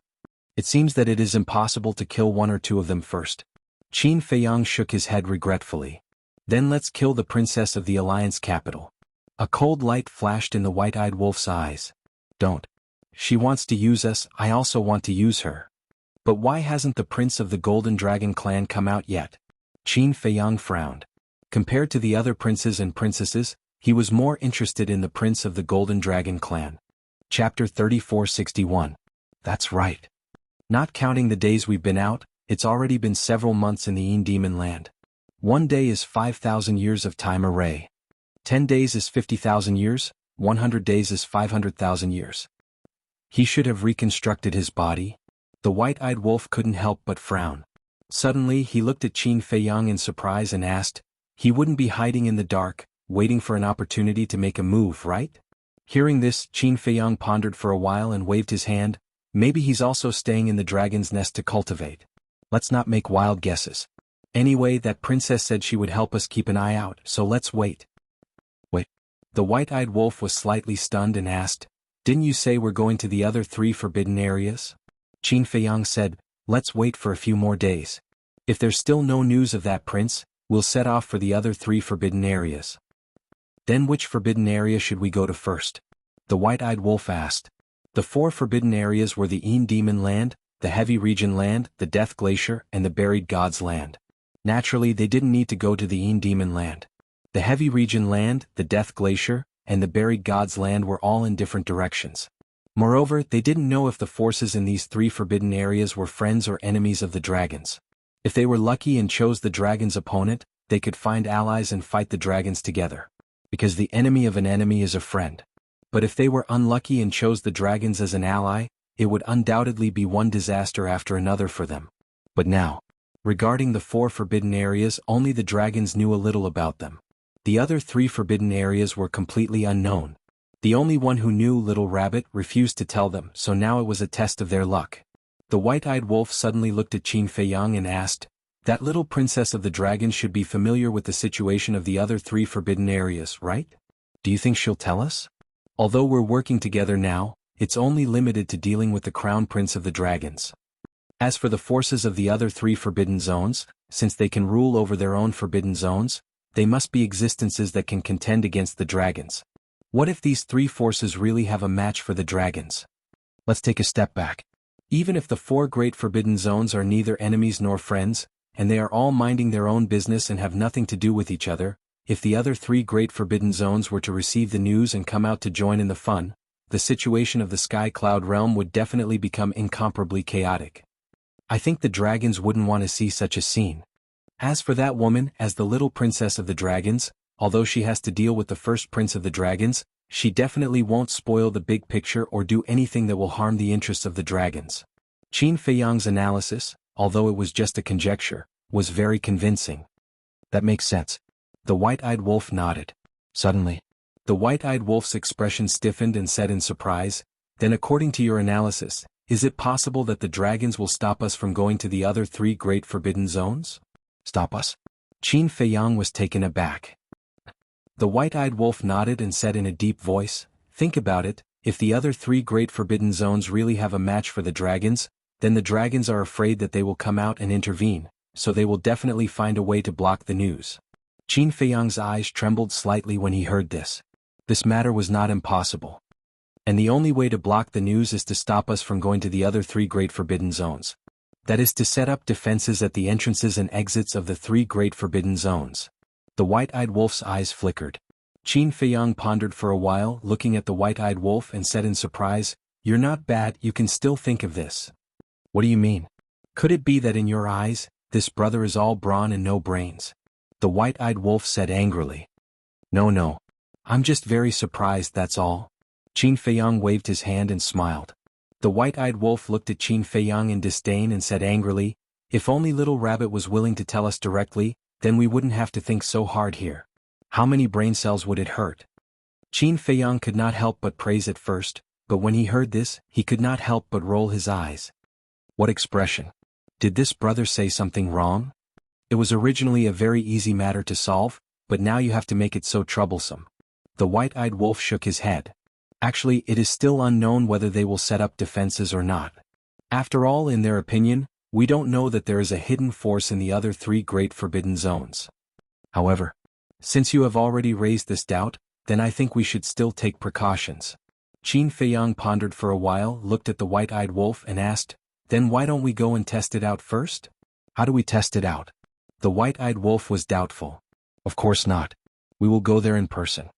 It seems that it is impossible to kill one or two of them first. Qin Feiyang shook his head regretfully. Then let's kill the princess of the Alliance capital. A cold light flashed in the white-eyed wolf's eyes. Don't. She wants to use us, I also want to use her. But why hasn't the prince of the Golden Dragon clan come out yet? Qin Feiyang frowned. Compared to the other princes and princesses, he was more interested in the prince of the Golden Dragon clan. Chapter 3461. That's right. Not counting the days we've been out, it's already been several months in the Yin Demon Land. 1 day is 5,000 years of time array. 10 days is 50,000 years, 100 days is 500,000 years. He should have reconstructed his body. The white-eyed wolf couldn't help but frown. Suddenly he looked at Qin Feiyang in surprise and asked, He wouldn't be hiding in the dark, waiting for an opportunity to make a move, right? Hearing this, Qin Feiyang pondered for a while and waved his hand. Maybe he's also staying in the dragon's nest to cultivate. Let's not make wild guesses. Anyway, that princess said she would help us keep an eye out, so let's wait. Wait. The white-eyed wolf was slightly stunned and asked, "Didn't you say we're going to the other 3 forbidden areas?" Qin Feiyang said, "Let's wait for a few more days. If there's still no news of that prince, we'll set off for the other 3 forbidden areas." "Then which forbidden area should we go to first?" the white-eyed wolf asked. The 4 forbidden areas were the Yin Demon Land, the Heavy Region Land, the Death Glacier, and the Buried Gods Land. Naturally, they didn't need to go to the Yin Demon Land. The Heavy Region Land, the Death Glacier, and the Buried Gods Land were all in different directions. Moreover, they didn't know if the forces in these 3 forbidden areas were friends or enemies of the dragons. If they were lucky and chose the dragon's opponent, they could find allies and fight the dragons together. Because the enemy of an enemy is a friend. But if they were unlucky and chose the dragons as an ally, it would undoubtedly be one disaster after another for them. But now, regarding the 4 forbidden areas, only the dragons knew a little about them. The other 3 forbidden areas were completely unknown. The only one who knew, Little Rabbit, refused to tell them, so now it was a test of their luck. The white-eyed wolf suddenly looked at Qin Feiyang and asked, "That little princess of the dragons should be familiar with the situation of the other 3 forbidden areas, right? Do you think she'll tell us? Although we're working together now, it's only limited to dealing with the crown prince of the dragons. As for the forces of the other 3 forbidden zones, since they can rule over their own forbidden zones, they must be existences that can contend against the dragons. What if these 3 forces really have a match for the dragons? Let's take a step back. Even if the 4 great forbidden zones are neither enemies nor friends, and they are all minding their own business and have nothing to do with each other, if the other 3 great forbidden zones were to receive the news and come out to join in the fun, the situation of the Sky Cloud realm would definitely become incomparably chaotic. I think the dragons wouldn't want to see such a scene. As for that woman, as the little princess of the dragons, although she has to deal with the first prince of the dragons, she definitely won't spoil the big picture or do anything that will harm the interests of the dragons. Qin Feiyang's analysis, although it was just a conjecture, was very convincing. That makes sense. The white-eyed wolf nodded. Suddenly, the white-eyed wolf's expression stiffened and said in surprise, "Then according to your analysis, is it possible that the dragons will stop us from going to the other 3 great forbidden zones?" "Stop us?" Qin Feiyang was taken aback. The white-eyed wolf nodded and said in a deep voice, "Think about it, if the other 3 great forbidden zones really have a match for the dragons, then the dragons are afraid that they will come out and intervene, so they will definitely find a way to block the news." Qin Feiyang's eyes trembled slightly when he heard this. This matter was not impossible. And the only way to block the news is to stop us from going to the other 3 great forbidden zones. That is to set up defenses at the entrances and exits of the 3 great forbidden zones. The white-eyed wolf's eyes flickered. Qin Feiyang pondered for a while, looking at the white-eyed wolf, and said in surprise, "You're not bad, you can still think of this." "What do you mean? Could it be that in your eyes, this brother is all brawn and no brains?" the white-eyed wolf said angrily. No. I'm just very surprised, that's all." Qin Feiyang waved his hand and smiled. The white-eyed wolf looked at Qin Feiyang in disdain and said angrily, "If only Little Rabbit was willing to tell us directly, then we wouldn't have to think so hard here. How many brain cells would it hurt?" Qin Feiyang could not help but praise at first, but when he heard this, he could not help but roll his eyes. What expression? Did this brother say something wrong? It was originally a very easy matter to solve, but now you have to make it so troublesome. The white-eyed wolf shook his head. Actually, it is still unknown whether they will set up defenses or not. After all, in their opinion, we don't know that there is a hidden force in the other 3 great forbidden zones. However, since you have already raised this doubt, then I think we should still take precautions. Qin Feiyang pondered for a while, looked at the white-eyed wolf and asked, "Then why don't we go and test it out first?" "How do we test it out?" The white-eyed wolf was doubtful. "Of course not. We will go there in person.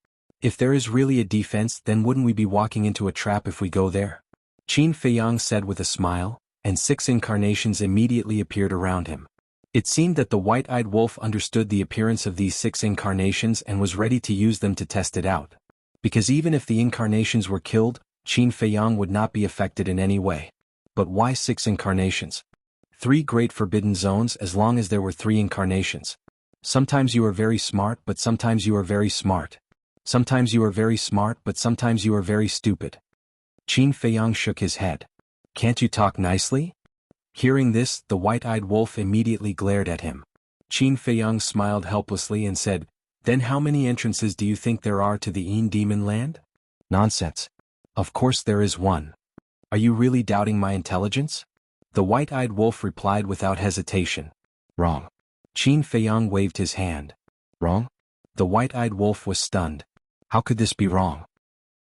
If there is really a defense, then wouldn't we be walking into a trap if we go there?" Qin Feiyang said with a smile, and 6 incarnations immediately appeared around him. It seemed that the white-eyed wolf understood the appearance of these 6 incarnations and was ready to use them to test it out. Because even if the incarnations were killed, Qin Feiyang would not be affected in any way. But why 6 incarnations? 3 great forbidden zones as long as there were 3 incarnations. Sometimes you are very smart, but sometimes you are very smart. Sometimes you are very smart, but sometimes you are very stupid. Qin Feiyang shook his head. "Can't you talk nicely?" Hearing this, the white-eyed wolf immediately glared at him. Qin Feiyang smiled helplessly and said, "Then how many entrances do you think there are to the Yin Demon Land?" "Nonsense. Of course there is one. Are you really doubting my intelligence?" The white-eyed wolf replied without hesitation. "Wrong." Qin Feiyang waved his hand. "Wrong?" The white-eyed wolf was stunned. "How could this be wrong?"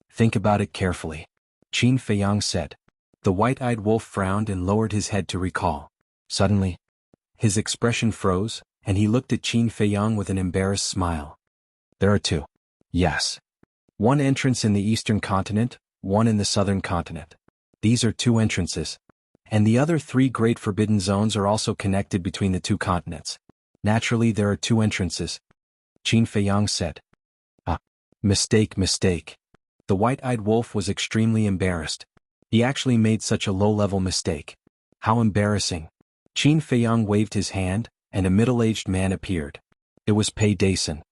"Think about it carefully," Qin Feiyang said. The white-eyed wolf frowned and lowered his head to recall. Suddenly, his expression froze, and he looked at Qin Feiyang with an embarrassed smile. "There are two." "Yes. One entrance in the eastern continent, one in the southern continent. These are two entrances. And the other three great forbidden zones are also connected between the two continents. Naturally there are two entrances," Qin Feiyang said. "Ah. Mistake. The white-eyed wolf was extremely embarrassed. He actually made such a low-level mistake. How embarrassing. Qin Feiyang waved his hand, and a middle-aged man appeared. It was Pei Dason.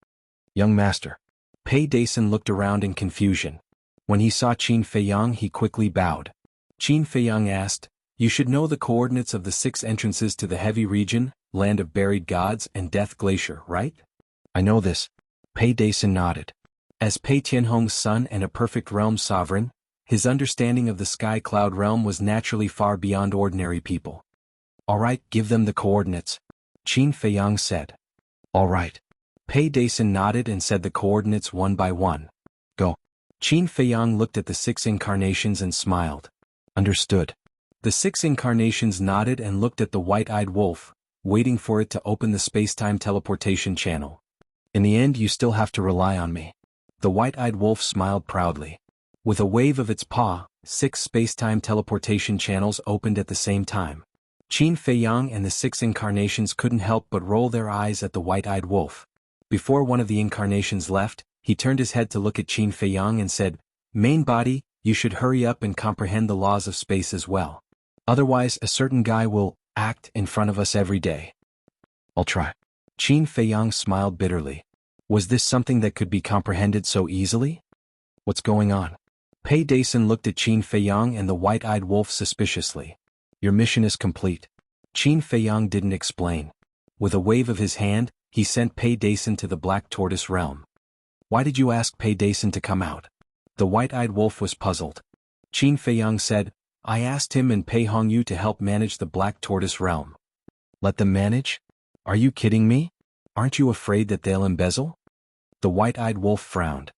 "Young master." Pei Dason looked around in confusion. When he saw Qin Feiyang, he quickly bowed. Qin Feiyang asked, "You should know the coordinates of the 6 entrances to the Heavy Region, Land of Buried Gods and Death Glacier, right?" "I know this." Pei Dason nodded. As Pei Tianhong's son and a perfect realm sovereign, his understanding of the Sky Cloud realm was naturally far beyond ordinary people. "All right, give them the coordinates," Qin Feiyang said. "All right." Pei Dason nodded and said the coordinates one by one. "Go." Qin Feiyang looked at the 6 incarnations and smiled. "Understood." The 6 incarnations nodded and looked at the white-eyed wolf, waiting for it to open the space-time teleportation channel. "In the end you still have to rely on me." The white-eyed wolf smiled proudly. With a wave of its paw, 6 space-time teleportation channels opened at the same time. Qin Feiyang and the 6 incarnations couldn't help but roll their eyes at the white-eyed wolf. Before one of the incarnations left, he turned his head to look at Qin Feiyang and said, "Main body, you should hurry up and comprehend the laws of space as well. Otherwise a certain guy will act in front of us every day." "I'll try." Qin Feiyang smiled bitterly. Was this something that could be comprehended so easily? "What's going on?" Pei Dason looked at Qin Feiyang and the white-eyed wolf suspiciously. "Your mission is complete." Qin Feiyang didn't explain. With a wave of his hand, he sent Pei Dason to the Black Tortoise realm. "Why did you ask Pei Dason to come out?" The white-eyed wolf was puzzled. Qin Feiyang said, "I asked him and Pei Hongyu to help manage the Black Tortoise realm." "Let them manage? Are you kidding me? Aren't you afraid that they'll embezzle?" The white-eyed wolf frowned.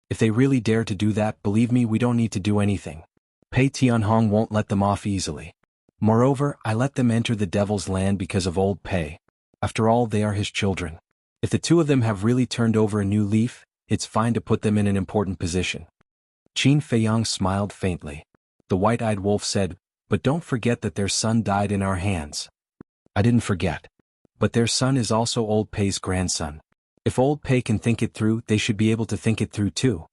"If they really dare to do that, believe me, we don't need to do anything. Pei Tianhong won't let them off easily. Moreover, I let them enter the Devil's Land because of old Pei. After all, they are his children. If the two of them have really turned over a new leaf, it's fine to put them in an important position." Qin Feiyang smiled faintly. The white-eyed wolf said, "But don't forget that their son died in our hands." "I didn't forget. But their son is also old Pei's grandson. If old Pei can think it through, they should be able to think it through too.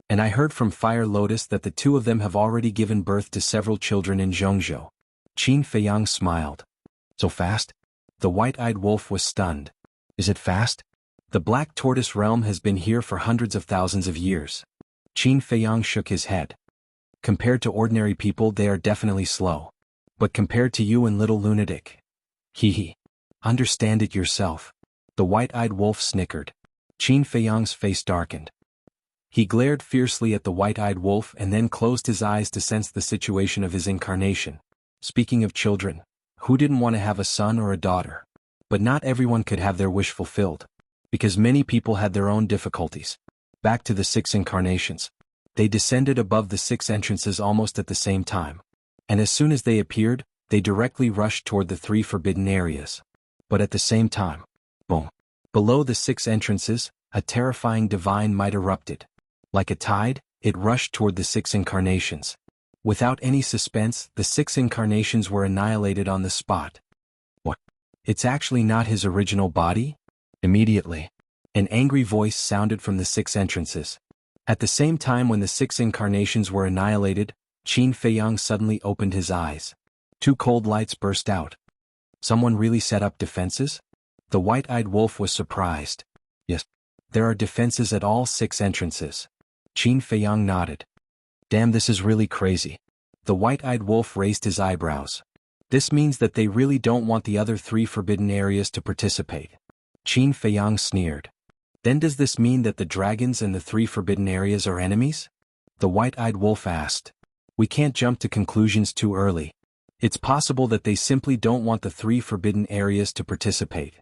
And I heard from Fire Lotus that the two of them have already given birth to several children in Jianghu." Qin Feiyang smiled. "So fast?" The white-eyed wolf was stunned. "Is it fast?" "The Black Tortoise realm has been here for hundreds of thousands of years." Qin Feiyang shook his head. "Compared to ordinary people they are definitely slow. But compared to you and little lunatic. Hee. Understand it yourself." The white-eyed wolf snickered. Qin Feiyang's face darkened. He glared fiercely at the white-eyed wolf and then closed his eyes to sense the situation of his incarnation. Speaking of children, who didn't want to have a son or a daughter? But not everyone could have their wish fulfilled. Because many people had their own difficulties. Back to the 6 incarnations. They descended above the 6 entrances almost at the same time. And as soon as they appeared, they directly rushed toward the 3 forbidden areas. But at the same time, boom. Below the 6 entrances, a terrifying divine might erupted. Like a tide, it rushed toward the 6 incarnations. Without any suspense, the 6 incarnations were annihilated on the spot. "What? It's actually not his original body?" Immediately, an angry voice sounded from the 6 entrances. At the same time when the 6 incarnations were annihilated, Qin Feiyang suddenly opened his eyes. 2 cold lights burst out. Someone really set up defenses? The white-eyed wolf was surprised. "Yes. There are defenses at all 6 entrances." Qin Feiyang nodded. "Damn, this is really crazy." The white-eyed wolf raised his eyebrows. This means that they really don't want the other 3 forbidden areas to participate. Qin Feiyang sneered. Then does this mean that the dragons and the 3 forbidden areas are enemies? The white-eyed wolf asked. We can't jump to conclusions too early. It's possible that they simply don't want the 3 forbidden areas to participate.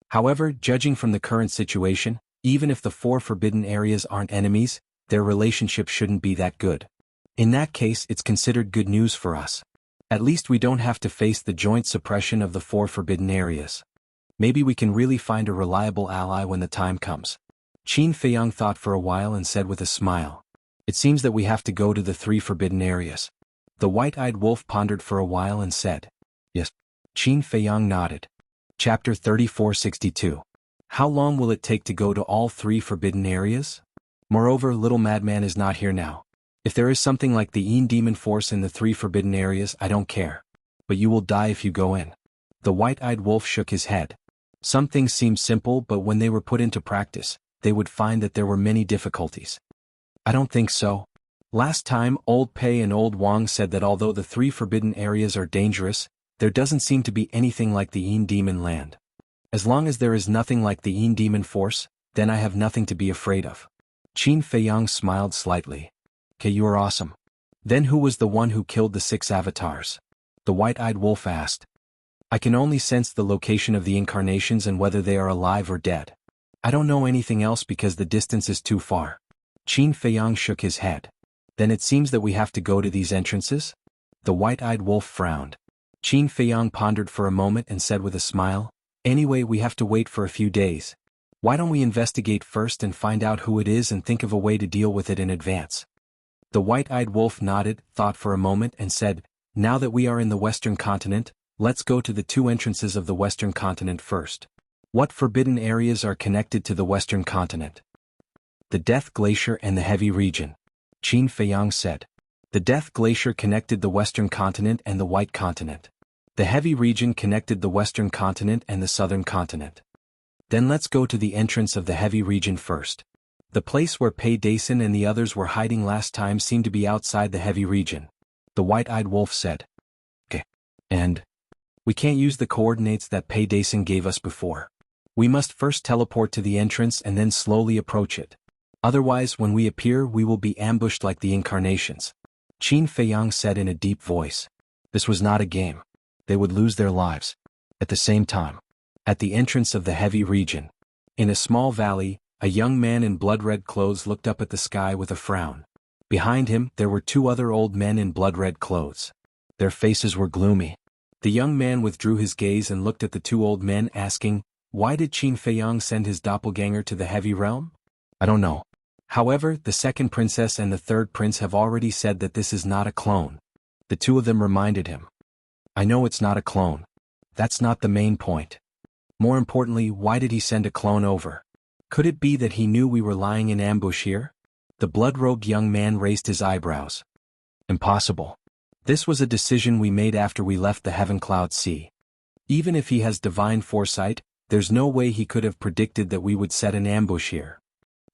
However, judging from the current situation, even if the 4 forbidden areas aren't enemies, their relationship shouldn't be that good. In that case, it's considered good news for us. At least we don't have to face the joint suppression of the 4 forbidden areas. Maybe we can really find a reliable ally when the time comes. Qin Feiyang thought for a while and said with a smile. It seems that we have to go to the 3 forbidden areas. The white-eyed wolf pondered for a while and said, Yes. Qin Feiyang nodded. Chapter 3462. How long will it take to go to all 3 forbidden areas? Moreover, little madman is not here now. If there is something like the Yin demon force in the 3 forbidden areas, I don't care. But you will die if you go in. The white-eyed wolf shook his head. Some things seemed simple, but when they were put into practice, they would find that there were many difficulties. I don't think so. Last time, Old Pei and Old Wang said that although the 3 forbidden areas are dangerous, there doesn't seem to be anything like the Yin demon land. As long as there is nothing like the Yin demon force, then I have nothing to be afraid of. Qin Feiyang smiled slightly. Okay, you are awesome. Then who was the one who killed the 6 avatars? The white-eyed wolf asked. I can only sense the location of the incarnations and whether they are alive or dead. I don't know anything else because the distance is too far. Qin Feiyang shook his head. Then it seems that we have to go to these entrances? The white-eyed wolf frowned. Qin Feiyang pondered for a moment and said with a smile, Anyway, we have to wait for a few days. Why don't we investigate first and find out who it is and think of a way to deal with it in advance? The white-eyed wolf nodded, thought for a moment and said, Now that we are in the Western continent, let's go to the 2 entrances of the Western continent first. What forbidden areas are connected to the Western continent? The Death Glacier and the Heavy Region. Qin Feiyang said. The Death Glacier connected the Western continent and the White Continent. The Heavy Region connected the Western continent and the Southern continent. Then let's go to the entrance of the Heavy Region first. The place where Pei Dason and the others were hiding last time seemed to be outside the Heavy Region. The white-eyed wolf said. Okay. And? We can't use the coordinates that Pei Dason gave us before. We must first teleport to the entrance and then slowly approach it. Otherwise, when we appear, we will be ambushed like the incarnations. Qin Feiyang said in a deep voice. This was not a game. They would lose their lives. At the same time. At the entrance of the Heavy Region. In a small valley, a young man in blood-red clothes looked up at the sky with a frown. Behind him, there were 2 other old men in blood-red clothes. Their faces were gloomy. The young man withdrew his gaze and looked at the 2 old men, asking, Why did Qin Feiyang send his doppelganger to the Heavy Realm? I don't know. However, the 2nd princess and the 3rd prince have already said that this is not a clone. The 2 of them reminded him. I know it's not a clone. That's not the main point. More importantly, why did he send a clone over? Could it be that he knew we were lying in ambush here? The blood-robed young man raised his eyebrows. Impossible. This was a decision we made after we left the Heaven Cloud Sea. Even if he has divine foresight, there's no way he could have predicted that we would set an ambush here.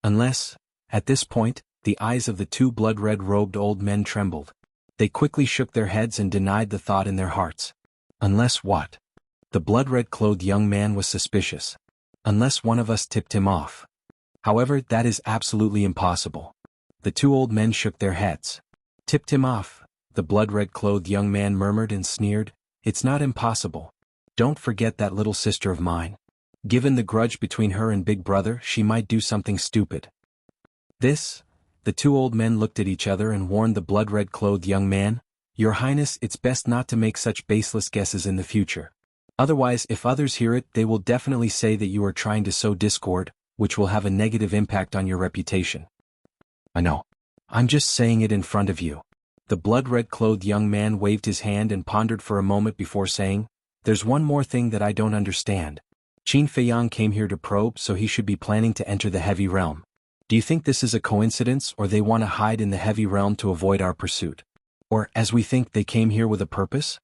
Unless, at this point, the eyes of the 2 blood-red robed old men trembled. They quickly shook their heads and denied the thought in their hearts. Unless what? The blood-red clothed young man was suspicious. Unless one of us tipped him off. However, that is absolutely impossible. The 2 old men shook their heads. Tipped him off, the blood-red clothed young man murmured and sneered. It's not impossible. Don't forget that little sister of mine. Given the grudge between her and Big Brother, she might do something stupid. The 2 old men looked at each other and warned the blood-red clothed young man, Your Highness, it's best not to make such baseless guesses in the future. Otherwise, if others hear it, they will definitely say that you are trying to sow discord, which will have a negative impact on your reputation. I know. I'm just saying it in front of you. The blood-red clothed young man waved his hand and pondered for a moment before saying, There's one more thing that I don't understand. Qin Feiyang came here to probe, so he should be planning to enter the Heavy Realm. Do you think this is a coincidence, or they want to hide in the Heavy Realm to avoid our pursuit? Or, as we think, they came here with a purpose?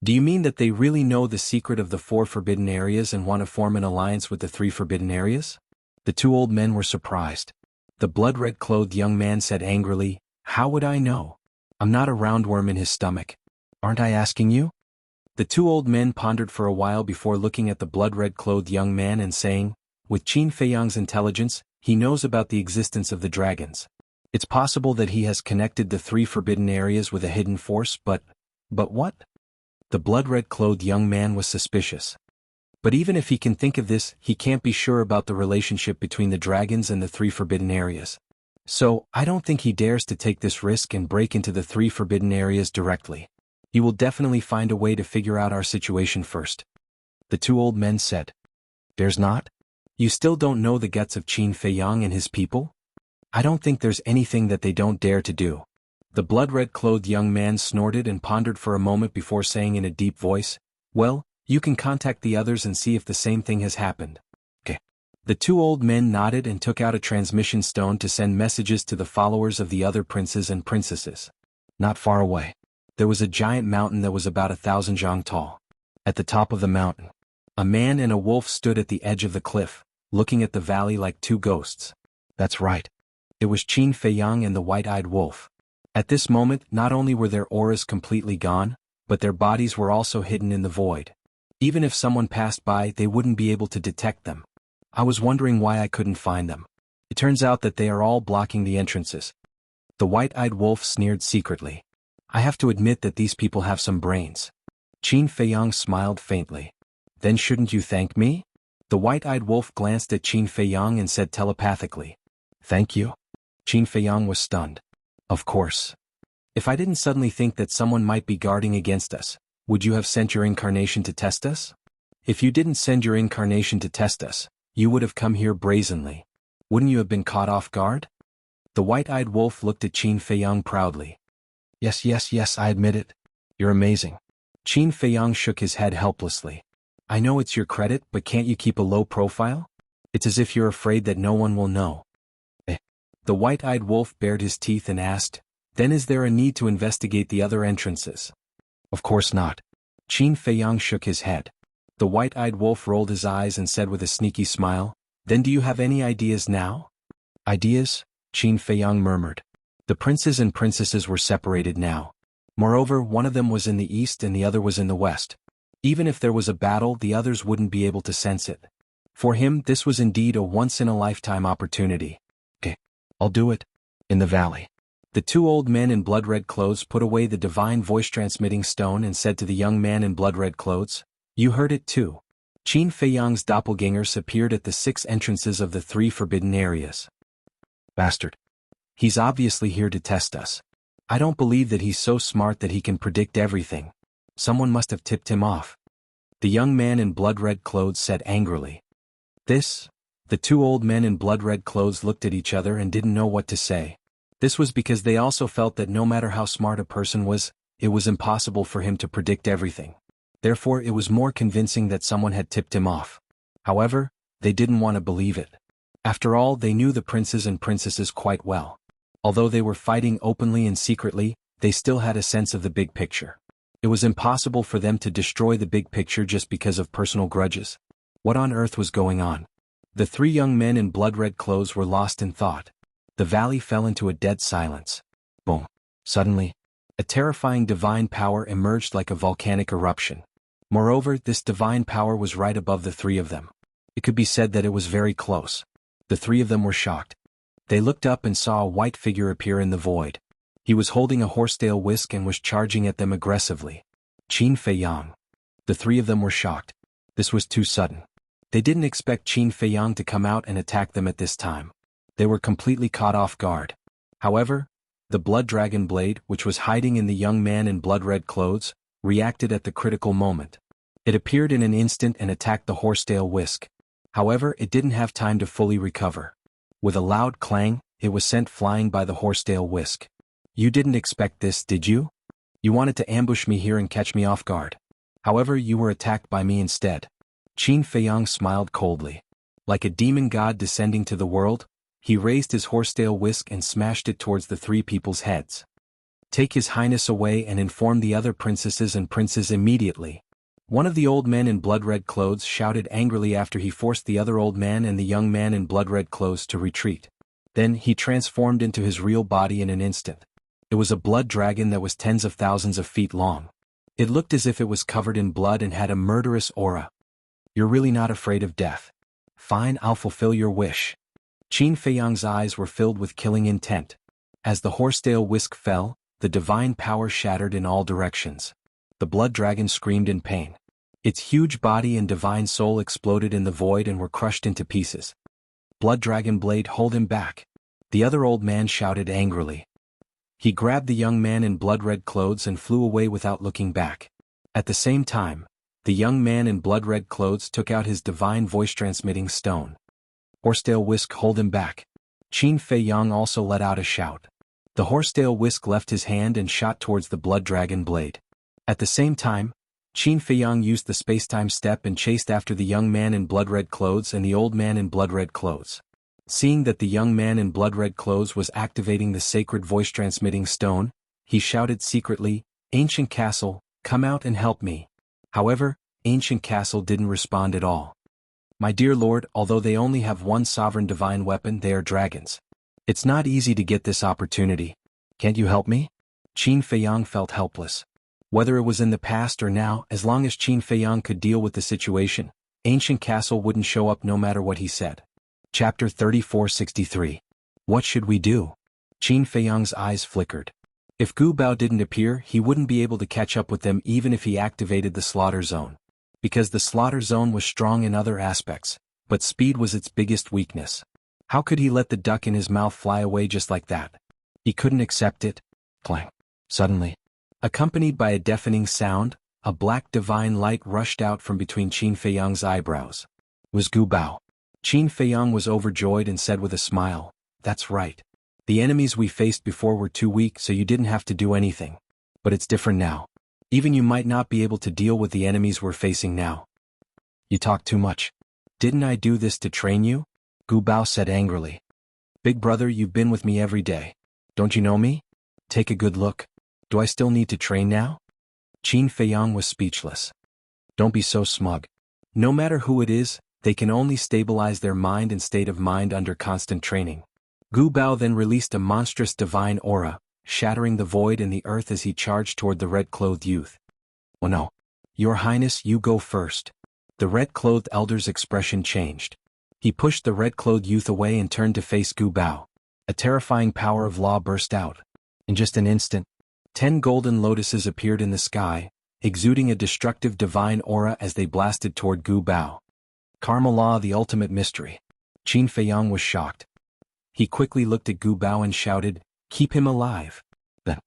Do you mean that they really know the secret of the 4 forbidden areas and want to form an alliance with the 3 forbidden areas? The 2 old men were surprised. The blood-red clothed young man said angrily, How would I know? I'm not a roundworm in his stomach. Aren't I asking you? The two old men pondered for a while before looking at the blood-red-clothed young man and saying, with Qin Feiyang's intelligence, he knows about the existence of the dragons. It's possible that he has connected the three forbidden areas with a hidden force, but what? The blood-red-clothed young man was suspicious. But even if he can think of this, he can't be sure about the relationship between the dragons and the three forbidden areas. So, I don't think he dares to take this risk and break into the three forbidden areas directly. He will definitely find a way to figure out our situation first. The two old men said. There's not? You still don't know the guts of Qin Feiyang and his people? I don't think there's anything that they don't dare to do. The blood-red-clothed young man snorted and pondered for a moment before saying in a deep voice, well, you can contact the others and see if the same thing has happened. Okay. The two old men nodded and took out a transmission stone to send messages to the followers of the other princes and princesses. Not far away, there was a giant mountain that was about 1,000 zhang tall. At the top of the mountain, a man and a wolf stood at the edge of the cliff, looking at the valley like two ghosts. That's right. It was Qin Feiyang and the white-eyed wolf. At this moment, not only were their auras completely gone, but their bodies were also hidden in the void. Even if someone passed by, they wouldn't be able to detect them. I was wondering why I couldn't find them. It turns out that they are all blocking the entrances. The white-eyed wolf sneered secretly. I have to admit that these people have some brains. Qin Feiyang smiled faintly. Then shouldn't you thank me? The white-eyed wolf glanced at Qin Feiyang and said telepathically. Thank you? Qin Feiyang was stunned. Of course. If I didn't suddenly think that someone might be guarding against us, would you have sent your incarnation to test us? If you didn't send your incarnation to test us, you would have come here brazenly. Wouldn't you have been caught off guard? The white-eyed wolf looked at Qin Feiyang proudly. Yes, I admit it. You're amazing. Qin Feiyang shook his head helplessly. I know it's your credit, but can't you keep a low profile? It's as if you're afraid that no one will know. The white-eyed wolf bared his teeth and asked, then is there a need to investigate the other entrances? Of course not. Qin Feiyang shook his head. The white-eyed wolf rolled his eyes and said with a sneaky smile, then do you have any ideas now? Ideas? Qin Feiyang murmured. The princes and princesses were separated now. Moreover, one of them was in the east and the other was in the west. Even if there was a battle, the others wouldn't be able to sense it. For him, this was indeed a once-in-a-lifetime opportunity. Okay, I'll do it. In the valley. The two old men in blood-red clothes put away the divine voice-transmitting stone and said to the young man in blood-red clothes, you heard it too. Qin Feiyang's doppelgangers appeared at the 6 entrances of the 3 forbidden areas. Bastard. He's obviously here to test us. I don't believe that he's so smart that he can predict everything. Someone must have tipped him off. The young man in blood-red clothes said angrily. This? The two old men in blood-red clothes looked at each other and didn't know what to say. This was because they also felt that no matter how smart a person was, it was impossible for him to predict everything. Therefore, it was more convincing that someone had tipped him off. However, they didn't want to believe it. After all, they knew the princes and princesses quite well. Although they were fighting openly and secretly, they still had a sense of the big picture. It was impossible for them to destroy the big picture just because of personal grudges. What on earth was going on? The 3 young men in blood-red clothes were lost in thought. The valley fell into a dead silence. Boom. Suddenly, a terrifying divine power emerged like a volcanic eruption. Moreover, this divine power was right above the 3 of them. It could be said that it was very close. The 3 of them were shocked. They looked up and saw a white figure appear in the void. He was holding a horsetail whisk and was charging at them aggressively. Qin Feiyang. The 3 of them were shocked. This was too sudden. They didn't expect Qin Feiyang to come out and attack them at this time. They were completely caught off guard. However, the blood dragon blade, which was hiding in the young man in blood-red clothes, reacted at the critical moment. It appeared in an instant and attacked the horsetail whisk. However, it didn't have time to fully recover. With a loud clang, it was sent flying by the horsetail whisk. You didn't expect this, did you? You wanted to ambush me here and catch me off guard. However, you were attacked by me instead. Qin Feiyang smiled coldly. Like a demon god descending to the world, he raised his horsetail whisk and smashed it towards the 3 people's heads. Take his highness away and inform the other princesses and princes immediately. One of the old men in blood-red clothes shouted angrily after he forced the other old man and the young man in blood-red clothes to retreat. Then he transformed into his real body in an instant. It was a blood dragon that was tens of thousands of feet long. It looked as if it was covered in blood and had a murderous aura. You're really not afraid of death. Fine, I'll fulfill your wish. Qin Feiyang's eyes were filled with killing intent. As the horsetail whisk fell, the divine power shattered in all directions. The blood dragon screamed in pain. Its huge body and divine soul exploded in the void and were crushed into pieces. Blood dragon blade, hold him back. The other old man shouted angrily. He grabbed the young man in blood-red clothes and flew away without looking back. At the same time, the young man in blood-red clothes took out his divine voice-transmitting stone. Horsetail whisk, hold him back. Qin Feiyang also let out a shout. The horsetail whisk left his hand and shot towards the blood dragon blade. At the same time, Qin Feiyang used the space-time step and chased after the young man in blood-red clothes and the old man in blood-red clothes. Seeing that the young man in blood-red clothes was activating the sacred voice-transmitting stone, he shouted secretly, "Ancient Castle, come out and help me." However, Ancient Castle didn't respond at all. My dear lord, although they only have one sovereign divine weapon, they are dragons. It's not easy to get this opportunity. Can't you help me? Qin Feiyang felt helpless. Whether it was in the past or now, as long as Qin Feiyang could deal with the situation, Ancient Castle wouldn't show up no matter what he said. Chapter 3463. What should we do? Qin Feiyang's eyes flickered. If Gu Bao didn't appear, he wouldn't be able to catch up with them even if he activated the slaughter zone. Because the slaughter zone was strong in other aspects, but speed was its biggest weakness. How could he let the duck in his mouth fly away just like that? He couldn't accept it. Clang. Suddenly, accompanied by a deafening sound, a black divine light rushed out from between Qin Feiyang's eyebrows. It was Gu Bao. Qin Feiyang was overjoyed and said with a smile, "That's right. The enemies we faced before were too weak, so you didn't have to do anything. But it's different now. Even you might not be able to deal with the enemies we're facing now." You talk too much. Didn't I do this to train you? Gu Bao said angrily. Big brother, you've been with me every day. Don't you know me? Take a good look. Do I still need to train now? Qin Feiyang was speechless. Don't be so smug. No matter who it is, they can only stabilize their mind and state of mind under constant training. Gu Bao then released a monstrous divine aura, shattering the void and the earth as he charged toward the red-clothed youth. Oh no. Your Highness, you go first. The red-clothed elder's expression changed. He pushed the red-clothed youth away and turned to face Gu Bao. A terrifying power of law burst out. In just an instant, 10 golden lotuses appeared in the sky, exuding a destructive divine aura as they blasted toward Gu Bao. Karma law, the ultimate mystery. Qin Feiyang was shocked. He quickly looked at Gu Bao and shouted, "Keep him alive." Then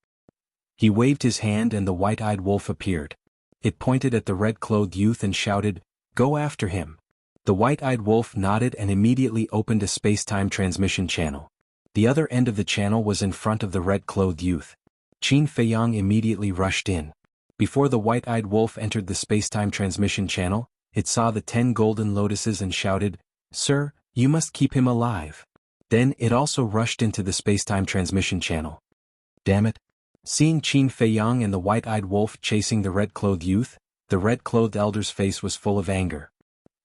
he waved his hand and the white-eyed wolf appeared. It pointed at the red-clothed youth and shouted, "Go after him." The white-eyed wolf nodded and immediately opened a space-time transmission channel. The other end of the channel was in front of the red-clothed youth. Qin Feiyang immediately rushed in. Before the white-eyed wolf entered the space-time transmission channel, it saw the 10 golden lotuses and shouted, "Sir, you must keep him alive." Then it also rushed into the space-time transmission channel. Damn it. Seeing Qin Feiyang and the white-eyed wolf chasing the red-clothed youth, the red-clothed elder's face was full of anger.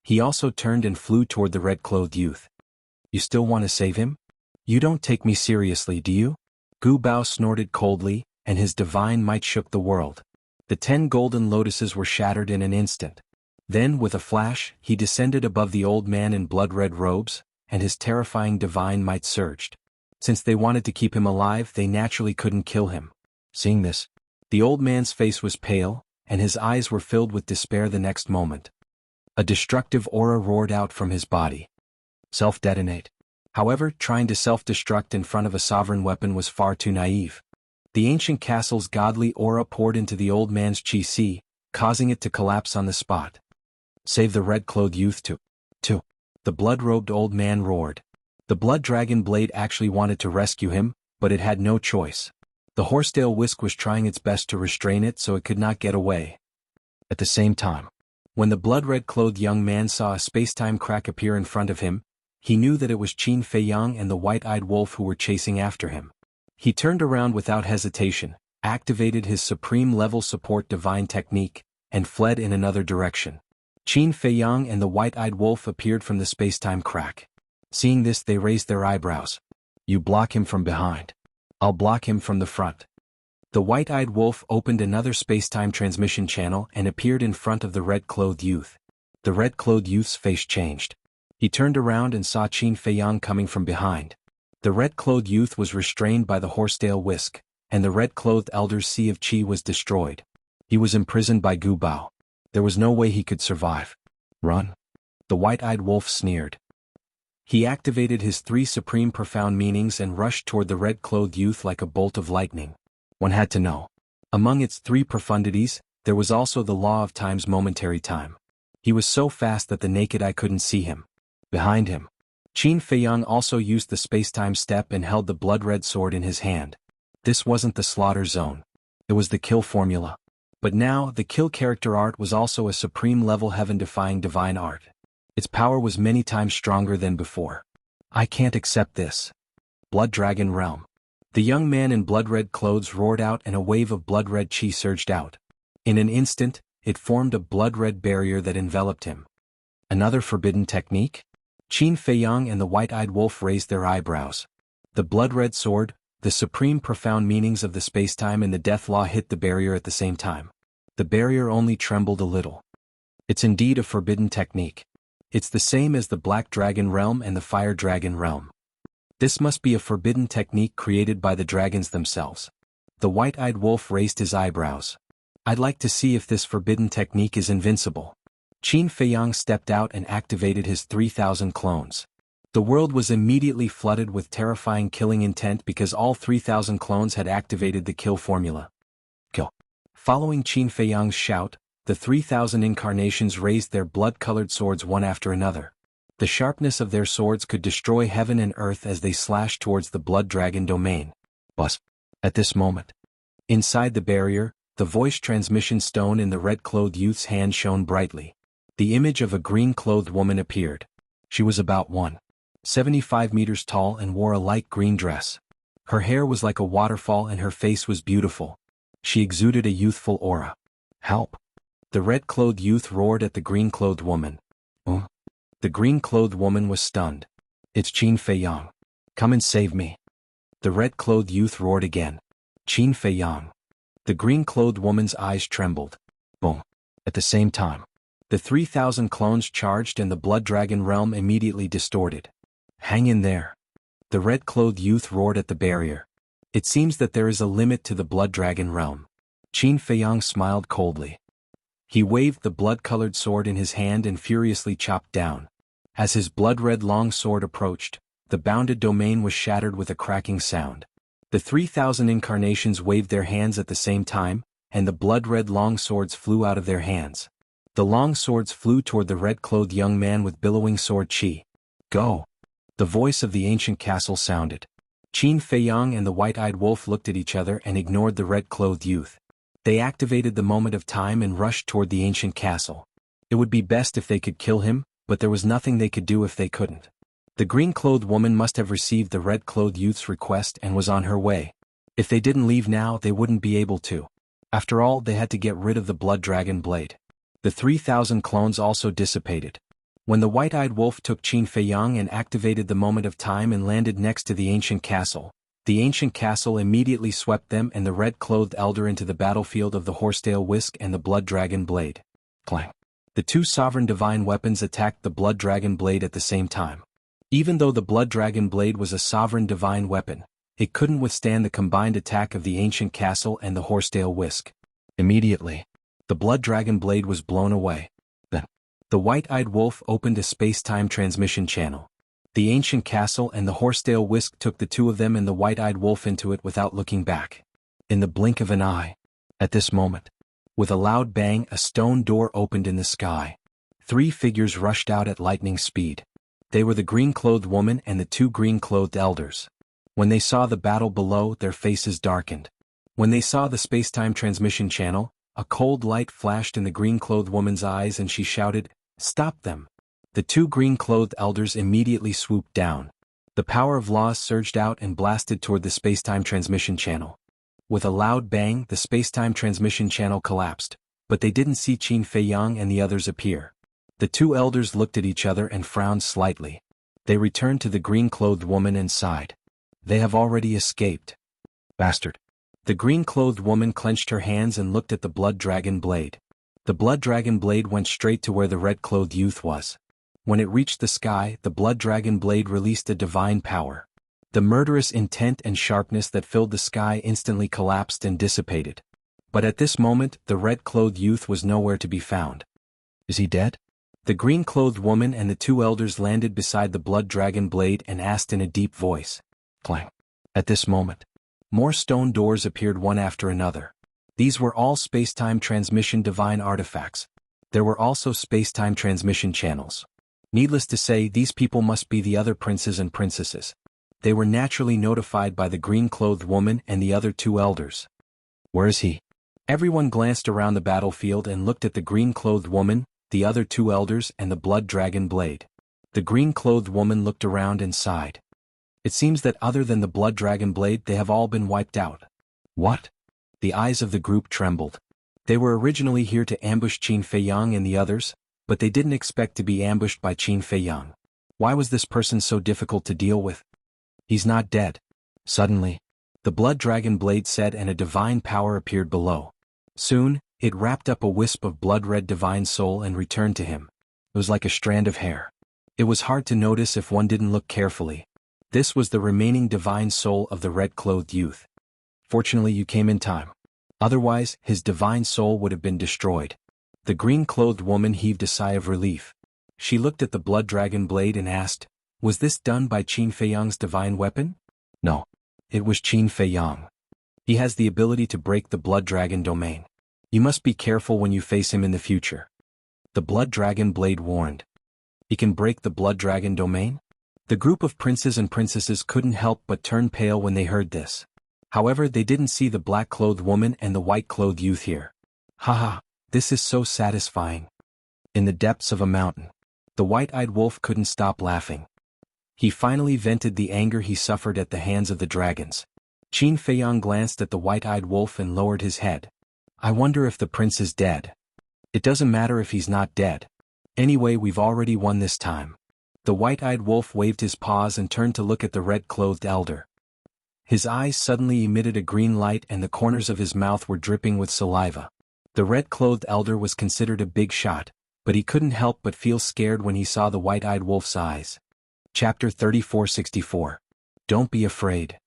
He also turned and flew toward the red-clothed youth. You still want to save him? You don't take me seriously, do you? Gu Bao snorted coldly, and his divine might shook the world. The 10 golden lotuses were shattered in an instant. Then, with a flash, he descended above the old man in blood-red robes, and his terrifying divine might surged. Since they wanted to keep him alive, they naturally couldn't kill him. Seeing this, the old man's face was pale, and his eyes were filled with despair the next moment. A destructive aura roared out from his body. Self-detonate. However, trying to self-destruct in front of a sovereign weapon was far too naive. The ancient castle's godly aura poured into the old man's chi-si, causing it to collapse on the spot. Save the red-clothed youth too. The blood-robed old man roared. The blood dragon blade actually wanted to rescue him, but it had no choice. The horsetail whisk was trying its best to restrain it so it could not get away. At the same time, when the blood-red-clothed young man saw a space-time crack appear in front of him, he knew that it was Qin Feiyang and the white-eyed wolf who were chasing after him. He turned around without hesitation, activated his supreme-level support divine technique, and fled in another direction. Qin Feiyang and the white-eyed wolf appeared from the space-time crack. Seeing this, they raised their eyebrows. You block him from behind. I'll block him from the front. The white-eyed wolf opened another space-time transmission channel and appeared in front of the red-clothed youth. The red-clothed youth's face changed. He turned around and saw Qin Feiyang coming from behind. The red-clothed youth was restrained by the horsetail whisk, and the red-clothed elder's sea of qi was destroyed. He was imprisoned by Gu Bao. There was no way he could survive. Run. The white-eyed wolf sneered. He activated his 3 supreme profound meanings and rushed toward the red-clothed youth like a bolt of lightning. One had to know. Among its 3 profundities, there was also the law of time's momentary time. He was so fast that the naked eye couldn't see him. Behind him, Qin Feiyang also used the space-time step and held the blood-red sword in his hand. This wasn't the slaughter zone. It was the kill formula. But now, the kill character art was also a supreme-level heaven-defying divine art. Its power was many times stronger than before. I can't accept this. Blood Dragon Realm. The young man in blood-red clothes roared out and a wave of blood-red qi surged out. In an instant, it formed a blood-red barrier that enveloped him. Another forbidden technique? Qin Feiyang and the white-eyed wolf raised their eyebrows. The blood-red sword, the supreme profound meanings of the space-time and the death law hit the barrier at the same time. The barrier only trembled a little. It's indeed a forbidden technique. It's the same as the Black Dragon Realm and the Fire Dragon Realm. This must be a forbidden technique created by the dragons themselves. The white-eyed wolf raised his eyebrows. I'd like to see if this forbidden technique is invincible. Qin Feiyang stepped out and activated his 3,000 clones. The world was immediately flooded with terrifying killing intent because all 3,000 clones had activated the kill formula. Kill. Following Qin Feiyang's shout, the 3,000 incarnations raised their blood-colored swords one after another. The sharpness of their swords could destroy heaven and earth as they slashed towards the blood dragon domain. Buzz. At this moment, inside the barrier, the voice transmission stone in the red-clothed youth's hand shone brightly. The image of a green-clothed woman appeared. She was about 1.75 meters tall and wore a light green dress. Her hair was like a waterfall and her face was beautiful. She exuded a youthful aura. Help! The red-clothed youth roared at the green-clothed woman. The green-clothed woman was stunned. It's Qin Feiyang. Come and save me. The red-clothed youth roared again. Qin Feiyang. The green-clothed woman's eyes trembled. Boom. At the same time, the 3,000 clones charged and the Blood Dragon Realm immediately distorted. Hang in there. The red-clothed youth roared at the barrier. It seems that there is a limit to the Blood Dragon Realm. Qin Feiyang smiled coldly. He waved the blood-colored sword in his hand and furiously chopped down. As his blood-red long sword approached, the bounded domain was shattered with a cracking sound. The 3,000 incarnations waved their hands at the same time, and the blood-red long swords flew out of their hands. The long swords flew toward the red-clothed young man with billowing sword qi. Go! The voice of the ancient castle sounded. Qin Feiyang and the white-eyed wolf looked at each other and ignored the red-clothed youth. They activated the moment of time and rushed toward the ancient castle. It would be best if they could kill him, but there was nothing they could do if they couldn't. The green-clothed woman must have received the red-clothed youth's request and was on her way. If they didn't leave now, they wouldn't be able to. After all, they had to get rid of the blood dragon blade. The 3,000 clones also dissipated. When the white-eyed wolf took Qin Feiyang and activated the moment of time and landed next to the ancient castle immediately swept them and the red-clothed elder into the battlefield of the horsetail whisk and the blood dragon blade. Clang. The 2 sovereign divine weapons attacked the blood dragon blade at the same time. Even though the blood dragon blade was a sovereign divine weapon, it couldn't withstand the combined attack of the ancient castle and the horsetail whisk. Immediately, the blood dragon blade was blown away. Then, the white-eyed wolf opened a space-time transmission channel. The ancient castle and the horsetail whisk took the 2 of them and the white-eyed wolf into it without looking back. In the blink of an eye. At this moment, with a loud bang, a stone door opened in the sky. 3 figures rushed out at lightning speed. They were the green-clothed woman and the 2 green-clothed elders. When they saw the battle below, their faces darkened. When they saw the space-time transmission channel, a cold light flashed in the green-clothed woman's eyes and she shouted, "Stop them!" The 2 green-clothed elders immediately swooped down. The power of laws surged out and blasted toward the space-time transmission channel. With a loud bang, the space-time transmission channel collapsed, but they didn't see Qin Feiyang and the others appear. The 2 elders looked at each other and frowned slightly. They returned to the green-clothed woman and sighed. They have already escaped. Bastard. The green-clothed woman clenched her hands and looked at the blood dragon blade. The blood dragon blade went straight to where the red-clothed youth was. When it reached the sky, the blood dragon blade released a divine power. The murderous intent and sharpness that filled the sky instantly collapsed and dissipated. But at this moment, the red-clothed youth was nowhere to be found. Is he dead? The green-clothed woman and the two elders landed beside the blood dragon blade and asked in a deep voice. Clang. At this moment, more stone doors appeared one after another. These were all space-time transmission divine artifacts. There were also space-time transmission channels. Needless to say, these people must be the other princes and princesses. They were naturally notified by the green-clothed woman and the other two elders. Where is he? Everyone glanced around the battlefield and looked at the green-clothed woman, the other two elders, and the blood dragon blade. The green-clothed woman looked around and sighed. It seems that other than the blood dragon blade, they have all been wiped out. What? The eyes of the group trembled. They were originally here to ambush Qin Feiyang and the others, but they didn't expect to be ambushed by Qin Feiyang. Why was this person so difficult to deal with? He's not dead. Suddenly, the blood dragon blade said, and a divine power appeared below. Soon, it wrapped up a wisp of blood-red divine soul and returned to him. It was like a strand of hair. It was hard to notice if one didn't look carefully. This was the remaining divine soul of the red-clothed youth. Fortunately, you came in time. Otherwise, his divine soul would have been destroyed. The green-clothed woman heaved a sigh of relief. She looked at the blood dragon blade and asked, was this done by Qin Feiyang's divine weapon? No. It was Qin Feiyang. He has the ability to break the blood dragon domain. You must be careful when you face him in the future. The blood dragon blade warned. He can break the blood dragon domain? The group of princes and princesses couldn't help but turn pale when they heard this. However, they didn't see the black-clothed woman and the white-clothed youth here. Haha, this is so satisfying. In the depths of a mountain, the white-eyed wolf couldn't stop laughing. He finally vented the anger he suffered at the hands of the dragons. Qin Feiyang glanced at the white-eyed wolf and lowered his head. I wonder if the prince is dead. It doesn't matter if he's not dead. Anyway, we've already won this time. The white-eyed wolf waved his paws and turned to look at the red-clothed elder. His eyes suddenly emitted a green light and the corners of his mouth were dripping with saliva. The red-clothed elder was considered a big shot, but he couldn't help but feel scared when he saw the white-eyed wolf's eyes. Chapter 3464. Don't be afraid.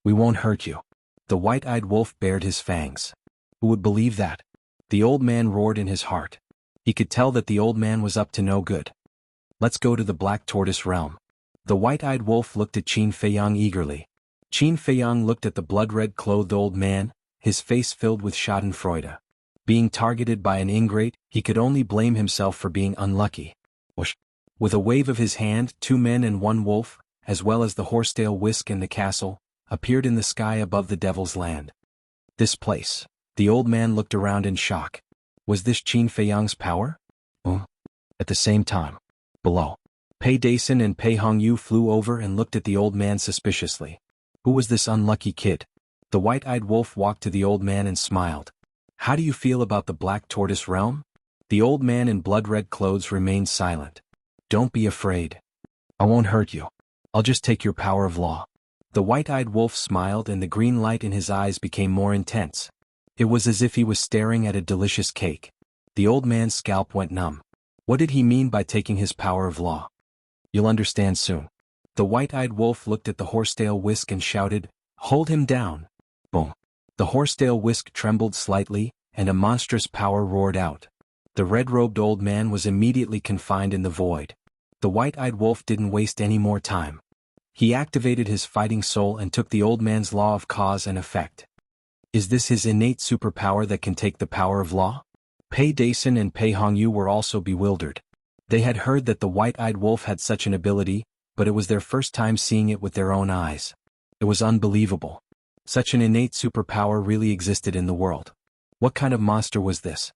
We won't hurt you. The white-eyed wolf bared his fangs. Who would believe that? The old man roared in his heart. He could tell that the old man was up to no good. Let's go to the Black Tortoise realm. The white-eyed wolf looked at Qin Feiyang eagerly. Qin Feiyang looked at the blood-red-clothed old man, his face filled with schadenfreude. Being targeted by an ingrate, he could only blame himself for being unlucky. Whoosh! With a wave of his hand, 2 men and 1 wolf, as well as the horsetail whisk and the castle, appeared in the sky above the Devil's Land. This place. The old man looked around in shock. Was this Qin Feiyang's power? At the same time, below, Pei Dason and Pei Hongyu flew over and looked at the old man suspiciously. Who was this unlucky kid? The white-eyed wolf walked to the old man and smiled. How do you feel about the Black Tortoise realm? The old man in blood-red clothes remained silent. Don't be afraid. I won't hurt you. I'll just take your power of law. The white-eyed wolf smiled and the green light in his eyes became more intense. It was as if he was staring at a delicious cake. The old man's scalp went numb. What did he mean by taking his power of law? You'll understand soon. The white-eyed wolf looked at the horsetail whisk and shouted, "Hold him down!" Boom. The horsetail whisk trembled slightly, and a monstrous power roared out. The red-robed old man was immediately confined in the void. The white-eyed wolf didn't waste any more time. He activated his fighting soul and took the old man's law of cause and effect. Is this his innate superpower that can take the power of law? Pei Dason and Pei Hongyu were also bewildered. They had heard that the white-eyed wolf had such an ability, but it was their first time seeing it with their own eyes. It was unbelievable. Such an innate superpower really existed in the world. What kind of monster was this?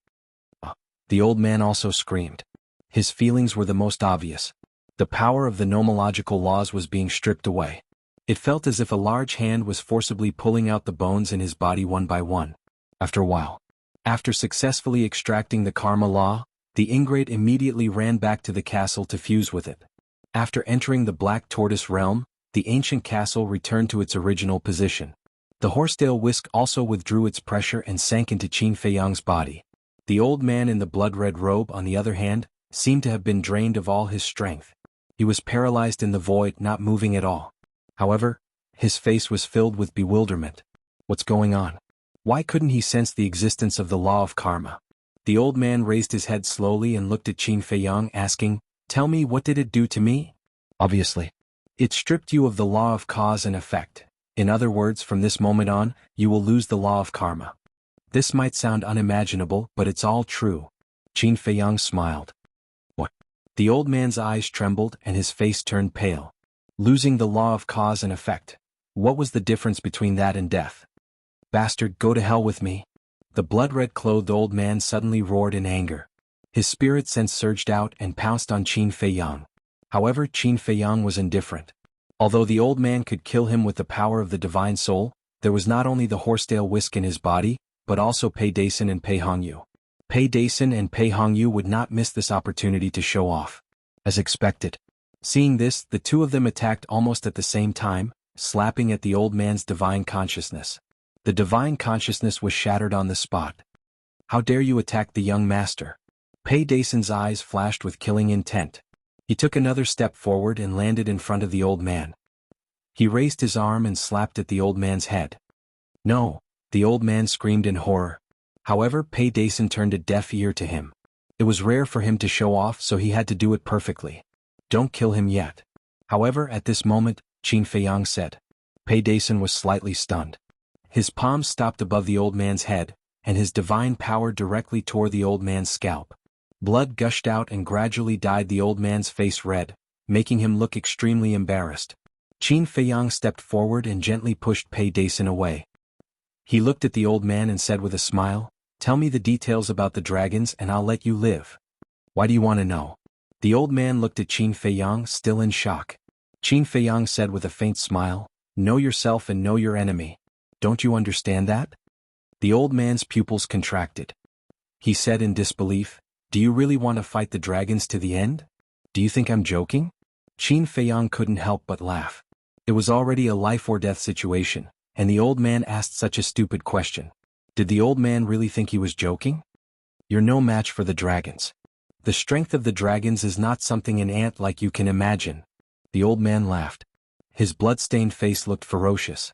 The old man also screamed. His feelings were the most obvious. The power of the nomological laws was being stripped away. It felt as if a large hand was forcibly pulling out the bones in his body one by one. After a while, after successfully extracting the karma law, the ingrate immediately ran back to the castle to fuse with it. After entering the Black Tortoise realm, the ancient castle returned to its original position. The horsetail whisk also withdrew its pressure and sank into Qin Feiyang's body. The old man in the blood-red robe, on the other hand, seemed to have been drained of all his strength. He was paralyzed in the void, not moving at all. However, his face was filled with bewilderment. What's going on? Why couldn't he sense the existence of the law of karma? The old man raised his head slowly and looked at Qin Feiyang, asking, "Tell me, what did it do to me?" "Obviously. It stripped you of the law of cause and effect. In other words, from this moment on, you will lose the law of karma." This might sound unimaginable, but it's all true. Qin Feiyang smiled. What? The old man's eyes trembled and his face turned pale. Losing the law of cause and effect. What was the difference between that and death? "Bastard, go to hell with me." The blood-red clothed old man suddenly roared in anger. His spirit sense surged out and pounced on Qin Feiyang. However, Qin Feiyang was indifferent. Although the old man could kill him with the power of the divine soul, there was not only the horsetail whisk in his body, but also Pei Dason and Pei Hongyu. Pei Dason and Pei Hongyu would not miss this opportunity to show off. As expected. Seeing this, the two of them attacked almost at the same time, slapping at the old man's divine consciousness. The divine consciousness was shattered on the spot. "How dare you attack the young master?" Pei Dason's eyes flashed with killing intent. He took another step forward and landed in front of the old man. He raised his arm and slapped at the old man's head. "No!" The old man screamed in horror. However, Pei Dason turned a deaf ear to him. It was rare for him to show off, so he had to do it perfectly. "Don't kill him yet." However, at this moment, Qin Feiyang said. Pei Dason was slightly stunned. His palms stopped above the old man's head, and his divine power directly tore the old man's scalp. Blood gushed out and gradually dyed the old man's face red, making him look extremely embarrassed. Qin Feiyang stepped forward and gently pushed Pei Dason away. He looked at the old man and said with a smile, "Tell me the details about the dragons and I'll let you live." "Why do you want to know?" The old man looked at Qin Feiyang, still in shock. Qin Feiyang said with a faint smile, "Know yourself and know your enemy. Don't you understand that?" The old man's pupils contracted. He said in disbelief, "Do you really want to fight the dragons to the end? Do you think I'm joking?" Qin Feiyang couldn't help but laugh. It was already a life-or-death situation, and the old man asked such a stupid question. Did the old man really think he was joking? "You're no match for the dragons. The strength of the dragons is not something an ant like you can imagine." The old man laughed. His blood-stained face looked ferocious.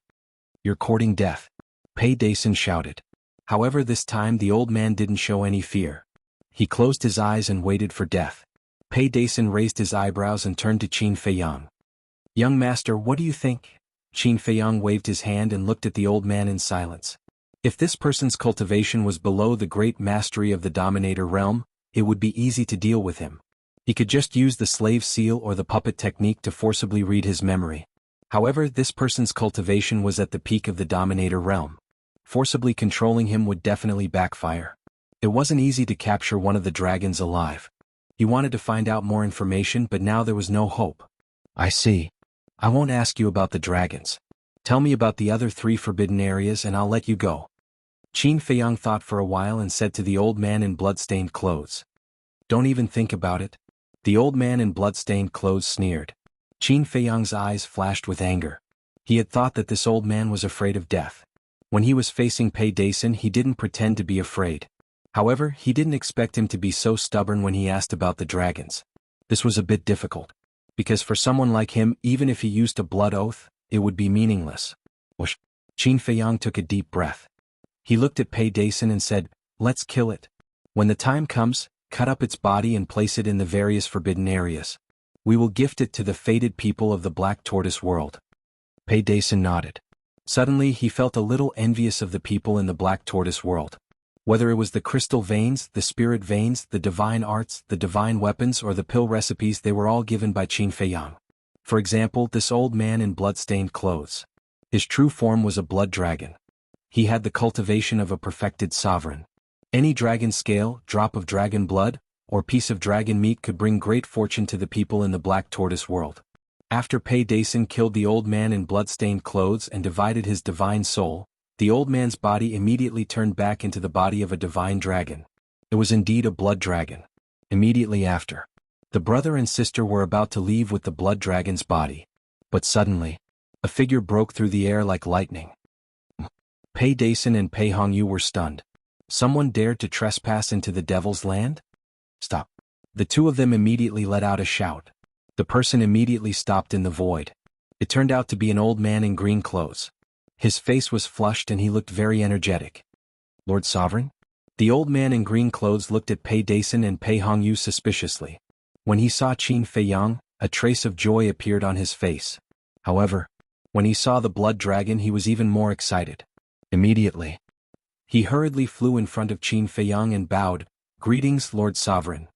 "You're courting death," Pei Dason shouted. However, this time the old man didn't show any fear. He closed his eyes and waited for death. Pei Dason raised his eyebrows and turned to Qin Feiyang. "Young master, what do you think?" Qin Feiyang waved his hand and looked at the old man in silence. If this person's cultivation was below the great mastery of the Dominator realm, it would be easy to deal with him. He could just use the slave seal or the puppet technique to forcibly read his memory. However, this person's cultivation was at the peak of the Dominator realm. Forcibly controlling him would definitely backfire. It wasn't easy to capture one of the dragons alive. He wanted to find out more information, but now there was no hope. "I see. I won't ask you about the dragons. Tell me about the other 3 forbidden areas and I'll let you go." Qin Feiyang thought for a while and said to the old man in blood-stained clothes. "Don't even think about it." The old man in blood-stained clothes sneered. Qin Feiyang's eyes flashed with anger. He had thought that this old man was afraid of death. When he was facing Pei Dason, he didn't pretend to be afraid. However, he didn't expect him to be so stubborn when he asked about the dragons. This was a bit difficult. Because for someone like him, even if he used a blood oath, it would be meaningless. Whoosh! Qin Feiyang took a deep breath. He looked at Pei Dason and said, "Let's kill it. When the time comes, cut up its body and place it in the various forbidden areas. We will gift it to the fated people of the Black Tortoise world." Pei Dason nodded. Suddenly he felt a little envious of the people in the Black Tortoise world. Whether it was the crystal veins, the spirit veins, the divine arts, the divine weapons or the pill recipes, they were all given by Qin Feiyang. For example, this old man in blood-stained clothes. His true form was a blood dragon. He had the cultivation of a perfected sovereign. Any dragon scale, drop of dragon blood, or piece of dragon meat could bring great fortune to the people in the Black Tortoise world. After Pei Dason killed the old man in blood-stained clothes and divided his divine soul, the old man's body immediately turned back into the body of a divine dragon. It was indeed a blood dragon. Immediately after, the brother and sister were about to leave with the blood dragon's body. But suddenly, a figure broke through the air like lightning. Pei Dason and Pei Hongyu were stunned. Someone dared to trespass into the Devil's Land? Stop. The two of them immediately let out a shout. The person immediately stopped in the void. It turned out to be an old man in green clothes. His face was flushed and he looked very energetic. Lord Sovereign? The old man in green clothes looked at Pei Dason and Pei Hongyu suspiciously. When he saw Qin Feiyang, a trace of joy appeared on his face. However, when he saw the blood dragon he was even more excited. Immediately, he hurriedly flew in front of Qin Feiyang and bowed. Greetings, Lord Sovereign.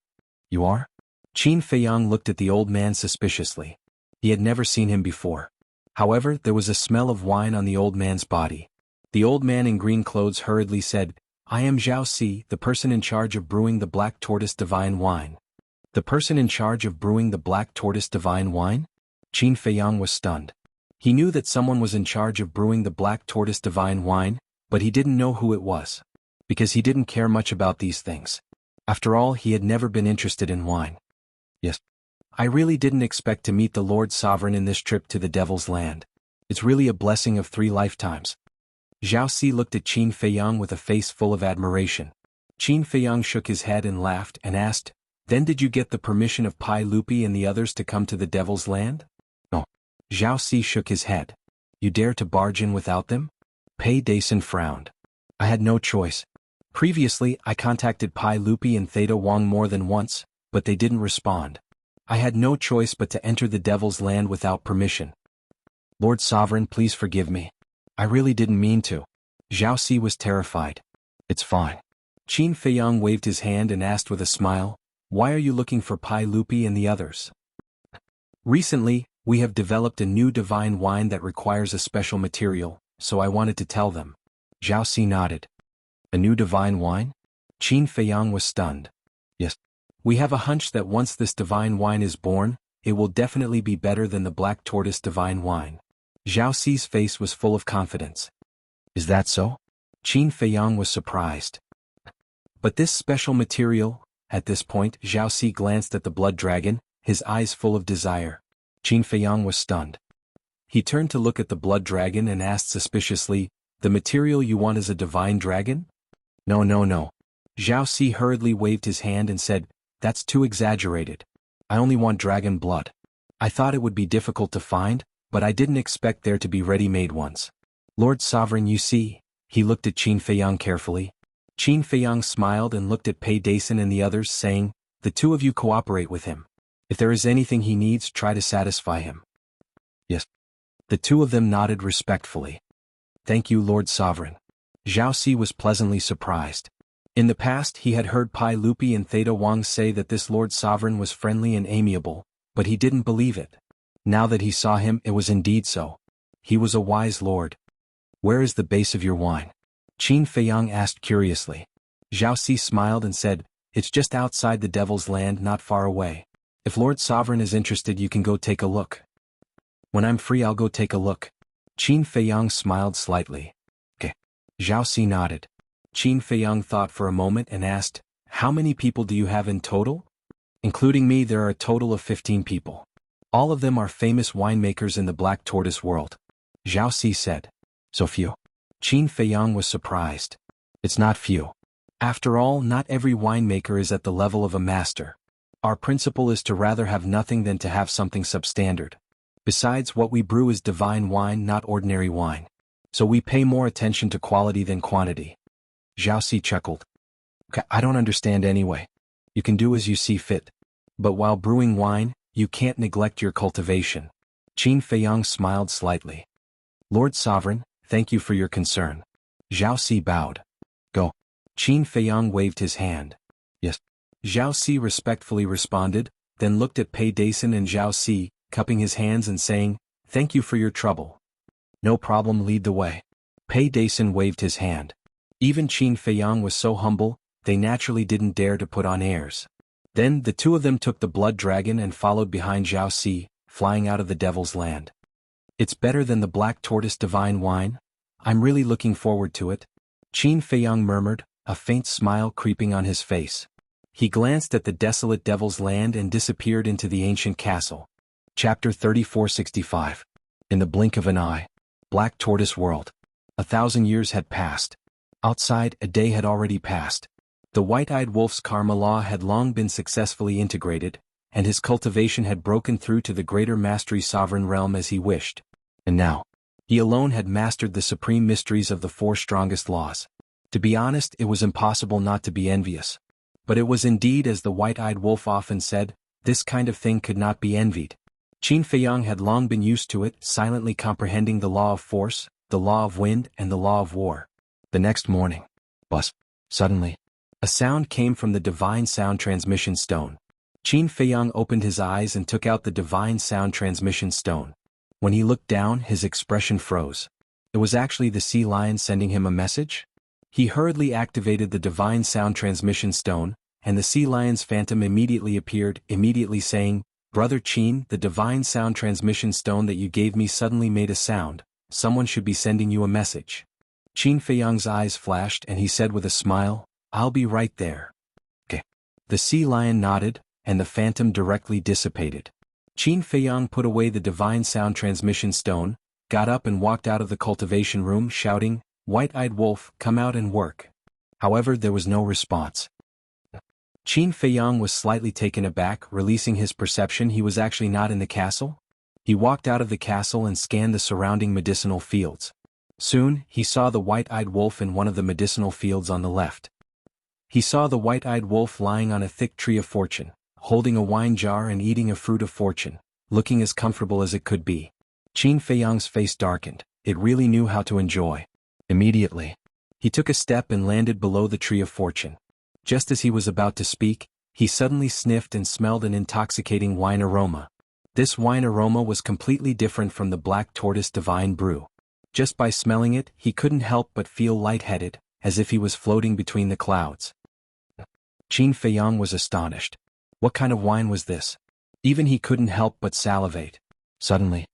You are? Qin Feiyang looked at the old man suspiciously. He had never seen him before. However, there was a smell of wine on the old man's body. The old man in green clothes hurriedly said, I am Zhao Si, the person in charge of brewing the Black Tortoise Divine Wine. The person in charge of brewing the Black Tortoise Divine Wine? Qin Feiyang was stunned. He knew that someone was in charge of brewing the Black Tortoise Divine Wine, but he didn't know who it was. Because he didn't care much about these things. After all, he had never been interested in wine. Yes. I really didn't expect to meet the Lord Sovereign in this trip to the Devil's Land. It's really a blessing of 3 lifetimes. Zhao Si looked at Qin Feiyang with a face full of admiration. Qin Feiyang shook his head and laughed and asked, Then did you get the permission of Pai Lupi and the others to come to the Devil's Land? No. Zhao Si shook his head. You dare to barge in without them? Pei Dason frowned. I had no choice. Previously, I contacted Pai Lupi and Theta Wang more than once, but they didn't respond. I had no choice but to enter the Devil's Land without permission. Lord Sovereign, please forgive me. I really didn't mean to. Zhao Si was terrified. It's fine. Qin Feiyang waved his hand and asked with a smile, Why are you looking for Pai Lupi and the others? Recently, we have developed a new divine wine that requires a special material, so I wanted to tell them. Zhao Si nodded. A new divine wine? Qin Feiyang was stunned. Yes. We have a hunch that once this divine wine is born, it will definitely be better than the Black Tortoise Divine Wine. Zhao Si's face was full of confidence. Is that so? Qin Feiyang was surprised. But this special material, at this point Zhao Si glanced at the blood dragon, his eyes full of desire. Qin Feiyang was stunned. He turned to look at the blood dragon and asked suspiciously, The material you want is a divine dragon? No. Zhao Si hurriedly waved his hand and said, That's too exaggerated. I only want dragon blood. I thought it would be difficult to find, but I didn't expect there to be ready-made ones. Lord Sovereign, you see, he looked at Qin Feiyang carefully. Qin Feiyang smiled and looked at Pei Dason and the others, saying, The two of you cooperate with him. If there is anything he needs, try to satisfy him. Yes. The two of them nodded respectfully. Thank you, Lord Sovereign. Zhao Si was pleasantly surprised. In the past he had heard Pai Lupi and Theta Wang say that this Lord Sovereign was friendly and amiable, but he didn't believe it. Now that he saw him, it was indeed so. He was a wise lord. Where is the base of your wine? Qin Feiyang asked curiously. Zhao Si smiled and said, It's just outside the Devil's Land, not far away. If Lord Sovereign is interested, you can go take a look. When I'm free, I'll go take a look. Qin Feiyang smiled slightly. Okay. Zhao Si nodded. Qin Feiyang thought for a moment and asked, How many people do you have in total? Including me, there are a total of 15 people. All of them are famous winemakers in the Black Tortoise world. Zhao Si said. So few? Qin Feiyang was surprised. It's not few. After all, not every winemaker is at the level of a master. Our principle is to rather have nothing than to have something substandard. Besides, what we brew is divine wine, not ordinary wine. So we pay more attention to quality than quantity. Zhao Si chuckled. I don't understand anyway. You can do as you see fit. But while brewing wine, you can't neglect your cultivation. Qin Feiyang smiled slightly. Lord Sovereign, thank you for your concern. Zhao Si bowed. Go. Qin Feiyang waved his hand. Yes. Zhao Si respectfully responded, then looked at Pei Dason and Zhao Si, cupping his hands and saying, Thank you for your trouble. No problem, lead the way. Pei Dason waved his hand. Even Qin Feiyang was so humble, they naturally didn't dare to put on airs. Then the two of them took the blood dragon and followed behind Zhao Si, flying out of the Devil's Land. It's better than the Black Tortoise Divine Wine? I'm really looking forward to it. Qin Feiyang murmured, a faint smile creeping on his face. He glanced at the desolate Devil's Land and disappeared into the ancient castle. Chapter 3465. In the blink of an eye. Black Tortoise World. 1,000 years had passed. Outside, a day had already passed. The white-eyed wolf's karma law had long been successfully integrated, and his cultivation had broken through to the greater mastery sovereign realm as he wished. And now, he alone had mastered the supreme mysteries of the 4 strongest laws. To be honest, it was impossible not to be envious. But it was indeed as the white-eyed wolf often said, this kind of thing could not be envied. Qin Feiyang had long been used to it, silently comprehending the law of force, the law of wind, and the law of war. The next morning, suddenly, a sound came from the divine sound transmission stone. Qin Feiyang opened his eyes and took out the divine sound transmission stone. When he looked down, his expression froze. It was actually the sea lion sending him a message? He hurriedly activated the divine sound transmission stone, and the sea lion's phantom immediately appeared, immediately saying, "Brother Qin, the divine sound transmission stone that you gave me suddenly made a sound. Someone should be sending you a message." Qin Feiyang's eyes flashed and he said with a smile, "I'll be right there." Okay. The sea lion nodded, and the phantom directly dissipated. Qin Feiyang put away the divine sound transmission stone, got up and walked out of the cultivation room shouting, "White-eyed wolf, come out and work." However, there was no response. Qin Feiyang was slightly taken aback, releasing his perception he was actually not in the castle. He walked out of the castle and scanned the surrounding medicinal fields. Soon, he saw the white-eyed wolf in one of the medicinal fields on the left. He saw the white-eyed wolf lying on a thick tree of fortune, holding a wine jar and eating a fruit of fortune, looking as comfortable as it could be. Qin Feiyang's face darkened. It really knew how to enjoy. Immediately, he took a step and landed below the tree of fortune. Just as he was about to speak, he suddenly sniffed and smelled an intoxicating wine aroma. This wine aroma was completely different from the black tortoise divine brew. Just by smelling it, he couldn't help but feel lightheaded, as if he was floating between the clouds. Qin Feiyang was astonished. What kind of wine was this? Even he couldn't help but salivate. Suddenly,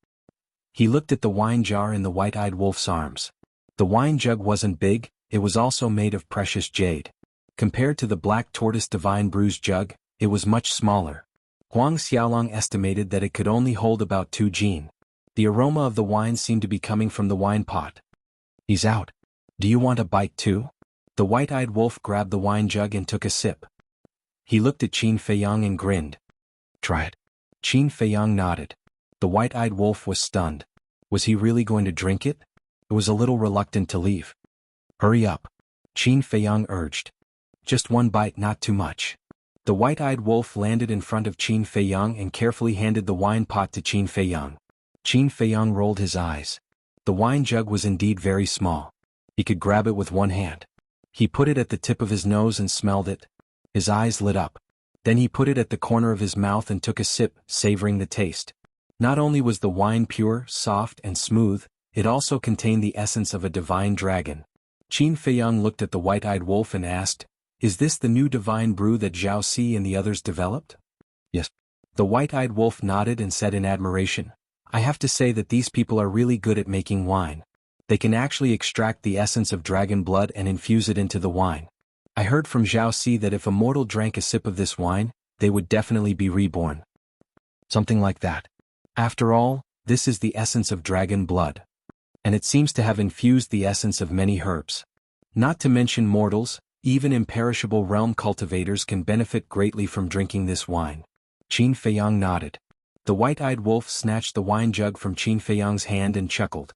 he looked at the wine jar in the white-eyed wolf's arms. The wine jug wasn't big, it was also made of precious jade. Compared to the black tortoise divine brew's jug, it was much smaller. Huang Xiaolong estimated that it could only hold about 2 jin. The aroma of the wine seemed to be coming from the wine pot. "He's out. Do you want a bite too?" The white-eyed wolf grabbed the wine jug and took a sip. He looked at Qin Feiyang and grinned. "Try it." Qin Feiyang nodded. The white-eyed wolf was stunned. Was he really going to drink it? It was a little reluctant to leave. "Hurry up," Qin Feiyang urged. "Just one bite, not too much." The white-eyed wolf landed in front of Qin Feiyang and carefully handed the wine pot to Qin Feiyang. Qin Feiyang rolled his eyes. The wine jug was indeed very small. He could grab it with one hand. He put it at the tip of his nose and smelled it. His eyes lit up. Then he put it at the corner of his mouth and took a sip, savoring the taste. Not only was the wine pure, soft, and smooth, it also contained the essence of a divine dragon. Qin Feiyang looked at the white-eyed wolf and asked, "Is this the new divine brew that Zhao Si and the others developed?" "Yes." The white-eyed wolf nodded and said in admiration, "I have to say that these people are really good at making wine. They can actually extract the essence of dragon blood and infuse it into the wine. I heard from Zhao Si that if a mortal drank a sip of this wine, they would definitely be reborn." Something like that. After all, this is the essence of dragon blood. And it seems to have infused the essence of many herbs. Not to mention mortals, even imperishable realm cultivators can benefit greatly from drinking this wine. Qin Feiyang nodded. The white-eyed wolf snatched the wine jug from Qin Feiyang's hand and chuckled.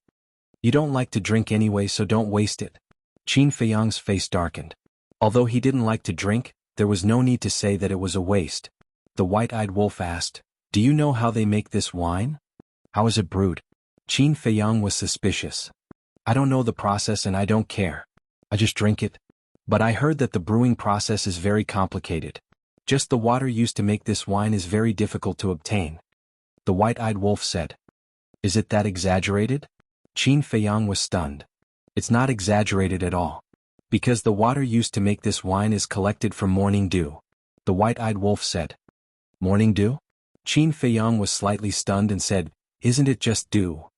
"You don't like to drink anyway, so don't waste it." Qin Feiyang's face darkened. Although he didn't like to drink, there was no need to say that it was a waste. The white-eyed wolf asked, "Do you know how they make this wine? How is it brewed?" Qin Feiyang was suspicious. "I don't know the process and I don't care. I just drink it. But I heard that the brewing process is very complicated. Just the water used to make this wine is very difficult to obtain." The white-eyed wolf said. "Is it that exaggerated?" Qin Feiyang was stunned. "It's not exaggerated at all. Because the water used to make this wine is collected from morning dew," the white-eyed wolf said. "Morning dew?" Qin Feiyang was slightly stunned and said, "Isn't it just dew?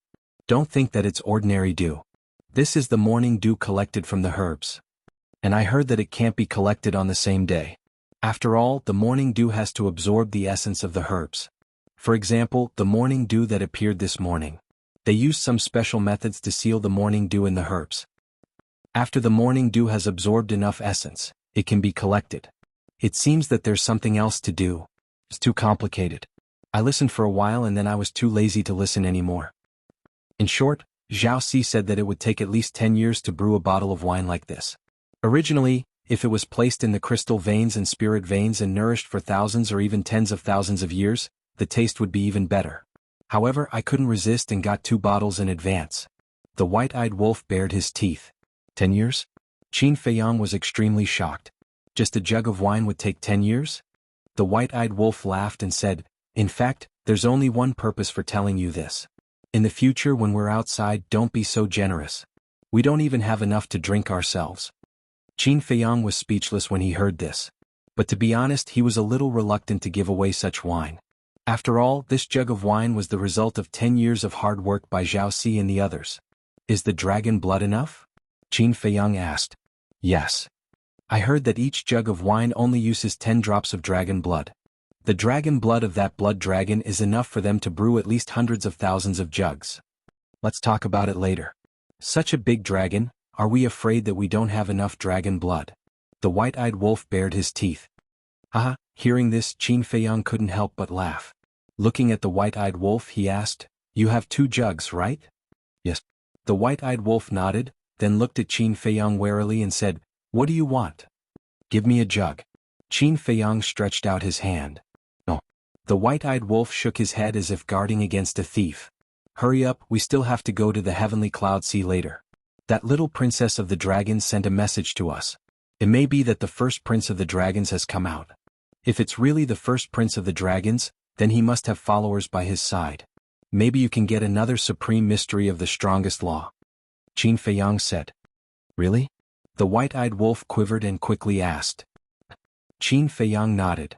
Don't think that it's ordinary dew. This is the morning dew collected from the herbs. And I heard that it can't be collected on the same day. After all, the morning dew has to absorb the essence of the herbs. For example, the morning dew that appeared this morning. They used some special methods to seal the morning dew in the herbs. After the morning dew has absorbed enough essence, it can be collected. It seems that there's something else to do. It's too complicated. I listened for a while and then I was too lazy to listen anymore. In short, Zhao Si said that it would take at least 10 years to brew a bottle of wine like this. Originally, if it was placed in the crystal veins and spirit veins and nourished for thousands or even tens of thousands of years, the taste would be even better. However, I couldn't resist and got 2 bottles in advance. The white-eyed wolf bared his teeth. 10 years? Qin Feiyang was extremely shocked. Just a jug of wine would take 10 years? The white-eyed wolf laughed and said, "In fact, there's only one purpose for telling you this. In the future when we're outside, don't be so generous. We don't even have enough to drink ourselves." Qin Feiyang was speechless when he heard this. But to be honest, he was a little reluctant to give away such wine. After all, this jug of wine was the result of 10 years of hard work by Zhao Si and the others. "Is the dragon blood enough?" Qin Feiyang asked. "Yes. I heard that each jug of wine only uses 10 drops of dragon blood. The dragon blood of that blood dragon is enough for them to brew at least hundreds of thousands of jugs. Let's talk about it later. Such a big dragon, are we afraid that we don't have enough dragon blood?" The white-eyed wolf bared his teeth. Haha, hearing this, Qin Feiyang couldn't help but laugh. Looking at the white-eyed wolf, he asked, "You have 2 jugs, right?" "Yes." The white-eyed wolf nodded, then looked at Qin Feiyang warily and said, "What do you want?" "Give me a jug." Qin Feiyang stretched out his hand. "No." The white-eyed wolf shook his head as if guarding against a thief. "Hurry up, we still have to go to the heavenly cloud sea later. That little princess of the dragons sent a message to us. It may be that the first prince of the dragons has come out. If it's really the first prince of the dragons, then he must have followers by his side. Maybe you can get another supreme mystery of the strongest law." Qin Feiyang said. "Really?" The white-eyed wolf quivered and quickly asked. Qin Feiyang nodded.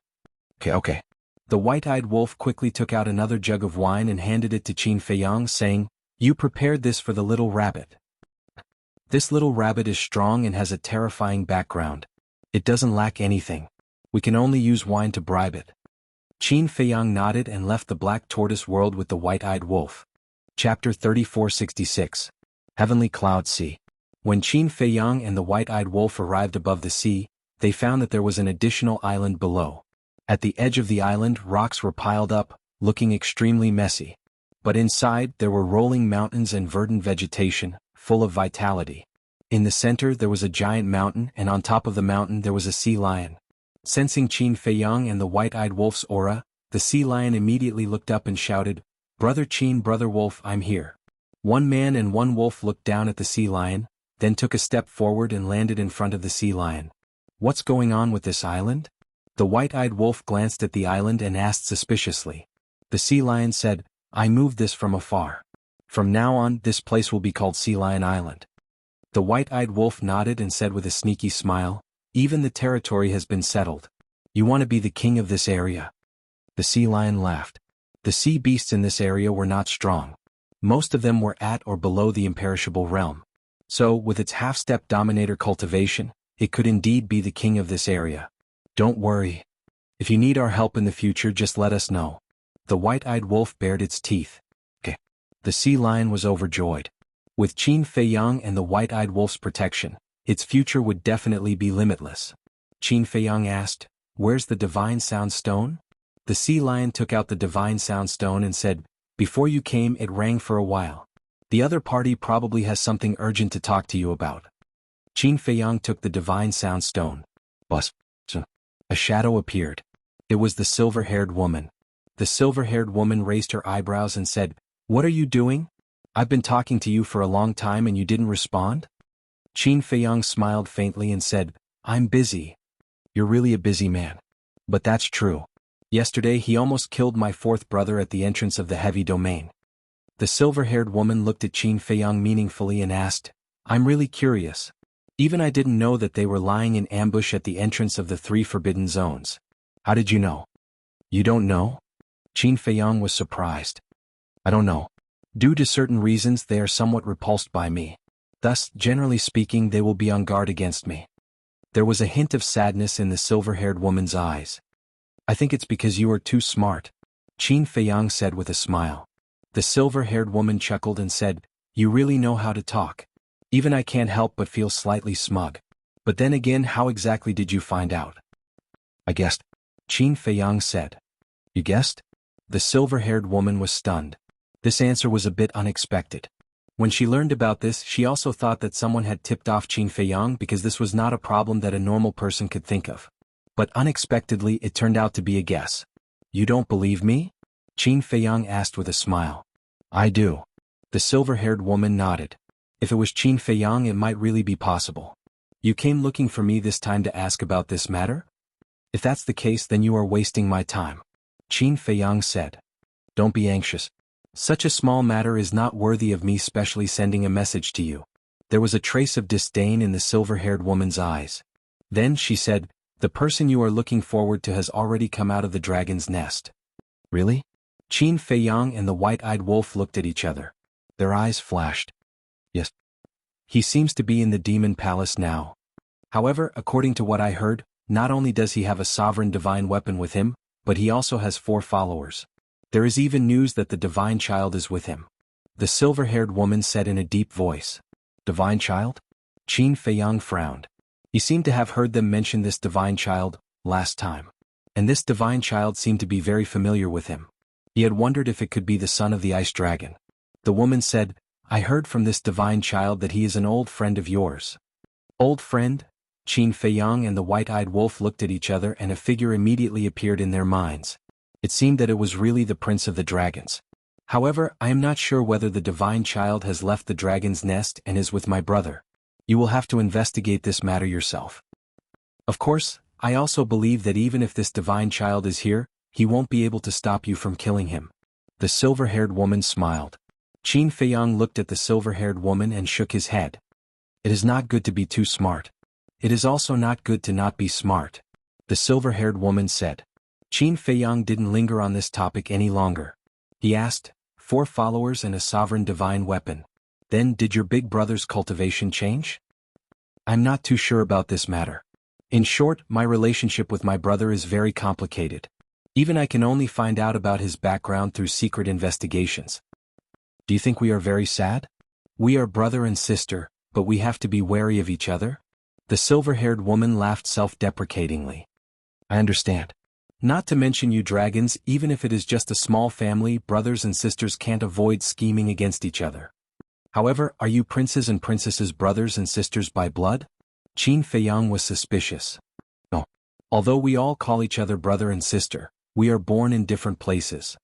Okay. The white-eyed wolf quickly took out another jug of wine and handed it to Qin Feiyang, saying, "You prepared this for the little rabbit. This little rabbit is strong and has a terrifying background. It doesn't lack anything. We can only use wine to bribe it." Qin Feiyang nodded and left the Black Tortoise world with the white-eyed wolf. Chapter 3466. Heavenly Cloud Sea. When Qin Feiyang and the white-eyed wolf arrived above the sea, they found that there was an additional island below. At the edge of the island, rocks were piled up, looking extremely messy. But inside, there were rolling mountains and verdant vegetation, full of vitality. In the center, there was a giant mountain, and on top of the mountain there was a sea lion. Sensing Qin Feiyang and the white-eyed wolf's aura, the sea lion immediately looked up and shouted, "Brother Qin, brother wolf, I'm here." One man and one wolf looked down at the sea lion, then took a step forward and landed in front of the sea lion. "What's going on with this island?" The white-eyed wolf glanced at the island and asked suspiciously. The sea lion said, "I moved this from afar. From now on, this place will be called Sea Lion Island." The white-eyed wolf nodded and said with a sneaky smile, "Even the territory has been settled. You want to be the king of this area?" The sea lion laughed. The sea beasts in this area were not strong. Most of them were at or below the imperishable realm. So, with its half-step dominator cultivation, it could indeed be the king of this area. "Don't worry. If you need our help in the future, just let us know." The white-eyed wolf bared its teeth. Okay. The sea lion was overjoyed. With Qin Feiyang and the white-eyed wolf's protection, its future would definitely be limitless. Qin Feiyang asked, "Where's the divine sound stone?" The sea lion took out the divine sound stone and said, "Before you came, it rang for a while. The other party probably has something urgent to talk to you about." Qin Feiyang took the divine sound stone. Bus. A shadow appeared. It was the silver-haired woman. The silver-haired woman raised her eyebrows and said, "What are you doing? I've been talking to you for a long time and you didn't respond?" Qin Feiyang smiled faintly and said, "I'm busy." "You're really a busy man." "But that's true. Yesterday he almost killed my 4th brother at the entrance of the heavy domain." The silver-haired woman looked at Qin Feiyang meaningfully and asked, "I'm really curious. Even I didn't know that they were lying in ambush at the entrance of the 3 forbidden zones. How did you know?" "You don't know?" Qin Feiyang was surprised. "I don't know. Due to certain reasons they are somewhat repulsed by me. Thus, generally speaking, they will be on guard against me." There was a hint of sadness in the silver-haired woman's eyes. "I think it's because you are too smart," Qin Feiyang said with a smile. The silver-haired woman chuckled and said, "You really know how to talk. Even I can't help but feel slightly smug. But then again, how exactly did you find out?" "I guessed," Qin Feiyang said. "You guessed?" The silver-haired woman was stunned. This answer was a bit unexpected. When she learned about this, she also thought that someone had tipped off Qin Feiyang because this was not a problem that a normal person could think of. But unexpectedly, it turned out to be a guess. "You don't believe me?" Qin Feiyang asked with a smile. "I do." The silver-haired woman nodded. If it was Qin Feiyang, it might really be possible. "You came looking for me this time to ask about this matter?" "If that's the case, then you are wasting my time," Qin Feiyang said. "Don't be anxious. Such a small matter is not worthy of me specially sending a message to you." There was a trace of disdain in the silver-haired woman's eyes. Then she said, "The person you are looking forward to has already come out of the dragon's nest." "Really?" Qin Feiyang and the white-eyed wolf looked at each other. Their eyes flashed. "Yes. He seems to be in the demon palace now. However, according to what I heard, not only does he have a sovereign divine weapon with him, but he also has 4 followers. There is even news that the divine child is with him." The silver-haired woman said in a deep voice. "Divine child?" Qin Feiyang frowned. He seemed to have heard them mention this divine child last time. And this divine child seemed to be very familiar with him. He had wondered if it could be the son of the ice dragon. The woman said, "I heard from this divine child that he is an old friend of yours." "Old friend?" Qin Feiyang and the white-eyed wolf looked at each other, and a figure immediately appeared in their minds. It seemed that it was really the Prince of the Dragons. "However, I am not sure whether the divine child has left the dragon's nest and is with my brother. You will have to investigate this matter yourself. Of course, I also believe that even if this divine child is here, he won't be able to stop you from killing him." The silver-haired woman smiled. Qin Feiyang looked at the silver-haired woman and shook his head. "It is not good to be too smart. It is also not good to not be smart," the silver-haired woman said. Qin Feiyang didn't linger on this topic any longer. He asked, 4 followers and a sovereign divine weapon. Then did your big brother's cultivation change?" "I'm not too sure about this matter. In short, my relationship with my brother is very complicated. Even I can only find out about his background through secret investigations." "Do you think we are very sad?" "We are brother and sister, but we have to be wary of each other." The silver-haired woman laughed self-deprecatingly. "I understand. Not to mention you dragons, even if it is just a small family, brothers and sisters can't avoid scheming against each other. However, are you princes and princesses brothers and sisters by blood?" Qin Feiyang was suspicious. "No. Although we all call each other brother and sister, we are born in different places.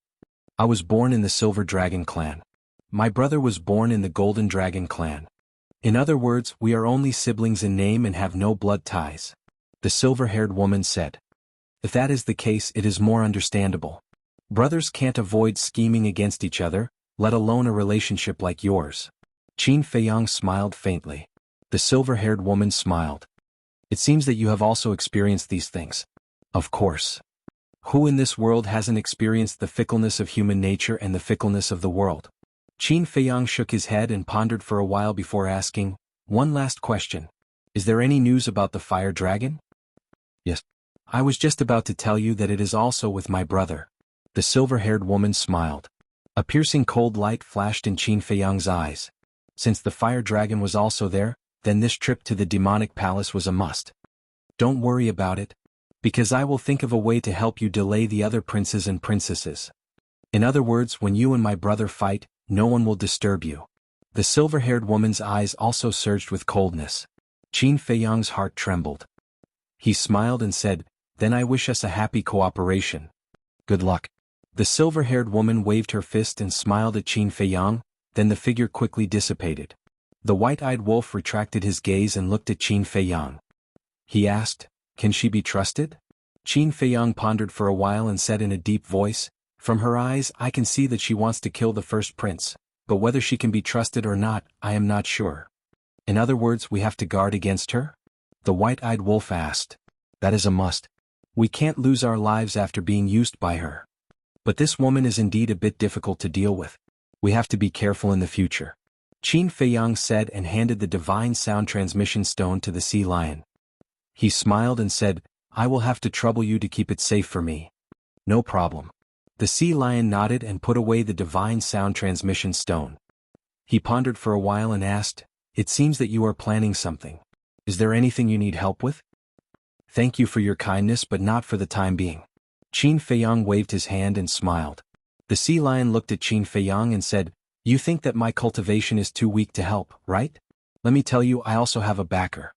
I was born in the Silver Dragon clan. My brother was born in the Golden Dragon clan. In other words, we are only siblings in name and have no blood ties," the silver-haired woman said. "If that is the case, it is more understandable. Brothers can't avoid scheming against each other, let alone a relationship like yours." Qin Feiyang smiled faintly. The silver-haired woman smiled. "It seems that you have also experienced these things." "Of course. Who in this world hasn't experienced the fickleness of human nature and the fickleness of the world?" Qin Feiyang shook his head and pondered for a while before asking, "One last question. Is there any news about the fire dragon?" "Yes. I was just about to tell you that it is also with my brother." The silver-haired woman smiled. A piercing cold light flashed in Qin Feiyang's eyes. Since the fire dragon was also there, then this trip to the demonic palace was a must. "Don't worry about it, because I will think of a way to help you delay the other princes and princesses. In other words, when you and my brother fight, no one will disturb you." The silver-haired woman's eyes also surged with coldness. Qin Feiyang's heart trembled. He smiled and said, "Then I wish us a happy cooperation. Good luck." The silver-haired woman waved her fist and smiled at Qin Feiyang, then the figure quickly dissipated. The white-eyed wolf retracted his gaze and looked at Qin Feiyang. He asked, "Can she be trusted?" Qin Feiyang pondered for a while and said in a deep voice, "From her eyes I can see that she wants to kill the first prince, but whether she can be trusted or not, I am not sure." "In other words, we have to guard against her?" the white-eyed wolf asked. "That is a must. We can't lose our lives after being used by her. But this woman is indeed a bit difficult to deal with. We have to be careful in the future." Qin Feiyang said and handed the divine sound transmission stone to the sea lion. He smiled and said, "I will have to trouble you to keep it safe for me." "No problem. The sea lion nodded and put away the divine sound transmission stone. He pondered for a while and asked, "It seems that you are planning something. Is there anything you need help with?" "Thank you for your kindness, but not for the time being." Qin Feiyang waved his hand and smiled. The sea lion looked at Qin Feiyang and said, "You think that my cultivation is too weak to help, right? Let me tell you, I also have a backer."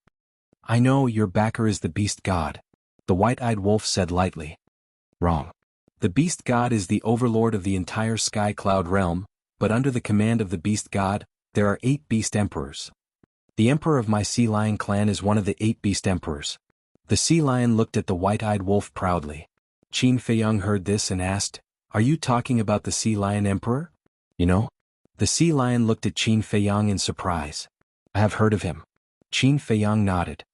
"I know, your backer is the beast god," the white-eyed wolf said lightly. "Wrong. The beast god is the overlord of the entire sky cloud realm, but under the command of the beast god, there are 8 beast emperors. The emperor of my sea lion clan is one of the 8 beast emperors." The sea lion looked at the white-eyed wolf proudly. Qin Feiyang heard this and asked, "Are you talking about the sea lion emperor?" "You know?" The sea lion looked at Qin Feiyang in surprise. "I have heard of him." Qin Feiyang nodded.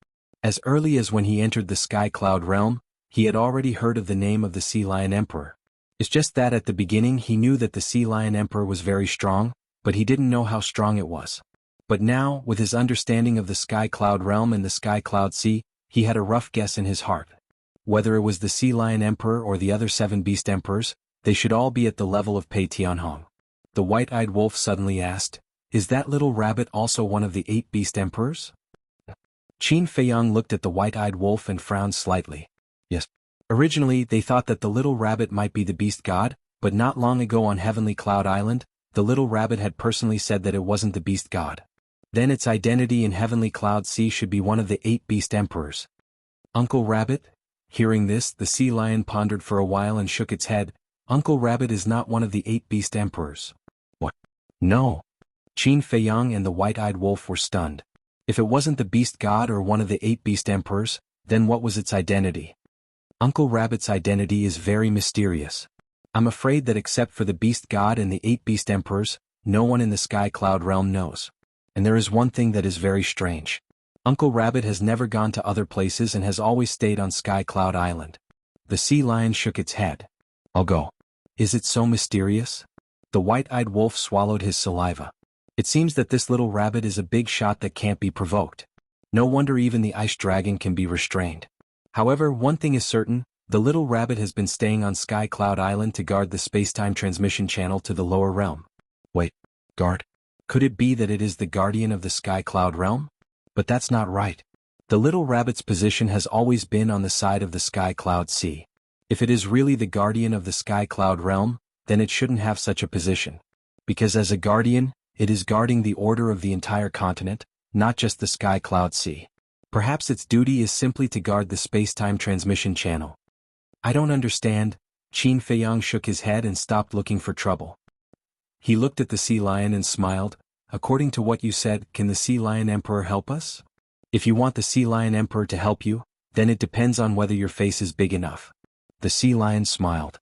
As early as when he entered the sky cloud realm, he had already heard of the name of the sea lion emperor. It's just that at the beginning he knew that the sea lion emperor was very strong, but he didn't know how strong it was. But now, with his understanding of the sky cloud realm and the sky cloud sea, he had a rough guess in his heart. Whether it was the sea lion emperor or the other 7 beast emperors, they should all be at the level of Pei Tianhong. The white-eyed wolf suddenly asked, "Is that little rabbit also one of the 8 beast emperors?" Qin Feiyang looked at the white-eyed wolf and frowned slightly. "Yes. Originally they thought that the little rabbit might be the beast god, but not long ago on Heavenly Cloud Island, the little rabbit had personally said that it wasn't the beast god. Then its identity in Heavenly Cloud Sea should be one of the 8 beast emperors." "Uncle Rabbit?" Hearing this, the sea lion pondered for a while and shook its head. "Uncle Rabbit is not one of the 8 beast emperors." "What? No." Qin Feiyang and the white-eyed wolf were stunned. If it wasn't the beast god or one of the 8 beast emperors, then what was its identity? "Uncle Rabbit's identity is very mysterious. I'm afraid that except for the beast god and the 8 beast emperors, no one in the sky cloud realm knows. And there is one thing that is very strange. Uncle Rabbit has never gone to other places and has always stayed on Sky Cloud Island." The sea lion shook its head. "I'll go." "Is it so mysterious?" The white-eyed wolf swallowed his saliva. "It seems that this little rabbit is a big shot that can't be provoked. No wonder even the ice dragon can be restrained. However, one thing is certain, the little rabbit has been staying on Sky Cloud Island to guard the space-time transmission channel to the lower realm." "Wait, guard? Could it be that it is the guardian of the Sky Cloud realm? But that's not right. The little rabbit's position has always been on the side of the Sky Cloud Sea. If it is really the guardian of the Sky Cloud realm, then it shouldn't have such a position. Because as a guardian, it is guarding the order of the entire continent, not just the Sky Cloud Sea. Perhaps its duty is simply to guard the space-time transmission channel." "I don't understand." Qin Feiyang shook his head and stopped looking for trouble. He looked at the sea lion and smiled. "According to what you said, can the sea lion emperor help us?" "If you want the sea lion emperor to help you, then it depends on whether your face is big enough." The sea lion smiled.